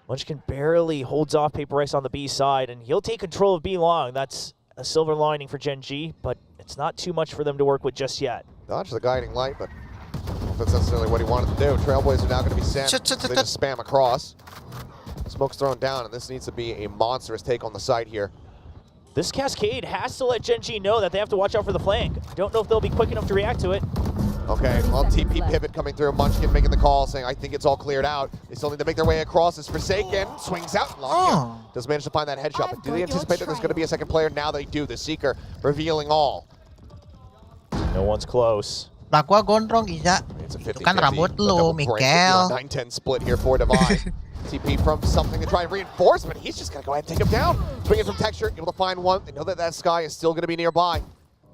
Munchkin barely holds off PaperX on the B side, and he'll take control of B long. That's a silver lining for Gen.G, but it's not too much for them to work with just yet. Dodge the guiding light, but I don't know if that's necessarily what he wanted to do. Trailblazer now going to be sent. So they just spam across. Smoke's thrown down, and this needs to be a monstrous take on the site here. This Cascade has to let Gen.G know that they have to watch out for the flank. I don't know if they'll be quick enough to react to it. Okay, well, TP pivot coming through. Munchkin making the call, saying, I think it's all cleared out. They still need to make their way across. It's Forsaken. Swings out. Lock does manage to find that headshot. But do they anticipate that there's going to be a second player? Now they do. The Seeker revealing all. No one's close. Lah gua gondrong Izza. It's a Itu 50-50. kan rambut lu, Mikel. 9-10 split here for Divide. TP from something to try and reinforce, but he's just going to go ahead and take him down. Swing it from Texture, able to find one. They know that that Sky is still going to be nearby.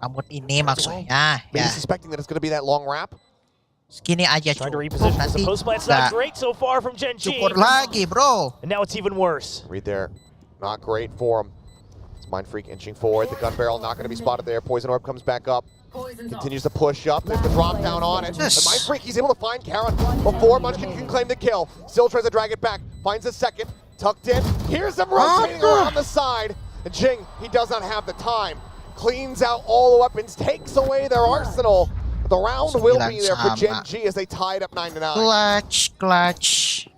Rambut ini maksudnya. Maybe Ya. suspecting that it's going to be that long wrap. Segini aja Trying to cukup. reposition as the Nanti post plant's not nggak great so far from Gen.G. cukur lagi, bro. And now it's even worse. Read there. Not great for him. It's Mind Freak inching forward. The gun barrel not going to be spotted there. Poison Orb comes back up. Continues to push up. There's the drop down on it. Yes. And Mind Freak, he's able to find Karen before Munchkin can claim the kill. Still tries to drag it back. Finds a second. Tucked in. Here's him rotating around the side. And Jing, he does not have the time. Cleans out all the weapons. Takes away their arsenal. The round will be there for Gen.G as they tie it up 9-9. Clutch.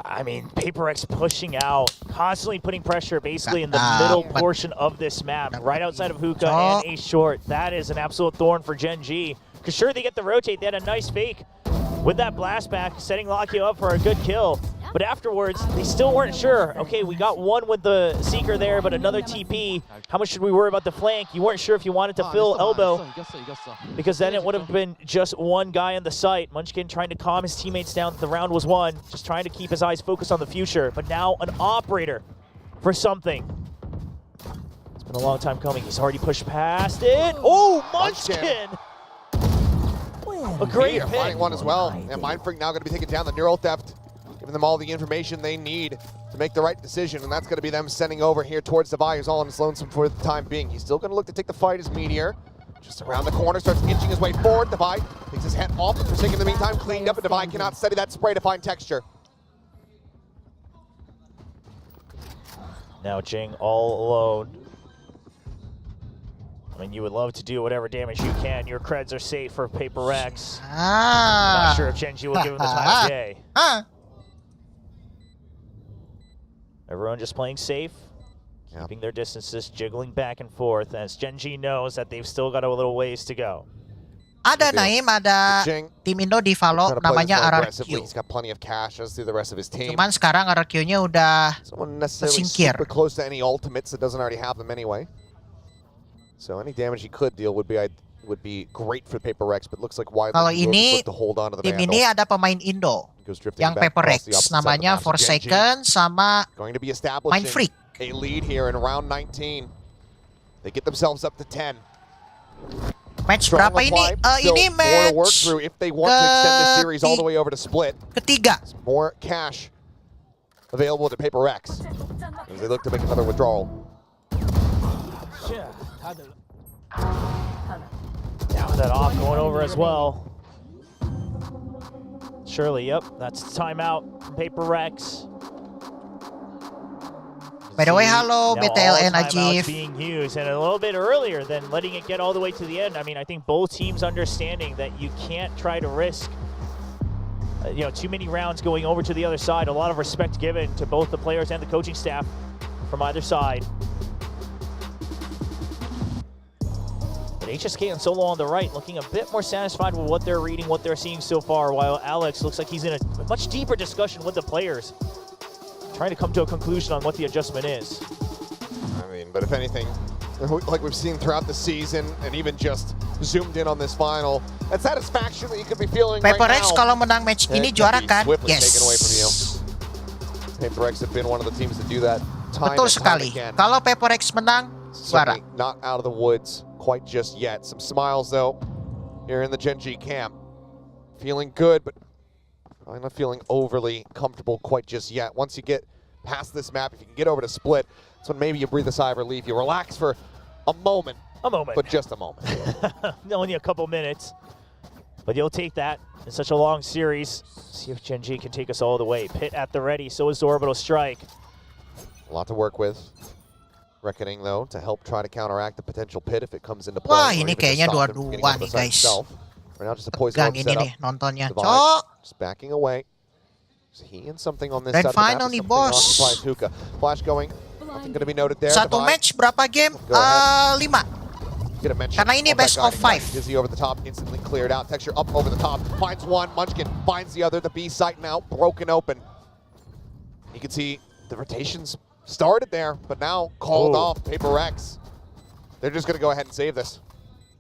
I mean, PaperX pushing out, constantly putting pressure basically in the middle portion of this map, right outside of Hookah and A Short. That is an absolute thorn for Gen.G. Because sure, they get the rotate. They had a nice fake with that blast back, setting Lockio up for a good kill. But afterwards, they still weren't sure. Okay, we got one with the Seeker there, but another TP. How much should we worry about the flank? You weren't sure if you wanted to fill elbow, because then it would have been just one guy on the site. Munchkin trying to calm his teammates down that the round was won, just trying to keep his eyes focused on the future. But now an operator for something. It's been a long time coming. He's already pushed past it. Oh, Munchkin! A great pick. Finding one as well. And Mind Freak now going to be taking down the Neural Theft, giving them all the information they need to make the right decision, and that's going to be them sending over here towards Divide, who's all on his lonesome for the time being. He's still going to look to take the fight as Meteor. Just around the corner, starts inching his way forward. Divide takes his head off, but Forsaken in the meantime, cleaned up, and Divide cannot study that spray to find Texture. Now Jing all alone. I mean, you would love to do whatever damage you can. Your creds are safe for PaperX. Not sure if Gen.G will give him the time of day. Everyone just playing safe, keeping their distances, jiggling back and forth, as Gen.G knows that they've still got a little ways to go. Ada Naim, ada tim Indo di follow namanya RRQ. He's got plenty of cash, as do the rest of his team. Cuman sekarang RRQ-nya udah Someone necessarily tersingkir. super close to any ultimates that doesn't already have them anyway. So any damage he could deal would be great for PaperX, but looks like Wildly Kalau ini to hold on to the tim Vandal. ini ada pemain Indo yang PaperX namanya Forsaken sama Going to be Mind Freak. a lead here in round 19. They get themselves up to 10. Match berapa ini? Ini match work through if they want to extend the series all the way over to split. Ketiga. More cash available to PaperX as they look to make another withdrawal. Down that off, going over as well. Surely, yep, that's timeout from PaperX. By the way, hello, Now BTLN all timeouts Ajif. being used, and a little bit earlier than letting it get all the way to the end. I mean, I think both teams understanding that you can't try to risk too many rounds going over to the other side. A lot of respect given to both the players and the coaching staff from either side. But HSK and Solo on the right looking a bit more satisfied with what they're reading, what they're seeing so far, while Alex looks like he's in a much deeper discussion with the players, trying to come to a conclusion on what the adjustment is. I mean, but if anything, like we've seen throughout the season, and even just zoomed in on this final, that satisfaction that you could be feeling right PaperX now. kalau menang match ini juara kan? Yes. Taken away from you. PaperX have been one of the teams to do that time Betul and time sekali. again. Kalau PaperX menang, juara. Certainly not out of the woods quite just yet. Some smiles though here in the Gen.G camp. Feeling good, but probably not feeling overly comfortable quite just yet. Once you get past this map, if you can get over to split, that's when maybe you breathe a sigh of relief. You relax for a moment. But just a moment. Only a couple minutes. But you'll take that in such a long series. See if Gen.G can take us all the way. Pit at the ready, so is the Orbital Strike. A lot to work with. Reckoning, though, to help try to counteract the potential pit if it comes into play. Wah, ini kayaknya dua-dua nih, guys. Right now, just a poison Tegang orb ini setup. nih nontonnya. Divide, Cok. just backing away. He in something on this Grand side of the map. final Is nih, something bos. occupied Hookah. Flash going. Nothing going to be noted there. Satu Divide. match berapa game? Go ahead. 5. Gonna mention Karena ini on that best of guiding 5. light. Dizzy over the top, instantly cleared out. Texture up over the top, finds one. Munchkin finds the other. The B site now broken open. You can see the rotations started there, but now called off. Paper X. They're just gonna go ahead and save this.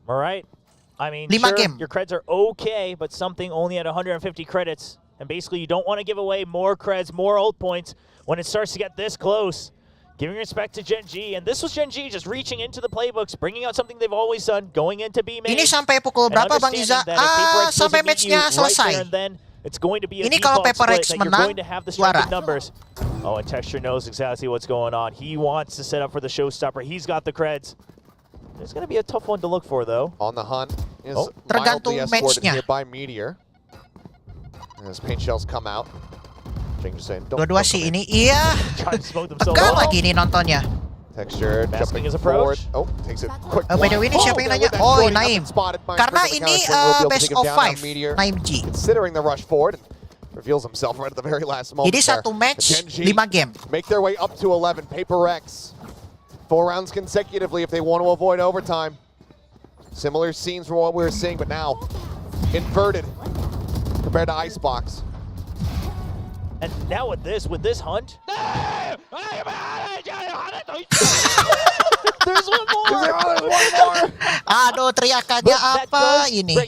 All right. I mean, 5 sure, game. your creds are okay, but something only at 150 credits. And basically, you don't want to give away more creds, more ult points when it starts to get this close. Giving respect to Gen.G, and this was Gen.G just reaching into the playbooks, bringing out something they've always done, going into B main. Ini sampai pukul berapa Bang Izza? Sampai matchnya selesai. It's going to be a Ini kalau default Paper split X that you're menang, going to have the strength juara. in numbers. Oh, and Texture knows exactly what's going on. He wants to set up for the showstopper. He's got the creds. It's going to be a tough one to look for, though. On the hunt is Tergantung mildly escorted matchnya. here by Meteor. As paint shells come out. Dua-dua sih ini, iya. Pegang lagi nih nontonnya. Texture jumping his forward. approach. Oh, takes it quick. By the way, ini siapa yang nanya? Oh, Naim. Karena ini best of 5, Naim G. Considering the rush forward, and reveals himself right at the very last moment. Jadi satu match, 5 game. Make their way up to 11. Paper X. 4 rounds consecutively if they want to avoid overtime. Similar scenes from what we were seeing, but now inverted compared to Icebox. And now with this hunt, there's one more. Aduh, teriakannya apa ini?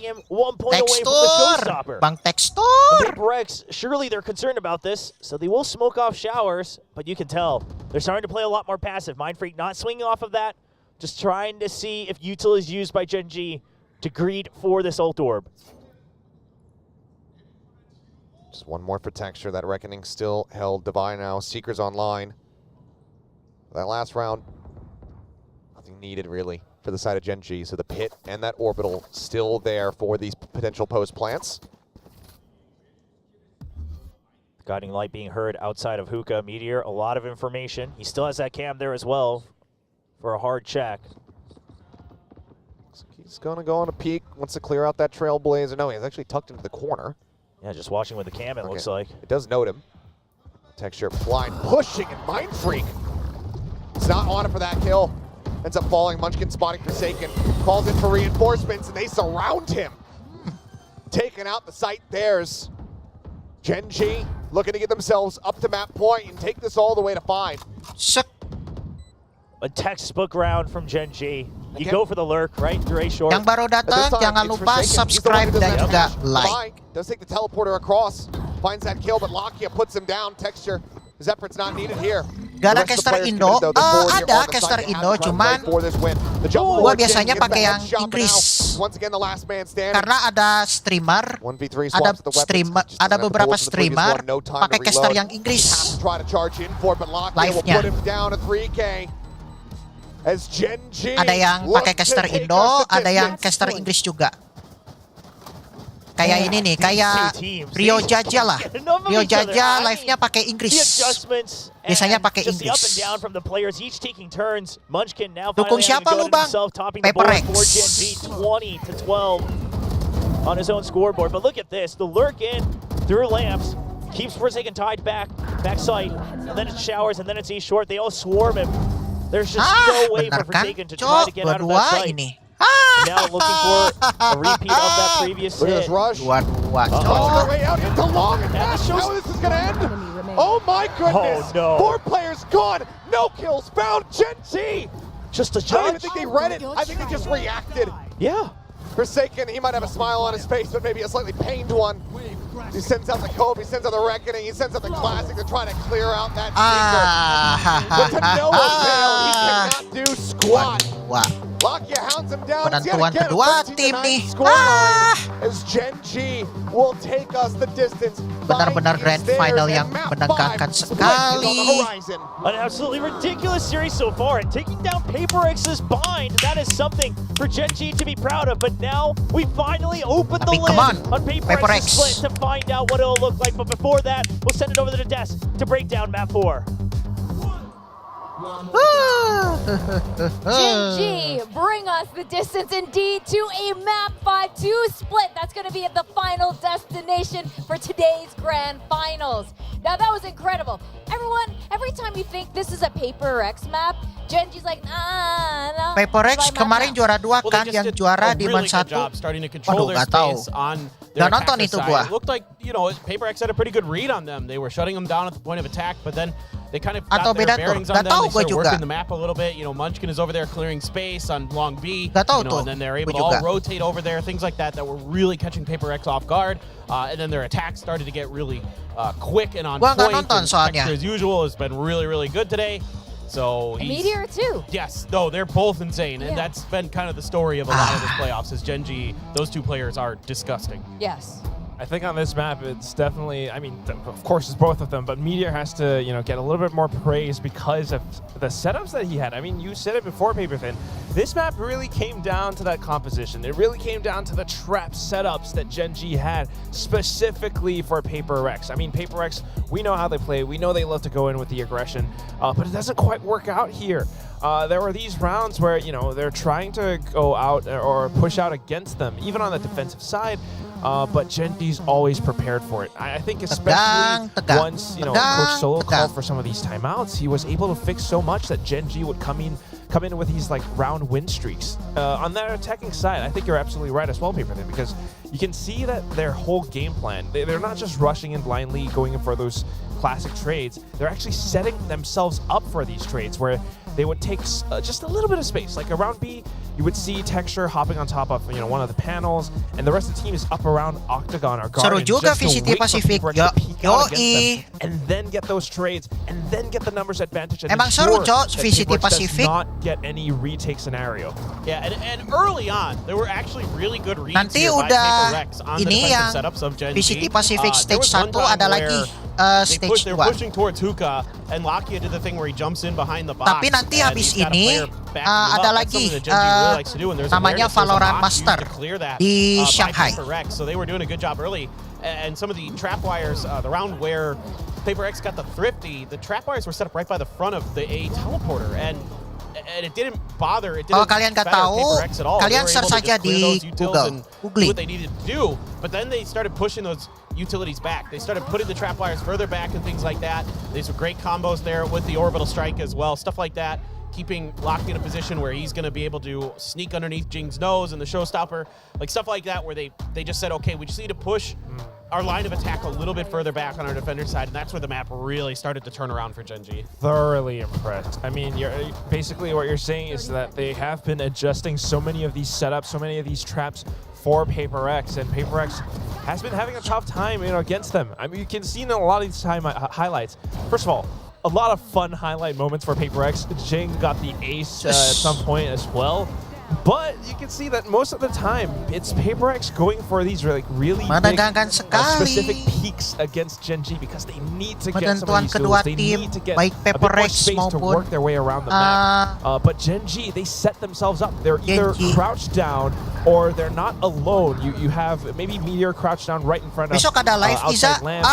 Tekstur, Bang Tekstur. Paper X, surely they're concerned about this, so they will smoke off showers, but you can tell they're starting to play a lot more passive. Mind Freak not swinging off of that, just trying to see if util is used by Gen.G to greed for this ult orb. Just one more for Texture. That Reckoning still held. Divine now. Seekers online. That last round, nothing needed really for the side of Gen.G. So the pit and that orbital still there for these potential post plants. Guiding light being heard outside of Hookah. Meteor, a lot of information. He still has that cam there as well for a hard check. So he's going to go on a peek. Wants to clear out that Trailblazer. No, he's actually tucked into the corner. Yeah, just watching with the cam, it looks like. It does note him. Texture blind pushing and Mind Freak. It's not on it for that kill. Ends up falling. Munchkin spotting Forsaken. Calls in for reinforcements and they surround him. Taking out the site. There's Gen.G looking to get themselves up to map point and take this all the way to 5. A textbook round from Gen.G. You go for the lurk, right? You're A short. Yang baru datang, jangan lupa subscribe dan juga like. Does take the teleporter across. Finds that kill, but Lakia puts him down. Texture. His effort's not needed here. Gak ada caster Indo, ada caster Indo, cuman gua biasanya pakai yang Inggris. Karena ada streamer, ada beberapa streamer pakai caster yang Inggris. Live-nya. Ada yang pakai caster Indo, ada yang caster Inggris juga. Kayak ini nih, kayak Rio Jaja lah. Rio Jaja live-nya pakai Inggris. Biasanya pakai Inggris. Dukung siapa lu, Bang? Paper X. On his own scoreboard, but look at this, the lurk in through lamps, keeps Forsaken tied back sight, and then it's showers, and then it's E short. They all swarm him. There's just no way for Forsaken to try to get out of that site. Ini. Now looking for a repeat of that previous hit. Rush. Dua-dua. Oh, way out into long and fast. How this is gonna end? Oh my goodness! Oh, no. 4 players gone. No kills found. Gen.G. Just a I don't even think they read it. I think they just reacted. Yeah. Forsaken, he might have a smile on his face, but maybe a slightly pained one. He sends out the Kobe, he sends out the Reckoning, he sends out the Classic to try to clear out that Seeker. But to no avail, he cannot do squat. Lakia hounds him down. Penentuan kedua tim nih. As Gen.G will take us the distance. Benar-benar grand final yang menegangkan sekali. An absolutely ridiculous series so far, and taking down Paper X's bind, that is something for Gen.G to be proud of. But now we finally open the lid on Paper X's split to find out what it'll look like. But before that, we'll send it over to the desk to break down map 4. Gen.G bring us the distance indeed to a map 5-2 split. That's going to be the final destination for today's grand finals. Now that was incredible. Everyone, every time you think this is a Paper X map, Gen.G's like, nah. Paper X kemarin juara 2 kan, yang juara di really Man 1. good job starting to control Waduh, their gak tahu. space on their Gak nonton attacker itu side. gua. It looked like, you know, Paper X had a pretty good read on them. They were shutting them down at the point of attack, but then they kind of got their bearings on them. They started working the map a little bit. You know, Munchkin is over there clearing space on long B. You know, and then they're able to all rotate over there. Things like that were really catching Paper X off guard. And then their attacks started to get really quick and on point. And Texture, as usual, has been really, really good today. So Meteor too. Yes, no, they're both insane, and that's been kind of the story of a lot of this playoffs. Is Gen.G, those two players are disgusting. Yes. I think on this map, it's definitely, I mean, of course, it's both of them, but Meteor has to, you know, get a little bit more praise because of the setups that he had. I mean, you said it before, Paperthin. This map really came down to that composition. It really came down to the trap setups that Gen.G had specifically for Paper X. I mean, Paper X, we know how they play. We know they love to go in with the aggression, but it doesn't quite work out here. There were these rounds where, you know, they're trying to go out or push out against them, even on the defensive side. But Gen.G's always prepared for it. I think especially once, you know, Coach Solo called for some of these timeouts, he was able to fix so much that Gen.G would come in with these like round win streaks. On their attacking side, I think you're absolutely right as well, Paperthin, because you can see that their whole game plan, they're not just rushing in blindly, going in for those classic trades. They're actually setting themselves up for these trades where they would take just a little bit of space. Like around B, you would see Texture hopping on top of, you know, one of the panels, and the rest of the team is up around Octagon or Garden. Seru juga VCT Pacific. Yoi. And then get those trades, and then get the numbers advantage. And emang seru, Cok, VCT Pacific. Not get any retake scenario. Yeah, and early on, there were actually really good reads Nanti here by udah Paper X on the ini defensive yang setups of Gen.G. VCT Pacific stage 1 ada lagi stage 2. They're pushing towards Hookah, and Lakia did the thing where he jumps in behind the box. Tapi nanti habis ini ada lagi namanya Valorant Master di Shanghai. So they were doing a good job early, and some of the trap wires, the round where Paper X got the thrifty, the trap wires were set up right by the front of the A teleporter, and it didn't bother. It didn't kalian nggak tahu, kalian search saja di Google. Do what they needed to do, but then they started pushing those utilities back. They started putting the trap wires further back and things like that. These were great combos there with the orbital strike as well, stuff like that. Keeping Locked in a position where he's going to be able to sneak underneath Jing's nose and the showstopper, like stuff like that, where they just said, okay, we just need to push our line of attack a little bit further back on our defender side, and that's where the map really started to turn around for Gen.G. Thoroughly impressed. I mean, basically what you're saying is that they have been adjusting so many of these setups, so many of these traps for Paper X, and Paper X has been having a tough time, you know, against them. I mean, you can see in a lot of these highlights. First of all, a lot of fun highlight moments for Paper X. Jing got the ace at some point as well. But you can see that most of the time, it's Paper X going for these really big, specific peaks against Gen.G because they need to get some of these tools. They need to get a bit more space to work their way around the map. But Gen.G, they set themselves up. They're either crouched down or they're not alone. You have maybe Meteor crouched down right in front of outside Lance.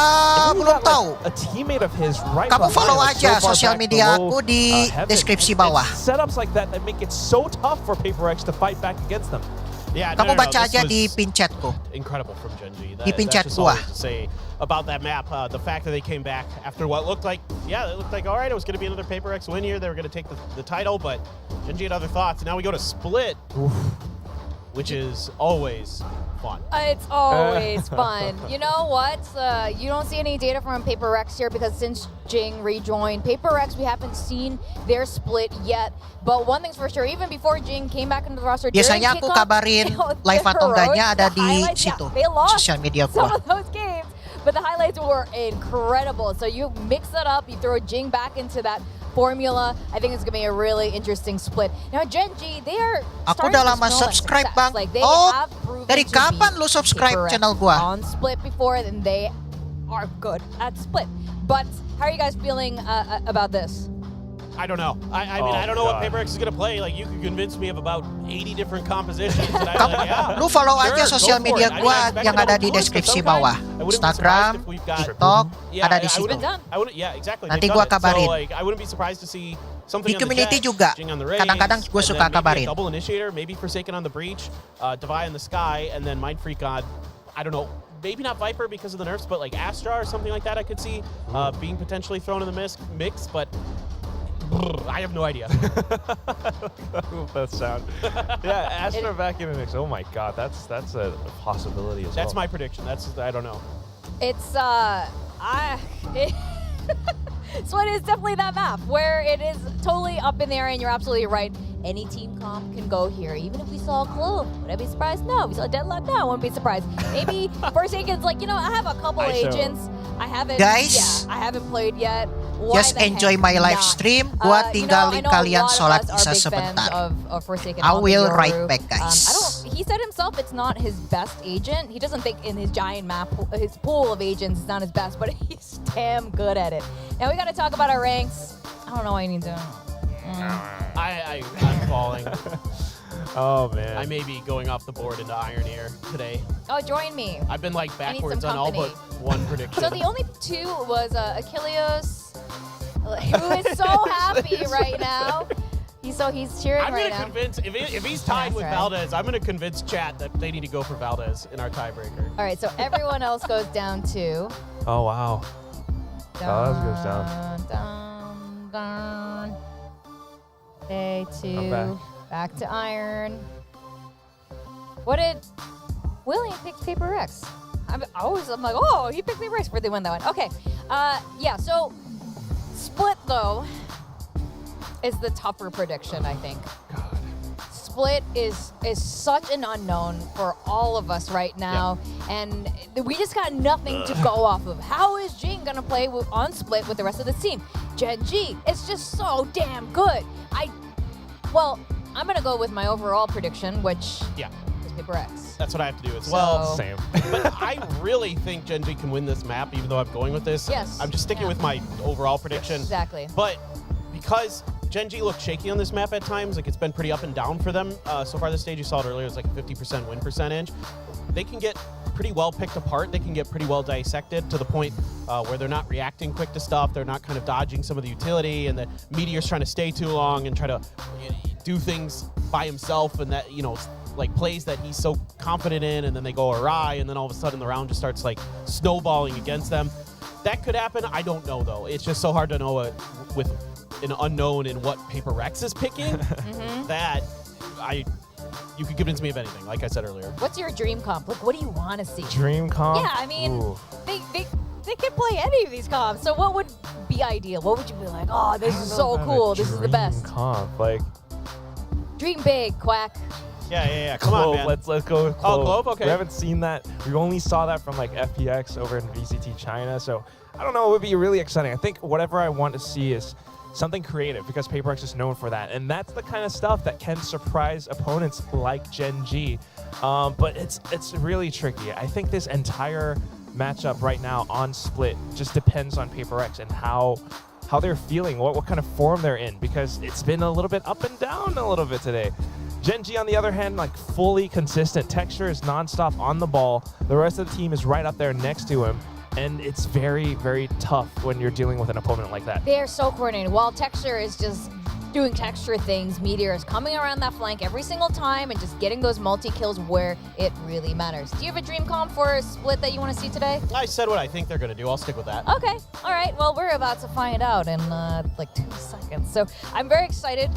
Belum tahu. A teammate of his right Kamu behind, follow like, aja so far sosial back media below, aku di heaven. deskripsi bawah. It's setups like that that make it so tough for Paper X to fight back against them. Yeah, kamu baca aja di pin chatku. Incredible from Gen.G. Di pin chat gua. To say about that map, the fact that they came back after what looked like, it looked like, all right, it was going to be another Paper X win here. They were going to take the title, but Gen.G had other thoughts. Now we go to Split, which is always fun. It's always fun. You know what? You don't see any data from Paper X here because since Jing rejoined Paper X, we haven't seen their split yet. But one thing's for sure, even before Jing came back into the roster, biasanya aku kabarin live atau enggaknya ada di situ, sosial media some gua. of those games, but the highlights were incredible. So you mix it up, you throw Jing back into that formula. I think it's gonna be a really interesting split. Now Gen.G, they are aku udah lama subscribe, Bang. Like, they oh, have proven dari to kapan be lu subscribe Paper X channel gua? on Split before, and they are good at Split. But how are you guys feeling about this? I don't know. I mean, I don't know what Paper X is gonna play. Like, you could convince me of about 80 different compositions. And I'd be like, yeah, Lu follow sure, aja go sosial for media it. I gua mean, I expect yang them ada to di do it, but deskripsi sometimes bawah. I wouldn't be Instagram, surprised if we've got- TikTok, Yeah, ada di I situ. wouldn't- I wouldn't. Yeah, exactly. Nanti They've gua done it. kabarin. So, like, I wouldn't be surprised to see something Di on the community Jet, juga. Jing on the Rays, Kadang-kadang gua and suka then maybe a kabarin. double initiator, maybe Forsaken on the Breach, Divide in the Sky, and then Mind Freak on, I don't know, maybe not Viper because of the nerfs, but like Astra or something like that I could see being potentially thrown in the mix, but I have no idea. That sound. Yeah, Astra back in the mix. Oh my god, that's a possibility as well. That's my prediction. I don't know. It's Split is definitely that map where it is totally up in the air, and you're absolutely right. Any team comp can go here. Even if we saw a Clove, would I be surprised? No. If we saw a Deadlock? No, I wouldn't be surprised. Maybe Forsaken's like, I have a couple agents. I haven't, Guys, I haven't played yet. Why just the enjoy heck my live not? stream. Gua tinggalin I know kalian a lot sholat of us are Isya big fans sebentar. of Forsaken I on the will Yoru. right back, guys. He said himself it's not his best agent. He doesn't think in his giant map, his pool of agents is not his best, but he's damn good at it. Now we got to talk about our ranks. I don't know why you need to. I'm falling. Oh man. I may be going off the board into Iron Ear today. Oh, join me. I've been like I need backwards some on all but company. one prediction. So the only two was Achilles, who is so happy right now. He's cheering I'm right gonna now. convince if he's tied That's with right. Valdez, I'm gonna convince chat that they need to go for Valdez in our tiebreaker. All right, so everyone else goes down to. Oh wow. Valdez goes down. Down. Day two. I'm back to Iron. What did William pick Paper X? I'm like, oh, he picked Paper X. Where'd they win that one? Okay. Yeah. So Split though is the tougher prediction, I think. God. Split is such an unknown for all of us right now, and we just got nothing to go off of. How is Jing gonna play on Split with the rest of the team? Gen.G, it's just so damn good. I'm gonna go with my overall prediction, which is Paper X. That's what I have to do as well. Same. But I really think Gen.G can win this map, even though I'm going with this. Yes. I'm just sticking with my overall prediction. Exactly. But because Gen.G looked shaky on this map at times, like it's been pretty up and down for them so far this stage. You saw it earlier, it's like a 50% win percentage. They can get pretty well picked apart. They can get pretty well dissected to the point where they're not reacting quick to stuff. They're not kind of dodging some of the utility, and the Meteor's trying to stay too long and try to do things by himself, and that, like plays that he's so confident in, and then they go awry, and then all of a sudden the round just starts like snowballing against them. That could happen. I don't know though. It's just so hard to know with an unknown in what Paper X is picking that you could convince me of anything, like I said earlier. What's your dream comp? Like, what do you want to see? Dream comp? Yeah, I mean, Ooh. they can play any of these comps. So what would be ideal? What would you be like, oh, this is so cool. This is the best. Comp, like Dream big, Quack. Yeah. Come on, man. Let's go with Clove. Oh, Clove? Okay. We haven't seen that. We only saw that from like FPX over in VCT China. So I don't know. It would be really exciting. I think whatever I want to see is something creative, because Paper X is known for that. And that's the kind of stuff that can surprise opponents like Gen.G. But it's really tricky. I think this entire matchup right now on Split just depends on Paper X and how they're feeling, what kind of form they're in, because it's been a little bit up and down a little bit today. Gen.G, on the other hand, like fully consistent. Texture is nonstop on the ball. The rest of the team is right up there next to him. And it's very, very tough when you're dealing with an opponent like that. They are so coordinated. While Texture is just doing Texture things, Meteor is coming around that flank every single time and just getting those multi-kills where it really matters. Do you have a dream comp for a Split that you want to see today? I said what I think they're going to do. I'll stick with that. Okay. All right. Well, we're about to find out in like 2 seconds. So I'm very excited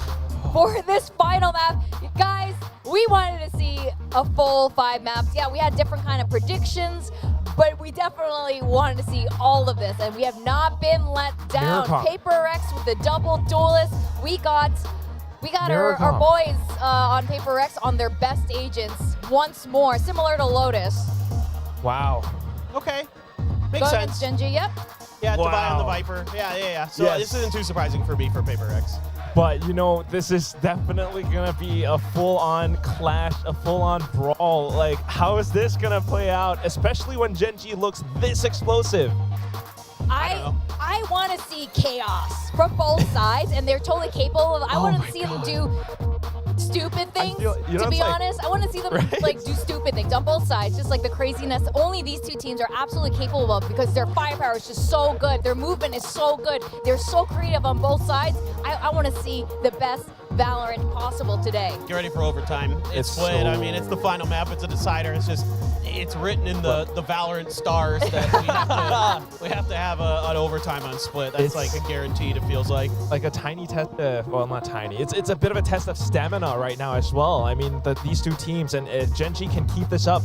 for this final map. Guys, we wanted to see a full 5 maps. Yeah, we had different kind of predictions, but we definitely wanted to see all of this, and we have not been let down. Paper X with the double duelist. We got our boys on Paper X on their best agents once more, similar to Lotus. Wow. Okay. Go Makes against sense. Gen.G, yep. Yeah, Wow. Divide on the Viper. Yeah. So Yes. this isn't too surprising for me for Paper X. But, this is definitely going to be a full-on clash, a full-on brawl. Like, how is this going to play out, especially when Gen.G looks this explosive? I I want to see chaos from both sides, and they're totally capable of. I want to see them do stupid things. To be honest, I want to see them like do stupid things on both sides, just like the craziness only these two teams are absolutely capable of because their firepower is just so good. Their movement is so good. They're so creative on both sides. I want to see the best Valorant possible today. Get ready for overtime. It's split. I mean, it's the final map. It's a decider. It's just, it's written in the Valorant stars that we have to have an overtime on split. That's like a guaranteed, it feels like. Like a tiny test, well, not tiny. It's a bit of a test of stamina right now as well. I mean, these two teams, and Gen.G can keep this up.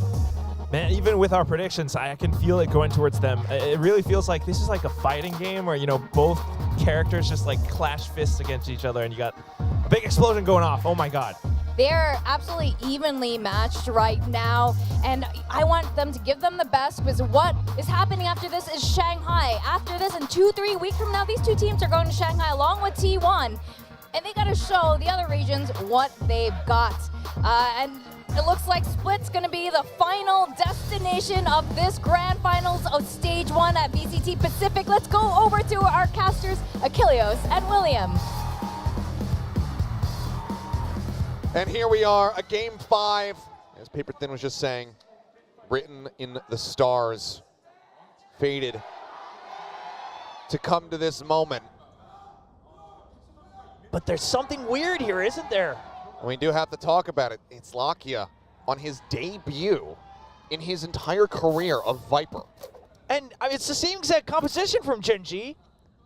Man, even with our predictions, I can feel it going towards them. It really feels like this is like a fighting game where, you know, both characters just like clash fists against each other and you got a big explosion going off. Oh my God. They're absolutely evenly matched right now, and I want them to give them the best because what is happening after this is Shanghai. After this, in 2-3 weeks from now, these two teams are going to Shanghai along with T1, and they got to show the other regions what they've got. And it looks like Split's going to be the final destination of this grand finals of Stage 1 at VCT Pacific. Let's go over to our casters, Achilleos and William. And here we are, a Game 5, as Paper Thin was just saying, written in the stars, fated to come to this moment. But there's something weird here, isn't there? We do have to talk about it. It's Lakia on his debut in his entire career of Viper. And I mean, it's the same exact composition from Gen.G,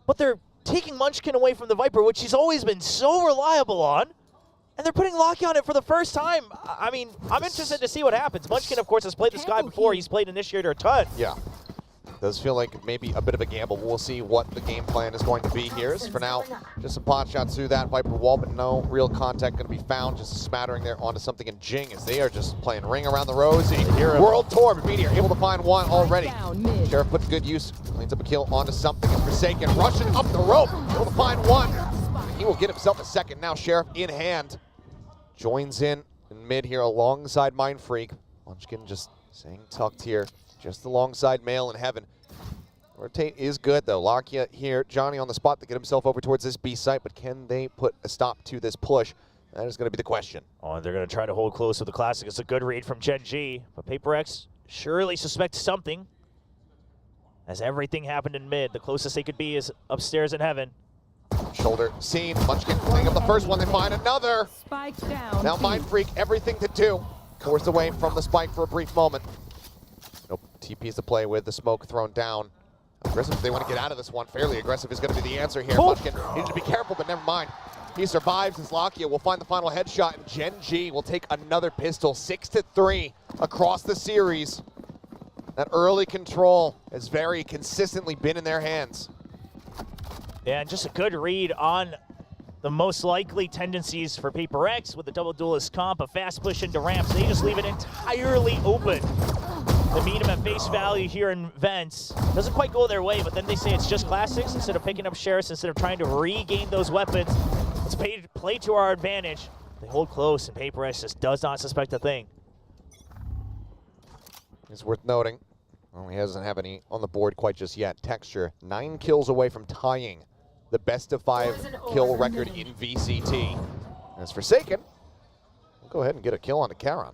but they're taking Munchkin away from the Viper, which he's always been so reliable on. And they're putting Lakia on it for the first time. I mean, I'm interested to see what happens. Munchkin, of course, has played the Sky before. He's played Initiator a ton. Yeah. Does feel like maybe a bit of a gamble. We'll see what the game plan is going to be here. For now, just some pot shots through that Viper wall, but no real contact going to be found. Just a smattering there onto something in Jing as they are just playing Ring Around the Rosie. World Tour, but Meteor able to find one already. Sheriff puts good use, cleans up a kill onto something. It's Forsaken, rushing up the rope, able to find one. He will get himself a second. Now Sheriff in hand. Joins in mid here alongside Mind Freak. Munchkin just staying tucked here, just alongside Mail in Heaven. Rotate is good though. Lakia here, Johnny on the spot to get himself over towards this B site, but can they put a stop to this push? That is going to be the question. Oh, they're going to try to hold close with the Classic. It's a good read from Gen.G, but Paper X surely suspects something. As everything happened in mid, the closest they could be is upstairs in Heaven. Shoulder seen, Munchkin cleaning up the first one, they find another. Spike down. Now Mind Freak, everything to do. Forced away from the spike for a brief moment. Nope, TP's to play with, the smoke thrown down. Aggressive, they want to get out of this one. Fairly aggressive is going to be the answer here. Munchkin needs to be careful, but never mind. He survives as Lakia will find the final headshot, and Gen.G will take another pistol, 6-3 across the series. That early control has very consistently been in their hands. Yeah, and just a good read on the most likely tendencies for Paper X with the double duelist comp, a fast push into ramps. They just leave it entirely open. They meet him at face value here in Vents. Doesn't quite go their way, but then they say it's just Classics instead of picking up Sheriffs, instead of trying to regain those weapons. Let's play to our advantage. They hold close, and Paper X just does not suspect a thing. It's worth noting, well, he doesn't have any on the board quite just yet. Texture, 9 kills away from tying the best of 5 kill record in VCT. As Forsaken, we'll go ahead and get a kill on Karan.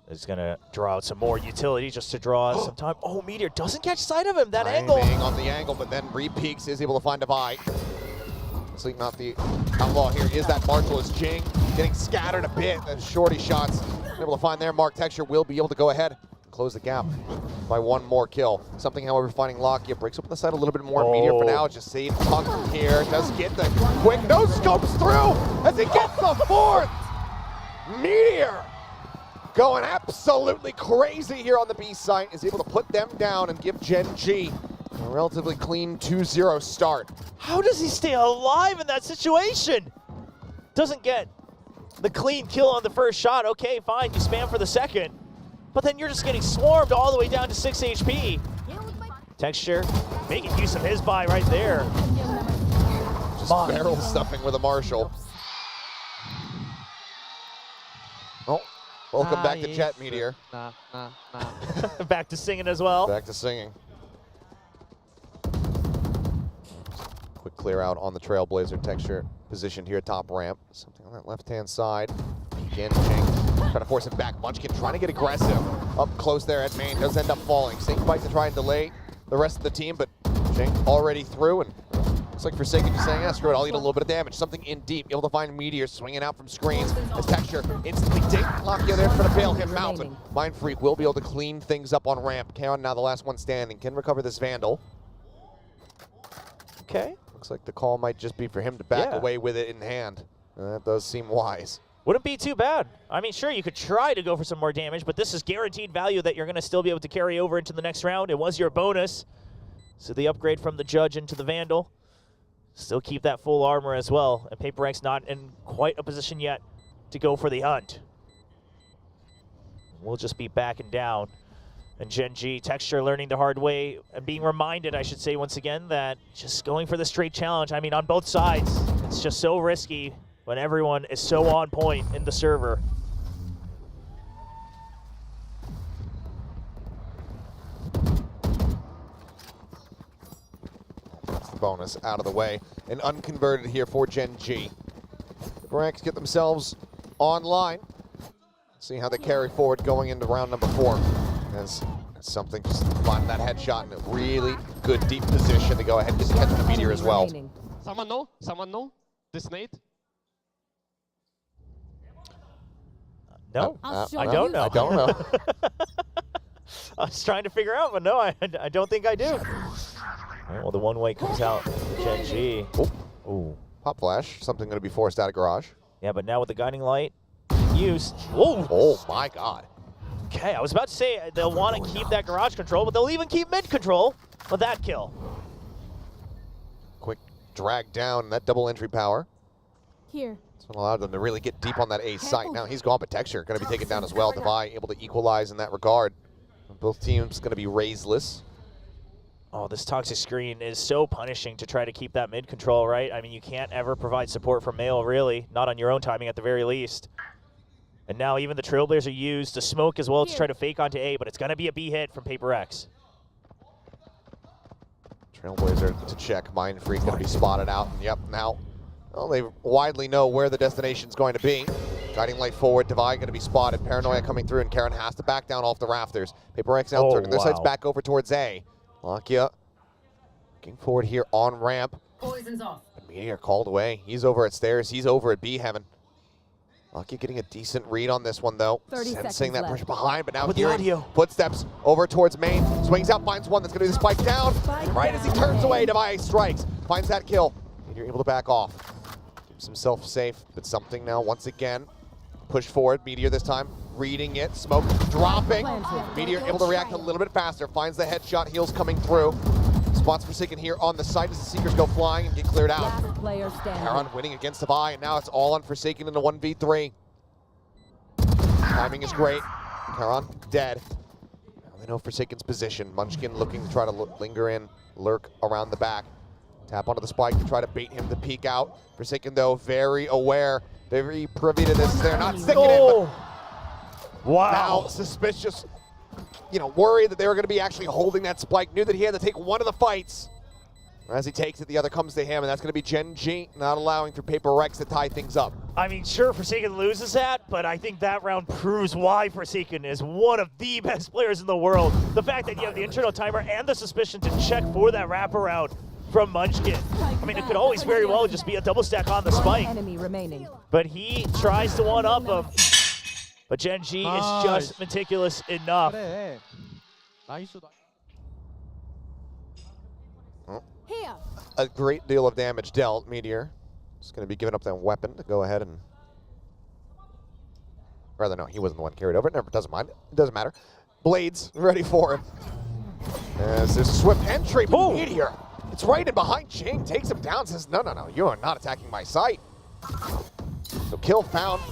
He's gonna draw out some more utility just to draw some time. Oh, Meteor doesn't catch sight of him, that angle. On the angle, but then re-peeks, is able to find Divide. Sleep not the outlaw here is that Marshall is Jing getting scattered a bit. And shorty shots able to find there. Mark Texture will be able to go ahead and close the gap by 1 more kill. Something, however, finding Lakia breaks open the side a little bit more. Meteor for now, just see tucked here. Does get the quick no scopes through as he gets the 4th. Meteor going absolutely crazy here on the B site, is able to put them down and give Gen.G a relatively clean 2-0 start. How does he stay alive in that situation? Doesn't get the clean kill on the first shot. Okay, fine, you spam for the second. But then you're just getting swarmed all the way down to 6 HP. Texture, making use of his buy right there. Just barrel stuffing with a Marshall. Oh, Welcome back to Jet, Meteor. Back to singing as well. Back to singing. Quick clear out on the Trailblazer. Texture positioned here, top ramp. Something on that left-hand side. Peek in, Ching trying to force him back. Munchkin trying to get aggressive. Up close there at main, does end up falling. Snake fight to try and delay the rest of the team, but Ching already through, and looks like Forsaken just saying, screw it, I'll eat a little bit of damage. Something in deep, able to find Meteor swinging out from screens as Texture instantly dink. Lakia there trying to bail him out, but Mind Freak will be able to clean things up on ramp. Karen now the last one standing, can recover this Vandal. Okay. Looks like the call might just be for him to back away with it in hand. That does seem wise. Wouldn't be too bad. I mean, sure, you could try to go for some more damage, but this is guaranteed value that you're going to still be able to carry over into the next round. It was your bonus. So the upgrade from the Judge into the Vandal. Still keep that full armor as well. And Paper X not in quite a position yet to go for the hunt. We'll just be backing down. And Gen.G, Texture learning the hard way and being reminded, I should say once again, that just going for the straight challenge, I mean, on both sides, it's just so risky when everyone is so on point in the server. That's the bonus out of the way. And unconverted here for Gen.G. The Brax get themselves online. See how they carry forward going into round number 4. As something just finding that headshot in a really good deep position to go ahead and just catch the Meteor as well. Someone know? Someone know? This nade? No, I don't know. I don't know. I was trying to figure out, but no, I don't think I do. All right, well, the one way comes out for Gen.G. Ooh. Pop flash. Something going to be forced out of garage. Yeah, but now with the guiding light used. Whoa. Oh, my God. Okay, I was about to say they'll want to keep that garage control, but they'll even keep mid control with that kill. Quick drag down that double entry power. Here. It's what allowed them to really get deep on that A site. Now he's gone, but Texture going to be taken down as well. Devi able to equalize in that regard. Both teams going to be raiseless. Oh, this toxic screen is so punishing to try to keep that mid control, right? I mean, you can't ever provide support from Mail, really. Not on your own timing at the very least. And now even the Trailblazer used the smoke as well to try to fake onto A, but it's going to be a B hit from Paper X. Trailblazer to check. Mind Freak going to be spotted out. And yep, now well, they widely know where the destination's going to be. Guiding light forward. Devi going to be spotted. Paranoia coming through, and Karen has to back down off the rafters. Paper X now turning their sights back over towards A. Lakia looking forward here on ramp. Poison's off. Meteor called away. He's over at stairs. He's over at B heaven. Lakia getting a decent read on this one, though. Sensing that pressure behind, but now hearing footsteps over towards main. Swings out, finds one that's going to be the spike down. Right as he turns away, Devi strikes. Finds that kill. Meteor able to back off. Keeps himself safe, but something now once again. Push forward. Meteor this time reading it. Smoke dropping. Meteor able to react a little bit faster. Finds the headshot. Heals coming through. Spots Forsaken here on the side as the Seekers go flying and get cleared out. Karen winning against Devi, and now it's all on Forsaken in the 1v3. Timing is great. Karen dead. Now they know Forsaken's position. Munchkin looking to try to linger in, lurk around the back. Tap onto the spike to try to bait him to peek out. Forsaken, though, very aware, very privy to this. They're not sticking it. Wow. Now suspicious. You know, worried that they were going to be actually holding that spike. Knew that he had to take one of the fights. As he takes it, the other comes to him, and that's going to be Gen.G, not allowing for Paper X to tie things up. I mean, sure, Forsaken loses that, but I think that round proves why Forsaken is one of the best players in the world. The fact that you have the internal timer and the suspicion to check for that wraparound from Munchkin. I mean, it could always very well just be a double stack on the spike. But he tries to one-up him. But Gen.G is just meticulous enough. A great deal of damage dealt. Meteor is going to be giving up that weapon to go ahead and... Rather, no, he wasn't the one carried over. It never doesn't mind. It doesn't matter. Blades ready for him. As there's a swift entry, but Meteor, it's right in behind Ching, takes him down, says, no, you are not attacking my site. So kill found.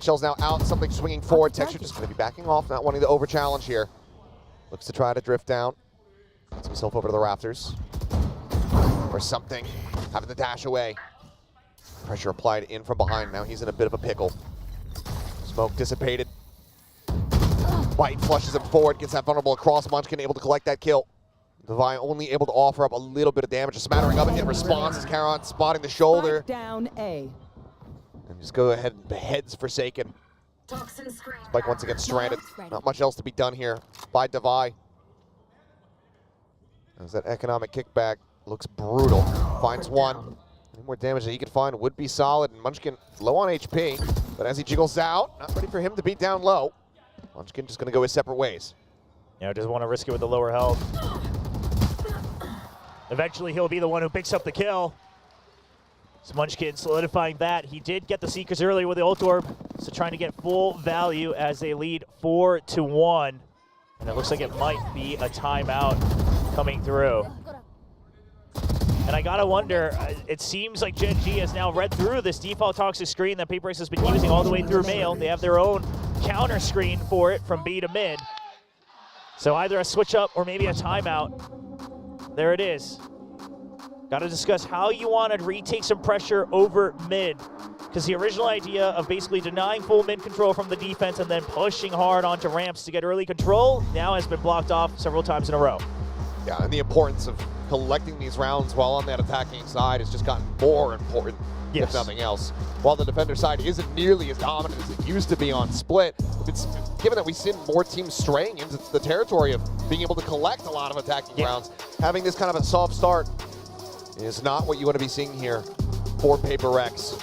Shell's now out, something swinging forward. Texture just going to be backing off, not wanting to over-challenge here. Looks to try to drift down. Gets himself over to the rafters. Or something, having to dash away. Pressure applied in from behind. Now he's in a bit of a pickle. Smoke dissipated. Bite flushes him forward, gets that vulnerable across. Munchkin able to collect that kill. Divine only able to offer up a little bit of damage. A smattering of it in response as Kalian spotting the shoulder. Down A. And just go ahead and beheads Forsaken. Spike once again stranded. Not much else to be done here by Divine. As that economic kickback looks brutal. Finds one. Any more damage that he could find would be solid. And Munchkin low on HP, but as he jiggles out, not ready for him to be down low. Munchkin just going to go his separate ways. Yeah, doesn't want to risk it with the lower health. Eventually, he'll be the one who picks up the kill. So Munchkin solidifying that. He did get the Seekers earlier with the ult orb, so trying to get full value as they lead 4-1. And it looks like it might be a timeout coming through. And I gotta wonder, it seems like Gen.G has now read through this default toxic screen that PaperX has been using all the way through male. They have their own counter screen for it from B to mid. So either a switch up or maybe a timeout. There it is. Got to discuss how you want to retake some pressure over mid. Because the original idea of basically denying full mid control from the defense and then pushing hard onto ramps to get early control now has been blocked off several times in a row. Yeah, and the importance of collecting these rounds while on that attacking side has just gotten more important, if nothing else. While the defender side isn't nearly as dominant as it used to be on split, it's given that we've seen more teams straying into the territory of being able to collect a lot of attacking rounds, having this kind of a soft start is not what you want to be seeing here for PaperX.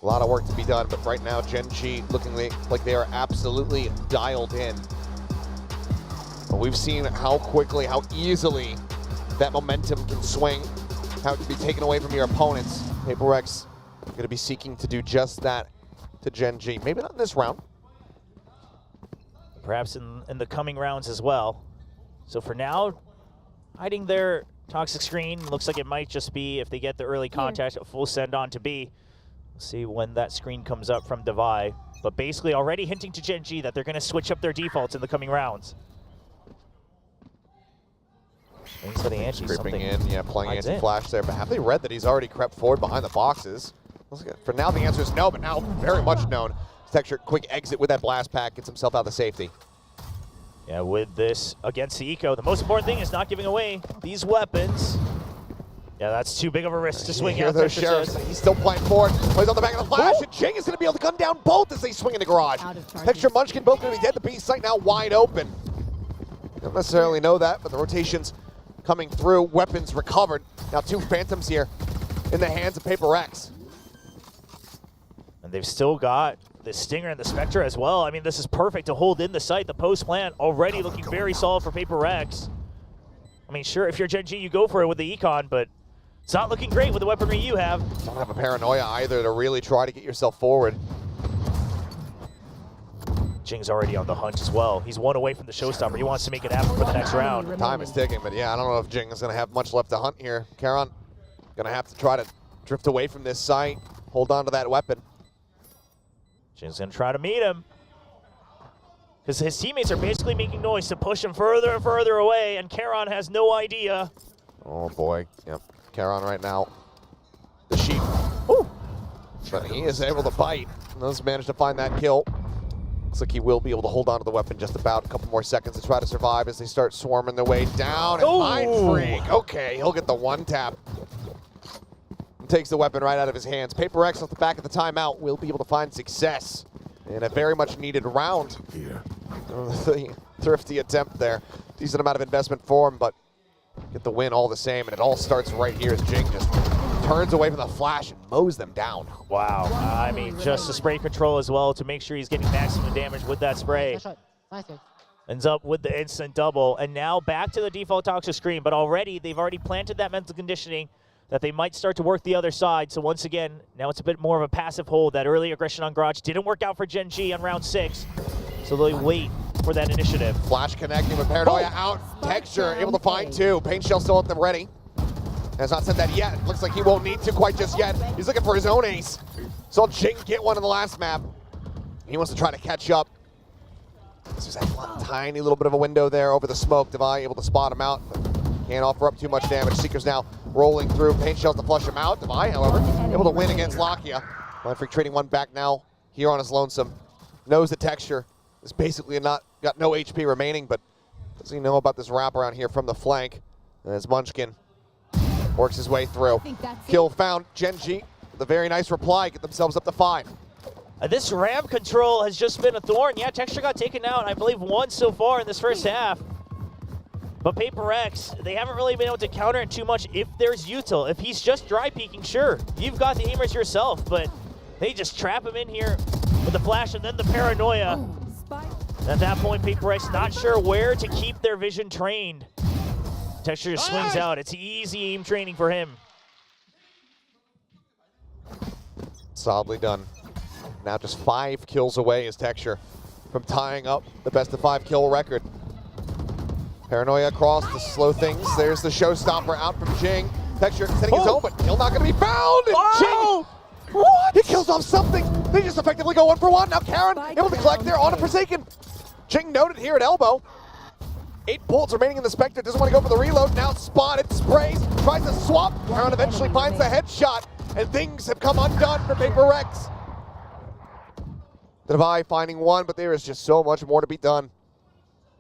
A lot of work to be done, but right now Gen.G looking like they are absolutely dialed in. But we've seen how quickly, how easily that momentum can swing, how it can be taken away from your opponents. PaperX going to be seeking to do just that to Gen.G. Maybe not in this round. Perhaps in the coming rounds as well. So for now, hiding their toxic screen. Looks like it might just be, if they get the early contact, a full send on to B. We'll see when that screen comes up from Devi. But basically already hinting to Gen.G that they're going to switch up their defaults in the coming rounds. Thanks for the anti. Creeping in, yeah, playing anti-flash there. But have they read that he's already crept forward behind the boxes? For now, the answer is no, but now very much known. Texture, quick exit with that blast pack, gets himself out to safety. Yeah, with this against the eco, the most important thing is not giving away these weapons. Yeah, that's too big of a risk to swing out. Those sheriffs. He's still playing forward. Plays on the back of the flash, and Jing is going to be able to gun down both as they swing in the garage. Texture, Munchkin both going to be dead. The B site now wide open. Don't necessarily know that, but the rotations coming through. Weapons recovered. Now 2 Phantoms here in the hands of PaperX. And they've still got the Stinger and the Spectre as well. I mean, this is perfect to hold in the site. The post plan already looking very solid for PaperX. I mean, sure, if you're Gen.G, you go for it with the Econ, but it's not looking great with the weaponry you have. Don't have a paranoia either to really try to get yourself forward. Jing's already on the hunt as well. He's one away from the showstopper. He wants to make it happen for the next round. Time is ticking, but yeah, I don't know if Jing is going to have much left to hunt here. Kalian going to have to try to drift away from this site, hold on to that weapon. Jing's going to try to meet him. Because his teammates are basically making noise to push him further and further away, and Kalian has no idea. Oh boy, yep. Kalian right now. The sheep. Ooh. But he is able to bite. Does manage to find that kill. Looks like he will be able to hold on to the weapon just about a couple more seconds to try to survive as they start swarming their way down. And Mind Freak. Okay, he'll get the one tap. Takes the weapon right out of his hands. PaperX off the back of the timeout will be able to find success in a very much needed round. The thrifty attempt there. Decent amount of investment for him, but get the win all the same. And it all starts right here as Jing just turns away from the flash and mows them down. Wow. I mean, just the spray control as well to make sure he's getting maximum damage with that spray. Ends up with the instant double. And now back to the default toxic screen, but they've already planted that mental conditioning that they might start to work the other side. So once again, now it's a bit more of a passive hold. That early aggression on Garage didn't work out for Gen.G on round 6. So they wait for that initiative. Flash connecting with Paranoia out. Texture able to find 2. Paint Shell still at them ready. Has not said that yet. Looks like he won't need to quite just yet. He's looking for his own ace. Saw Jing get one in the last map. He wants to try to catch up. There's that one tiny little bit of a window there over the smoke. Devi able to spot him out. Can't offer up too much damage. Seekers now rolling through. Paint Shells to flush him out. Devi, however, able to win against Lakia. Mind Freak trading one back now here on his lonesome. Knows the Texture is basically got no HP remaining, but does he know about this wraparound here from the flank? As Munchkin works his way through. Kill found. Gen.G with a very nice reply. Get themselves up to 5. This ram control has just been a thorn. Yeah, Texture got taken out, I believe, once so far in this first half. But Paper X, they haven't really been able to counter it too much if there's util. If he's just dry peeking, sure, you've got the aimers yourself, but they just trap him in here with the flash and then the paranoia. At that point, Paper X not sure where to keep their vision trained. Texture just swings out. It's easy aim training for him. Solidly done. Now just 5 kills away is Texture from tying up the best of 5 kill record. Paranoia across to slow things. There's the showstopper out from Jing. Texture setting his own, but kill not going to be found. And Jing, what? He kills off something. They just effectively go 1 for 1. Now Karen able to collect there on a Forsaken. Jing noted here at elbow. 8 bullets remaining in the Spectre. Doesn't want to go for the reload. Now spotted, sprays, tries to swap. Karen eventually finds the headshot, and things have come undone for Paper X. The Devi finding 1, but there is just so much more to be done.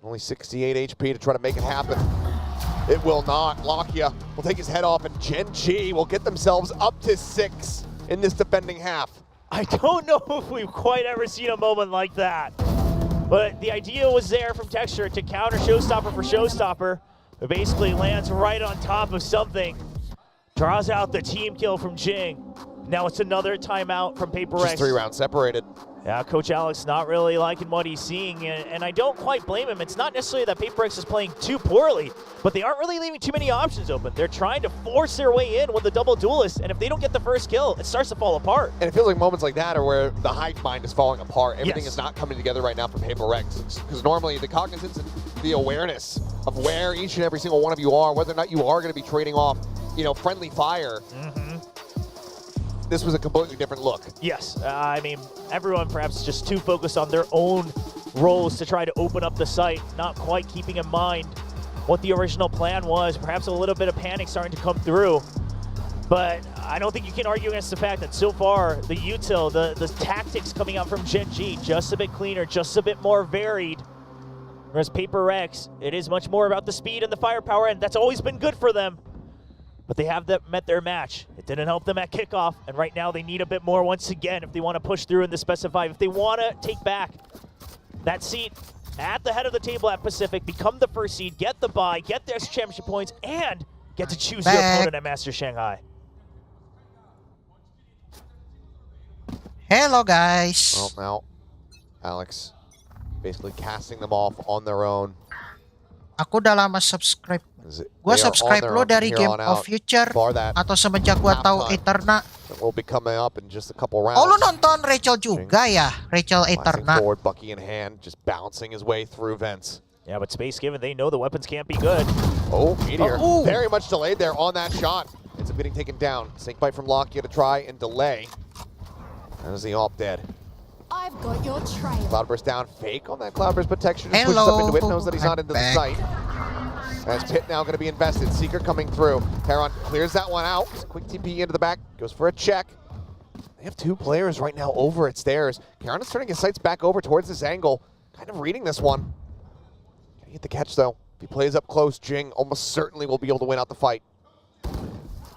Only 68 HP to try to make it happen. It will not. Lakia will take his head off, and Gen.G will get themselves up to 6 in this defending half. I don't know if we've quite ever seen a moment like that. But the idea was there from Texture to counter Showstopper for Showstopper. It basically lands right on top of something. Draws out the team kill from Jing. Now it's another timeout from Paper X. Just 3 rounds separated. Yeah, Coach Alex not really liking what he's seeing, and I don't quite blame him. It's not necessarily that Paper X is playing too poorly, but they aren't really leaving too many options open. They're trying to force their way in with the double duelist, and if they don't get the first kill, it starts to fall apart. And it feels like moments like that are where the hive mind is falling apart. Everything is not coming together right now for Paper X, because normally the cognizance and the awareness of where each and every single one of you are, whether or not you are going to be trading off, friendly fire. This was a completely different look. Yes, I mean, everyone perhaps just too focused on their own roles to try to open up the site, not quite keeping in mind what the original plan was. Perhaps a little bit of panic starting to come through. But I don't think you can argue against the fact that so far, the util, the tactics coming out from Gen.G, just a bit cleaner, just a bit more varied. Whereas Paper X, it is much more about the speed and the firepower, and that's always been good for them. But they have met their match. It didn't help them at kickoff, and right now they need a bit more once again if they want to push through in the specified. If they want to take back that seat at the head of the table at Pacific, become the first seed, get the bye, get their championship points, and get to choose your opponent at Master Shanghai. Hello, guys. Well, now, Alex basically casting them off on their own. Aku udah lama subscribe. Gue subscribe lo dari Game of Future atau semenjak gue tahu Eterna. Will be coming up in just a couple rounds. Oh, lu nonton Rachel juga ya? Rachel Eterna. Forward, Bucky in hand, just bouncing his way through vents. Yeah, but space given, they know the weapons can't be good. Oh, Meteor. Very much delayed there on that shot. Ends up getting taken down. Snake bite from Lakia to try and delay. That is the AWP dead. I've got your trail. Cloudburst down, fake on that Cloudburst, but Texture just pushes up into it, knows that he's not into the site. As Pit now going to be invested. Seeker coming through. Heron clears that one out. Quick TP into the back. Goes for a check. They have 2 players right now over at stairs. Karen is turning his sights back over towards this angle. Kind of reading this one. Can he get the catch though? If he plays up close, Jing almost certainly will be able to win out the fight.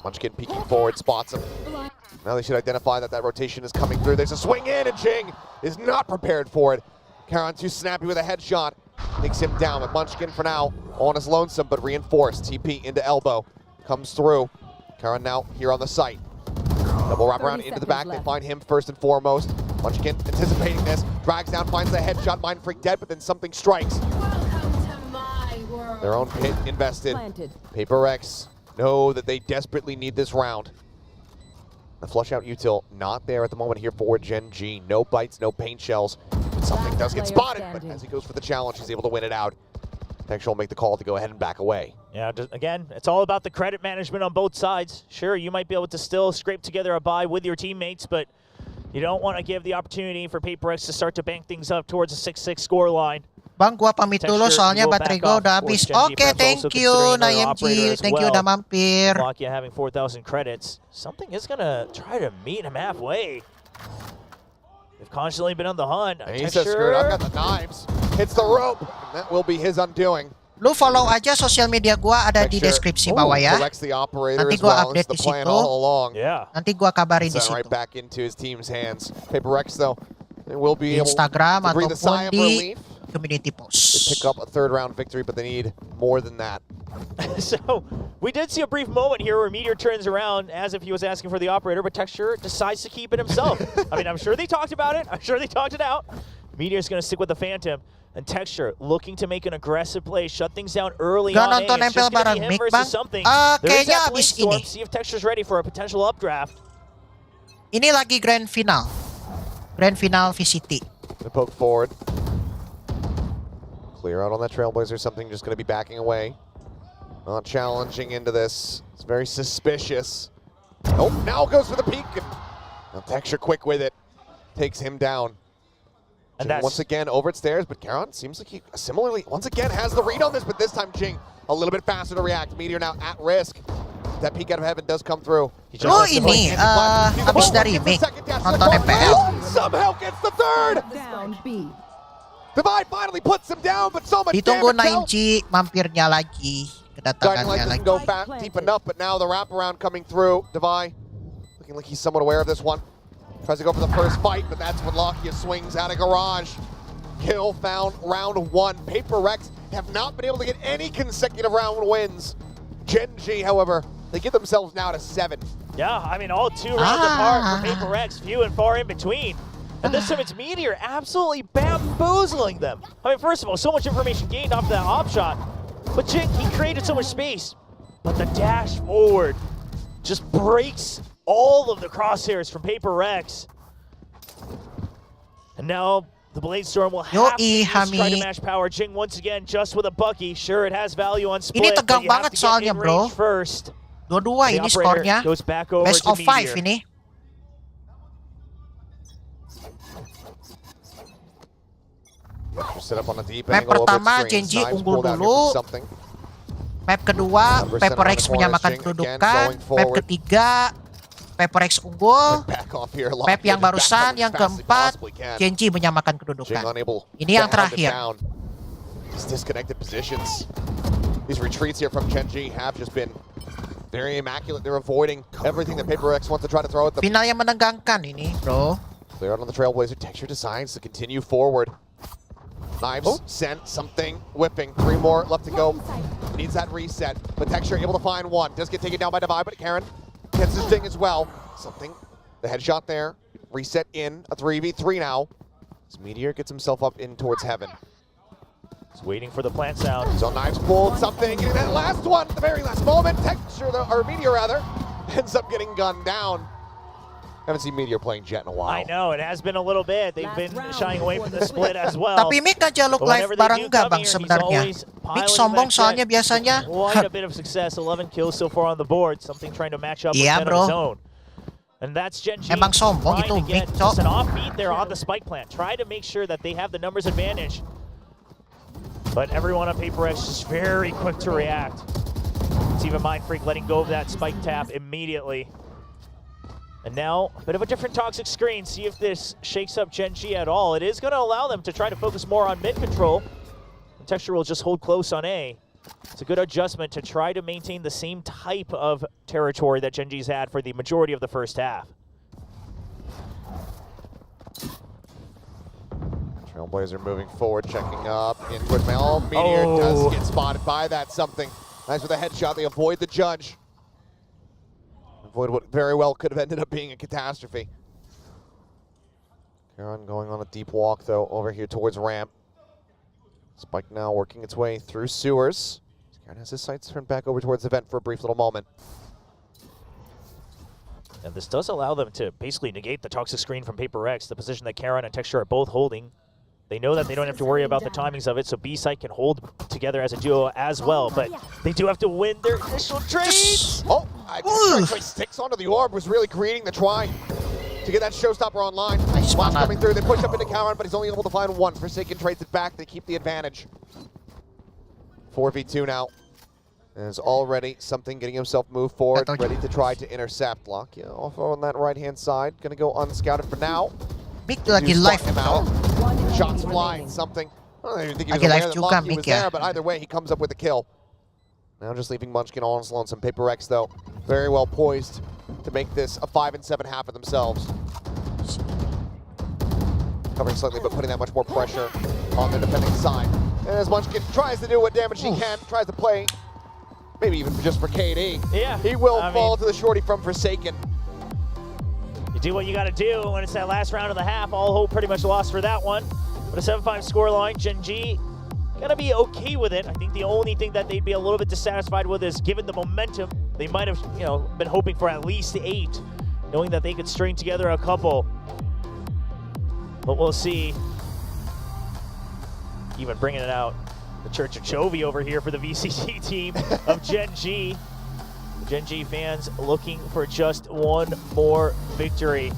Munchkin peeking forward, spots him. Now they should identify that rotation is coming through. There's a swing in, and Jing is not prepared for it. Karen too snappy with a headshot. Takes him down, with Munchkin for now on his lonesome, but reinforced. TP into elbow. Comes through. Karen now here on the site. Double wrap around into the back. They find him first and foremost. Munchkin anticipating this. Drags down, finds the headshot. Mind Freak dead, but then something strikes. Their own pit invested. Paper X know that they desperately need this round. The flush out util not there at the moment here for Gen.G. No bites, no paint shells. Something does get spotted, but as he goes for the challenge, he's able to win it out. Texture will make the call to go ahead and back away. Yeah, again, it's all about the credit management on both sides. Sure, you might be able to still scrape together a bye with your teammates, but you don't want to give the opportunity for Paper X to start to bank things up towards a 6-6 scoreline. Bang, gua pamit dulu soalnya baterai gua udah habis. Oke, thank you, GEN.G. Thank you udah mampir. Lakia having 4,000 credits. Something is going to try to meet him halfway. They've constantly been on the hunt. And he says, screw it, I've got the knives. Hits the rope. And that will be his undoing. Lu follow aja sosial media gua ada di deskripsi bawah ya. Corrects the operator Nanti as gua well. update It's the di plan situ. all along. Yeah. Nanti gua kabarin di Sent right situ. back into his team's hands. Paper Rex, though, it will be Di able Instagram to breathe a sigh ataupun of di relief. community They post. pick up a third-round victory, but they need more than that. So we did see a brief moment here where Meteor turns around as if he was asking for the operator, but Texture decides to keep it himself. I mean, I'm sure they talked about it. I'm sure they talked it out. Meteor's going to stick with the Phantom. And Texture looking to make an aggressive play, shut things down early Gak on A. nonton It's nempel just gonna bareng be him Mick, versus Bang? something. There is Kayaknya that Blade abis Storm. ini. See if Texture's ready for a potential updraft. Ini lagi grand final. Grand final VCT. Gonna poke forward. Clear out on that Trailblazer. Something just going to be backing away. Not challenging into this. It's very suspicious. Oh, now goes for the peek. And Texture quick with it. Takes him down. And Jing once again over at stairs, but Karon seems like he similarly once again has the read on this, but this time Jing a little bit faster to react. Meteor now at risk. That peek out of heaven does come through. Lu ini abis dari Mick nonton MPL. Somehow gets the third. Down B. Divide finally puts him down, but so much Ditunggu damage. 9G mampirnya lagi, Guiding kedatangannya light doesn't lagi. go back deep enough, but now the wraparound coming through. Divide looking like he's somewhat aware of this one. Tries to go for the first fight, but that's when Lakia swings out of garage. Kill found round one. Paper Rex have not been able to get any consecutive round wins. Gen.G, however, they get themselves now to 7. Yeah, I mean, all 2 rounds apart for Paper Rex, few and far in between. And this time it's Meteor absolutely bamboozling them. I mean, first of all, so much information gained off that op shot, but Jing, he created so much space. But the dash forward just breaks all of the crosshairs from Paper Rex. And now the Blade Storm will have to try to match power. Jing once again just with a Bagi. Sure, it has value on split, Ini tegang but you have banget to get soalnya, in bro. range first. Dua-dua The ini operator skornya. goes back over Best to of 5 Meteor. ini. Set up on a deep Map angle over pertama at screen. Gen.G Knives unggul pulled out here dulu. for something. Map kedua Number Paper center Rex on the corner, menyamakan Jing kedudukan. again going Map forward. ketiga Paper Rex unggul. Back off here, Map Lakia yang just back barusan up as yang fast as he keempat possibly can. Gen.G menyamakan Jing kedudukan. unable Ini to yang hound it terakhir. down. These disconnected positions. These retreats here from Gen.G have just been very immaculate. They're avoiding everything that Paper Rex wants to try to throw at them. Final yang menegangkan ini, bro. Clear out on the Trailblazer. Texture decides to continue forward. Knives sent, something whipping. 3 more left to go. Needs that reset, but Texture able to find one. Does get taken down by Divide, but Karon gets his thing as well. Something, the headshot there. Reset in, a 3v3 now. As Meteor gets himself up in towards heaven. He's waiting for the plant sound. So Knives pulled something, and that last one, the very last moment, Texture, or Meteor rather, ends up getting gunned down. Haven't seen Meteor playing Jet in a while. I know, it has been a little bit. They've been shying away from the split as well. Tapi Mick ngajak look But live whenever they bareng do nggak come bang here, he's sebenarnya. always Mick piling sombong that soalnya jet. biasanya. Quite a bit of success, 11 kills so far on the board. Something trying to match up with Iya, 10 bro. of his own. And that's Gen.G Emang sombong trying itu to get Mick, just Cok. an offbeat there on the spike plant. Try to make sure that they have the numbers advantage. But everyone on Paper X is very quick to react. It's even Mind Freak letting go of that spike tap immediately. And now, a bit of a different toxic screen. See if this shakes up Gen.G at all. It is going to allow them to try to focus more on mid control. And Texture will just hold close on A. It's a good adjustment to try to maintain the same type of territory that Gen.G's had for the majority of the first half. Trailblazer moving forward, checking up in towards Mel. Meteor does get spotted by that something. Nice with a headshot. They avoid the judge. Avoid what very well could have ended up being a catastrophe. Karon going on a deep walk, though, over here towards ramp. Spike now working its way through sewers. Karon has his sights turned back over towards the vent for a brief little moment. And this does allow them to basically negate the toxic screen from Paper X, the position that Karon and Texture are both holding. They know that they don't have to worry about the timings of it, so B-Site can hold together as a duo as well, but they do have to win their initial trades. Oh, Texture sticks onto the orb, was really creating the try to get that showstopper online. Nice Blast one. coming through, they push up into Karon, but he's only able to find one. Forsaken trades it back, they keep the advantage. 4v2 now. There's already something getting himself moved forward, ready to try to intercept. Lakia off on that right-hand side, gonna go unscouted for now. Mick lagi live him out. One enemy Shots remaining. flying, something. I don't even think he was Lagi aware live that juga Lucky Mick was ya. there, but either way, he comes up with the kill. Now just leaving Munchkin all on his lonesome. Paper Rex, though, very well poised to make this a 5-7 half of themselves. Covering slightly, but putting that much more pressure on the defending side. And as Munchkin tries to do what damage he can, tries to play, maybe even just for KD, Yeah, he will I fall mean, to the shorty from Forsaken. You do what you got to do when it's that last round of the half. All hope pretty much lost for that one. But a 7-5 scoreline, Gen.G gonna be okay with it. I think the only thing that they'd be a little bit dissatisfied with is given the momentum, they might have, been hoping for at least 8, knowing that they could string together a couple. But we'll see. Even bringing it out, the Church of Chovy over here for the VCT team of Gen.G. Gen.G fans looking for just one more victory.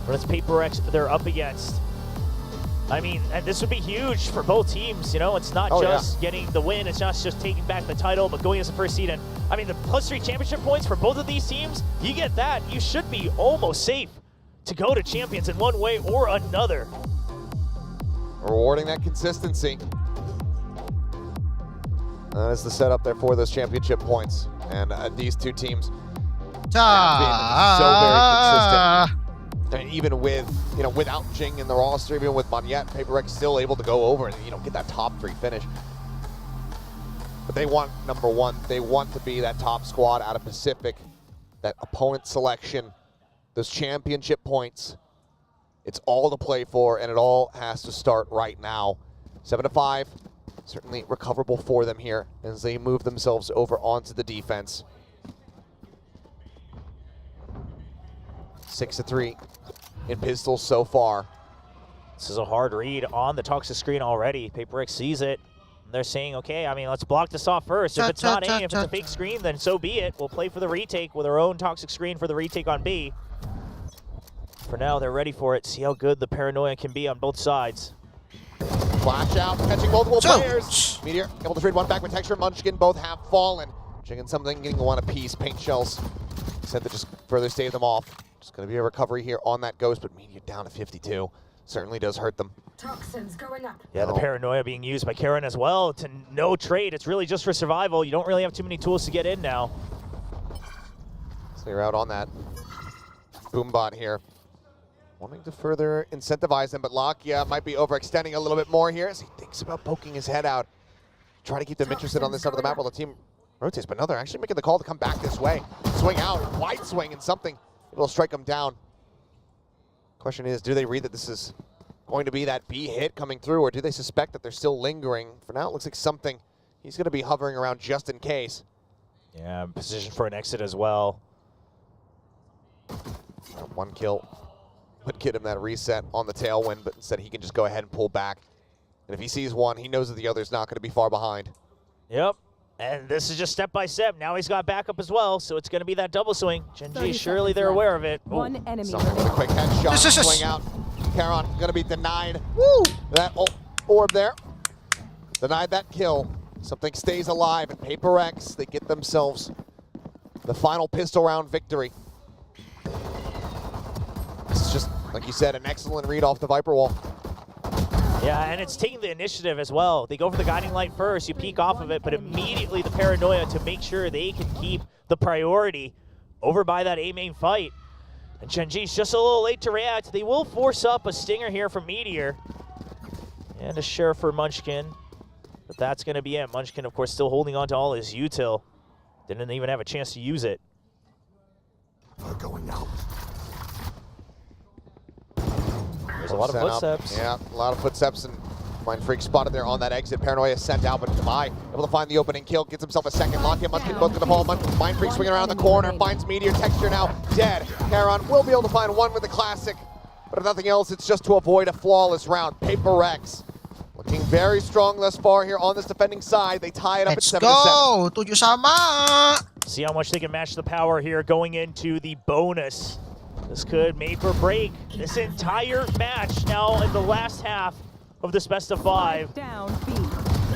But it's Paper Rex they're up against. I mean, and this would be huge for both teams, It's not just getting the win, it's not just taking back the title, but going as the first seed. And I mean, the +3 championship points for both of these teams, you get that, you should be almost safe to go to champions in one way or another. Rewarding that consistency. That is the setup there for those championship points. And these two teams have been so very consistent. And even with, without Jing in the roster, even with Monyet, Paper Rex still able to go over and, get that top 3 finish. But they want number 1. They want to be that top squad out of Pacific. That opponent selection, those championship points. It's all to play for, and it all has to start right now. 7-5, certainly recoverable for them here as they move themselves over onto the defense. 6-3 in pistols so far. This is a hard read on the toxic screen already. Paper Rex sees it. They're saying, okay, I mean, let's block this off first. If it's not A, if it's a fake screen, then so be it. We'll play for the retake with our own toxic screen for the retake on B. For now, they're ready for it. See how good the paranoia can be on both sides. Flash out, catching multiple players. Meteor able to trade one back with Texture. Munchkin both have fallen. Chicken something, getting one apiece. Paint shells said to just further stave them off. Just going to be a recovery here on that Ghost, but Meteor down to 52. Certainly does hurt them. Toxins going up. Yeah, the paranoia being used by Karen as well to no trade. It's really just for survival. You don't really have too many tools to get in now. Clear out on that Boombot here. Wanting to further incentivize them, but Lakia might be overextending a little bit more here as he thinks about poking his head out. Try to keep them interested on this side of the map while the team rotates, but no, they're actually making the call to come back this way. Swing out, wide swing, and something will strike them down. Question is, do they read that this is going to be that B hit coming through, or do they suspect that they're still lingering? For now, it looks like something. He's going to be hovering around just in case. Yeah, position for an exit as well. One kill would get him that reset on the tailwind, but instead he can just go ahead and pull back. And if he sees one, he knows that the other's not going to be far behind. Yep. And this is just step by step. Now he's got backup as well, so it's going to be that double swing. Gen.G, surely they're aware of it. One enemy Something with a quick headshot, swing out. Charon going to be denied that orb there. Denied that kill. Something stays alive, and Paper Rex, they get themselves the final pistol round victory. This is just, like you said, an excellent read off the Viper wall. Yeah, and it's taking the initiative as well. They go for the guiding light first, you peek off of it, but immediately the paranoia to make sure they can keep the priority over by that A main fight. And Gen.G's just a little late to react. They will force up a stinger here from Meteor. And a share for Munchkin. But that's going to be it. Munchkin, of course, still holding on to all his util. Didn't even have a chance to use it. They're going out. There's a lot of footsteps. Yeah, a lot of footsteps, and Mind Freak spotted there on that exit. Paranoia sent out, but Demai able to find the opening kill, gets himself a second. Lakia, Munchkin both to the ball. Mind Freak swinging around the corner, finds Meteor. Texture now dead. Charon will be able to find one with the classic, but if nothing else, it's just to avoid a flawless round. Paper Rex looking very strong thus far here on this defending side. They tie it up at 7-7. Let's go! 7 sama! See how much they can match the power here going into the bonus. This could make or break this entire match now in the last half of this best of 5. Down B.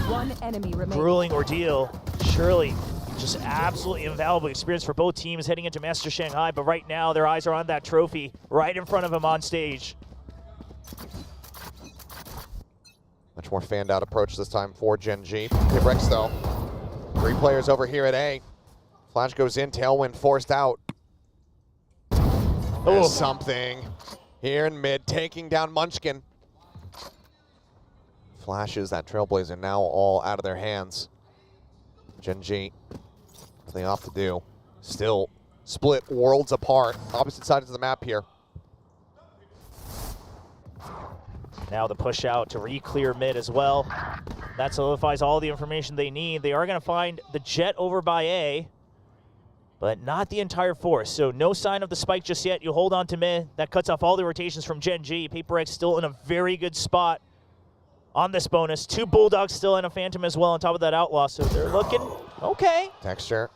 One enemy remaining. Grueling ordeal. Surely just absolutely invaluable experience for both teams heading into Master Shanghai, but right now their eyes are on that trophy right in front of them on stage. Much more fanned out approach this time for Gen.G. Rex though. 3 players over here at A. Flash goes in, Tailwind forced out. There's something here in mid, taking down Munchkin. Flashes that Trailblazer now all out of their hands. Gen.G, what they off to do. Still split worlds apart, opposite sides of the map here. Now the push out to re-clear mid as well. That solidifies all the information they need. They are going to find the Jet over by A, but not the entire force. So no sign of the spike just yet. You hold on to mid. That cuts off all the rotations from Gen.G. PaperX still in a very good spot on this bonus. 2 Bulldogs still and a Phantom as well on top of that Outlaw. So they're looking okay. Texture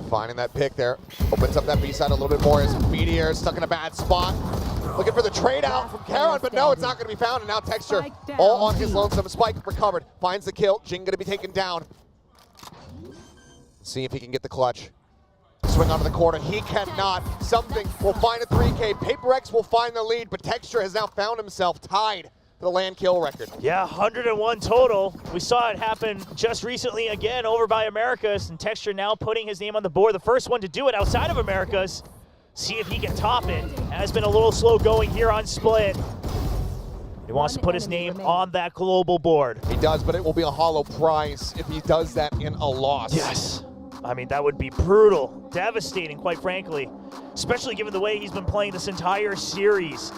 finding that pick there. Opens up that B side a little bit more as Meteor is stuck in a bad spot. Looking for the trade out from Karon, but no, it's not going to be found. And now Texture all on his lonesome. Spike recovered, finds the kill. Jing going to be taken down. See if he can get the clutch. Swing onto the corner, he cannot. Something will find a 3K. PaperX will find the lead, but Texture has now found himself tied for the land kill record. Yeah, 101 total. We saw it happen just recently again over by Americas, and Texture now putting his name on the board. The first one to do it outside of Americas. See if he can top it. Has been a little slow going here on Split. He wants to put his name on that global board. He does, but it will be a hollow prize if he does that in a loss. Yes. I mean, that would be brutal, devastating, quite frankly, especially given the way he's been playing this entire series.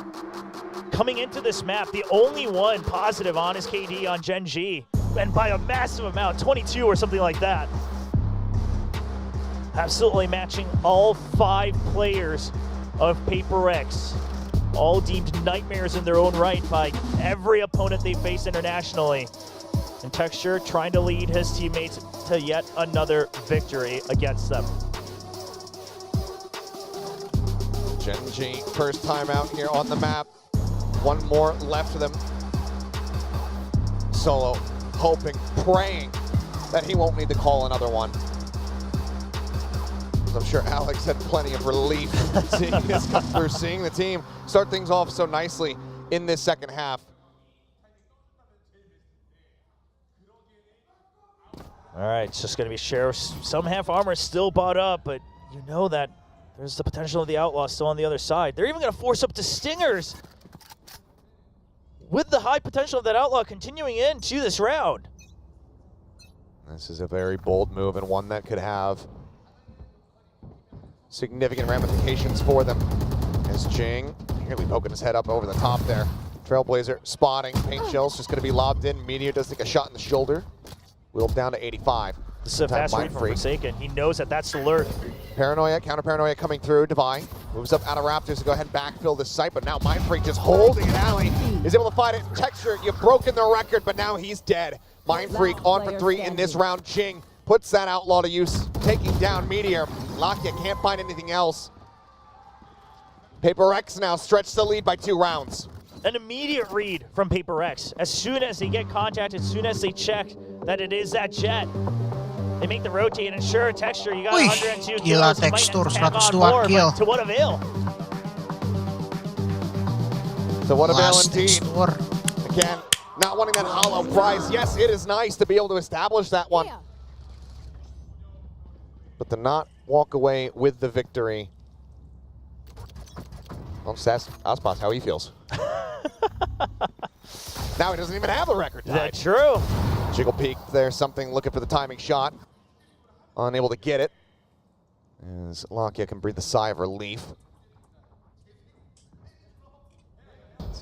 Coming into this map, the only one positive on his KD on Gen.G, and by a massive amount, 22 or something like that. Absolutely matching all 5 players of PaperX, all deemed nightmares in their own right by every opponent they face internationally. And Texture trying to lead his teammates to yet another victory against them. Gen.G, first time out here on the map. 1 more left for them. Solo, hoping, praying that he won't need to call another one. I'm sure Alex had plenty of relief seeing this come through, seeing the team start things off so nicely in this second half. All right, it's just going to be Sheriff. Some half armor still bought up, but you know that there's the potential of the Outlaw still on the other side. They're even going to force up the Stingers with the high potential of that Outlaw continuing into this round. This is a very bold move and one that could have significant ramifications for them. As Jing nearly poking his head up over the top there. Trailblazer spotting, paint shells just going to be lobbed in. Meteor does take a shot in the shoulder. Wheeled down to 85. This is a fast read from Forsaken. He knows that that's the lurk. Paranoia, counter Paranoia coming through. Divine moves up out of Raptors to go ahead and backfill this site, but now Mindfreak just holding it. Alley is able to fight it. Texture, you've broken the record, but now he's dead. Mindfreak on for 3 in this round. Jing puts that Outlaw to use, taking down Meteor. Lakia can't find anything else. PaperX now stretched the lead by 2 rounds. An immediate read from PaperX. As soon as they get contact, as soon as they check that it is that Jet, they make the rotate, and sure, Texture, you got 102 kills. Gila, Texture 102 kill. To what avail? To what avail indeed. Again, not wanting that hollow prize. Yes, it is nice to be able to establish that one. But to not walk away with the victory. I'll just ask Aspas how he feels. Now he doesn't even have the record tied. That's true. Jiggle peek there, something looking for the timing shot. Unable to get it. As Lakia can breathe a sigh of relief.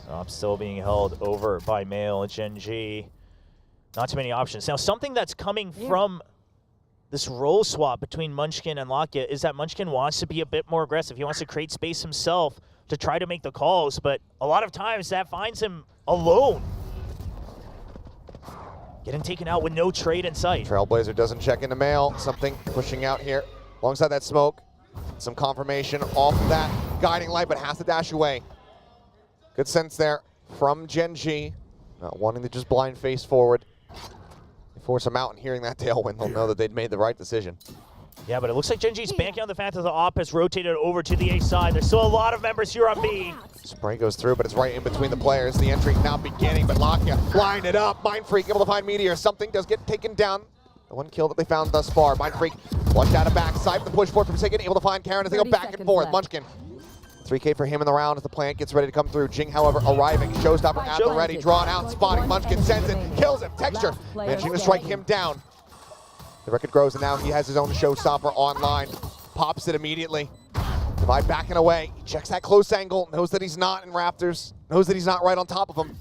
I'm still being held over by male Gen.G. Not too many options. Now, something that's coming from this role swap between Munchkin and Lakia is that Munchkin wants to be a bit more aggressive. He wants to create space himself to try to make the calls, but a lot of times that finds him alone. Getting taken out with no trade in sight. Trailblazer doesn't check into mail. Something pushing out here alongside that smoke. Some confirmation off that guiding light, but has to dash away. Good sense there from Gen.G. Not wanting to just blind face forward. They force him out, and hearing that tailwind, they'll know that they'd made the right decision. Yeah, but it looks like Gen.G's banking on the fact that the op has rotated over to the A side. There's still a lot of members here on B. Spray goes through, but it's right in between the players. The entry now beginning, but Lakia line it up. Mindfreak able to find Meteor. Something does get taken down. The one kill that they found thus far. Mindfreak flushed out of backside. The push forward from Forsaken, able to find Karen as they go back and forth. Munchkin. 3K for him in the round as the plant gets ready to come through. Jing, however, arriving. Showstopper at the ready. Drawn out, spotting. Munchkin sends it, kills him. Texture managing to strike him down. The record grows, and now he has his own showstopper online. Pops it immediately. Divide backing away. He checks that close angle, knows that he's not in Raptors, knows that he's not right on top of him.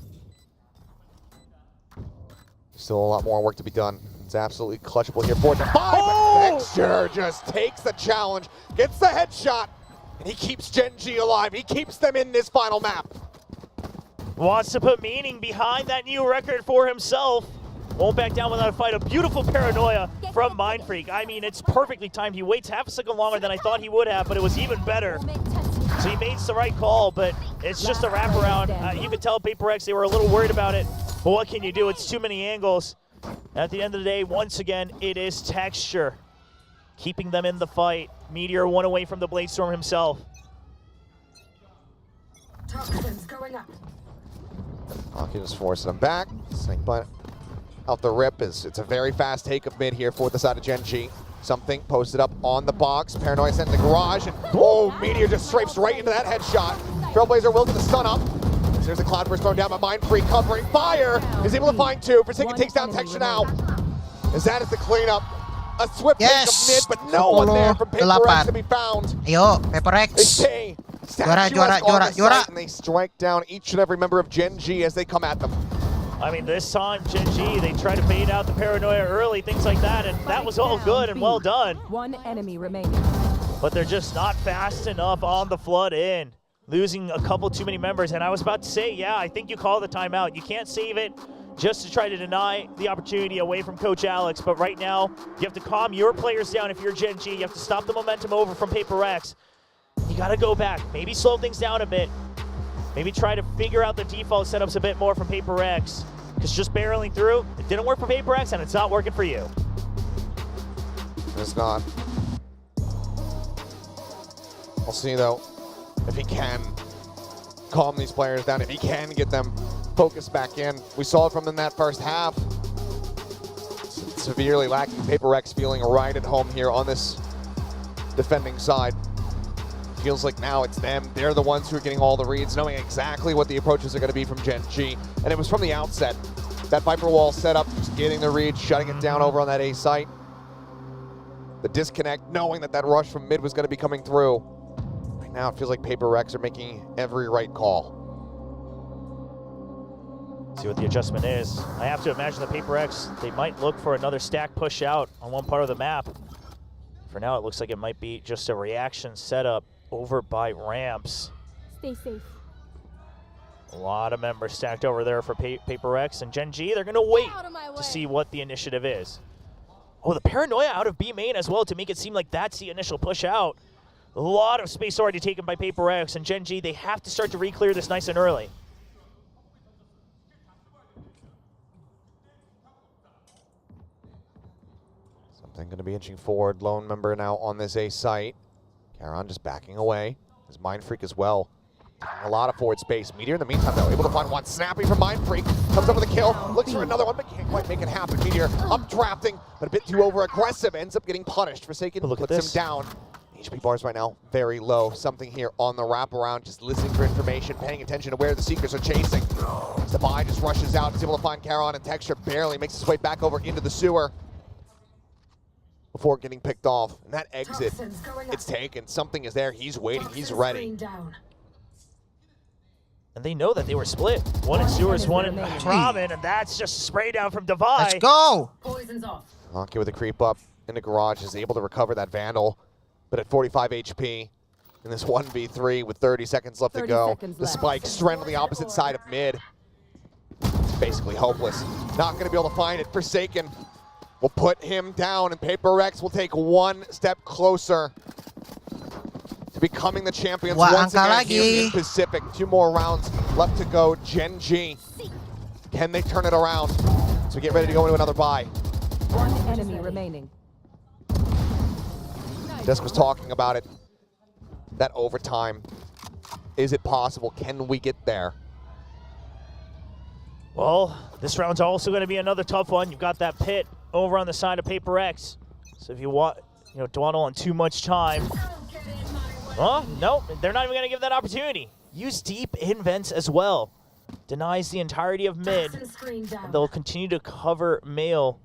Still a lot more work to be done. It's absolutely clutchable here for the 5, but Texture just takes the challenge, gets the headshot, and he keeps Gen.G alive. He keeps them in this final map. Wants to put meaning behind that new record for himself. Won't back down without a fight. A beautiful paranoia from Mindfreak. I mean, it's perfectly timed. He waits half a second longer than I thought he would have, but it was even better. So he made the right call, but it's just a wraparound. You could tell Paper X, they were a little worried about it, but what can you do? It's too many angles. At the end of the day, once again, it is Texture keeping them in the fight. Meteor one away from the Bladestorm himself. Toxins going up. Hockey just forcing him back. Snake butt out the rip. It's a very fast take of mid here for the side of Gen.G. Something posted up on the box. Paranoia sent in the garage. And oh, Meteor just strafes right into that headshot. Trailblazer will get the stun up. There's a Cloudburst thrown down by Mindfreak, covering fire. Is able to find two. Forsaken takes down Texture now. As that is the cleanup. A swift pick of mid, but no one there from Paper X to be found. Ayo, Paper X. Juara. And they strike down each and every member of Gen.G as they come at them. I mean, this time, Gen.G, they try to fade out the paranoia early, things like that, and that was all good and well done. One enemy remaining. But they're just not fast enough on the flood in. Losing a couple too many members, and I was about to say, yeah, I think you call the timeout. You can't save it just to try to deny the opportunity away from Coach Alex, but right now, you have to calm your players down if you're Gen.G. You have to stop the momentum over from Paper X. You gotta go back, maybe slow things down a bit. Maybe try to figure out the default setups a bit more from Paper X. Because just barreling through, it didn't work for Paper X, and it's not working for you. It's not. We'll see, though, if he can calm these players down, if he can get them focused back in. We saw it from in that first half. Severely lacking. Paper X feeling right at home here on this defending side. Feels like now it's them. They're the ones who are getting all the reads, knowing exactly what the approaches are going to be from Gen.G. And it was from the outset. That Viper wall set up, just getting the read, shutting it down over on that A site. The disconnect, knowing that that rush from mid was going to be coming through. Right now, it feels like Paper X are making every right call. See what the adjustment is. I have to imagine the Paper X, they might look for another stack push out on one part of the map. For now, it looks like it might be just a reaction setup over by ramps. Stay safe. A lot of members stacked over there for Paper X and Gen.G. They're going to wait to see what the initiative is. Oh, the paranoia out of B main as well to make it seem like that's the initial push out. A lot of space already taken by Paper X and Gen.G. They have to start to re-clear this nice and early. Something going to be inching forward. Lone member now on this A site. Karan just backing away. His Mindfreak as well. A lot of forward space. Meteor in the meantime, though, able to find one. Snappy from Mindfreak. Comes up with a kill. Looks for another one, but can't quite make it happen. Meteor updrafting, but a bit too over-aggressive. Ends up getting punished. Forsaken puts him down. HP bars right now very low. Something here on the wraparound. Just listening for information, paying attention to where the Seekers are chasing. Sabai just rushes out. Is able to find Karan, and Texture barely makes his way back over into the sewer before getting picked off. And that exit, it's taken. Something is there. He's waiting. He's ready. And they know that they were split. One in sewers, one in Robin, and that's just a spray down from Divide. Let's go! Poison's off. Hockey with a creep up in the garage is able to recover that Vandal, but at 45 HP in this 1v3 with 30 seconds left to go. The spike strand on the opposite side of mid. It's basically hopeless. Not going to be able to find it. Forsaken will put him down, and Paper X will take one step closer to becoming the champions once again here in Pacific. 2 more rounds left to go. Gen.G, can they turn it around? So get ready to go into another bye. One enemy remaining. Desk was talking about it. That overtime. Is it possible? Can we get there? Well, this round's also going to be another tough one. You've got that pit over on the side of Paper X. So if you want, dawdle on too much time. Well, no, they're not even going to give that opportunity. Use deep invents as well. Denies the entirety of mid, and they'll continue to cover male.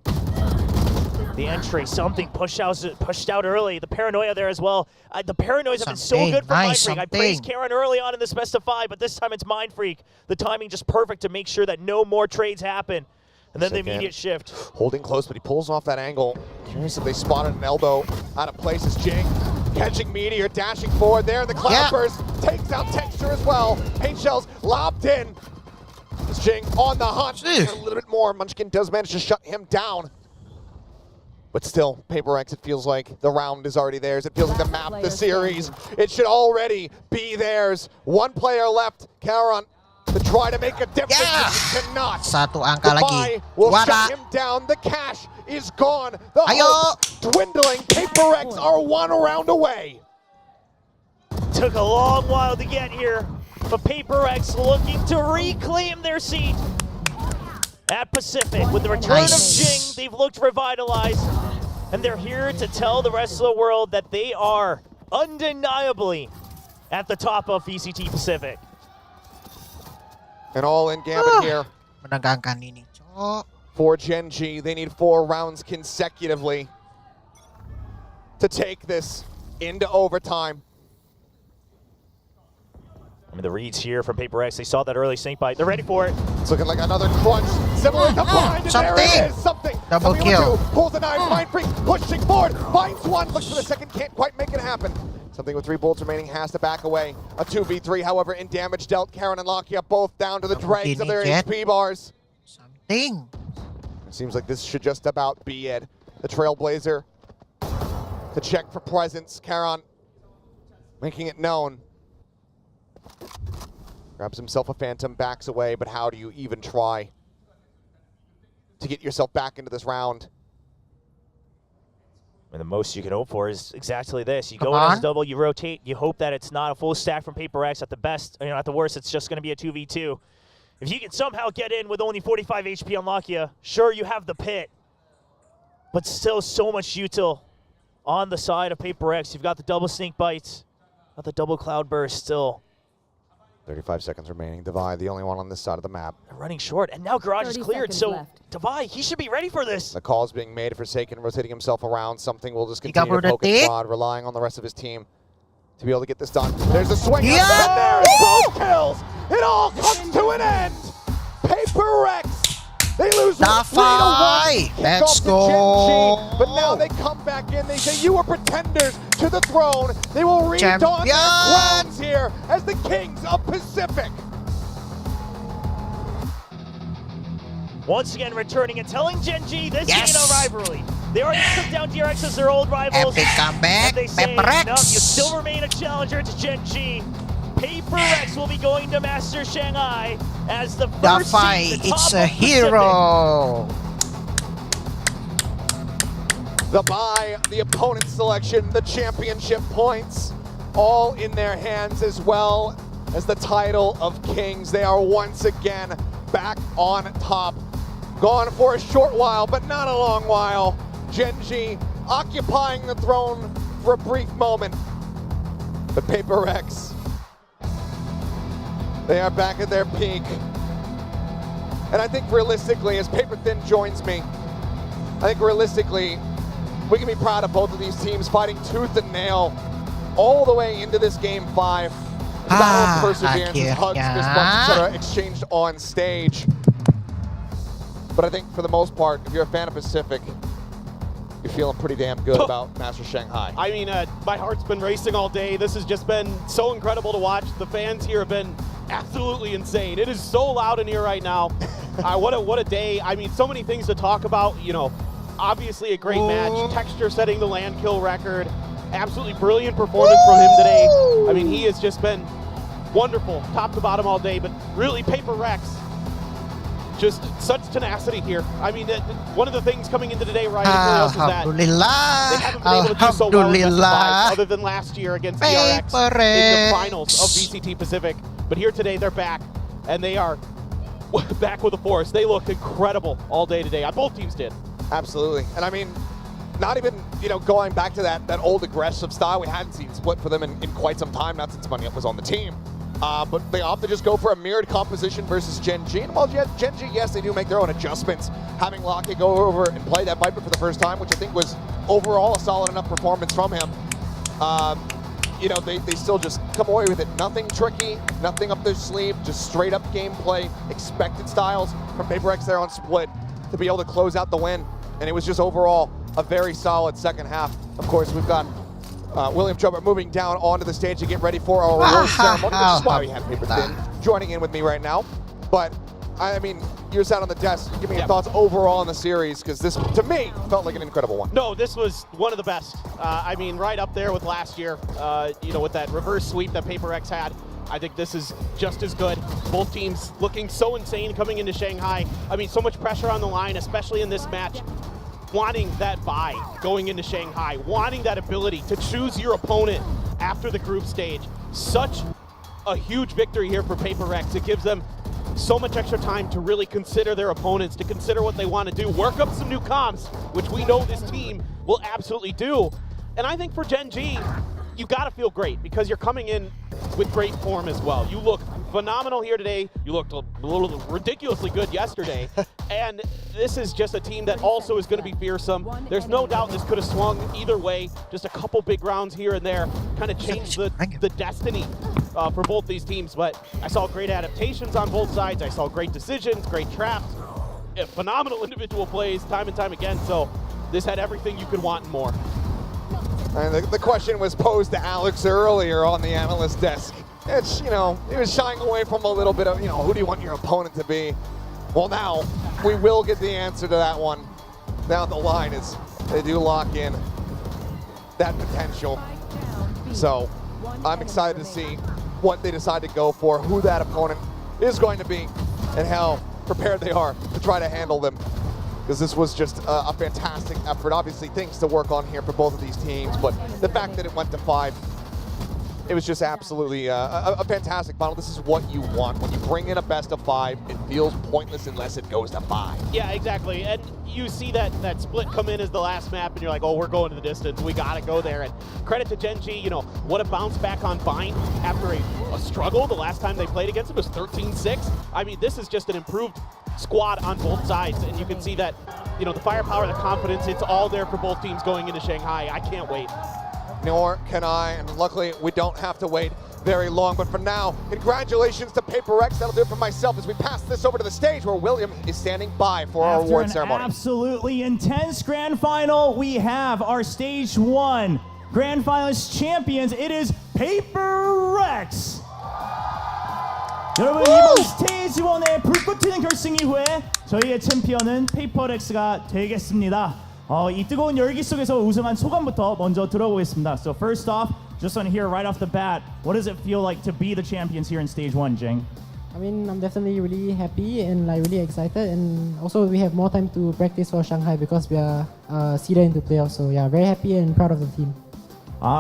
The entry, something pushed out early. The paranoia there as well. The paranoias have been so good for Mindfreak. I praised Karen early on in this best of 5, but this time it's Mindfreak. The timing just perfect to make sure that no more trades happen. And then the immediate shift. Holding close, but he pulls off that angle. Curious if they spotted an elbow out of place as Jing catching Meteor, dashing forward there. The cloud burst takes out Texture as well. Paint shells lobbed in. As Jing on the hunt. A little bit more. Munchkin does manage to shut him down. But still, Paper X, it feels like the round is already theirs. It feels like the map, the series. It should already be theirs. One player left, Karan, to try to make a difference. He cannot. Satu angka lagi. Will Juara. shut him down. The cash is gone. The hope dwindling. Paper X are 1 round away. Took a long while to get here, but Paper X looking to reclaim their seat at Pacific. With the return of Jing, they've looked revitalized, and they're here to tell the rest of the world that they are undeniably at the top of VCT Pacific. An all-in gambit here. Menegangkan ini, Cok. For Gen.G, they need 4 rounds consecutively to take this into overtime. I mean, the reads here from Paper X, they saw that early snake bite. They're ready for it. It's looking like another crunch, similar to Blind, and there it is, something. Double kill. Pulls the knife, Mindfreak pushing forward, finds one, looks for the second, can't quite make it happen. Something with 3 bullets remaining has to back away. A 2v3, however, in damage dealt. Karen and Lakia both down to the dregs of their HP bars. Something. It seems like this should just about be it. The Trailblazer to check for presence. Karen making it known. Grabs himself a Phantom, backs away, but how do you even try to get yourself back into this round? And the most you can hope for is exactly this. You go in as a double, you rotate, you hope that it's not a full stack from Paper X. At the best, at the worst, it's just going to be a 2v2. If you can somehow get in with only 45 HP on Lakia, sure, you have the pit, but still so much util on the side of Paper X. You've got the double snake bites, got the double cloud burst still. 35 seconds remaining. Divide, the only one on this side of the map. They're running short, and now Garage is cleared, so Divide, he should be ready for this. The call is being made. Forsaken rotating himself around. Something will just continue to poke at Quad, relying on the rest of his team to be able to get this done. There's a swing, and there's both kills. It all comes to an end. Paper X, they lose 3-1. Let's go. Gen.G, but now they come back in. They say you were pretenders to the throne. They will redon their crowns here as the Kings of Pacific. Once again returning and telling Gen.G this ain't a rivalry. They already took down DRX as their old rivals. Epic comeback. And they say, Paper X. no, you still remain a challenger to Gen.G. Paper X will be going to Master Shanghai as the first seed, the top it's of a Pacific. hero. The bye, the opponent selection, the championship points, all in their hands, as well as the title of Kings. They are once again back on top. Gone for a short while, but not a long while. Gen.G occupying the throne for a brief moment. But Paper X, they are back at their peak. And I think realistically, as Paper Thin joins me, I think realistically, we can be proud of both of these teams fighting tooth and nail all the way into this game 5. Battle of perseverance, hugs, fist bumps, etc. exchanged on stage. But I think for the most part, if you're a fan of Pacific, you're feeling pretty damn good about Master Shanghai. I mean, my heart's been racing all day. This has just been so incredible to watch. The fans here have been absolutely insane. It is so loud in here right now. What a day. I mean, so many things to talk about. Obviously a great match. Texture setting the land kill record. Absolutely brilliant performance from him today. I mean, he has just been wonderful, top to bottom all day. But really, Paper X, just such tenacity here. I mean, one of the things coming into today, Ryan and Kalios, is that they haven't been able to do so well in best of five, other than last year against DRX in the finals of VCT Pacific. But here today, they're back, and they are back with a force. They looked incredible all day today. Both teams did. Absolutely. And I mean, not even, going back to that old aggressive style. We hadn't seen split for them in quite some time, not since Money Up was on the team. But they opt to just go for a mirrored composition versus Gen.G. And while Gen.G, yes, they do make their own adjustments. Having Lockie go over and play that Viper for the first time, which I think was overall a solid enough performance from him. They still just come away with it. Nothing tricky, nothing up their sleeve, just straight up gameplay, expected styles from PaperX there on split to be able to close out the win. And it was just overall a very solid second half. Of course, we've got William Chobert moving down onto the stage to get ready for our award ceremony, which is why we have Paper Thin joining in with me right now. But, I mean, you're sat on the desk. Give me your thoughts overall on the series, because this, to me, felt like an incredible one. No, this was one of the best. I mean, right up there with last year, with that reverse sweep that PaperX had. I think this is just as good. Both teams looking so insane coming into Shanghai. I mean, so much pressure on the line, especially in this match. Wanting that bye going into Shanghai, wanting that ability to choose your opponent after the group stage. Such a huge victory here for PaperX. It gives them so much extra time to really consider their opponents, to consider what they want to do, work up some new comps, which we know this team will absolutely do. And I think for Gen.G, you got to feel great because you're coming in with great form as well. You look phenomenal here today. You looked a little ridiculously good yesterday. And this is just a team that also is going to be fearsome. There's no doubt this could have swung either way. Just a couple big rounds here and there kind of changed the destiny for both these teams. But I saw great adaptations on both sides. I saw great decisions, great traps, phenomenal individual plays time and time again. So this had everything you could want and more. And the question was posed to Alex earlier on the analyst desk. It's, he was shying away from a little bit of, who do you want your opponent to be? Well, now we will get the answer to that one down the line as they do lock in that potential. So I'm excited to see what they decide to go for, who that opponent is going to be, and how prepared they are to try to handle them. Because this was just a fantastic effort. Obviously, things to work on here for both of these teams, but the fact that it went to 5, it was just absolutely a fantastic final. This is what you want. When you bring in a best of 5, it feels pointless unless it goes to 5. Yeah, exactly. And you see that split come in as the last map, and you're like, oh, we're going to the distance. We got to go there. And credit to Gen.G, what a bounce back on Bind after a struggle. The last time they played against him was 13-6. I mean, this is just an improved squad on both sides, and you can see that, the firepower, the confidence, it's all there for both teams going into Shanghai. I can't wait. Nor can I, and luckily we don't have to wait very long. But for now, congratulations to PaperX. That'll do it for myself as we pass this over to the stage where William is standing by for our award ceremony. Absolutely intense grand final. We have our stage 1 grand finalist champions. It is PaperX. 여러분, 이번 스테이지 1의 불꽃 튀는 결승 이후에 저희의 챔피언은 페이퍼렉스가 되겠습니다. 이 뜨거운 열기 속에서 우승한 소감부터 먼저 들어보겠습니다. So first off, just want to hear right off the bat, what does it feel like to be the champions here in stage 1, Jing? I mean, I'm definitely really happy and really excited, and also we have more time to practice for Shanghai because we are seeded into playoffs. So yeah, very happy and proud of the team.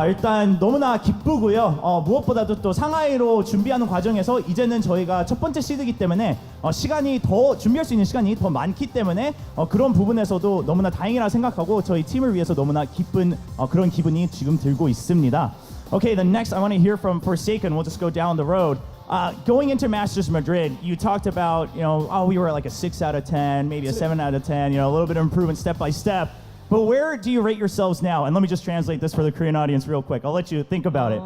일단 너무나 기쁘고요. 무엇보다도 또 상하이로 준비하는 과정에서 이제는 저희가 첫 번째 시드이기 때문에 시간이 더 준비할 수 있는 시간이 더 많기 때문에 그런 부분에서도 너무나 다행이라 생각하고 저희 팀을 위해서 너무나 기쁜 그런 기분이 지금 들고 있습니다. Okay, the next I want to hear from Forsaken. We'll just go down the road. Going into Masters Madrid, you talked about, we were like a 6 out of 10, maybe a 7 out of 10, a little bit of improvement step by step. But where do you rate yourselves now? And let me just translate this for the Korean audience real quick. I'll let you think about it.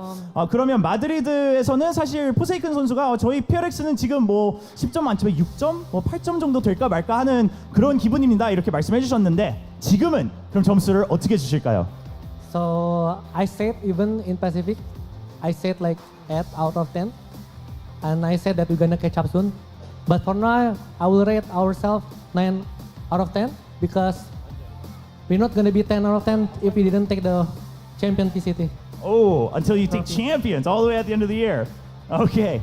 그러면 마드리드에서는 사실 포세이큰 선수가 저희 PRX는 지금 뭐 10점 만점에 6점, 뭐 8점 정도 될까 말까 하는 그런 기분입니다. 이렇게 말씀해 주셨는데 지금은 그럼 점수를 어떻게 주실까요? So I said even in Pacific, I said like 8 out of 10. And I said that we're gonna catch up soon. But for now, I will rate ourselves 9 out of 10 because we're not gonna be 10 out of 10 if we didn't take the champion PCT. Oh, until you take champions all the way at the end of the year. Okay.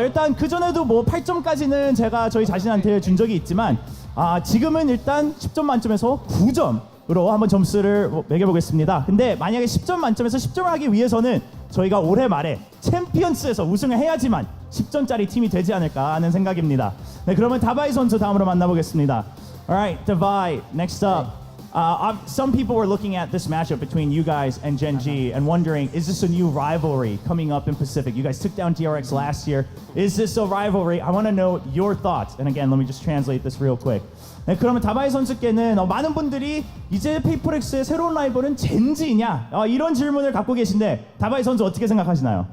일단 그 전에도 뭐 8점까지는 제가 저희 자신한테 준 적이 있지만 지금은 일단 10점 만점에서 9점으로 한번 점수를 매겨보겠습니다. 근데 만약에 10점 만점에서 10점을 하기 위해서는 저희가 올해 말에 챔피언스에서 우승을 해야지만 10점짜리 팀이 되지 않을까 하는 생각입니다. 네, 그러면 다바이 선수 다음으로 만나보겠습니다. Alright, Davai, next up. Some people were looking at this matchup between you guys and Gen.G and wondering, is this a new rivalry coming up in Pacific? You guys took down DRX last year. Is this a rivalry? I want to know your thoughts. And again, let me just translate this real quick. 네, 그러면 다바이 선수께는 많은 분들이 이제 페이퍼렉스의 새로운 라이벌은 젠지냐 이런 질문을 갖고 계신데 다바이 선수 어떻게 생각하시나요?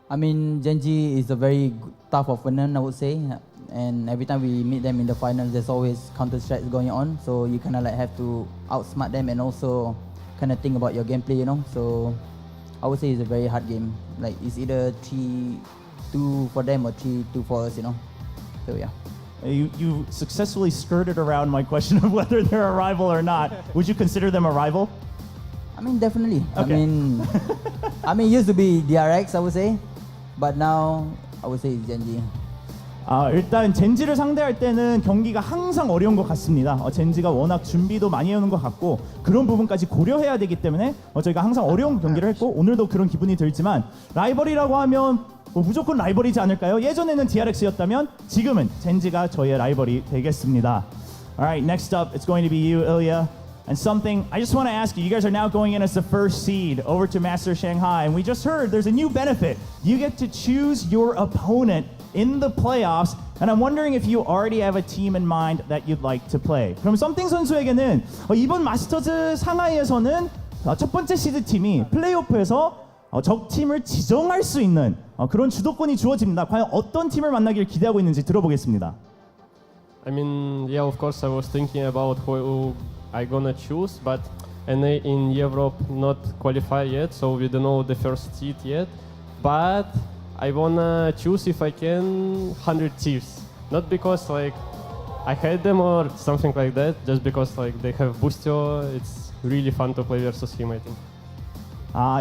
I mean, Gen.G is a very tough opponent, I would say. And every time we meet them in the finals, there's always counter strikes going on. So you kind of like have to outsmart them and also kind of think about your gameplay, you know. So I would say it's a very hard game. Like it's either 3-2 for them or 3-2 for us, you know. So yeah. You successfully skirted around my question of whether they're a rival or not. Would you consider them a rival? I mean, definitely. Okay. I mean, it used to be DRX, I would say, but now I would say it's Gen.G. 일단 젠지를 상대할 때는 경기가 항상 어려운 것 같습니다. 젠지가 워낙 준비도 많이 해오는 것 같고 그런 부분까지 고려해야 되기 때문에 저희가 항상 어려운 경기를 했고 오늘도 그런 기분이 들지만 라이벌이라고 하면 무조건 라이벌이지 않을까요? 예전에는 DRX였다면 지금은 젠지가 저희의 라이벌이 되겠습니다. Alright, next up it's going to be you, Ilya. And something I just want to ask you, you guys are now going in as the first seed over to Master Shanghai, and we just heard there's a new benefit. You get to choose your opponent in the playoffs, and I'm wondering if you already have a team in mind that you'd like to play. 그럼 썸띵 선수에게는 이번 마스터즈 상하이에서는 첫 번째 시드 팀이 플레이오프에서 적 팀을 지정할 수 있는 그런 주도권이 주어집니다. 과연 어떤 팀을 만나길 기대하고 있는지 들어보겠습니다. I mean, yeah, of course, I was thinking about who I gonna choose, but NA in Europe not qualify yet, so we don't know the first seed yet. But I wanna choose if I can 100 Thieves, not because like I hate them or something like that, just because like they have Boostio. It's really fun to play versus him, I think.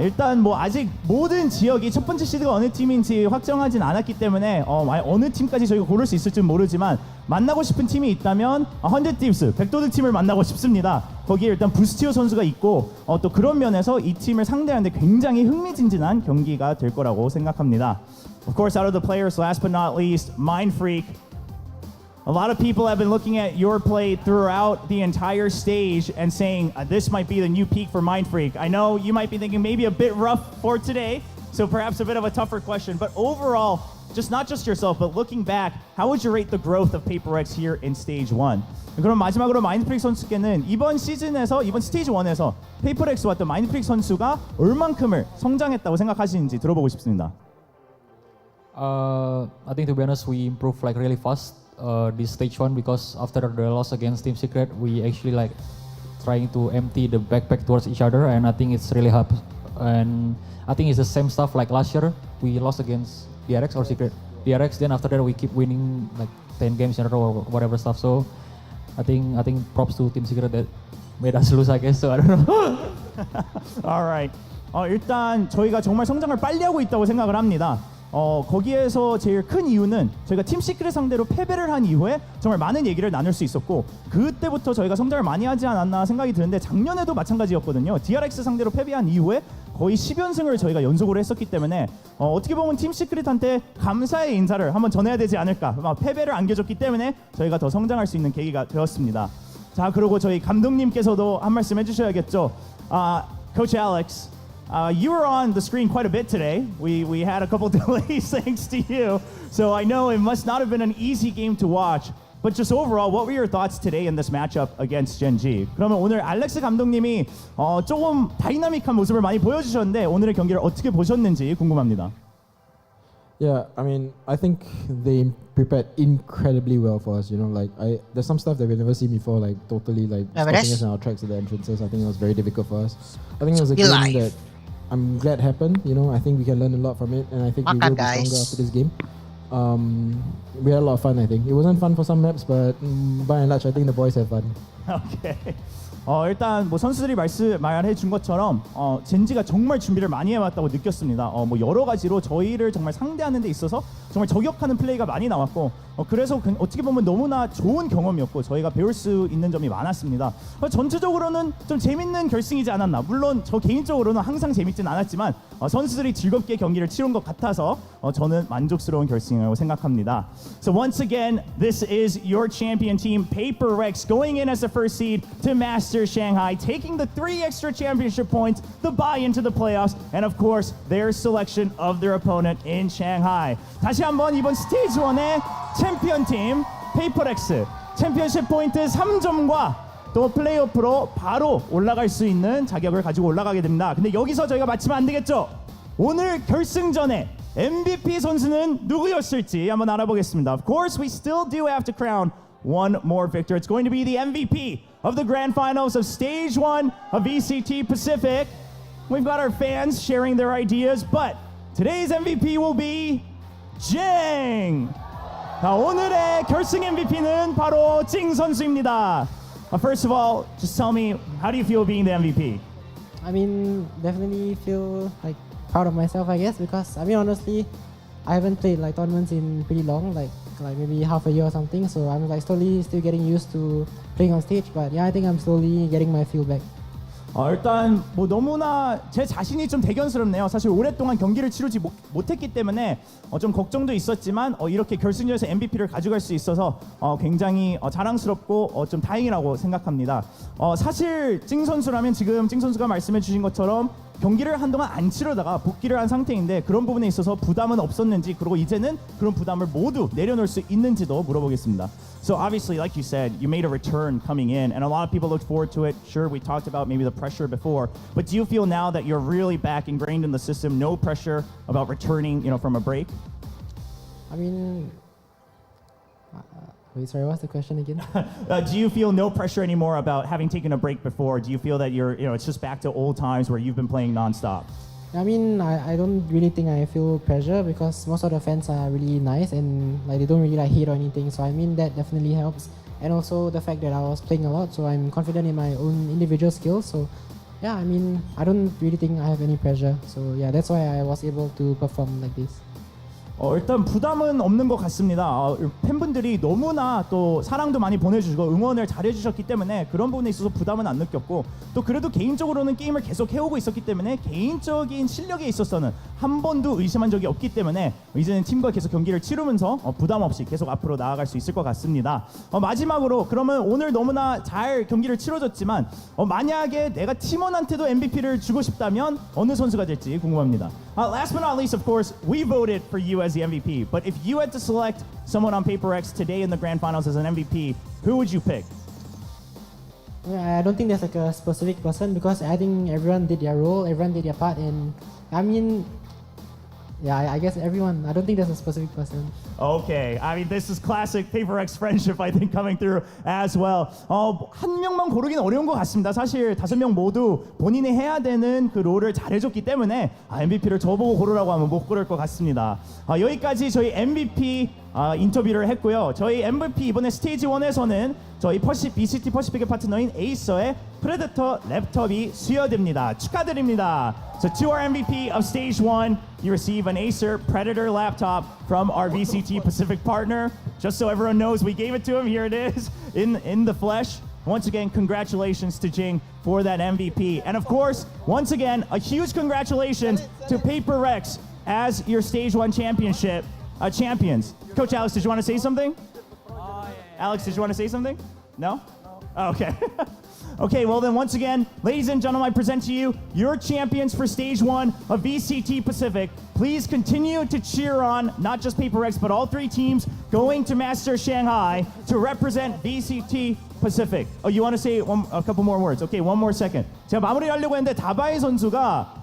일단 뭐 아직 모든 지역이 첫 번째 시드가 어느 팀인지 확정하진 않았기 때문에 어느 팀까지 저희가 고를 수 있을지는 모르지만 만나고 싶은 팀이 있다면 100 Thieves, 백도드 팀을 만나고 싶습니다. 거기에 일단 부스티오 선수가 있고 또 그런 면에서 이 팀을 상대하는데 굉장히 흥미진진한 경기가 될 거라고 생각합니다. Of course, out of the players, last but not least, Mindfreak. A lot of people have been looking at your play throughout the entire stage and saying this might be the new peak for Mindfreak. I know you might be thinking maybe a bit rough for today, so perhaps a bit of a tougher question. But overall, not just yourself, but looking back, how would you rate the growth of PaperX here in Stage 1? 그럼 마지막으로 마인드프릭 선수께는 이번 시즌에서 이번 스테이지 1에서 PaperX와 또 마인드프릭 선수가 얼만큼을 성장했다고 생각하시는지 들어보고 싶습니다. I think to be honest, we improved like really fast. This stage 1 because after the loss against Team Secret, we actually like trying to empty the backpack towards each other, and I think it's really hard. And I think it's the same stuff like last year. We lost against DRX or Secret. DRX. Then after that, we keep winning like 10 games in a row or whatever stuff. So I think props to Team Secret that made us lose, I guess. So I don't know. Alright. 일단 저희가 정말 성장을 빨리 하고 있다고 생각을 합니다. 거기에서 제일 큰 이유는 저희가 팀 시크릿 상대로 패배를 한 이후에 정말 많은 얘기를 나눌 수 있었고 그때부터 저희가 성장을 많이 하지 않았나 생각이 드는데 작년에도 마찬가지였거든요. DRX 상대로 패배한 이후에 거의 10연승을 저희가 연속으로 했었기 때문에 어떻게 보면 팀 시크릿한테 감사의 인사를 한번 전해야 되지 않을까. 패배를 안겨줬기 때문에 저희가 더 성장할 수 있는 계기가 되었습니다. 자, 그리고 저희 감독님께서도 한 말씀 해주셔야겠죠. Coach Alex. You were on the screen quite a bit today. We had a couple delays thanks to you. So I know it must not have been an easy game to watch. But just overall, what were your thoughts today in this matchup against Gen.G? 그러면 오늘 알렉스 감독님이 조금 다이나믹한 모습을 많이 보여주셨는데 오늘의 경기를 어떻게 보셨는지 궁금합니다. Yeah, I mean, I think they prepared incredibly well for us. You know, like there's some stuff that we've never seen before, like totally like stopping us in our tracks at the entrances. I think it was very difficult for us. I think it was a game that I'm glad happened. You know, I think we can learn a lot from it, and I think we will be stronger after this game. We had a lot of fun. I think it wasn't fun for some maps, but by and large, I think the boys had fun. Okay. 일단 뭐 선수들이 말해 준 것처럼 젠지가 정말 준비를 많이 해왔다고 느꼈습니다. 뭐 여러 가지로 저희를 정말 상대하는 데 있어서 정말 저격하는 플레이가 많이 나왔고 그래서 어떻게 보면 너무나 좋은 경험이었고 저희가 배울 수 있는 점이 많았습니다. 전체적으로는 좀 재밌는 결승이지 않았나. 물론 저 개인적으로는 항상 재밌진 않았지만 선수들이 즐겁게 경기를 치른 것 같아서 저는 만족스러운 결승이라고 생각합니다. So once again, this is your champion team, Paper Rex, going in as the first seed to Master Shanghai, taking the 3 extra championship points, the buy into the playoffs, and of course, their selection of their opponent in Shanghai. 다시 한번 이번 스테이지 1의 챔피언 팀, Paper Rex, 챔피언십 포인트 3점과 또 플레이오프로 바로 올라갈 수 있는 자격을 가지고 올라가게 됩니다. 근데 여기서 저희가 맞히면 안 되겠죠? 오늘 결승전에 MVP 선수는 누구였을지 한번 알아보겠습니다. Of course, we still do have to crown one more victor. It's going to be the MVP of the grand finals of Stage 1 of VCT Pacific. We've got our fans sharing their ideas, but today's MVP will be GEN.G. 자, 오늘의 결승 MVP는 바로 징 선수입니다. First of all, just tell me, how do you feel being the MVP? I mean, definitely feel like proud of myself, I guess, because I mean, honestly, I haven't played like tournaments in pretty long, like maybe half a year or something. So I'm like slowly still getting used to playing on stage. But yeah, I think I'm slowly getting my feel back. 일단 뭐 너무나 제 자신이 좀 대견스럽네요. 사실 오랫동안 경기를 치르지 못했기 때문에 좀 걱정도 있었지만 이렇게 결승전에서 MVP를 가져갈 수 있어서 굉장히 자랑스럽고 좀 다행이라고 생각합니다. 사실 찡 선수라면 지금 찡 선수가 말씀해 주신 것처럼 경기를 한동안 안 치르다가 복귀를 한 상태인데 그런 부분에 있어서 부담은 없었는지 그리고 이제는 그런 부담을 모두 내려놓을 수 있는지도 물어보겠습니다. So obviously, like you said, you made a return coming in, and a lot of people looked forward to it. Sure, we talked about maybe the pressure before, but do you feel now that you're really back ingrained in the system, no pressure about returning, from a break? I mean, wait, sorry, what's the question again? Do you feel no pressure anymore about having taken a break before? Do you feel that it's just back to old times where you've been playing nonstop? I mean, I don't really think I feel pressure because most of the fans are really nice and like they don't really like hate or anything. So I mean that definitely helps. And also the fact that I was playing a lot, so I'm confident in my own individual skills. So yeah, I mean, I don't really think I have any pressure. So yeah, that's why I was able to perform like this. 일단 부담은 없는 것 같습니다. 팬분들이 너무나 또 사랑도 많이 보내주시고 응원을 잘해주셨기 때문에 그런 부분에 있어서 부담은 안 느꼈고 또 그래도 개인적으로는 게임을 계속 해오고 있었기 때문에 개인적인 실력에 있어서는 한 번도 의심한 적이 없기 때문에 이제는 팀과 계속 경기를 치르면서 부담 없이 계속 앞으로 나아갈 수 있을 것 같습니다. 마지막으로 그러면 오늘 너무나 잘 경기를 치러줬지만 만약에 내가 팀원한테도 MVP를 주고 싶다면 어느 선수가 될지 궁금합니다. Last but not least, of course, we voted for you as the MVP. But if you had to select someone on Paper X today in the grand finals as an MVP, who would you pick? Yeah, I don't think there's like a specific person because I think everyone did their role, everyone did their part, and I mean, yeah, I guess everyone. I don't think there's a specific person. Okay, I mean this is classic Paper X friendship, I think, coming through as well. 한 명만 고르기는 어려운 것 같습니다. 사실 5명 모두 본인이 해야 되는 그 롤을 잘해줬기 때문에 MVP를 저보고 고르라고 하면 못 고를 것 같습니다. 여기까지 저희 MVP 인터뷰를 했고요. 저희 MVP 이번에 스테이지 1에서는 저희 BCT 퍼시픽의 파트너인 에이서의 프레데터 랩톱이 수여됩니다. 축하드립니다. So to our MVP of Stage 1, you receive an Acer Predator laptop from our VCT Pacific partner. Just so everyone knows, we gave it to him. Here it is in the flesh. Once again, congratulations to Jing for that MVP. And of course, once again, a huge congratulations to Paper Rex as your Stage 1 championship champions. Coach Alex, did you want to say something? Alex, did you want to say something? No? Oh, okay. Okay, well then once again, ladies and gentlemen, I present to you your champions for Stage 1 of VCT Pacific. Please continue to cheer on not just Paper X, but all 3 teams going to Master Shanghai to represent VCT Pacific. Oh, you want to say a couple more words? Okay, one more second. 제가 마무리하려고 했는데 다바이 선수가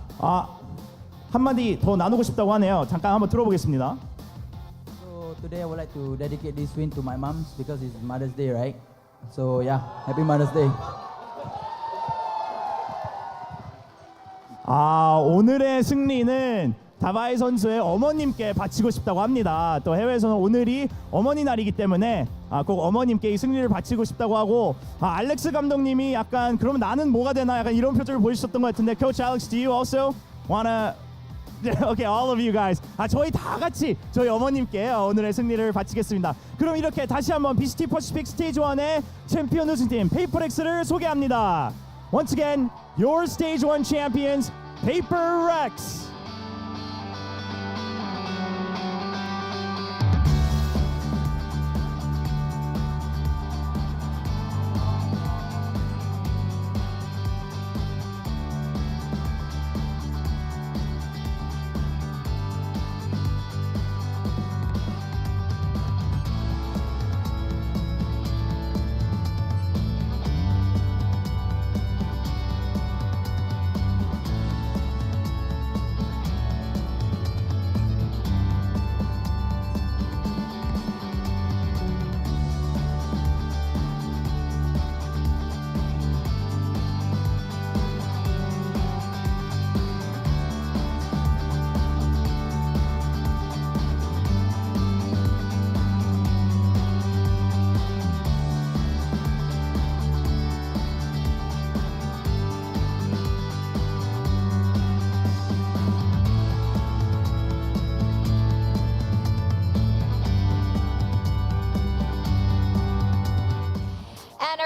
한마디 더 나누고 싶다고 하네요. 잠깐 한번 들어보겠습니다. So today I would like to dedicate this win to my mom because it's Mother's Day, right? So yeah, happy Mother's Day. 오늘의 승리는 다바이 선수의 어머님께 바치고 싶다고 합니다. 또 해외에서는 오늘이 어머니 날이기 때문에 꼭 어머님께 이 승리를 바치고 싶다고 하고 알렉스 감독님이 약간 그러면 나는 뭐가 되나 약간 이런 표정을 보여주셨던 것 같은데 Coach Alex, do you also wanna? Okay, all of you guys. 저희 다 같이 저희 어머님께 오늘의 승리를 바치겠습니다. 그럼 이렇게 다시 한번 BCT 퍼시픽 스테이지 1의 챔피언 우승팀 페이퍼렉스를 소개합니다. Once again, your Stage 1 champions, PaperX.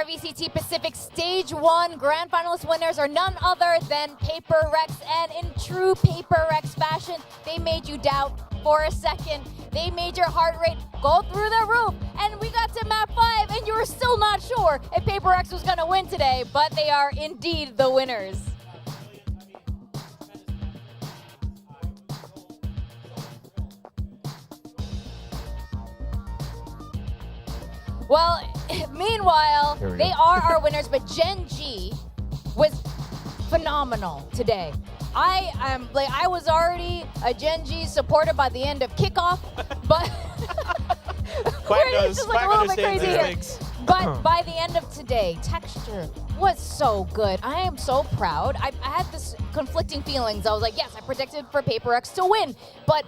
VCT Pacific Stage 1 Grand Finalist winners are none other than PaperX, and in true PaperX fashion, they made you doubt for a second. They made your heart rate go through the roof, and we got to map 5, and you were still not sure if PaperX was going to win today, but they are indeed the winners. Well, meanwhile, they are our winners, but GEN.G was phenomenal today. I was already a GEN.G supporter by the end of kickoff, but it's just like a little bit crazy here. But by the end of today, texture was so good. I am so proud. I had this conflicting feelings. I was like, yes, I predicted for PaperX to win, but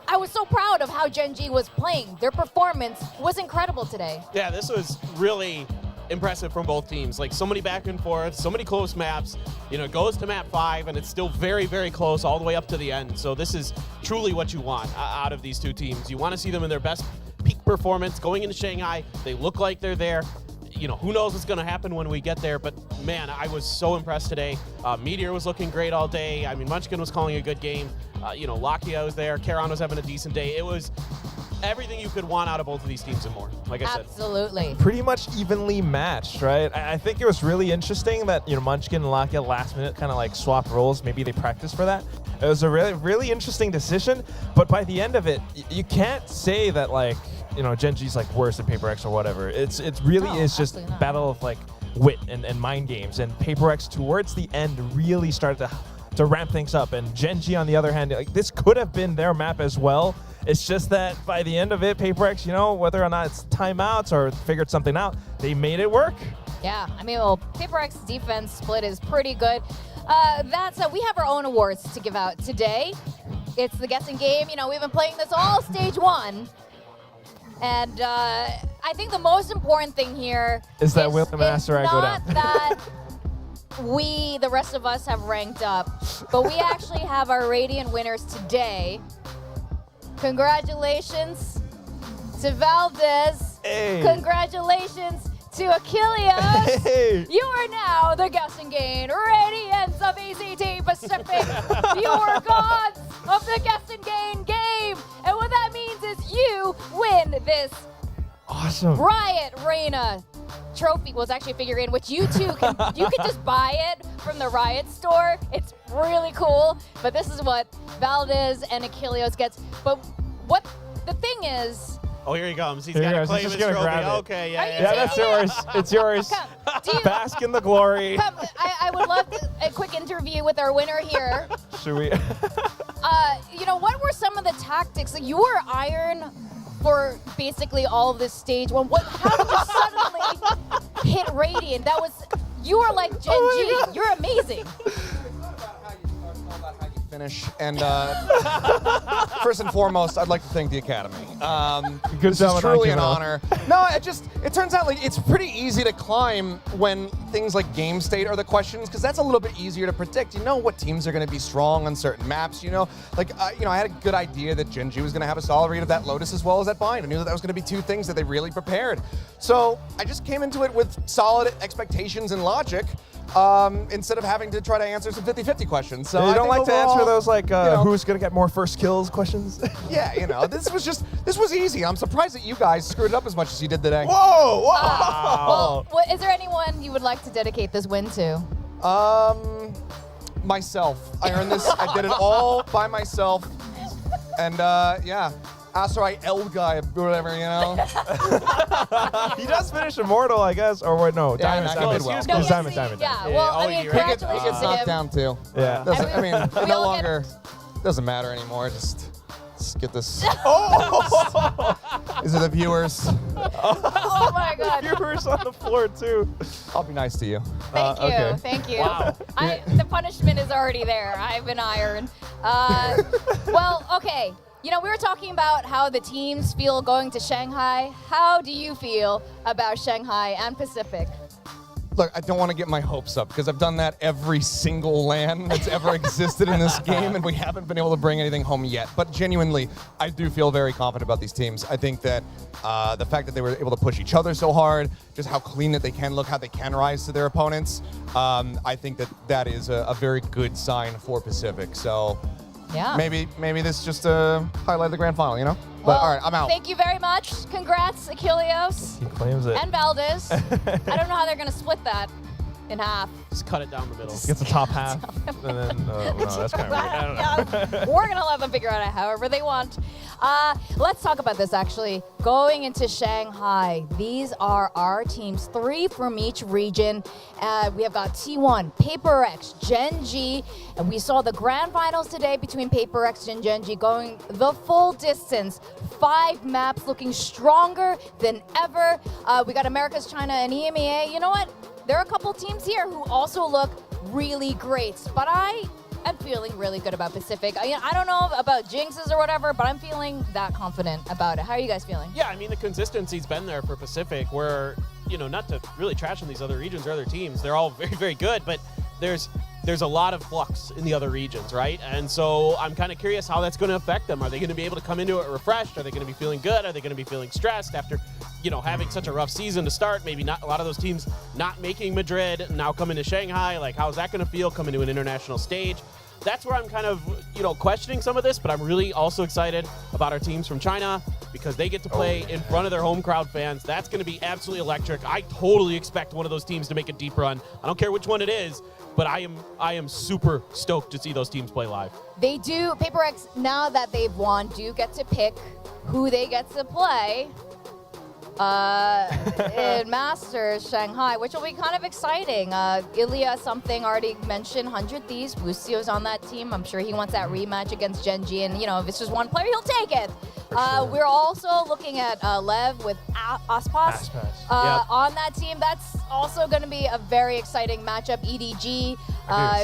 I was so proud of how GEN.G was playing. Their performance was incredible today. Yeah, this was really impressive from both teams. Like, so many back and forth, so many close maps. You know, it goes to map 5, and it's still very, very close all the way up to the end. So this is truly what you want out of these two teams. You want to see them in their best peak performance going into Shanghai. They look like they're there. You know, who knows what's going to happen when we get there, but man, I was so impressed today. Meteor was looking great all day. I mean, Munchkin was calling a good game. You know, Lakia was there. Karan was having a decent day. It was everything you could want out of both of these teams and more, like I said. Absolutely. Pretty much evenly matched, right? I think it was really interesting that, you know, Munchkin and Lakia last minute kind of like swapped roles. Maybe they practiced for that. It was a really, really interesting decision, but by the end of it, you can't say that, like, you know, GEN.G's like worse than PaperX or whatever. It's really is just battle of like wit and mind games, and PaperX towards the end really started to ramp things up, and GEN.G on the other hand, like, this could have been their map as well. It's just that by the end of it, PaperX, you know, whether or not it's timeouts or figured something out, they made it work. Yeah, I mean, well, PaperX's defense split is pretty good. That said, we have our own awards to give out today. It's the guessing game. You know, we've been playing this all Stage 1. And I think the most important thing here is that William and Asterai go down. Not that we, the rest of us, have ranked up, but we actually have our Radiant winners today. Congratulations to Valdez. Hey. Congratulations to Achilles. Hey. You are now the guessing game Radiants of VCT Pacific. You are gods of the guessing game. And what that means is you win this awesome Riot Reina trophy. Was actually a figurine, which you too can just buy it from the Riot store. It's really cool. But this is what Valdez and Achilles gets. But what the thing is, oh, here he comes. He's Here got he to goes. claim He's his just gonna trophy. grab it. Okay, Yeah, that's yours. It's yours. Bask in the glory. I would love a quick interview with our winner here. Should we? You know, what were some of the tactics? Like, you were Iron for basically all of this Stage 1. How did you suddenly hit Radiant? You were like GEN.G. You're amazing. finish. And first and foremost, I'd like to thank the Academy. Good this job is on truly that, an Kevin. honor. No, it turns out like it's pretty easy to climb when things like game state are the questions, because that's a little bit easier to predict. You know what teams are going to be strong on certain maps. You know, like I had a good idea that Gen.G was going to have a solid read of that Lotus as well as that Bind. I knew that was going to be two things that they really prepared. So I just came into it with solid expectations and logic, instead of having to try to answer some 50-50 questions. So you I don't think like to answer overall, those like you know, who's gonna get more first kills questions? Yeah, you know, this was easy. I'm surprised that you guys screwed it up as much as you did today. Whoa! Well, is there anyone you would like to dedicate this win to? Myself. I earned this. I did it all by myself. And yeah. Asteroid L guy, or whatever, you know. He does finish Immortal, I guess. Or wait, no, Yeah, Diamond. no, he did well. He's Diamond. Yeah, well, I mean, He congratulations gets to knocked him. down too. Yeah. I mean, it we no all get- longer doesn't matter anymore. Just get this. Oh! These are the viewers. Oh my God. Viewers on the floor too. I'll be nice to you. Thank you, Okay. thank you. Wow. The punishment is already there. I've been ironed. Well, okay. You know, we were talking about how the teams feel going to Shanghai. How do you feel about Shanghai and Pacific? Look, I don't want to get my hopes up because I've done that every single LAN that's ever existed in this game, and we haven't been able to bring anything home yet. But genuinely, I do feel very confident about these teams. I think that the fact that they were able to push each other so hard, just how clean that they can look, how they can rise to their opponents, I think that is a very good sign for Pacific. So Yeah. maybe this just highlight the grand final, you know? Well, But all right, I'm out. Thank you very much. Congrats, Achilleos He claims it. and Valdez. I don't know how they're going to split that in half. Just cut it down the middle. Gets the top half, and then no, that's kind of weird. I don't know. We're going to let them figure out however they want. Let's talk about this, actually. Going into Shanghai, these are our teams, 3 from each region. We have got T1, PaperX, Gen.G, and we saw the grand finals today between PaperX and Gen.G going the full distance. 5 maps looking stronger than ever. We got America's China and EMEA. You know what? There are a couple teams here who also look really great, but I am feeling really good about Pacific. I don't know about jinxes or whatever, but I'm feeling that confident about it. How are you guys feeling? Yeah, I mean, the consistency's been there for Pacific where, you know, not to really trash on these other regions or other teams, they're all very, very good, but there's a lot of flux in the other regions, right? And so I'm kind of curious how that's going to affect them. Are they going to be able to come into it refreshed? Are they going to be feeling good? Are they going to be feeling stressed after, you know, having such a rough season to start? Maybe not a lot of those teams not making Madrid, now coming to Shanghai. Like, how's that going to feel coming to an international stage? That's where I'm kind of, you know, questioning some of this, but I'm really also excited about our teams from China because they get to play in front of their home crowd fans. That's going to be absolutely electric. I totally expect one of those teams to make a deep run. I don't care which one it is, but I am super stoked to see those teams play live. They do, PaperX, now that they've won, do get to pick who they get to play in Masters Shanghai, which will be kind of exciting. Ilya something already mentioned, 100 Thieves. Lucio's on that team. I'm sure he wants that rematch against Gen.G, and you know, if it's just one player, he'll take it. We're also looking at Lev with Aspas on that team. That's also going to be a very exciting matchup. EDG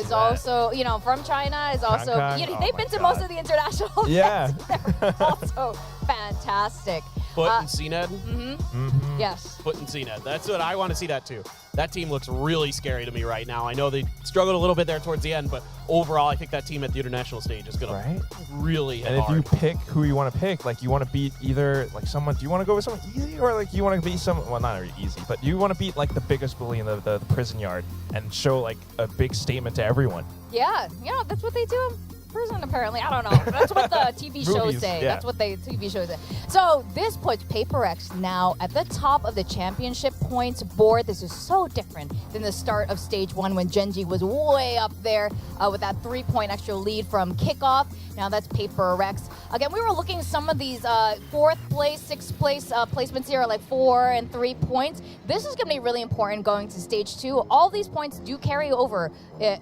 is also, you know, from China, is also, you know, they've been to most of the international events. They're also fantastic. Foot and CNED? Yes. Foot and CNED. That's what I want to see that too. That team looks really scary to me right now. I know they struggled a little bit there towards the end, but overall, I think that team at the international stage is going to really hit And hard. if you pick who you want to pick, like you want to beat either like someone, do you want to go with someone easy or like you want to beat someone, well, not really easy, but you want to beat like the biggest bully in the prison yard and show like a big statement to everyone. Yeah, that's what they do in prison, apparently. I don't know. That's what the TV shows Movies, say. yeah. That's what the TV shows say. So this puts PaperX now at the top of the championship points board. This is so different than the start of stage 1 when Gen.G was way up there with that 3-point extra lead from kickoff. Now that's PaperX. Again, we were looking at some of these 4th place, 6th place placements here are like 4 and 3 points. This is going to be really important going to stage 2. All these points do carry over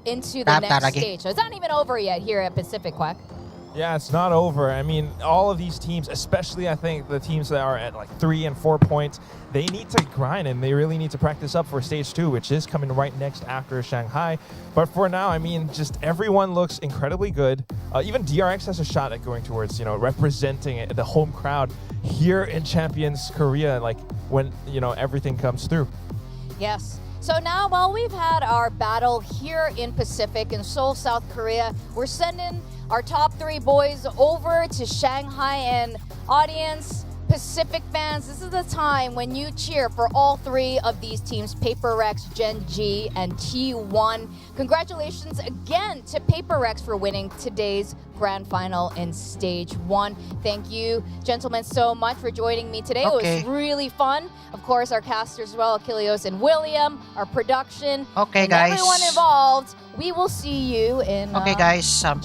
into the next stage. So it's not even over yet here at Pacific, Quack. Yeah, it's not over. I mean, all of these teams, especially I think the teams that are at like 3 and 4 points, they need to grind and they really need to practice up for stage 2, which is coming right next after Shanghai. But for now, I mean, just everyone looks incredibly good. Even DRX has a shot at going towards, representing the home crowd here in Champions Korea, like when, everything comes through. Yes. So now, while we've had our battle here in Pacific in Seoul, South Korea, we're sending our top 3 boys over to Shanghai. And audience, Pacific fans, this is the time when you cheer for all 3 of these teams, Paper Rex, GEN.G, and T1. Congratulations again to Paper Rex for winning today's grand final in stage 1. Thank you, gentlemen, so much for joining me today. Okay. It was really fun. Of course, our casters as well, Achilleos and William, our production, Okay, and guys. everyone involved. We will see you in Okay, guys. China.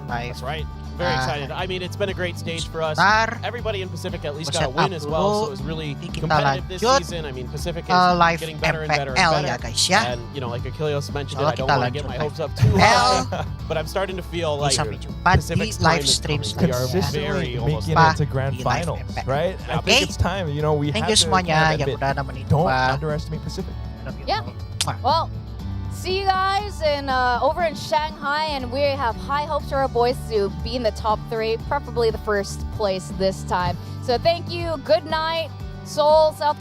That's right. Very excited. I mean, it's been a great stage for us. Tar. Everybody in Pacific at least Set got a win up as well, so dulu. it was really Nanti kita competitive this lanjut, season. I mean, Pacific is live getting better and better and MPL better. ya guys ya. And, like Achilleos mentioned, Insyaallah I don't kita want to get lanjut my live hopes up too MPL. high, but I'm starting to feel like Sampai jumpa di Pacific's live time is stream coming. We are selanjutnya. very almost Making there. it to grand Di live finals, MPL. right? I Okay. think it's time. We Thank have you to semuanya kind of yang admit, udah nemenin don't gua. underestimate Pacific. Yeah. Well, see you guys over in Shanghai, and we have high hopes for our boys to be in the top 3, preferably the first place this time. So thank you. Good night, Seoul, South